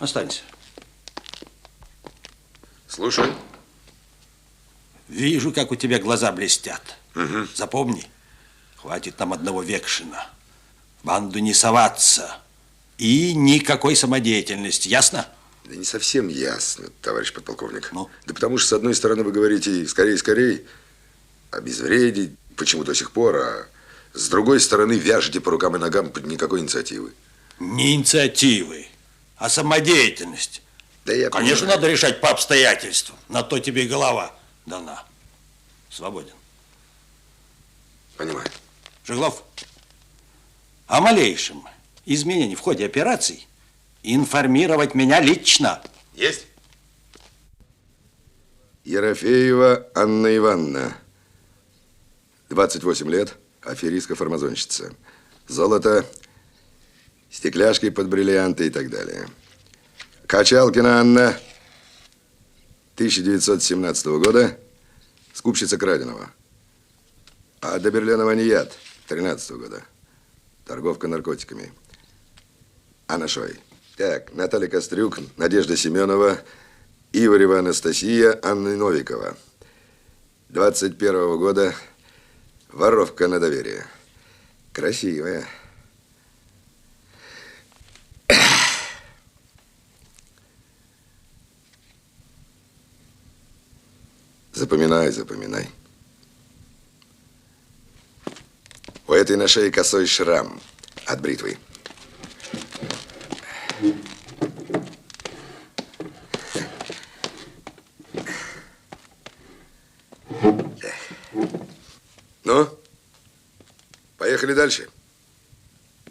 останься. Слушай. Вижу, как у тебя глаза блестят. Угу. Запомни, хватит нам одного векшина. В банду не соваться. И никакой самодеятельности, ясно? Да не совсем ясно, товарищ подполковник. Ну? Да потому что, с одной стороны, вы говорите «скорей, скорей», обезвредить, почему до сих пор, а с другой стороны, вяжете по рукам и ногам под никакой инициативы. Не инициативы, а самодеятельность. Да я Конечно, понимаю. надо решать по обстоятельствам. На то тебе и голова дана. Свободен. Понимаю. Жеглов, о малейшем изменении в ходе операций информировать меня лично. Есть. Ерофеева Анна Ивановна. 28 лет, аферистка-фармазонщица. Золото, стекляшки под бриллианты и так далее. Качалкина Анна, 1917 года, скупщица краденого. А Доберленова Ният, 13 года, торговка наркотиками. Анна Шой. Так, Наталья Кострюк, Надежда Семенова, Иварева Анастасия, Анна Новикова. 21 года, воровка на доверие. Красивая. Запоминай, запоминай. У этой на шее косой шрам от бритвы. Ну, поехали дальше.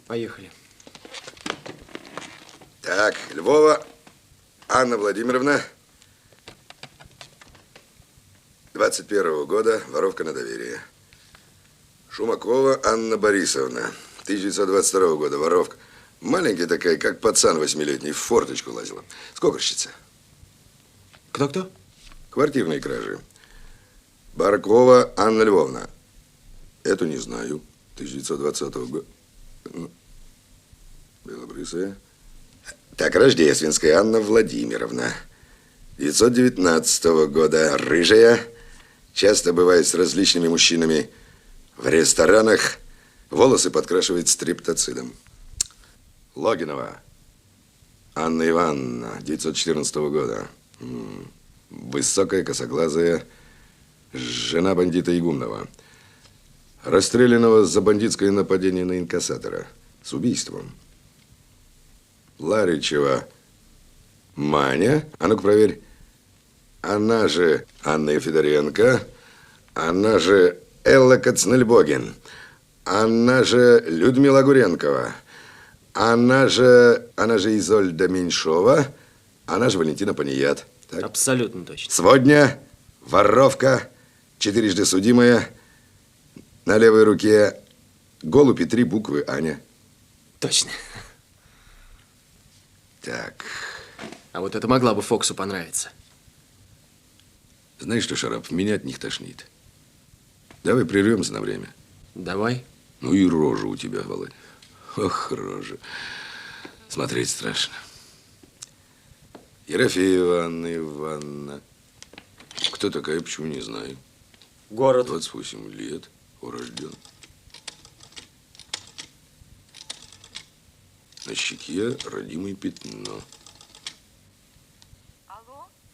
Поехали. Так, Львова Анна Владимировна, 21 года, воровка на доверие. Шумакова Анна Борисовна, 1922 года, воровка. Маленькая такая, как пацан 8-летний, в форточку лазила. Скокорщица. Кто-кто? Квартирные кражи. Баркова Анна Львовна. Эту не знаю. 1920 года. Белобрысая. Так, Рождественская Анна Владимировна. 919 года. Рыжая. Часто бывает с различными мужчинами в ресторанах. Волосы подкрашивает стриптоцидом. Логинова Анна Ивановна. 1914 года. Высокая, косоглазая. Жена бандита Игумнова. Расстрелянного за бандитское нападение на инкассатора. С убийством. Ларичева Маня. А ну-ка проверь. Она же Анна Федоренко. Она же Элла Кацнельбогин. Она же Людмила Гуренкова. Она же Изольда Меньшова. Она же Валентина Паният. Так? Абсолютно точно. Сегодня воровка, 4-жды судимая, на левой руке голубь и 3 буквы Аня. Точно. Так. А вот это могла бы Фоксу понравиться. Знаешь что, Шарап, меня от них тошнит. Давай прервемся на время. Давай. Ну и рожа у тебя, Володя. Ох, рожа. Смотреть страшно. Ерофеева Анна Ивановна. Кто такая, почему не знаю. Город. 28 лет. Урожден. На щеке родимое пятно.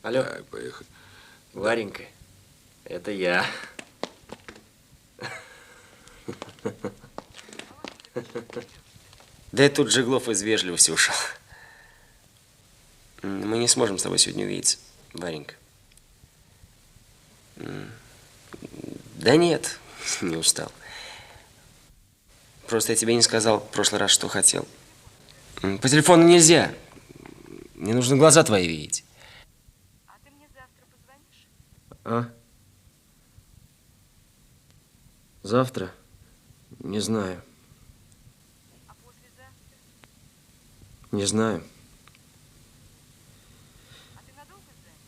Алло. Так, поехали. Варенька, это я. Да и тут Жиглов из вежливости ушел. Мы не сможем с тобой сегодня увидеться, Варенька. Да нет, не устал. Просто я тебе не сказал в прошлый раз, что хотел. По телефону нельзя. Мне нужно глаза твои видеть. А ты мне завтра позвонишь? А? Завтра? Не знаю. А послезавтра? Не знаю. А ты надолго занят?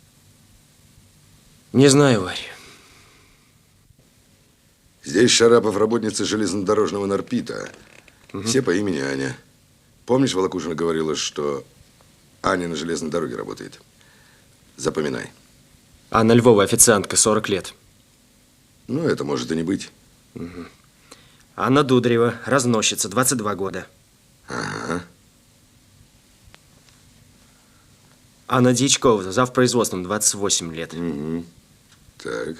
Не знаю, Варя. Здесь Шарапов работница железнодорожного Нарпита. Все по имени Аня. Помнишь, Волокушина говорила, что Аня на железной дороге работает? Запоминай. Анна Львова, официантка, 40 лет. Ну, это может и не быть. Угу. Анна Дударева, разносчица, 22 года. Ага. Анна Дьячкова, завпроизводством, 28 лет. Угу. Так.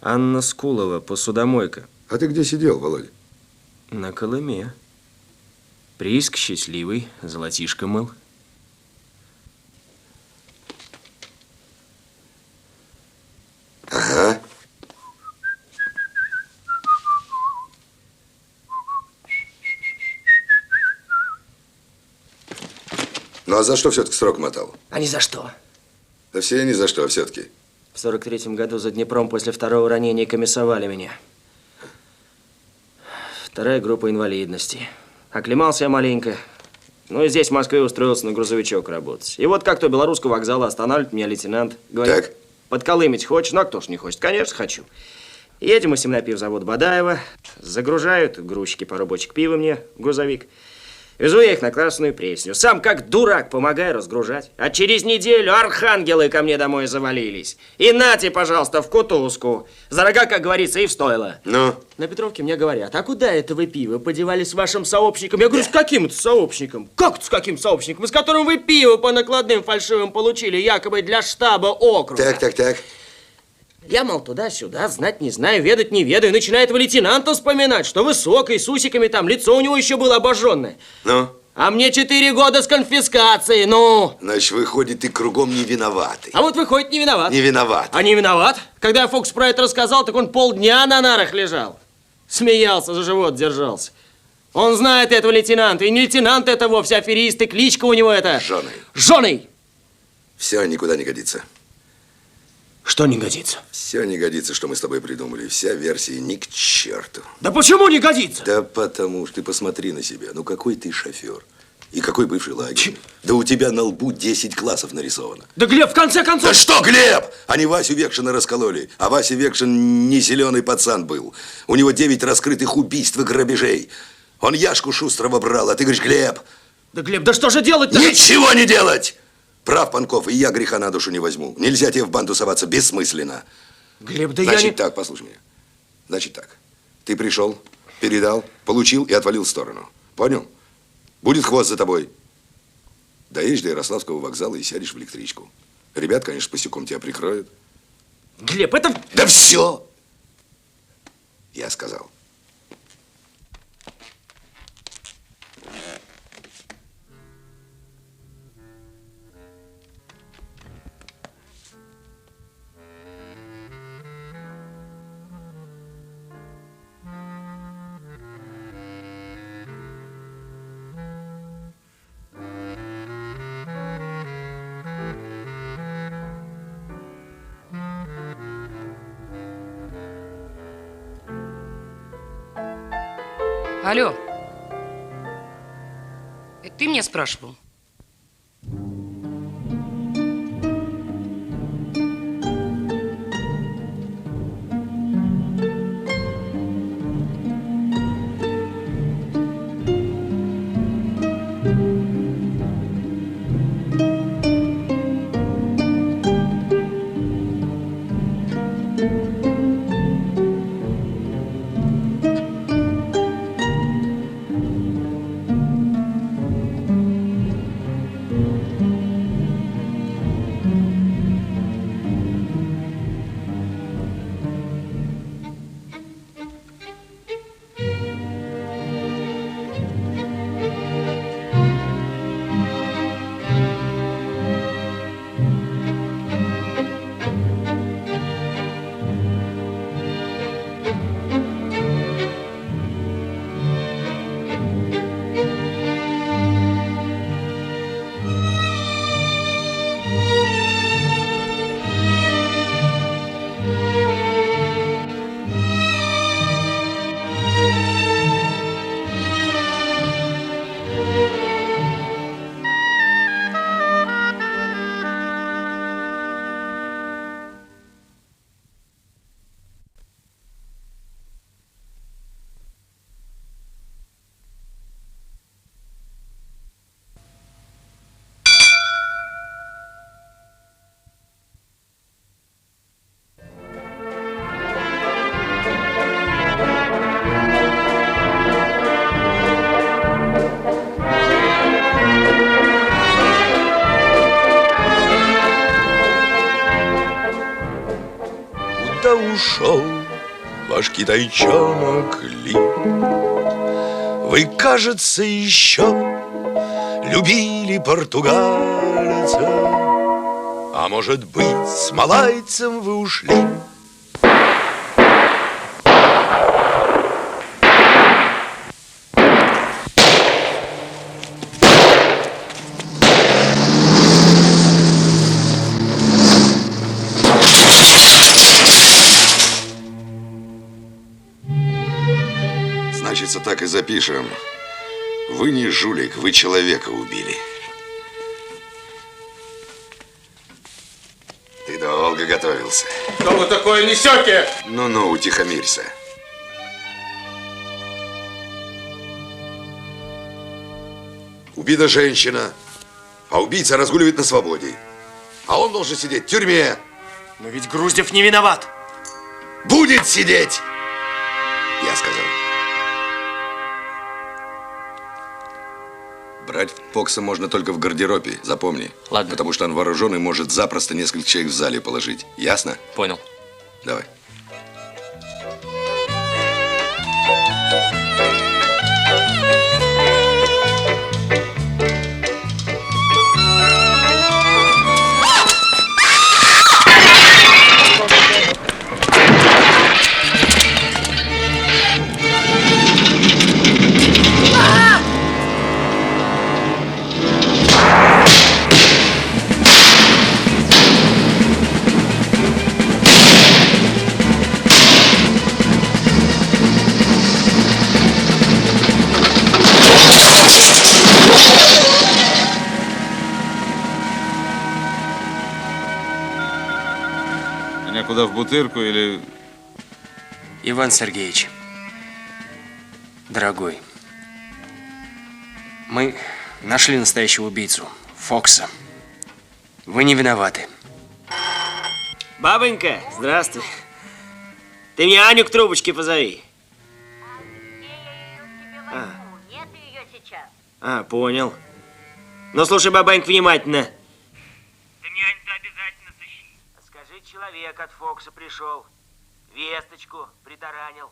Анна Скулова, посудомойка. А ты где сидел, Володя? На Колыме. Прииск счастливый, золотишко мыл. Ага. Ну, а за что все-таки срок мотал? А ни за что. Да все ни за что, а все-таки. В 43-м году за Днепром после второго ранения комиссовали меня. 2-я группа инвалидности. Оклемался я маленько. Ну и здесь, в Москве, устроился на грузовичок работать. И вот как-то у Белорусского вокзала останавливает меня лейтенант. Говорит, так. Подколымить хочешь? Ну, а кто ж не хочет? Конечно, хочу. Едем мы с ним на пивзавод Бадаева. Загружают грузчики пару-бочек пива мне в грузовик. Везу я их на Красную Пресню. Сам как дурак помогаю разгружать. А через неделю архангелы ко мне домой завалились. И нате, пожалуйста, в кутузку. За рога, как говорится, и в стойло. Ну? На Петровке мне говорят, а куда это вы пиво подевали с вашим сообщником? Я говорю, с каким это сообщником? Как это с каким сообщником? С которым вы пиво по накладным фальшивым получили, якобы для штаба округа. Так. Я, мол, туда-сюда, знать не знаю, ведать не ведаю. Начинает вы лейтенанта вспоминать, что высокий, с усиками там, лицо у него еще было обожженное. Ну? А мне 4 года с конфискацией, ну. Значит, выходит, ты кругом не виноватый. А вот выходит, не виноват. Не виноват. А не виноват? Когда я Фокс про это рассказал, так он полдня на нарах лежал. Смеялся, за живот держался. Он знает этого лейтенанта. И не лейтенант это вовсе, аферист, и кличка у него это... Жженый. Жженый! Все никуда не годится. Что не годится? Все не годится, что мы с тобой придумали. Вся версия ни к черту. Да почему не годится? Да потому что ты посмотри на себя. Ну какой ты шофер? И какой бывший лагерь? Да у тебя на лбу 10 классов нарисовано. Да, Глеб, в конце концов... Да что, Глеб? Они Васю Векшина раскололи. А Вася Векшин не зеленый пацан был. У него 9 раскрытых убийств и грабежей. Он Яшку Шустрого брал, а ты говоришь, Глеб. Да, Глеб, да что же делать-то? Ничего не делать! Прав, Панков, и я греха на душу не возьму. Нельзя тебе в банду соваться бессмысленно. Глеб, да Значит я не... так, послушай меня. Значит так. Ты пришел, передал, получил и отвалил в сторону. Понял? Будет хвост за тобой. Доедешь до Ярославского вокзала и сядешь в электричку. Ребят, конечно, пасеком тебя прикроют. Глеб, это... Да все! Я сказал. Алло. Это ты меня спрашивал? ушел ваш китайчонок Ли. Вы, кажется, еще любили португальца, а может быть, с малайцем вы ушли. Значится, так и запишем. Вы не жулик, вы человека убили. Ты долго готовился. Что вы такое несете? Ну-ну, утихомирься. Убита женщина, а убийца разгуливает на свободе. А он должен сидеть в тюрьме. Но ведь Груздев не виноват. Будет сидеть, я сказал. Брать Фокса можно только в гардеробе, запомни. Ладно. Потому что он вооруженный, может запросто несколько человек в зале положить. Ясно? Понял. Давай. Меня куда, в бутырку или... Иван Сергеевич, дорогой, мы нашли настоящего убийцу, Фокса. Вы не виноваты. Бабонька, здравствуй. Ты мне Аню к трубочке позови. Нет ее сейчас. Понял. Ну, слушай, бабонька, внимательно. Ты мне Аню-то обязательно сыщи. Скажи, человек от Фокса пришел. Весточку притаранил.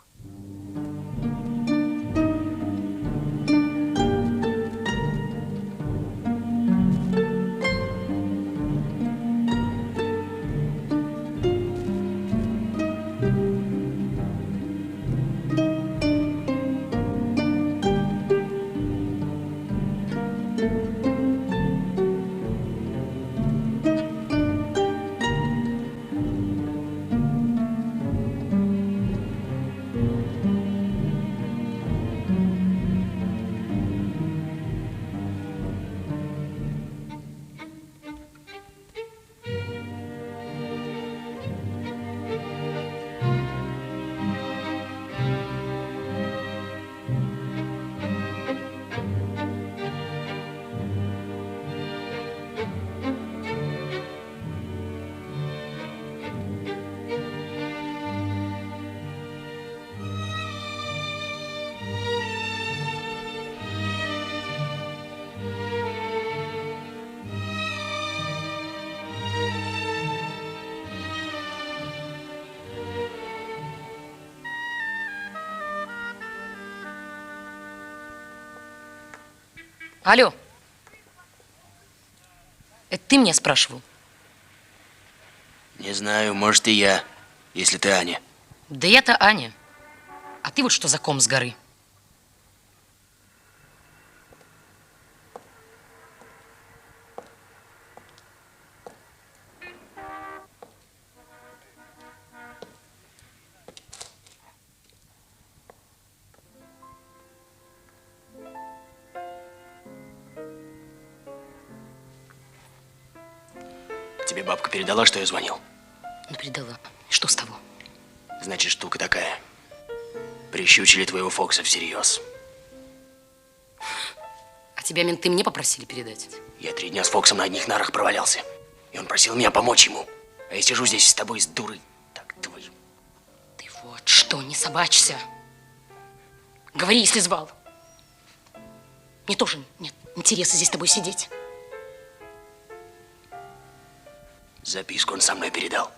Алло. Это ты меня спрашивал? Не знаю, может и я, если ты Аня. Да я-то Аня. А ты вот что за ком с горы? Тебе бабка передала, что я звонил? Ну, передала. Что с того? Значит, штука такая. Прищучили твоего Фокса всерьез. А тебя менты мне попросили передать? Я 3 дня с Фоксом на одних нарах провалялся. И он просил меня помочь ему. А я сижу здесь с тобой, с дурой. Так, твой. Ты вот что, не собачься. Говори, если звал. Мне тоже нет интереса здесь с тобой сидеть. Записку он со мной передал.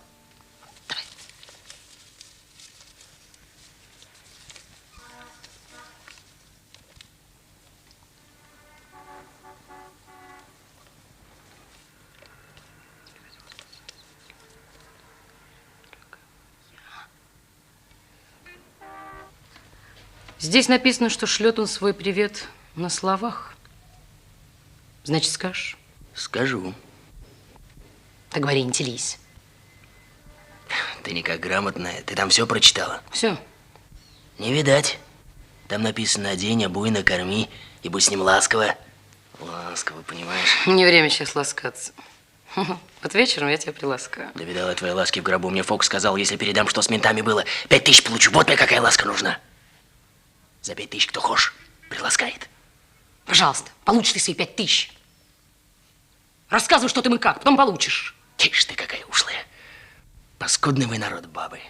Здесь написано, что шлет он свой привет на словах. Значит, скажешь? Скажу. Так говори, не телись. Ты никак грамотная. Ты там все прочитала? Все. Не видать. Там написано: одень, обуй, накорми, и будь с ним ласково. Ласково, понимаешь? Не время сейчас ласкаться. Вот вечером я тебя приласкаю. Да видала твои ласки в гробу. Мне Фокс сказал, если передам, что с ментами было, 5000 получу. Вот мне какая ласка нужна. За 5000 кто хочешь, приласкает. Пожалуйста, получишь ты свои 5000. Рассказывай, что ты и как, потом получишь. Тише ты, какая ушлая. Паскудный вы народ, бабы.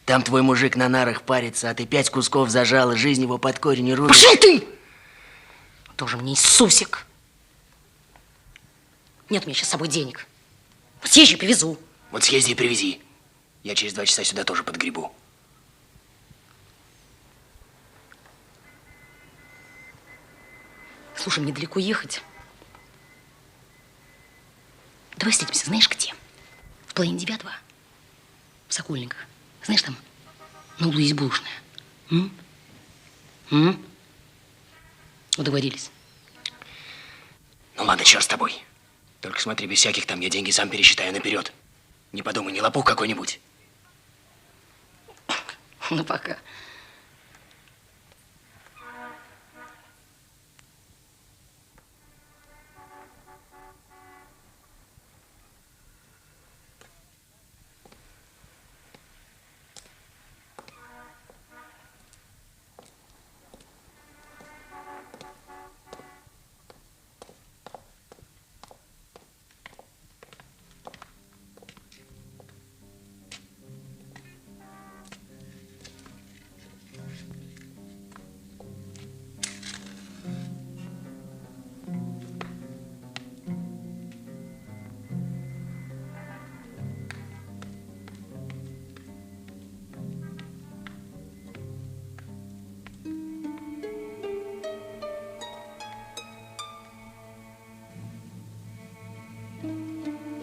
Там твой мужик на нарах парится, а ты 5 кусков зажала, жизнь его под корень рубишь. Пошел ты! Тоже мне Иисусик. Нет у меня сейчас с собой денег. Съезжу, привезу. Вот съезди и привези. Я через 2 часа сюда тоже подгребу. Слушай, мне далеко ехать. Давай встретимся, знаешь где? В половине 9 в Сокольниках. Знаешь, там на углу есть булочная. Договорились. Ну ладно, черт с тобой. Только смотри, без всяких там, я деньги сам пересчитаю наперед. Не подумай, не лопух какой-нибудь. Ну, пока.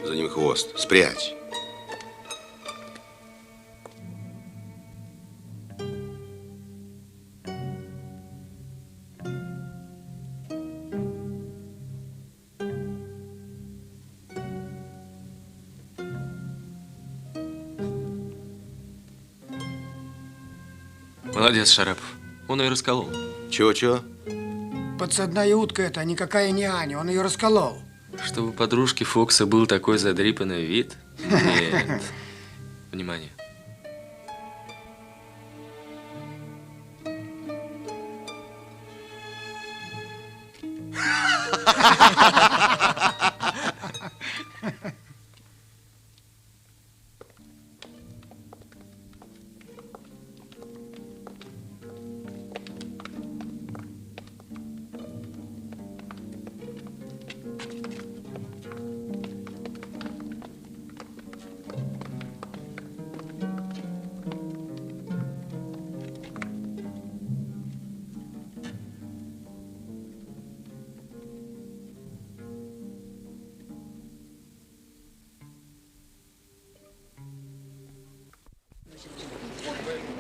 За ним хвост. Спрячь. Молодец, Шарапов. Он ее расколол. Чего-чего? Подсадная утка это, а никакая не Аня. Он ее расколол. Чтобы у подружки Фокса был такой задрипанный вид? Нет. Внимание.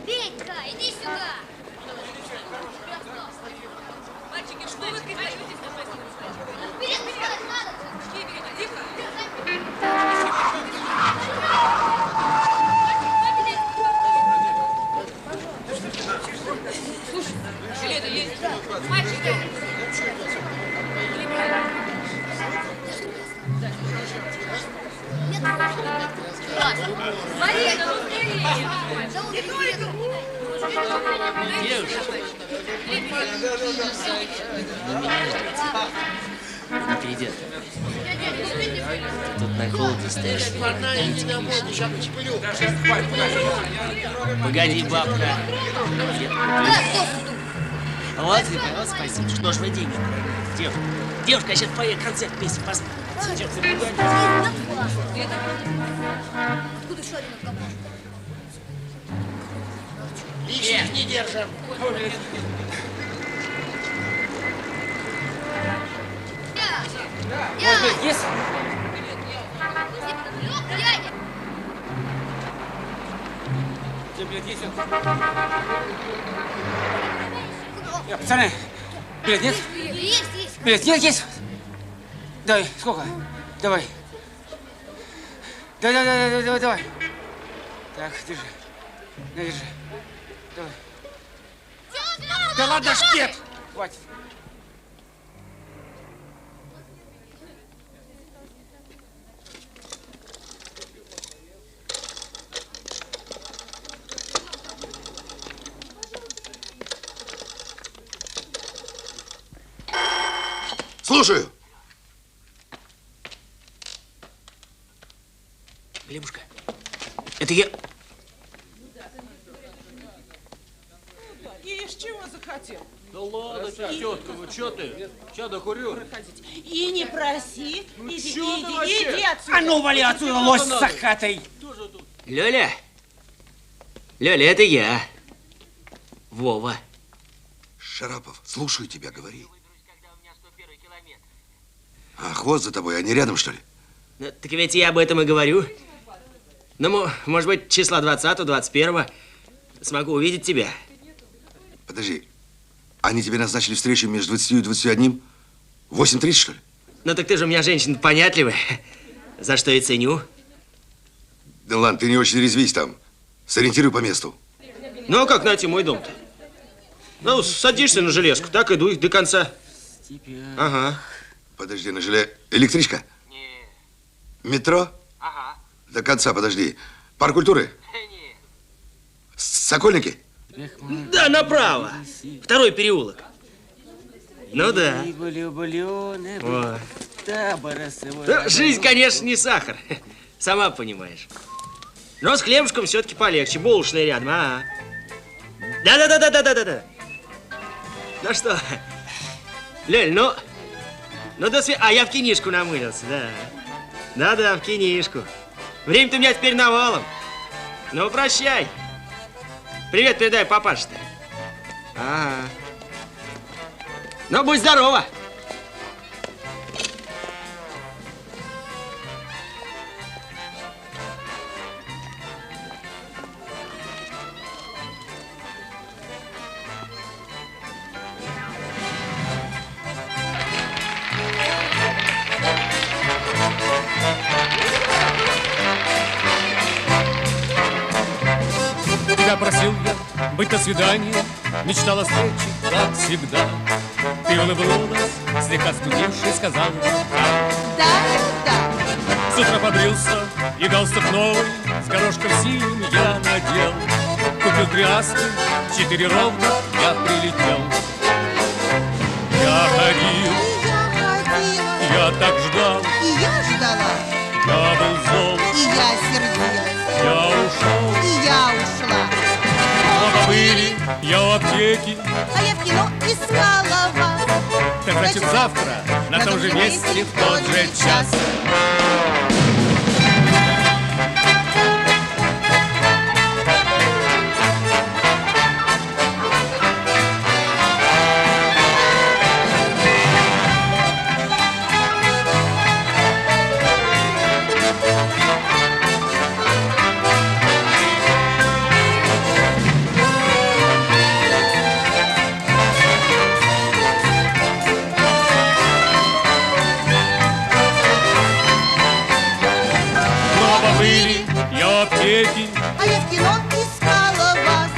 Петька, иди сюда! Мальчики, что вы кидаетесь на постель? Вперед, вперед, надо! Тихо! Слушай, Леда, есть. Мальчики! Марина, ну скорее! Не перейдет. Ты тут на холоде стоишь. Погоди, бабка. Вот, вот, спасибо. Что ж вы деньги? Девушка, я сейчас поеду концерт песен посмотрим. Идем, Откуда еще один откопал? лишних не держим. Есть? Тебе 10. Пацаны, билет нет? Есть. Билет есть? Давай, сколько? Давай. Давай. Так, держи. На, держи. Давай. Да ладно, шкет! Хватит. Слушаю. Глебушка, это я... И из чего захотел? Да ладно, тетка, ну что ты? Че докурю? И не проси. Ну Иди, чё ты иди, вообще? иди отсюда. А ну, вали отсюда, лось сахатый! Лёля, это я. Вова. Шарапов, слушаю тебя, говори. А хвост за тобой, они рядом, что ли? Ну, так ведь я об этом и говорю. Ну, может быть, числа 20-21 смогу увидеть тебя. Подожди, они тебе назначили встречу между 20 и 21? 8:30, что ли? Ну, так ты же у меня женщина понятливая, за что и ценю. Да ладно, ты не очень резвись там. Сориентируй по месту. Ну, а как найти мой дом-то? Ну, садишься на железку, так иду их до конца. Ага. Подожди, на желе... Электричка? Не. Метро? Ага. До конца, подожди. Парк культуры? Не. Сокольники? Да, направо. Второй переулок. Ну да. О. Да, жизнь, конечно, не сахар. Сама понимаешь. Но с хлебушком все-таки полегче. Булочная рядом, а? Да. Ну что, Лёль, ну до свидания. А я в кинишку намылился, да. Да, в кинишку. Время-то у меня теперь навалом. Ну, прощай. Привет передай папаше-то. Ага. Ну, будь здорова. Тебя просил я быть на свидании, мечтал о встрече, как всегда. Ты улыбнулась, слегка скудевший, сказала Да. С утра побрился и галстук новый с горошком синим я надел. Купил 3 асты, 4 ровно, я прилетел. Я ходил, я так ждал, И я ждала, я был зол, и я сердилась, я ушел. и я ушла. Много были, я в аптеке, А я в кино искала вас. так значит завтра на том же месте в тот же час. А я в кино искала вас.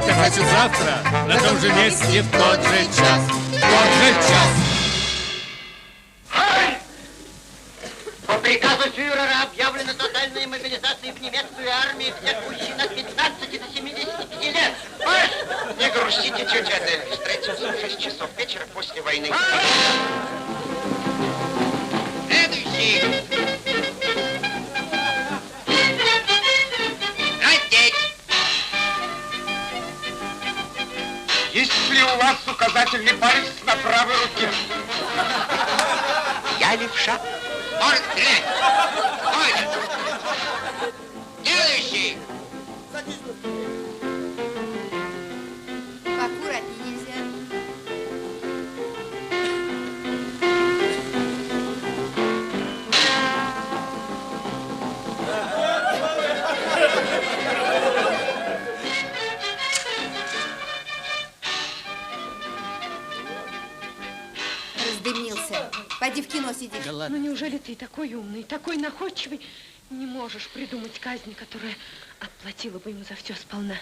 Так значит завтра на том же месте в тот же час. В тот же час. По приказу фюрера объявлена тотальная мобилизация в немецкую армию всех мужчин от 15 до 75 лет. Марш! Не грустите, тетя Адель. Встретимся в 6 часов вечера после войны. Следующий. Надеть. Есть ли у вас указательный палец на правой руке? Я левша. Может стрелять. Может. Следующий. Аккуратнее нельзя. Ну неужели ты такой умный, такой находчивый, не можешь придумать казнь, которая отплатила бы ему за все сполна?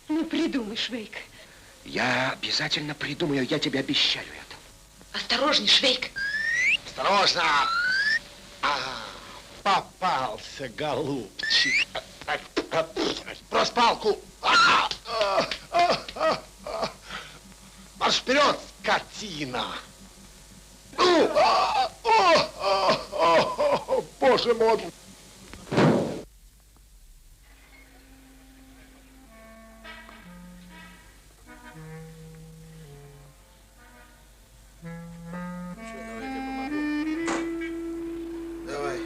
Ну придумай, Швейк. Я обязательно придумаю, я тебе обещаю это. Осторожней, Швейк. Осторожно! Попался, голубчик. Брось палку. Марш вперед, скотина! Боже мой! Давай.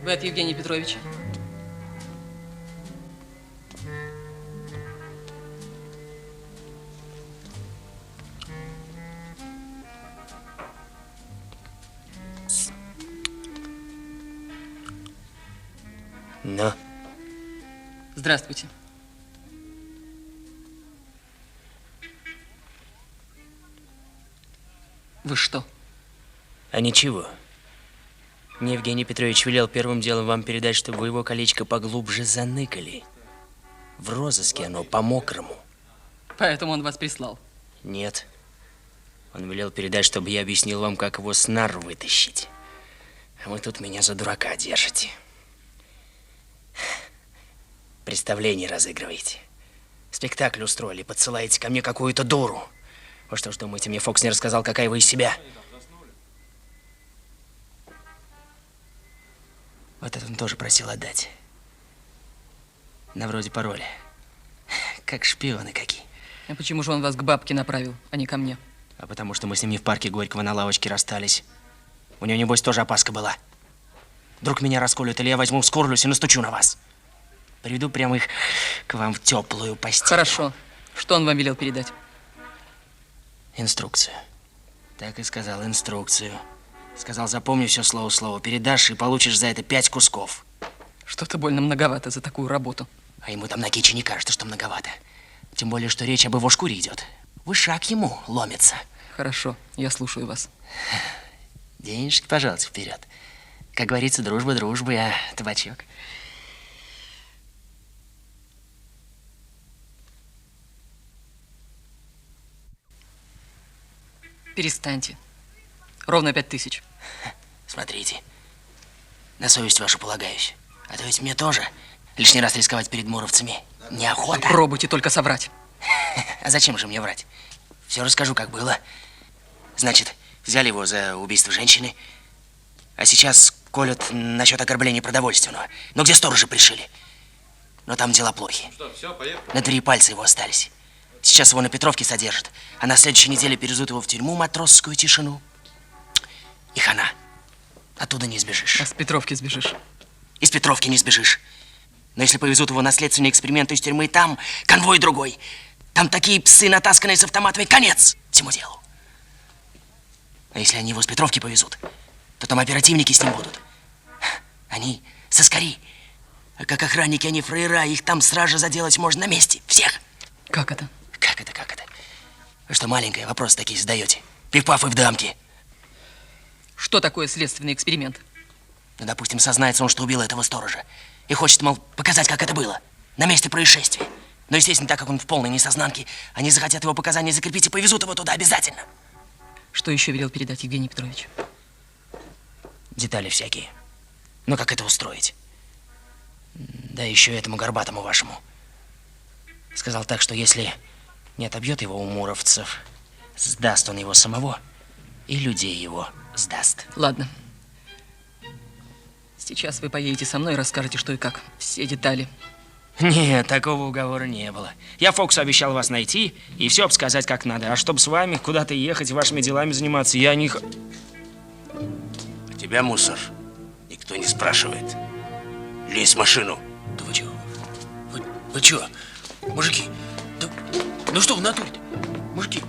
Вы от Евгения Петровича? Ну? Здравствуйте. Вы что? А ничего. Мне Евгений Петрович велел первым делом вам передать, чтобы вы его колечко поглубже заныкали. В розыске оно по-мокрому. Поэтому он вас прислал? Нет. Он велел передать, чтобы я объяснил вам, как его с нар вытащить. А вы тут меня за дурака держите. Представление разыгрываете. Спектакль устроили, подсылаете ко мне какую-то дуру. Вы что ж думаете, мне Фокс не рассказал, какая вы из себя? Вот это он тоже просил отдать. На вроде пароля. Как шпионы какие. А почему же он вас к бабке направил, а не ко мне? А потому что мы с ним не в парке Горького на лавочке расстались. У него, небось, тоже опаска была. Вдруг меня расколют, или я возьму, вскорлюсь и настучу на вас. Приведу прямо их к вам в теплую постель. Хорошо. Что он вам велел передать? Инструкцию. Так и сказал, инструкцию. Сказал, запомни все слово в слово. Передашь и получишь за это 5 кусков. Что-то больно многовато за такую работу. А ему там на кичи не кажется, что многовато. Тем более, что речь об его шкуре идет. Вы шаг ему ломится. Хорошо, я слушаю вас. Денежки, пожалуйста, вперед. Как говорится, дружба дружбы, а табачок. Перестаньте. Ровно 5000. Смотрите. На совесть вашу полагаюсь. А то ведь мне тоже лишний раз рисковать перед муровцами неохота. Попробуйте только соврать. А зачем же мне врать? Все расскажу, как было. Значит, взяли его за убийство женщины, а сейчас колют насчет оскорбления продовольственного. Но где сторожи пришили? Но там дела плохи. Что, все, поехали? На 3 пальца его остались. Сейчас его на Петровке содержат, а на следующей неделе перевезут его в тюрьму матросскую тишину. И хана. Оттуда не сбежишь. А с Петровки сбежишь? Из Петровки не сбежишь. Но если повезут его на следственный эксперимент из тюрьмы, там конвой другой. Там такие псы, натасканные с автоматами, конец всему делу. А если они его с Петровки повезут, то там оперативники с ним будут. Они соскари. А как охранники, они фраера, их там сразу заделать можно на месте. Всех. Как это? Как это, как это? Вы что, маленькая, вопросы такие задаете? Пиф-паф и в дамки. Что такое следственный эксперимент? Ну, допустим, сознается он, что убил этого сторожа. И хочет, мол, показать, как это было. На месте происшествия. Но, естественно, так как он в полной несознанке, они захотят его показания закрепить и повезут его туда обязательно. Что еще велел передать Евгений Петрович? Детали всякие. Ну, как это устроить? Да еще этому горбатому вашему. Сказал так, что если не отобьет его у муровцев, сдаст он его самого и людей его сдаст. Ладно. Сейчас вы поедете со мной и расскажете, что и как. Все детали. Нет, такого уговора не было. Я Фоксу обещал вас найти и все обсказать как надо. А чтобы с вами куда-то ехать, вашими делами заниматься, я не... Тебя, мусор, никто не спрашивает. Лезь в машину. Да вы чё? Вы чё? Мужики, да, ну что в натуре-то? Мужики.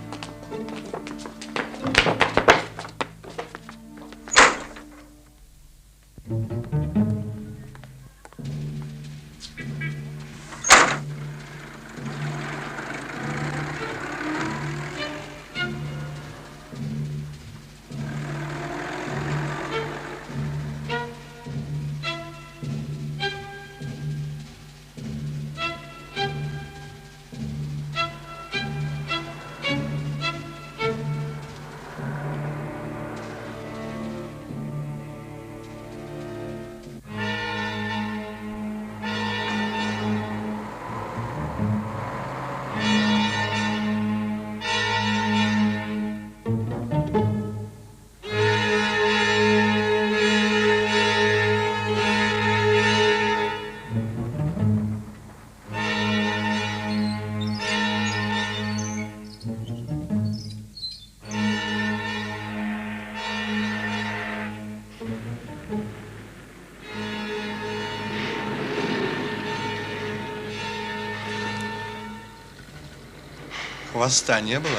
Хвоста не было?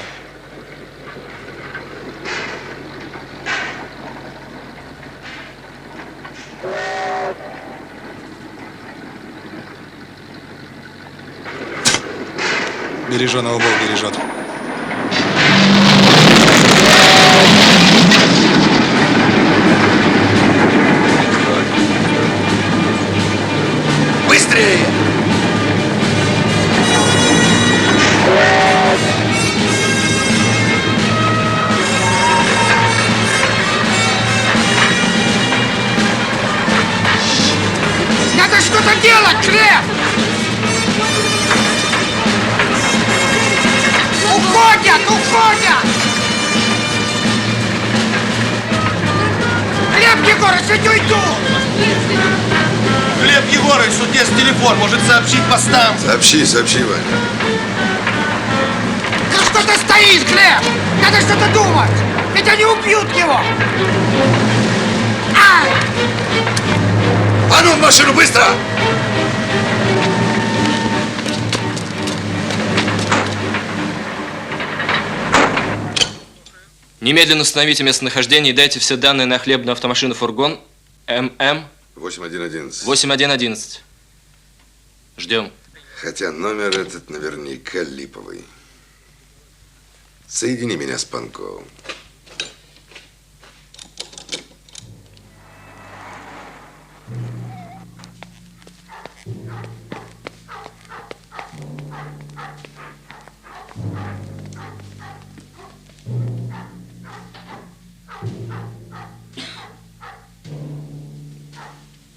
Береженого Бог бережет. Быстрее! Надо что-то делать, Клев! Уходят, уходят! Глеб Егорыч, ведь уйду! Глеб Егорович, тут есть телефон, может сообщить постам. Сообщи, Ваня. Да что ты стоишь, Глеб? Надо что-то думать! Ведь они убьют его! Ай! А ну в машину, быстро! Немедленно установите местонахождение и дайте все данные на хлебную автомашину фургон ММ 8111. 8111. Ждем. Хотя номер этот наверняка липовый. Соедини меня с Панковым.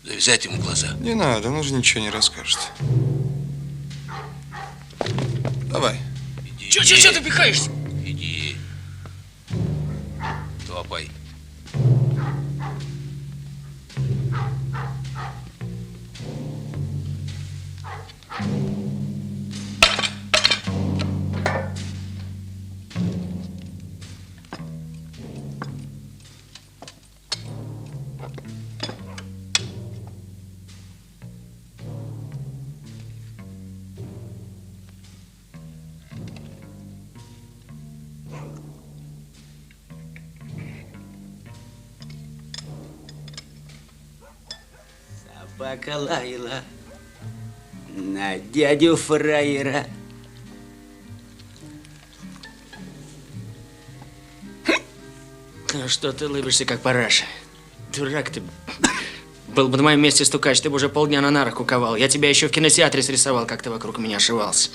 Завязать ему глаза. Не надо, он же ничего не расскажет. Давай. Чё ты пихаешься? Иди. Топай. Собака лаяла на дядю фраера. Ну что ты улыбишься, как параша? Дурак ты. Был бы на моем месте стукач, ты бы уже полдня на нарах куковал. Я тебя еще в кинотеатре срисовал, как ты вокруг меня ошивался.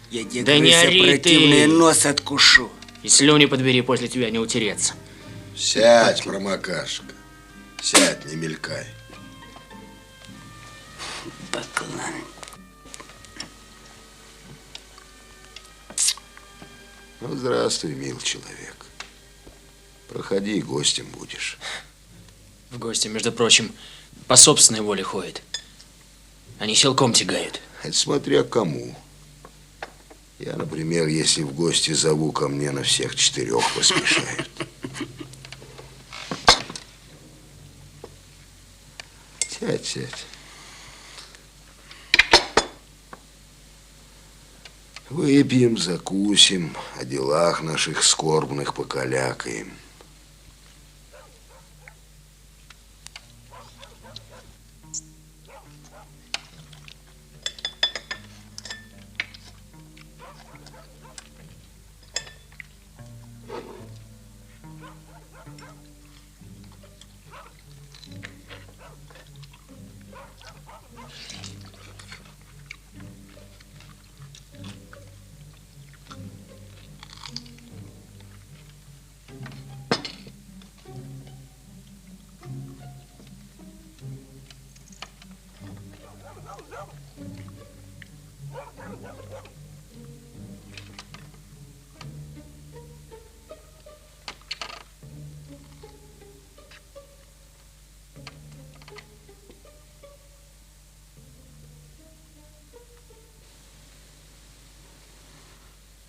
Я тебе, да не ори противный ты. Нос откушу. И слюни подбери, после тебя не утереться. Сядь, промокашка. Сядь, не мелькай. Баклан. Ну, здравствуй, мил человек. Проходи, гостем будешь. В гости, между прочим, по собственной воле ходят. Они силком тягают. Это смотря кому. Я, например, если в гости зову, ко мне на всех 4 поспешают. Сядь, сядь. Выпьем, закусим, о делах наших скорбных покалякаем.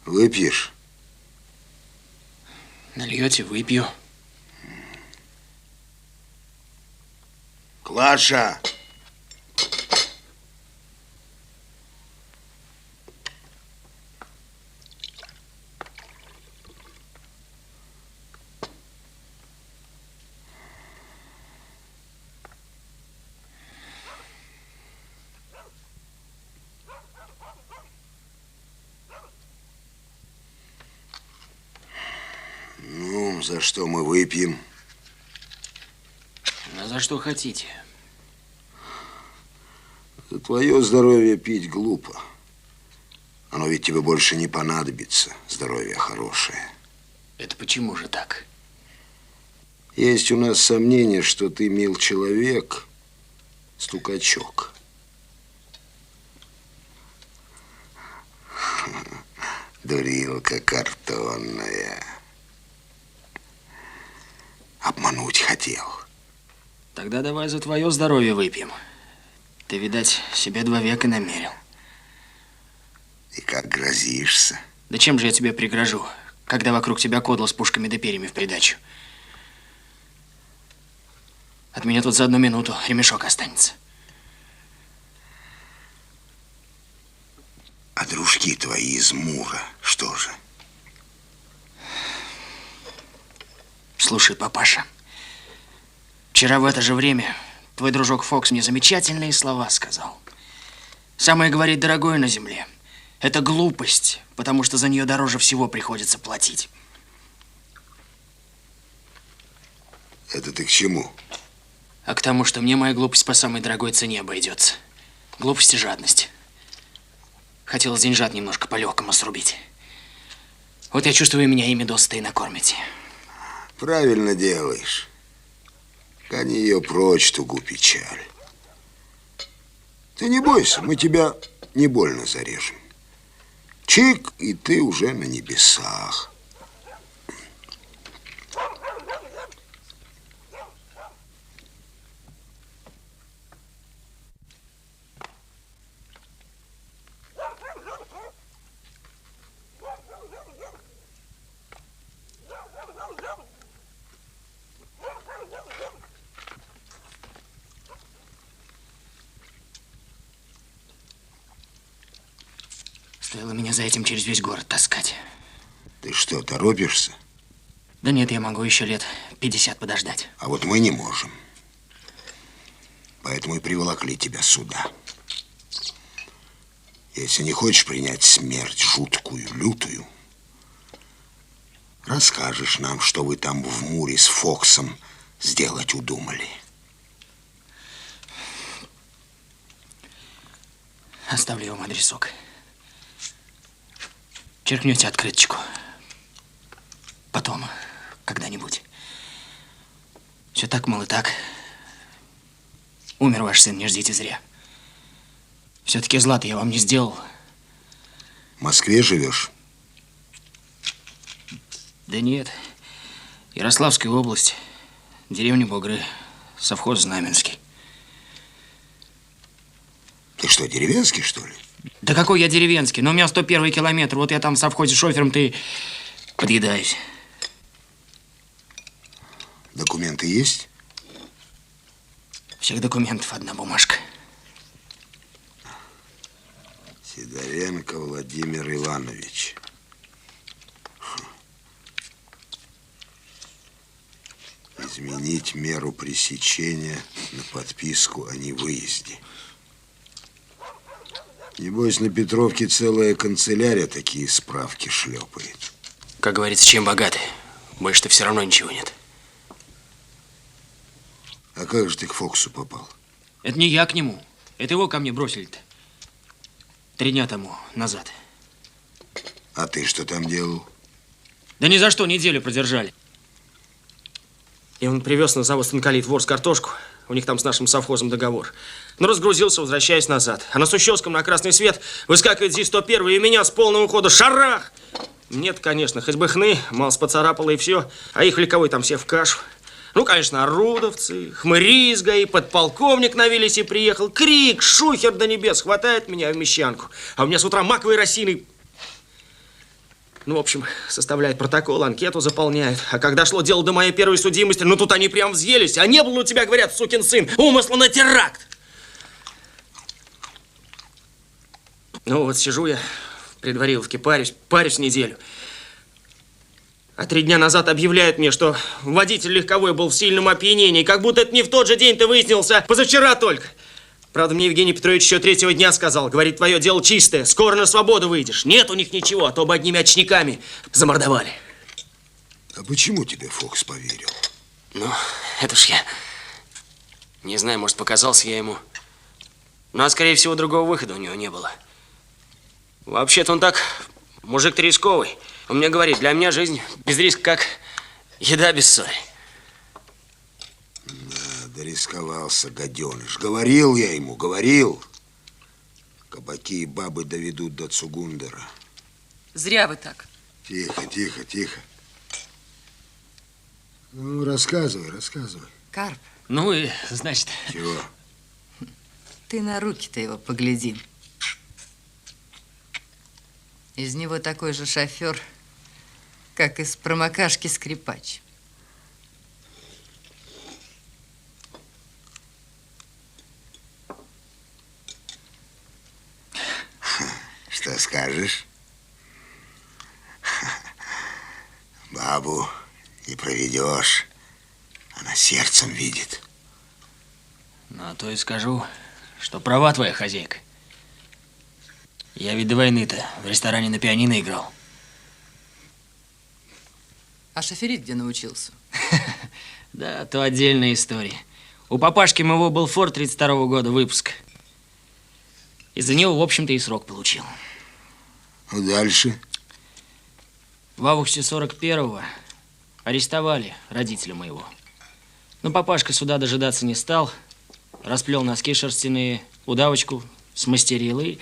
Выпьешь? Нальете, выпью. Клаша! Ну, за что мы выпьем? А за что хотите? За твое здоровье пить глупо. Оно ведь тебе больше не понадобится. Здоровье хорошее. Это почему же так? Есть у нас сомнение, что ты, мил человек, стукачок. Дурилка картонная. Обмануть хотел. Тогда давай за твое здоровье выпьем. Ты, видать, себе 2 века намерил. И как грозишься? Да чем же я тебе пригрожу, когда вокруг тебя кодло с пушками да перьями в придачу? От меня тут за 1 минуту ремешок останется. А дружки твои из Мура, что же? Слушай, папаша, вчера в это же время твой дружок Фокс мне замечательные слова сказал. Самое, говорит, дорогое на земле – это глупость, потому что за нее дороже всего приходится платить. Это ты к чему? А к тому, что мне моя глупость по самой дорогой цене обойдется. Глупость и жадность. Хотелось деньжат немножко по-легкому срубить. Вот я чувствую, вы меня ими досыта и накормите. Правильно делаешь. Гони ее прочь, тугу печаль. Ты не бойся, мы тебя не больно зарежем. Чик, и ты уже на небесах. Стоило меня за этим через весь город таскать. Ты что, торопишься? Да нет, я могу еще лет 50 подождать. А вот мы не можем. Поэтому и приволокли тебя сюда. Если не хочешь принять смерть жуткую, лютую, расскажешь нам, что вы там в Муре с Фоксом сделать удумали. Оставлю вам адресок. Черкнете открыточку. Потом, когда-нибудь. Все так, мол, и так. Умер ваш сын, не ждите зря. Все-таки зла-то я вам не сделал. В Москве живешь? Да нет. Ярославская область, деревня Бугры, совхоз Знаменский. Ты что, деревенский, что ли? Да какой я деревенский? Но у меня 101 километр. Вот я там в совхозе шофером, ты подъедаюсь. Документы есть? Всех документов одна бумажка. Сидоренко Владимир Иванович. Изменить меру пресечения на подписку о невыезде. Небось, на Петровке целая канцелярия такие справки шлепает. Как говорится, чем богаты, больше-то все равно ничего нет. А как же ты к Фоксу попал? Это не я к нему. Это его ко мне бросили-то. 3 дня тому назад. А ты что там делал? Да ни за что, неделю продержали. И он привез на завод Станколит ворс картошку. У них там с нашим совхозом договор. Но разгрузился, возвращаясь назад. А на Сущевском на красный свет выскакивает ЗИС-101 и меня с полного хода шарах! Нет, конечно, хоть бы хны, малс поцарапало и все. А их ликовой там все в кашу. Ну, конечно, орудовцы, хмыри из ГАИ, подполковник на велесе приехал. Крик, шухер до небес, хватает меня в мещанку. А у меня с утра маковой росиной. Ну, в общем, составляет протокол, анкету заполняет. А когда шло дело до моей первой судимости, ну, тут они прям взъелись. А не было у тебя, говорят, сукин сын, умысла на теракт. Ну, вот сижу я в предвариловке, парюсь неделю. А 3 дня назад объявляют мне, что водитель легковой был в сильном опьянении. Как будто это не в тот же день-то выяснился, позавчера только. Правда, мне Евгений Петрович еще 3-го дня сказал. Говорит, твое дело чистое, скоро на свободу выйдешь. Нет у них ничего, а то бы одними очниками замордовали. А почему тебе Фокс поверил? Ну, это ж я... Не знаю, может, показался я ему. Ну, а скорее всего, другого выхода у него не было. Вообще-то он так, мужик-то рисковый. Он мне говорит, для меня жизнь без риска как еда без соли. Да, дорисковался, гаденыш. Говорил я ему, говорил. Кабаки и бабы доведут до Цугундера. Зря вы так. Тихо, тихо, тихо. Ну, рассказывай, рассказывай. Карп, Ну и, значит... Чего? ты на руки-то его погляди. Из него такой же шофер, как из промокашки скрипач. Что скажешь? Бабу не проведешь. Она сердцем видит. Ну, а то и скажу, что права твоя хозяйка. Я ведь до войны-то в ресторане на пианино играл. А шоферить где научился? Да, то отдельная история. У папашки моего был Форд 32-го года выпуска. Из-за него, в общем-то, и срок получил. А дальше? В августе 41-го арестовали родителя моего. Но папашка суда дожидаться не стал. Расплел носки шерстяные, удавочку смастерил и...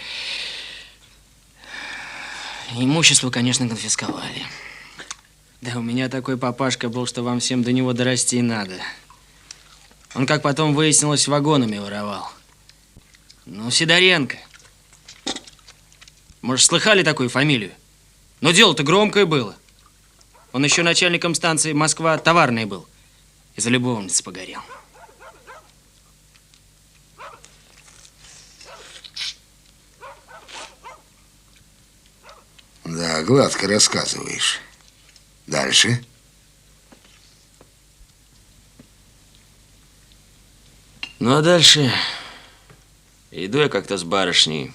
Имущество, конечно, конфисковали. Да у меня такой папашка был, что вам всем до него дорасти надо. Он, как потом выяснилось, вагонами воровал. Ну, Сидоренко. Может, слыхали такую фамилию? Но дело-то громкое было. Он еще начальником станции Москва товарной был. Из-за любовницы погорел. Да, гладко рассказываешь. Дальше? Ну, а дальше... Иду я как-то с барышней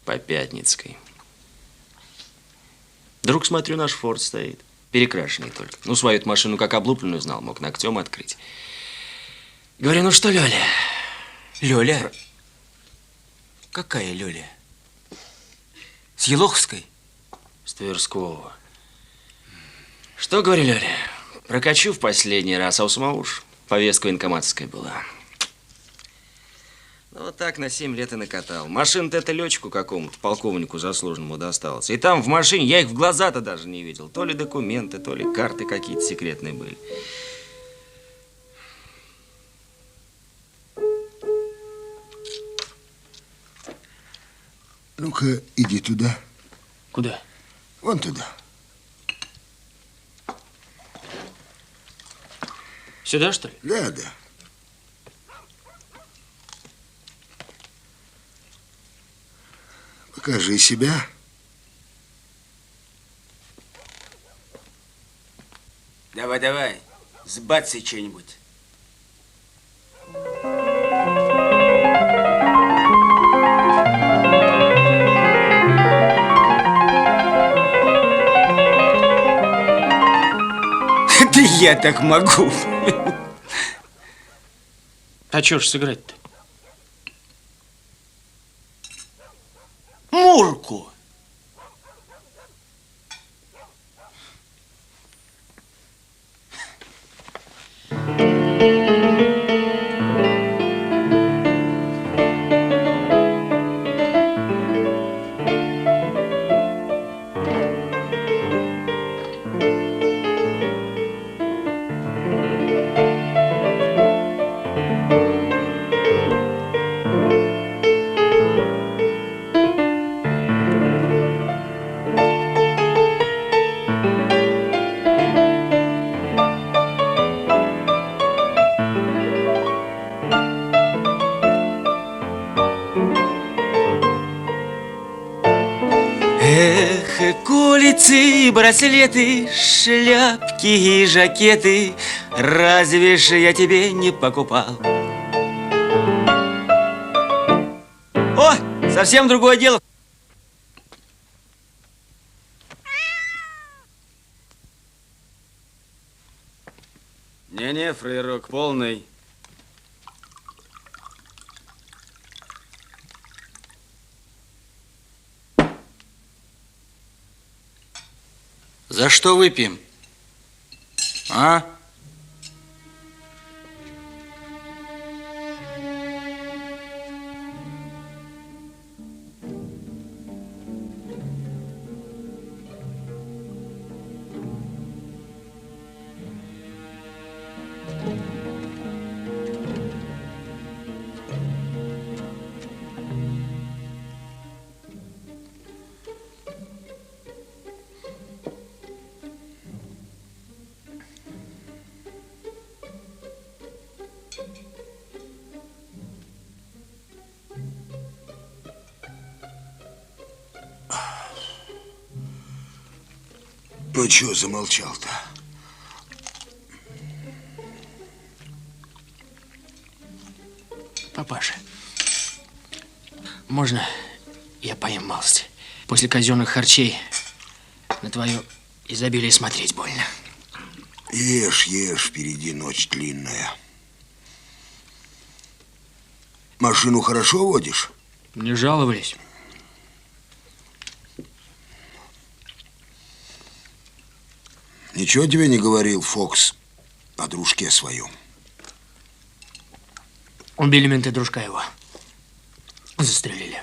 по Пятницкой. Вдруг смотрю, наш Форд стоит. Перекрашенный только. Ну, свою машину как облупленную знал, мог ногтем открыть. Говорю, ну что, Лёля? Лёля? Какая Лёля? С Елоховской? С Тверского. Что, говорю, Лёля, прокачу в последний раз, а у самого уж повестка военкоматская была. Ну, вот так на 7 лет и накатал. Машина-то это летчику какому-то, полковнику заслуженному досталась. И там в машине, я их в глаза-то даже не видел. То ли документы, то ли карты какие-то секретные были. Ну-ка, иди туда. Куда? Вон туда. Сюда, что ли? Да, да. Покажи себя. Давай, давай, сбацай что-нибудь. Да я так могу. А чё ж сыграть-то? Мурку. Эх, курицы, браслеты, шляпки и жакеты, разве ж я тебе не покупал? О, совсем другое дело. Не-не, фраерок полный. За что выпьем? А? Ну, чего замолчал-то? Папаша, можно я поем малость? После казенных харчей на твое изобилие смотреть больно. Ешь, ешь, впереди ночь длинная. Машину хорошо водишь? Не жаловались. Ничего тебе не говорил Фокс о дружке своем? Убили менты дружка его. Застрелили.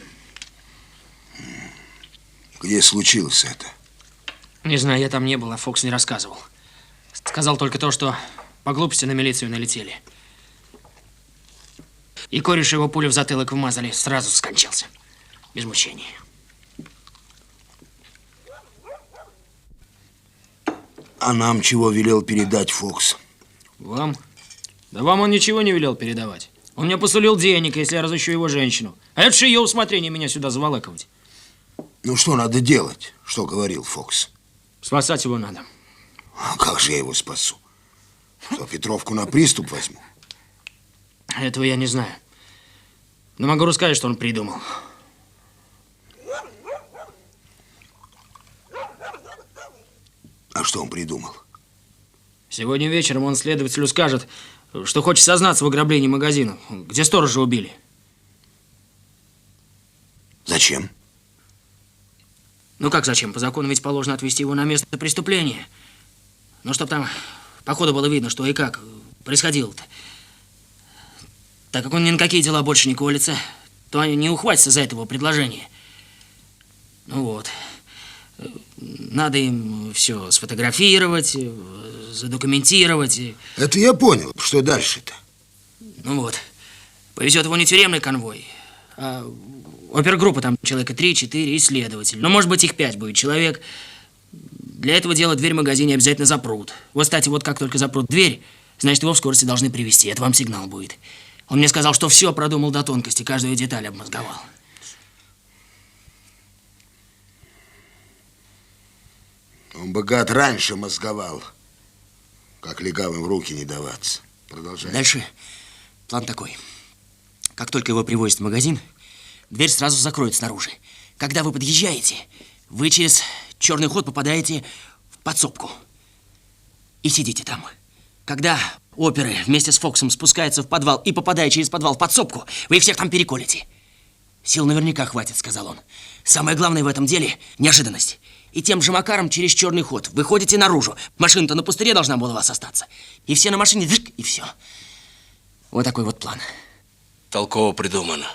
Где случилось это? Не знаю, я там не был, а Фокс не рассказывал. Сказал только то, что по глупости на милицию налетели. И кореш его пулю в затылок вмазали, сразу скончался. Без мучений. А нам чего велел передать Фокс? Вам? Да вам он ничего не велел передавать. Он мне посулил денег, если я разыщу его женщину. А это же ее усмотрение меня сюда заволаковать. Ну, что надо делать? Что говорил Фокс? Спасать его надо. А как же я его спасу? Что, Петровку на приступ возьму? Этого я не знаю. Но могу рассказать, что он придумал. А что он придумал? Сегодня вечером он следователю скажет, что хочет сознаться в ограблении магазина, где сторожа убили. Зачем? Ну как зачем? По закону ведь положено отвезти его на место преступления. Ну, чтоб там по ходу было видно, что и как происходило-то. Так как он ни на какие дела больше не колется, то они не ухватятся за этого предложения. Ну вот. Надо им все сфотографировать, задокументировать. Это я понял. Что дальше-то? Ну вот. Повезет его не тюремный конвой, а Опергруппа там человека 3-4 и следователь. Ну, может быть, их 5 будет человек. Для этого дела дверь в магазине обязательно запрут. Вот, кстати, вот как только запрут дверь, значит, его в скорости должны привезти. Это вам сигнал будет. Он мне сказал, что все продумал до тонкости, каждую деталь обмозговал. Он бы, гад, раньше мозговал. Как легавым в руки не даваться. Продолжай. Дальше план такой. Как только его привозят в магазин, дверь сразу закроют снаружи. Когда вы подъезжаете, вы через черный ход попадаете в подсобку. И сидите там. Когда оперы вместе с Фоксом спускаются в подвал и, попадая через подвал в подсобку, вы их всех там переколите. Сил наверняка хватит, сказал он. Самое главное в этом деле – неожиданность. И тем же макаром через черный ход выходите наружу. Машина-то на пустыре должна была у вас остаться. И все на машине, и все. Вот такой вот план. Толково придумано.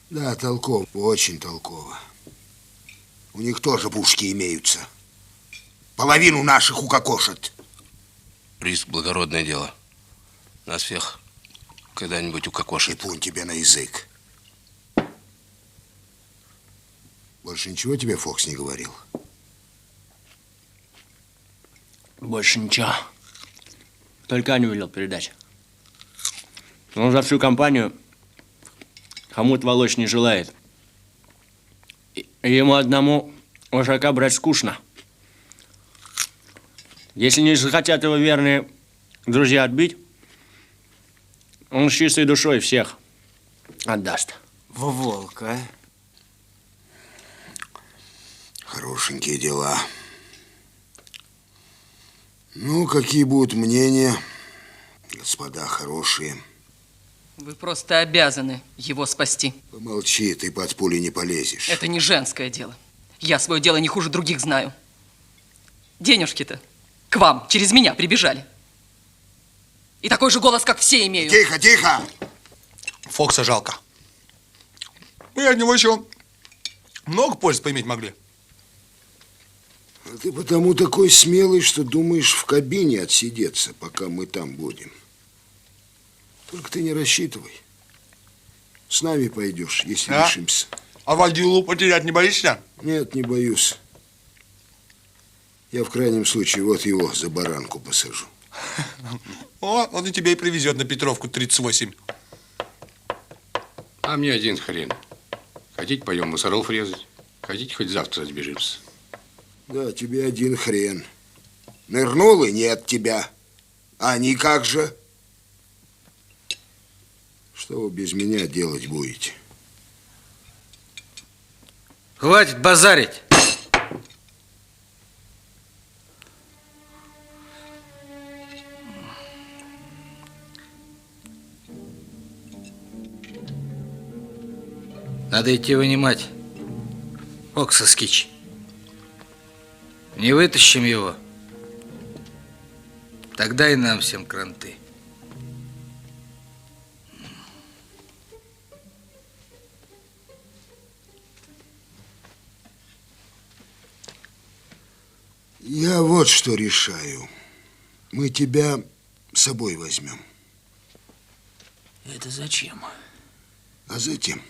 Да, толково, очень толково. У них тоже пушки имеются. Половину наших укокошат. Риск — благородное дело. Нас всех когда-нибудь укокошит. И пунь тебе на язык. Больше ничего тебе Фокс не говорил? Больше ничего. Только Аню велел передать. Он за всю компанию хомут волочь не желает. И ему одному вожака брать скучно. Если не захотят его верные друзья отбить, он с чистой душой всех отдаст. Во волка. Хорошенькие дела. Ну, какие будут мнения, господа хорошие? Вы просто обязаны его спасти. Помолчи, ты под пули не полезешь. Это не женское дело. Я свое дело не хуже других знаю. Денежки-то к вам через меня прибежали. И такой же голос, как все имею. Тихо, тихо! Фокса жалко. Мы от него еще много пользы поиметь могли. А ты потому такой смелый, что думаешь в кабине отсидеться, пока мы там будем. Только ты не рассчитывай. С нами пойдешь, если решимся. А водилу потерять не боишься? Нет, не боюсь. Я в крайнем случае вот его за баранку посажу. О, он и тебе и привезет на Петровку 38. А мне один хрен. Хотите, пойдем мусоров резать? Хотите, хоть завтра разбежимся? Да, тебе один хрен. Нырнул и нет тебя. А они как же? Что вы без меня делать будете? Хватит базарить. Надо идти вынимать Фокса с Кич. Не вытащим его, тогда и нам всем кранты. Я вот что решаю. Мы тебя с собой возьмем. Это зачем? А затем,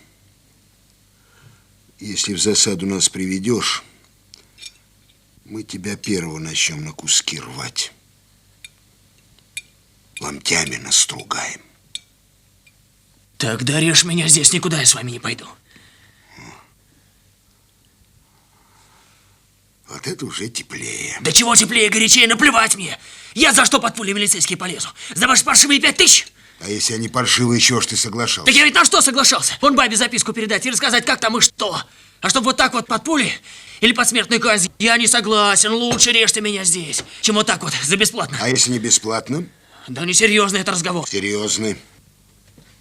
если в засаду нас приведешь, мы тебя первого начнем на куски рвать. Ломтями настругаем. Тогда режь меня здесь, никуда я с вами не пойду. Вот это уже теплее. Да чего теплее, горячее, наплевать мне. Я за что под пули милицейские полезу? За ваши паршивые 5000? А если они паршивые, чего ж ты соглашался? Так я ведь на что соглашался? Вон бабе записку передать и рассказать, как там и что. А чтобы вот так вот под пули или под смертную казнь, я не согласен. Лучше режьте меня здесь, чем вот так вот, за бесплатно. А если не бесплатно? Да несерьезный это разговор. Серьезный.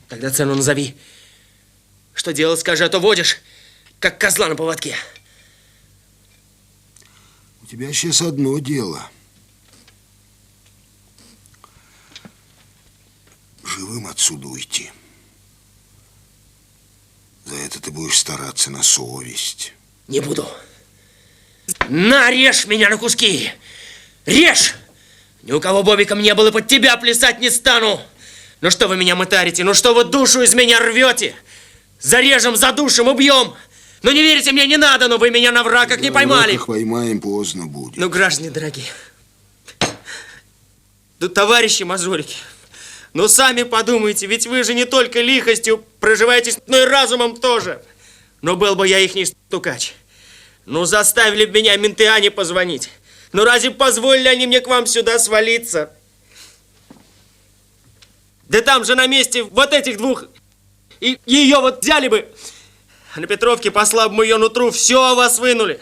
Тогда цену назови. Что делать, скажи, а то водишь, как козла на поводке. У тебя сейчас одно дело. Живым отсюда уйти. За это ты будешь стараться на совесть. Не буду. Нарежь меня на куски. Режь! Ни у кого бобиком не было, под тебя плясать не стану. Ну что вы меня мытарите? Ну что вы душу из меня рвете? Зарежем, задушим, убьем. Ну не верите мне, не надо, но вы меня на врагах не поймали. Как поймаем, поздно будет. Ну, граждане дорогие, ну, товарищи мажорики, ну сами подумайте, ведь вы же не только лихостью проживаете, но и разумом тоже. Ну, был бы я ихний стукач. Ну, заставили бы меня менты Ане позвонить. Ну, разве позволили они мне к вам сюда свалиться? Да там же на месте вот этих двух, и ее вот взяли бы. А на Петровке по слабому ее нутру все о вас вынули.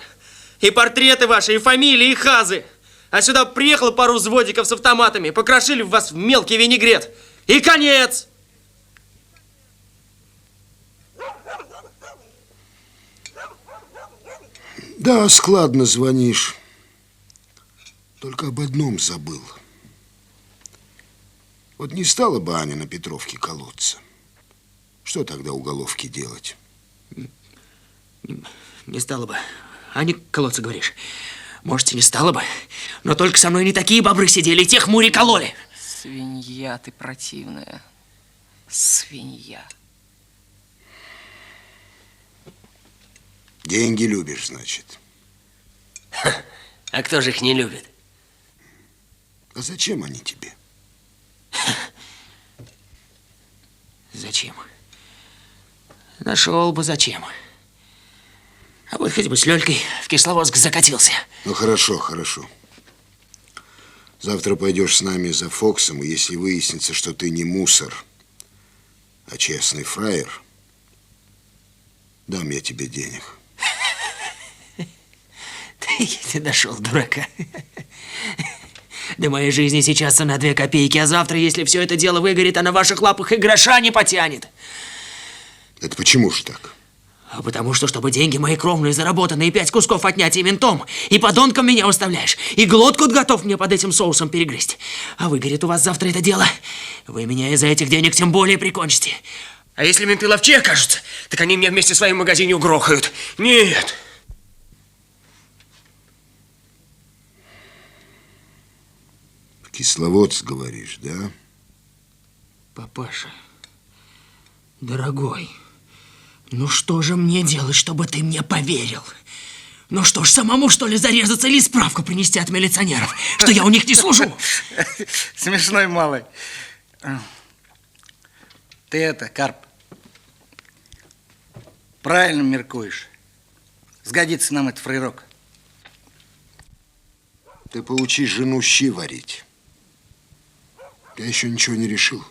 И портреты ваши, и фамилии, и хазы. А сюда приехало пару взводиков с автоматами, покрошили вас в мелкий винегрет. И конец! Да, складно звонишь. Только об одном забыл. Вот не стала бы Аня на Петровке колоться. Что тогда уголовки делать? Не стало бы. Аня колоться, говоришь? Может, и не стало бы. Но только со мной не такие бобры сидели, и тех мури кололи. Свинья ты противная. Свинья. Деньги любишь, значит. А кто же их не любит? А зачем они тебе? Зачем? Нашел бы зачем. А вот хоть бы с Лёлькой в Кисловодск закатился. Ну, хорошо, хорошо. Завтра пойдешь с нами за Фоксом, и если выяснится, что ты не мусор, а честный фраер, дам я тебе денег. Ты нашел дурака. Да моей жизни сейчас цена 2 копейки, а завтра, если все это дело выгорит, а на ваших лапах и гроша не потянет. Это почему же так? А потому что, чтобы деньги мои кровные, заработанные, 5 кусков отнять и ментом, и подонком меня выставляешь, и глотку готов мне под этим соусом перегрызть. А выгорит у вас завтра это дело, вы меня из-за этих денег тем более прикончите. А если менты ловчее окажутся, так они меня вместе с своим магазине угрохают. Нет. Кисловодск, говоришь, да? Папаша, дорогой, ну что же мне делать, чтобы ты мне поверил? Ну что ж, самому, что ли, зарезаться или справку принести от милиционеров, что я у них не служу? Смешной малый. Ты это, Карп, правильно меркуешь. Сгодится нам этот фрейрок. Ты поучи жену щи варить. Я еще ничего не решил.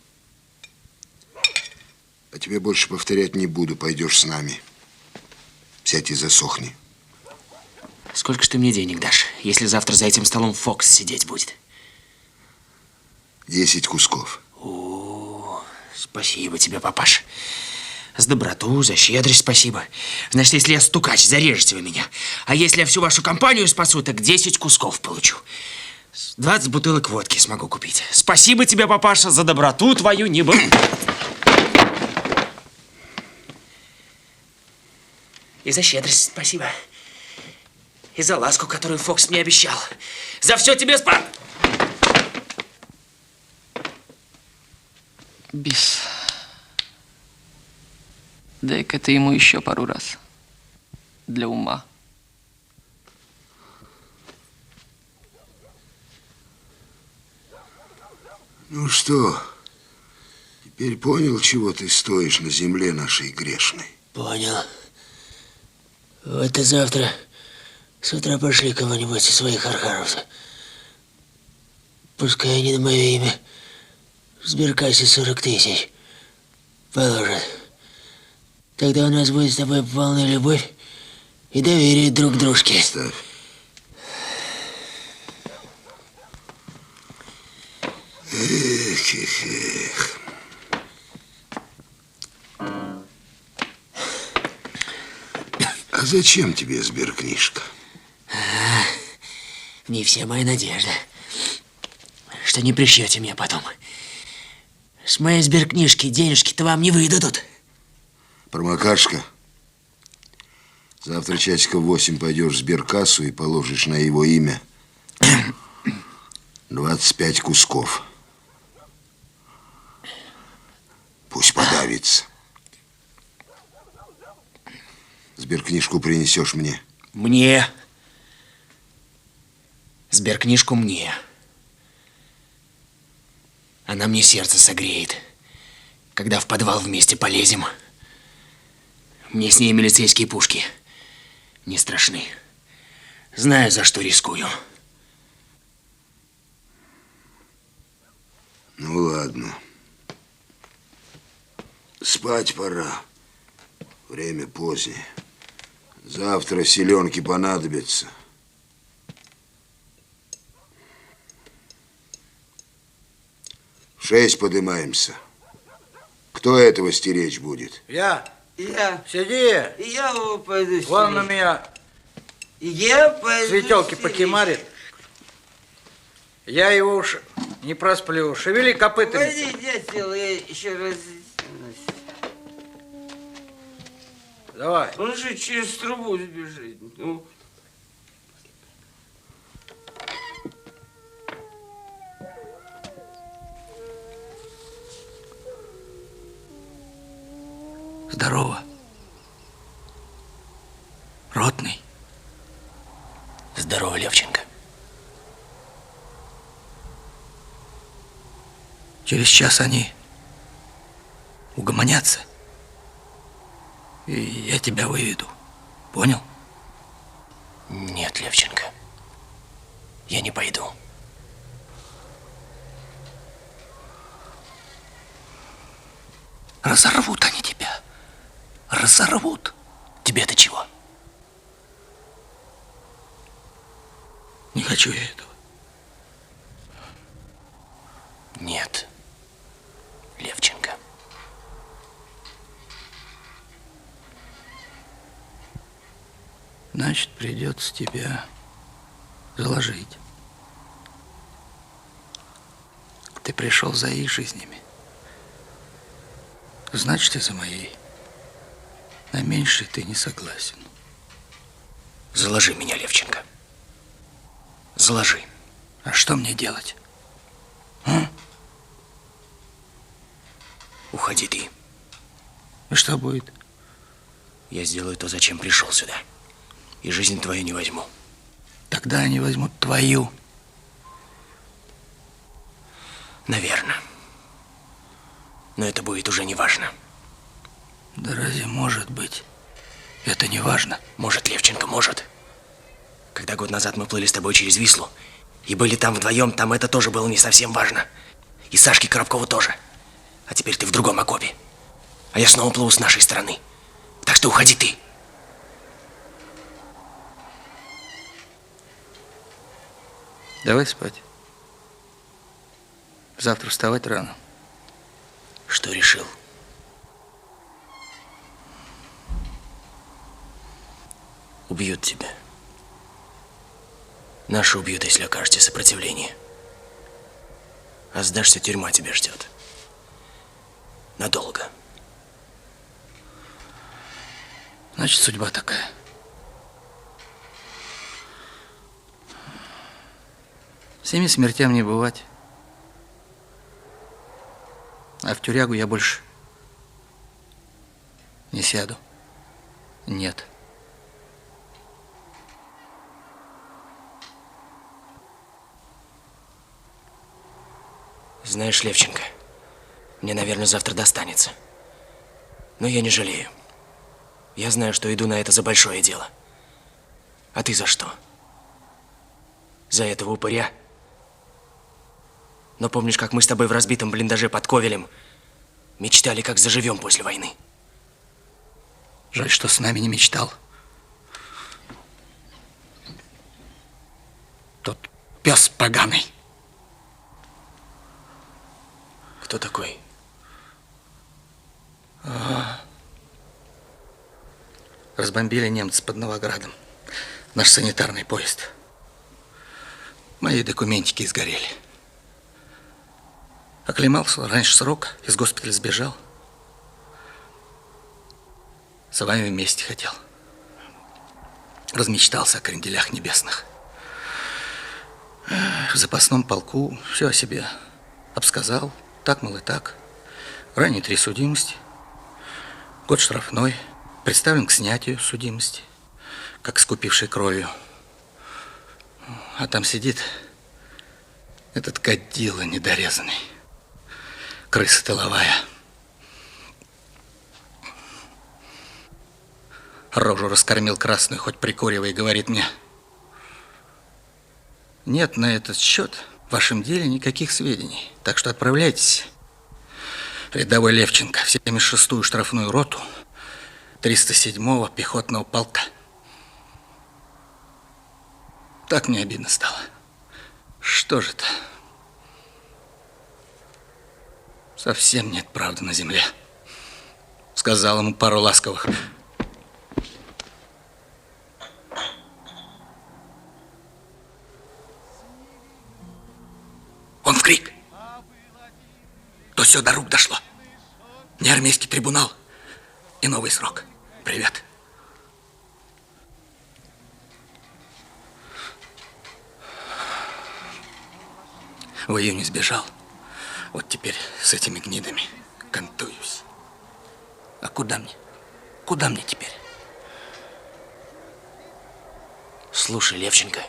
А тебе больше повторять не буду. Пойдешь с нами. Сядь и засохни. Сколько ж ты мне денег дашь, если завтра за этим столом Фокс сидеть будет? 10 кусков. О, спасибо тебе, папаш. За доброту, за щедрость спасибо. Значит, если я стукач, зарежете вы меня. А если я всю вашу компанию спасу, так 10 кусков получу. 20 бутылок водки смогу купить. Спасибо тебе, папаша, за доброту твою не был. И за щедрость спасибо. И за ласку, которую Фокс мне обещал. За все тебе Бис. Дай-ка ты ему еще пару раз. Для ума. Ну что, теперь понял, чего ты стоишь на земле нашей грешной? Понял. Вот и завтра с утра пошли кого-нибудь из своих архаровцев. Пускай они на мое имя в сберкассе 40 000 положат. Тогда у нас будет с тобой полная любовь и доверие друг к дружке. Оставь. Эх, эх, эх. А зачем тебе сберкнижка? Не вся моя надежда, что не пришьете меня потом. С моей сберкнижки денежки-то вам не выдадут. Промокашка, завтра часиков 8 пойдешь в сберкассу и положишь на его имя 25 кусков. Пусть подавится. Сберкнижку принесешь мне. Мне. Сберкнижку мне. Она мне сердце согреет, когда в подвал вместе полезем. Мне с ней милицейские пушки не страшны. Знаю, за что рискую. Ну ладно. Спать пора. Время позднее. Завтра селенки понадобятся. В 6 поднимаемся. Кто этого стеречь будет? Я. Я. Сиди. Я пойду. Вон на меня Я пойду. светелки покемарит. Я его уж не просплю. Шевели копытами. Пойди, дятел, я еще раз... Давай. Он же через трубу сбежит. Ну. Здорово. Ротный. Здорово, Левченко. Через час они угомонятся. И я тебя выведу. Понял? Нет, Левченко. Я не пойду. Разорвут они тебя. Разорвут. Тебе-то чего? Не хочу я этого. Нет, Левченко. Значит, придется тебя заложить. Ты пришел за их жизнями. Значит, и за моей. На меньшее ты не согласен. Заложи меня, Левченко. Заложи. А что мне делать? Уходи ты. И что будет? Я сделаю то, зачем пришел сюда. И жизнь твою не возьму. Тогда они возьмут твою. Наверное. Но это будет уже не важно. Да разве может быть? Это не важно. Может, Левченко, может. Когда год назад мы плыли с тобой через Вислу и были там вдвоем, там это тоже было не совсем важно. И Сашке Коробкову тоже. А теперь ты в другом окопе. А я снова плыву с нашей стороны. Так что уходи ты. Давай спать. Завтра вставать рано. Что решил? Убьют тебя. Наши убьют, если окажете сопротивление. А сдашься, тюрьма тебя ждет. Надолго. Значит, судьба такая. Семи смертям не бывать. А в тюрягу я больше не сяду. Нет. Знаешь, Левченко, мне, наверное, завтра достанется. Но я не жалею. Я знаю, что иду на это за большое дело. А ты за что? За этого упыря? Но помнишь, как мы с тобой в разбитом блиндаже под Ковелем мечтали, как заживем после войны? Жаль, что с нами не мечтал. Тот пес поганый. Кто такой? Разбомбили немцы под Новоградом наш санитарный поезд. Мои документики сгорели. Оклемался раньше срока, из госпиталя сбежал. С вами вместе хотел. Размечтался о кренделях небесных. В запасном полку все о себе обсказал. Так, мол, и так. Ранее 3 судимости. Год штрафной. представлен к снятию судимости, как скупивший кровью. А там сидит этот кадила недорезанный, крыса тыловая. Рожу раскормил красную, хоть прикуривай, говорит мне: нет на этот счет в вашем деле никаких сведений, так что отправляйтесь. Рядовой Левченко в 76-ю штрафную роту 307-го пехотного полка. Так мне обидно стало. Что же это? Совсем нет правды на земле. Сказал ему пару ласковых. Он в крик. То все до рук дошло. Не армейский трибунал и новый срок. Привет. В июне сбежал. Вот теперь с этими гнидами кантуюсь. А куда мне? Куда мне теперь? Слушай, Левченко,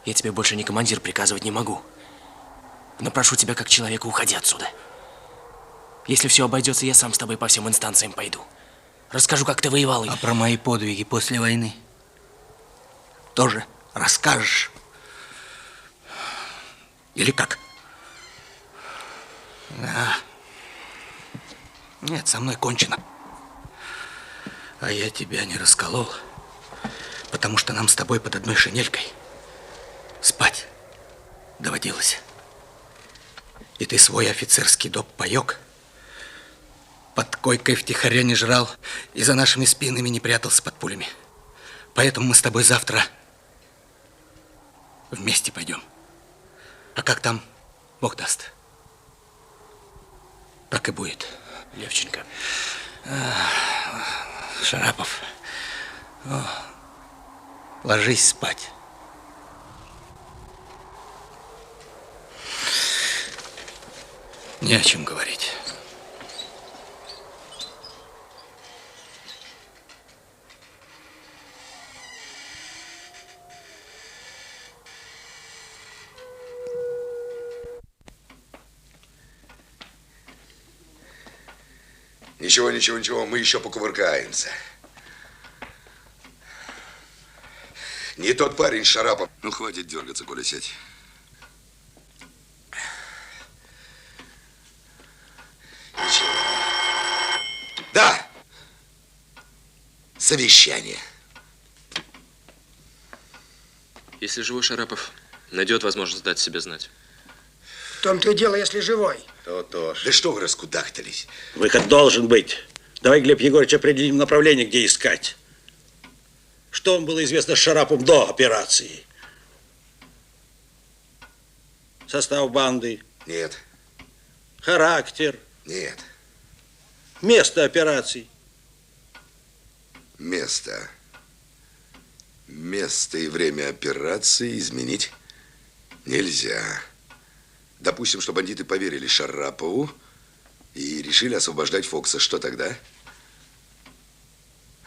я тебе больше не командир, приказывать не могу. Но прошу тебя, как человека, уходи отсюда. Если все обойдется, я сам с тобой по всем инстанциям пойду. Расскажу, как ты воевал. А про мои подвиги после войны тоже расскажешь? Или как? Да. Нет, со мной кончено. А я тебя не расколол, потому что нам с тобой под одной шинелькой спать доводилось. И ты свой офицерский доп-паёк под койкой втихаря не жрал и за нашими спинами не прятался под пулями. Поэтому мы с тобой завтра вместе пойдем. А как там, Бог даст. Так и будет. Левченко. Шарапов, ложись спать. Не о чем говорить. Ничего, ничего, ничего, мы еще покувыркаемся. Не тот парень, Шарапов. Ну, хватит дергаться, Коля, сядь. Ничего. Да! Совещание. Если живой Шарапов найдет возможность дать себе знать. В том-то и дело, если живой. То-то ж. Да что вы раскудахтались? Выход должен быть. Давай, Глеб Егорович, определим направление, где искать. Что вам было известно Шарапову до операции? Состав банды? Нет. Характер? Нет. Место операций? Место. Место и время операции изменить нельзя. Допустим, что бандиты поверили Шарапову и решили освобождать Фокса. Что тогда?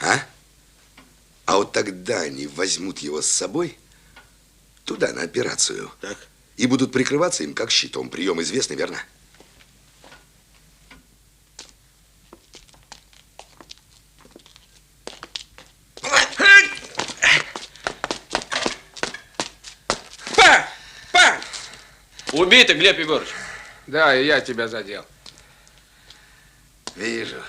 А? А вот тогда они возьмут его с собой туда, на операцию. Так. И будут прикрываться им как щитом. Прием известный, верно? Убей ты, Глеб Егорович. Да, и я тебя задел. Вижу.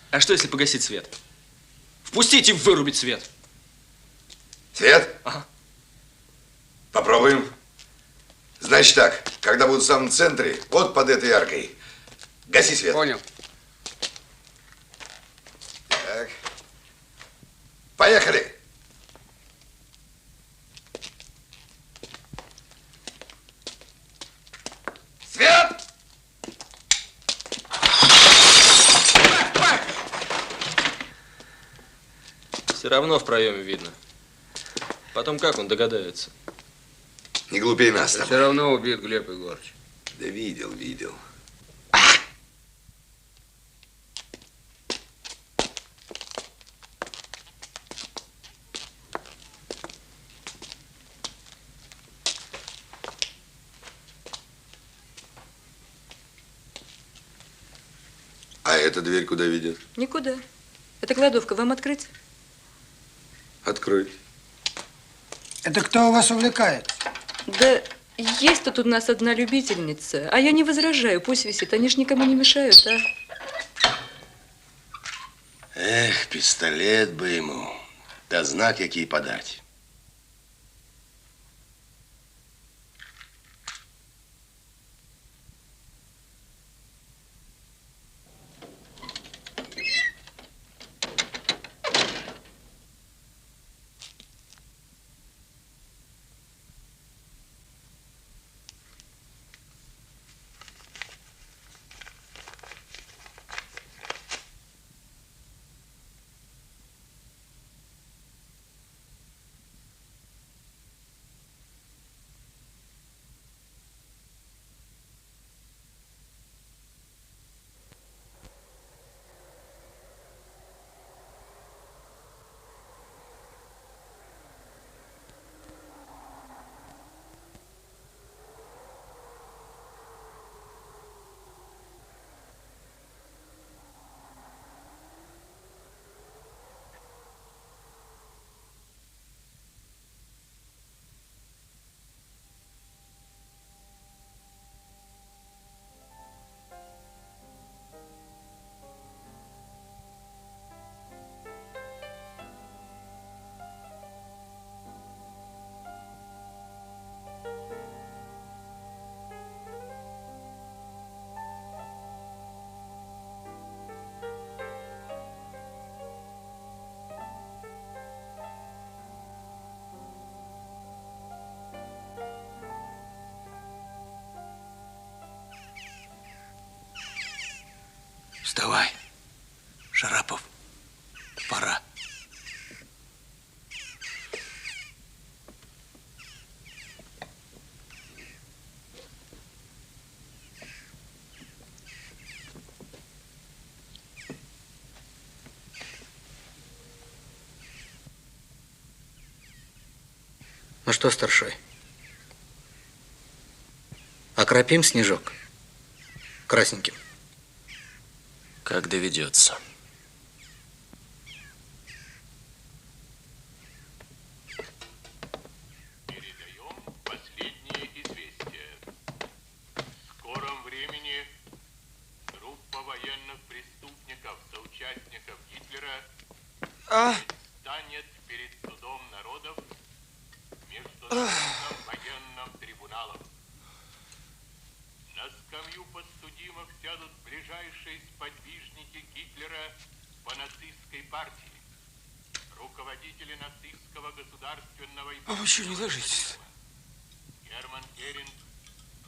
А что, если погасить свет? Впустить и вырубить свет. Свет? Ага. Попробуем. Значит так, когда будут в самом центре, вот под этой аркой, гаси свет. Понял. Так. Поехали. Свет! Все равно в проеме видно. Потом как он догадается? Не глупей нас там. Все равно убит Глеб Егорович. Да видел, видел. эта дверь куда ведет? Никуда. Это кладовка. Вам открыть? Открой. Это кто у вас увлекает? Да есть тут у нас одна любительница. А я не возражаю, пусть висит. Они ж никому не мешают, а? Эх, пистолет бы ему. Да знак який подать. Вставай, Шарапов, пора. Ну что, старшой, окропим снежок красненьким? Как доведется. Передаем последнее известие. В скором времени группа военных преступников, соучастников Гитлера, станет перед судом народов Международным военным трибуналом. На скамью подсудимых сядут ближайшие сподвижники Гитлера по нацистской партии, руководители нацистского государственного и... А вы что, не ложитесь? Герман Геринг,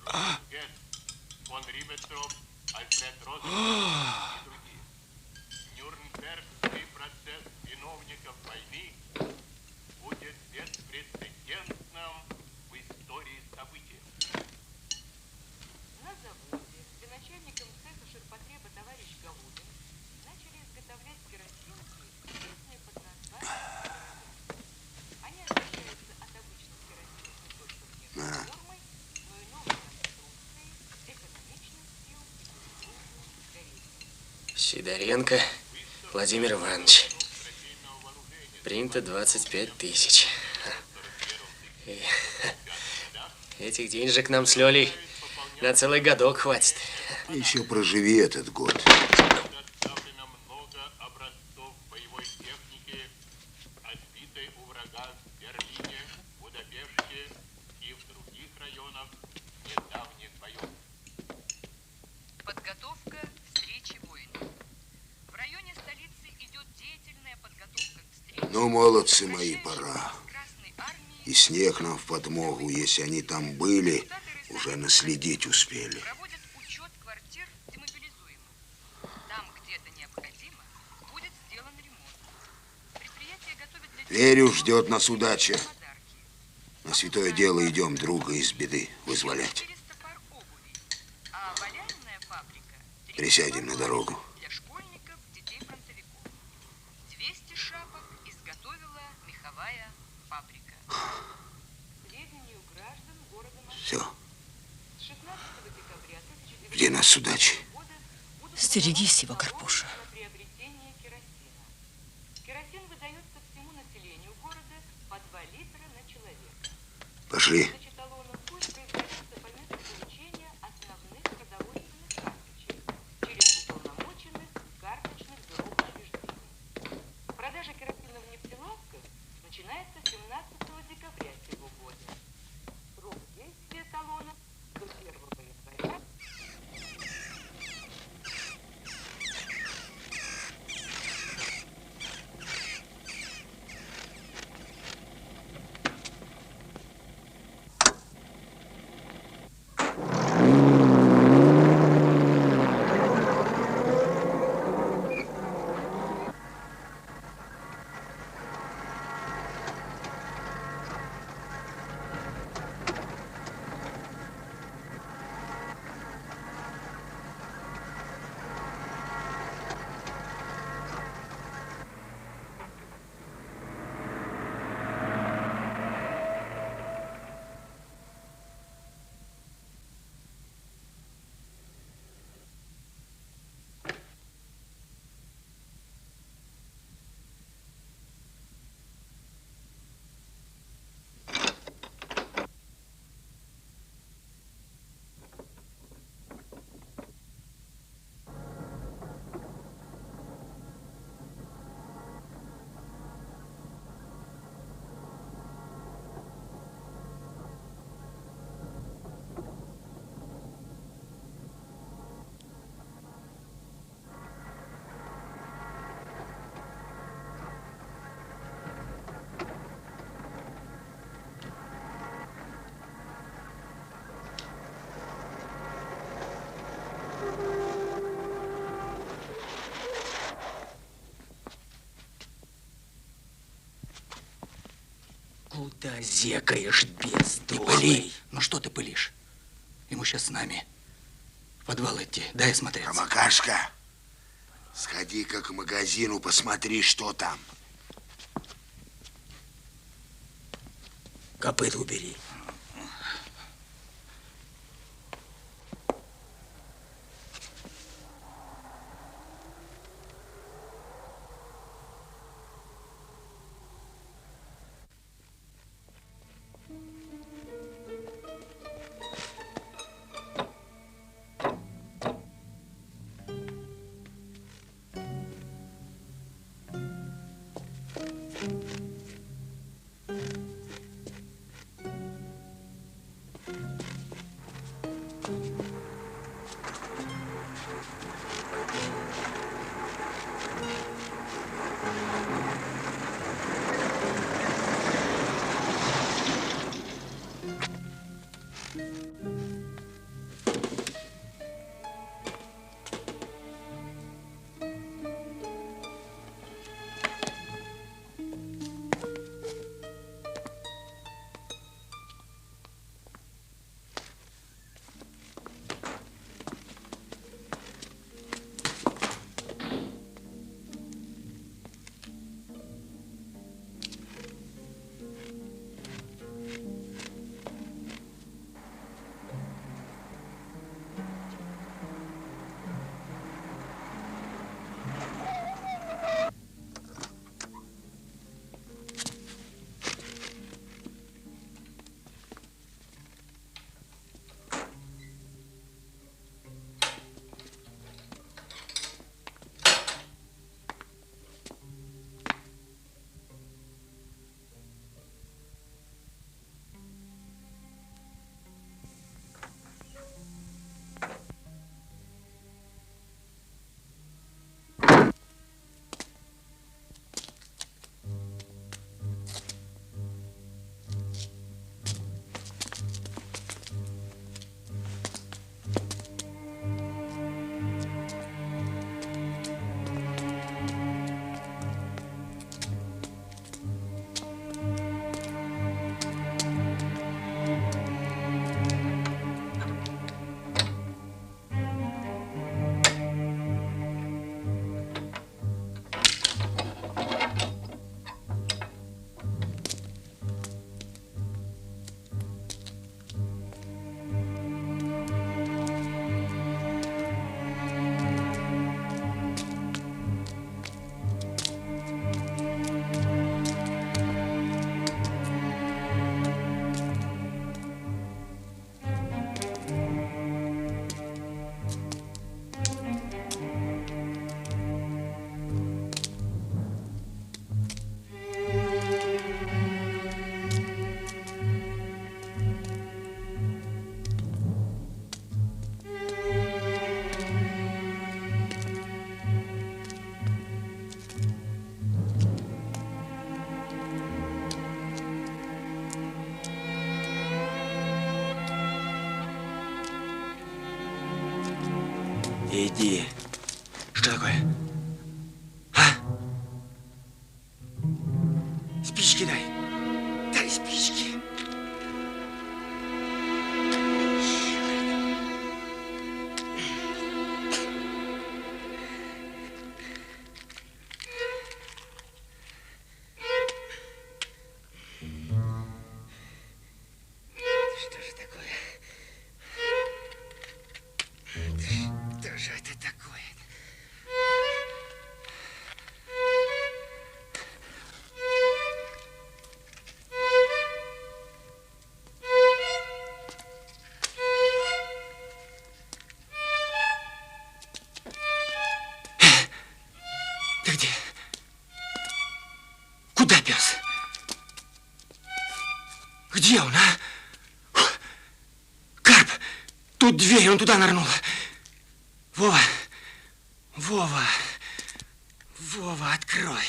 Рудольф Гесс, фон Риббентроп, Альфред Розенберг и другие. Нюрнбергский процесс виновников войны будет беспрецедентным в истории событий. На заводе, где начальником цеха ширпотреба товарищ Голубин, начали изготовлять керосинки, известные под названием. Они отличаются от обычных керосинок не только внешней формой, но и новой конструкцией, экономичностью и безусловным горением. Сидоренко Владимир Иванович. Принято 25 тысяч. И этих денежек нам с Лёлей на целый годок хватит. Еще проживи этот год. Доставлено много образцов боевой техники, отбитой у врага в Берлине, Будапеште и в других районах недавних боев. Подготовка встречи воинов. В районе столицы идет деятельная подготовка к встрече. Ну, молодцы мои, пора. И снег нам в подмогу, если они там были, уже наследить успели. Проводят учет квартир демобилизуемых. Там, где это необходимо, будет сделан ремонт. Предприятие готовит для... Верю, ждет нас удача. На святое дело идем друга из беды вызволять. А валяльная фабрика Присядем на дорогу. для школьников, детей фронтовиков. 200 шапок изготовила меховая фабрика. Сведению граждан города Москвы. Все. С 16 декабря Жди нас с удачей. 1900 С Стерегись его, Карпуша. Приобретение керосина. Керосин выдается всему населению города по 2 литра на человека. Пошли. Выдача талонов будет производиться по месту получения основных продовольственных карточек через уполномоченных карточных бюро учреждений. Продажа керосина в нефтелавках начинается 17 декабря сего года. Срок действия талонов до 1 января. Куда зекаешь, без не пыли. Ну что ты пылишь? Ему сейчас с нами в подвал идти. Дай смотреться. Промокашка, сходи-ка к магазину, посмотри, что там. Копыт убери. иди. Что такое? Спички дай. Дай спички. Что же такое? Что же это такое? Ты где? Куда, пес? Где он, а? Карп! Тут дверь, он туда нырнул. Вова! Вова! Вова, открой!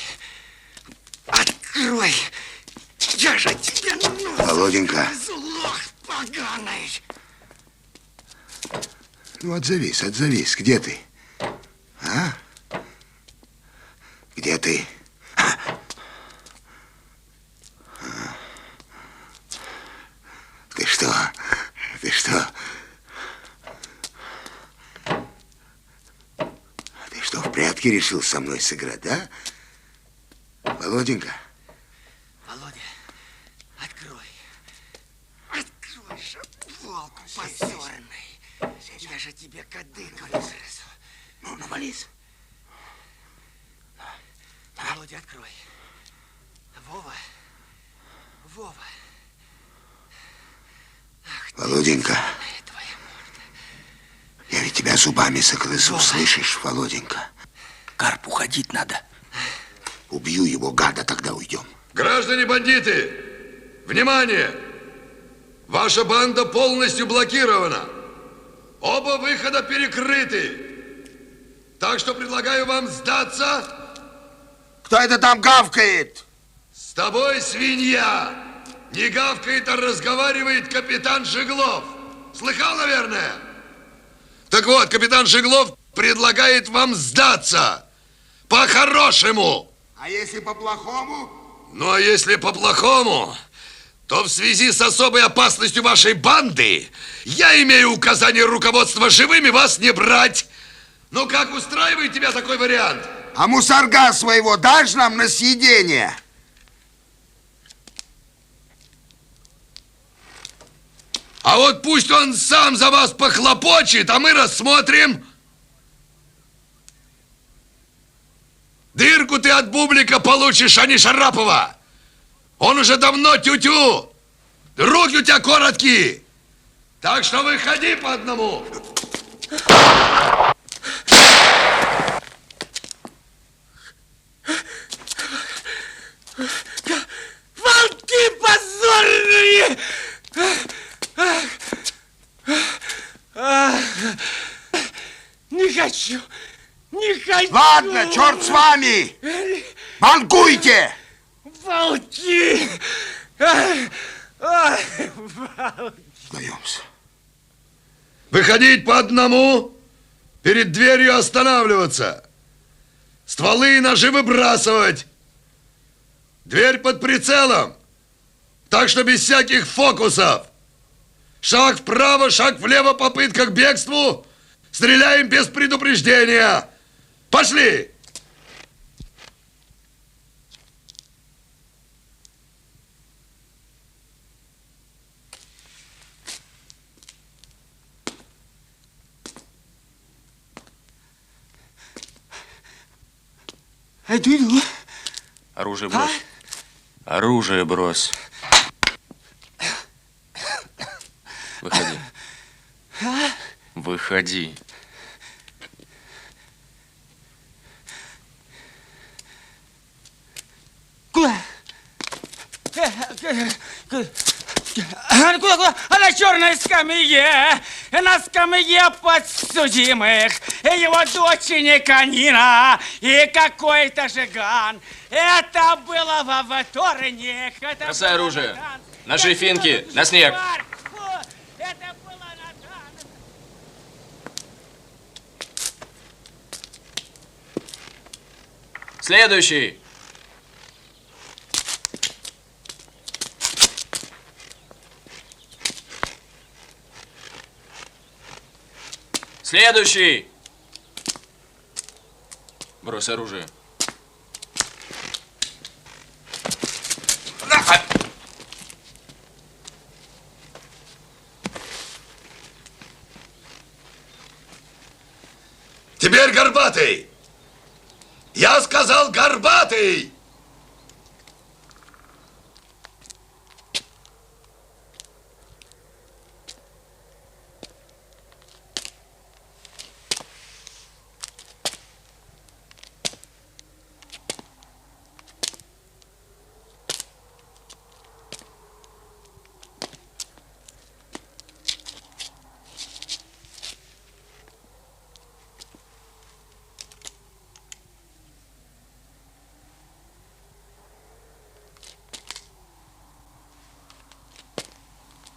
Открой! Я же тебе нужен! Володенька. Злох поганый! Ну, отзовись. Где ты? А? Где ты? Ты что? Ты что? Ты что, в прятки решил со мной сыграть, да? Володенька. Володя, открой. Открой же, волк позорный. Я же тебе кадык вырезу. Ну, навались. Володя, открой. Вова. Вова. Володенька. Я ведь тебя зубами загрызу, слышишь, Володенька? Карп, уходить надо. Убью его, гада, тогда уйдем. Граждане бандиты, внимание! Ваша банда полностью блокирована. Оба выхода перекрыты. Так что предлагаю вам сдаться. Кто это там гавкает? С тобой, свинья! Не гавкает, а разговаривает капитан Жиглов. Слыхал, наверное? Так вот, капитан Жиглов предлагает вам сдаться. По-хорошему. А если по-плохому? Ну, а если по-плохому, то в связи с особой опасностью вашей банды я имею указание руководства живыми вас не брать. Ну, как устраивает тебя такой вариант? А мусорга своего дашь нам на съедение? А вот пусть он сам за вас похлопочет, а мы рассмотрим. Дырку ты от бублика получишь, а не Шарапова. Он уже давно тю-тю. Руки у тебя короткие. Так что выходи по одному. Волки позорные! Не хочу! Не хочу! Ладно, черт с вами! Банкуйте! Волки! Сдаемся. Выходить по одному, перед дверью останавливаться. Стволы и ножи выбрасывать. Дверь под прицелом. Так что без всяких фокусов. Шаг вправо, шаг влево, попытка к бегству. Стреляем без предупреждения. Пошли! Иду. Оружие брось. Оружие брось. Выходи. Выходи. Куда? Куда? А на черной скамье, на скамье подсудимых, его дочь Никонина и какой-то жиган. Это было во вторник. Бросай оружие. Наши финки на снег. Это было на Следующий. Следующий. Брось оружие. Теперь Горбатый! Я сказал Горбатый!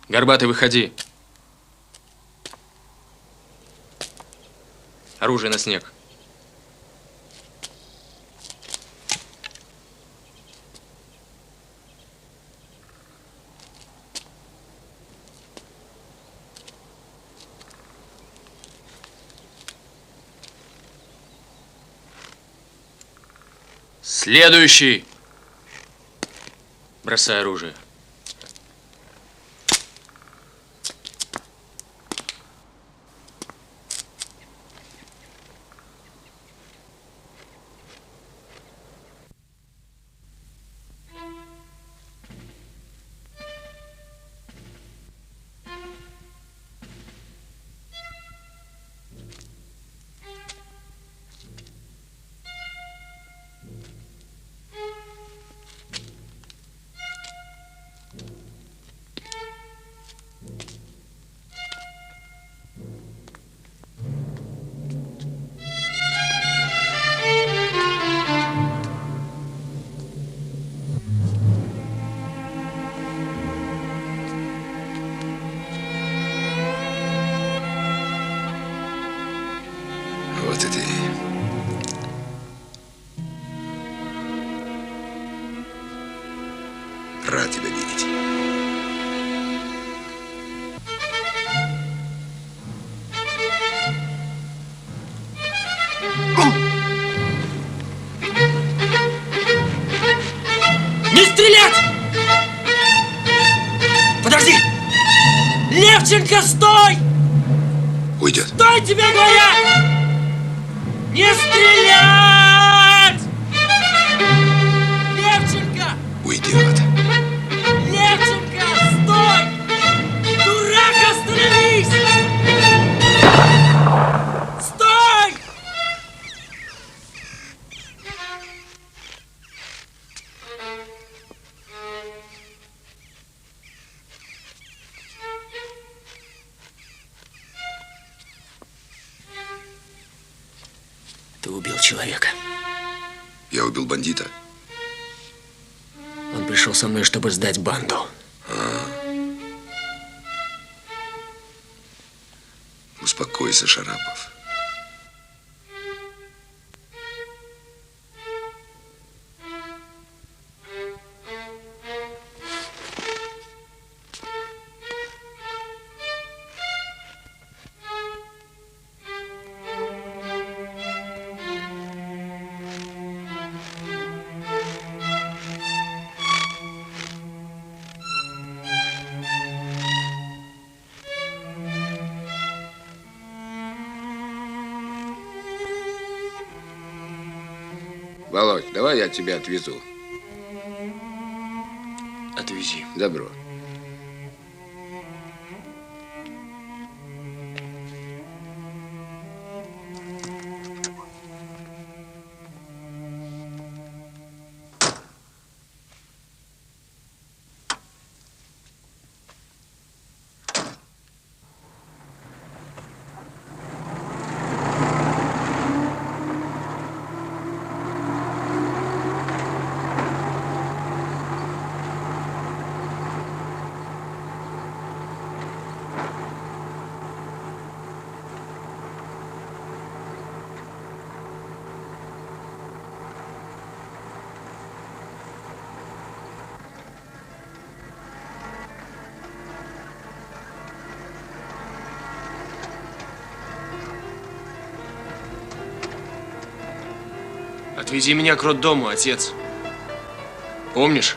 Горбатый, выходи. Оружие на снег. Следующий. Бросай оружие. Вот и ты. Рад тебя видеть. Не стрелять! Подожди! Левченко, стой! Уйдет. Стой, тебе говорят! Не стрелять! Левченко! Уйдет. Левченко, стой! Дурак, остановись! Стой! Ты убил человека. Я убил бандита. Он пришел со мной, чтобы сдать банду. Успокойся, Шарапов. Володь, давай я тебя отвезу. Отвези. Добро. Отвези меня к роддому, отец. Помнишь?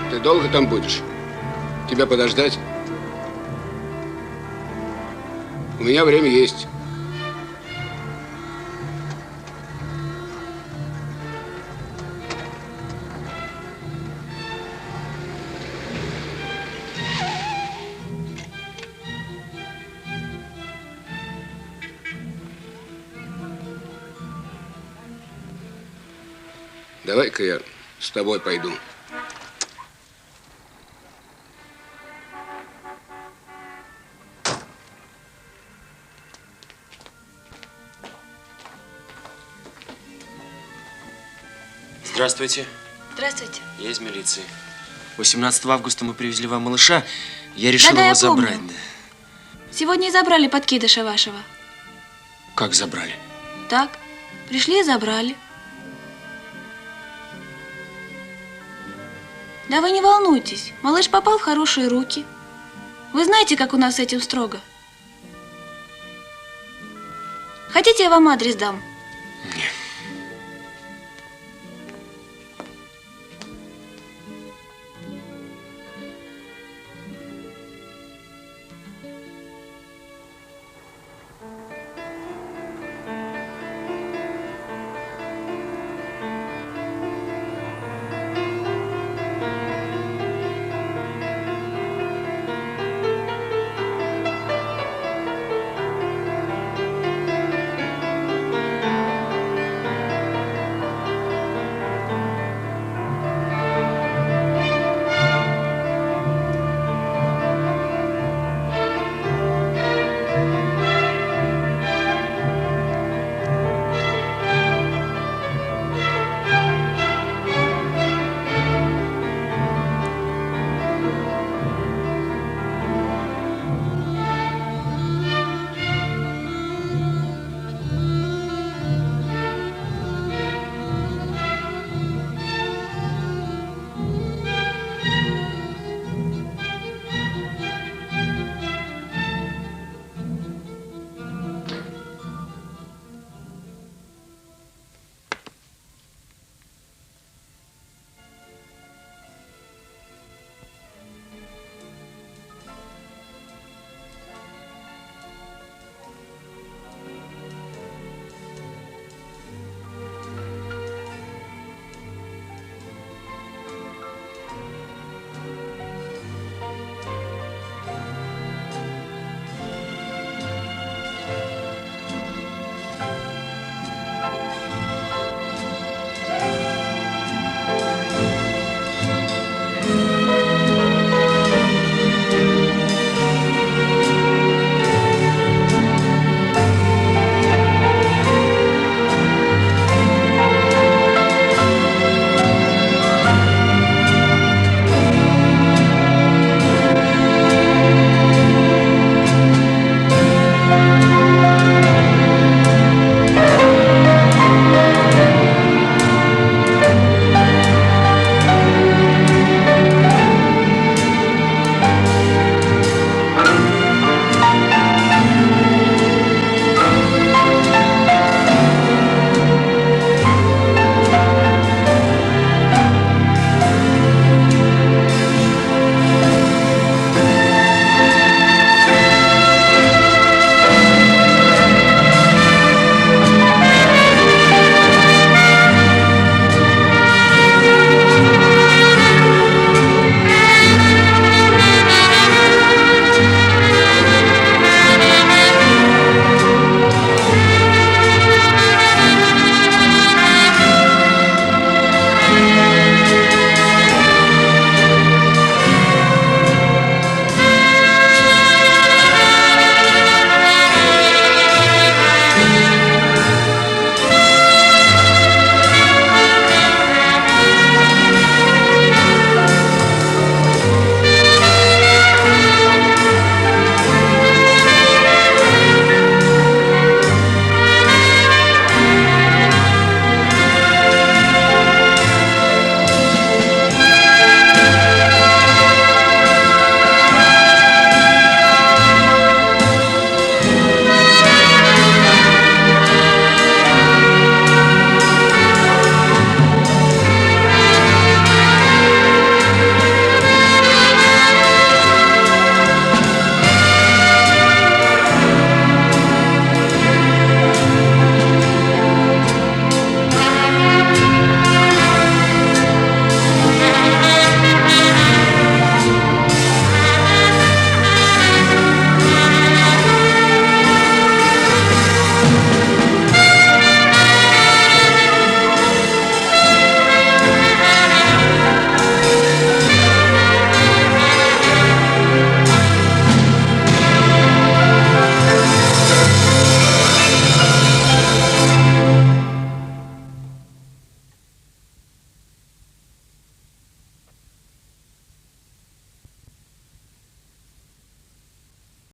Ты долго там будешь? Тебя подождать? У меня время есть. Давай-ка я с тобой пойду. Здравствуйте. Здравствуйте. Я из милиции. 18 августа мы привезли вам малыша. Я решил Да-да, его я помню. забрать. Да. Сегодня и забрали подкидыша вашего. Как забрали? Так, пришли и забрали. Да вы не волнуйтесь, малыш попал в хорошие руки. Вы знаете, как у нас с этим строго. Хотите, я вам адрес дам?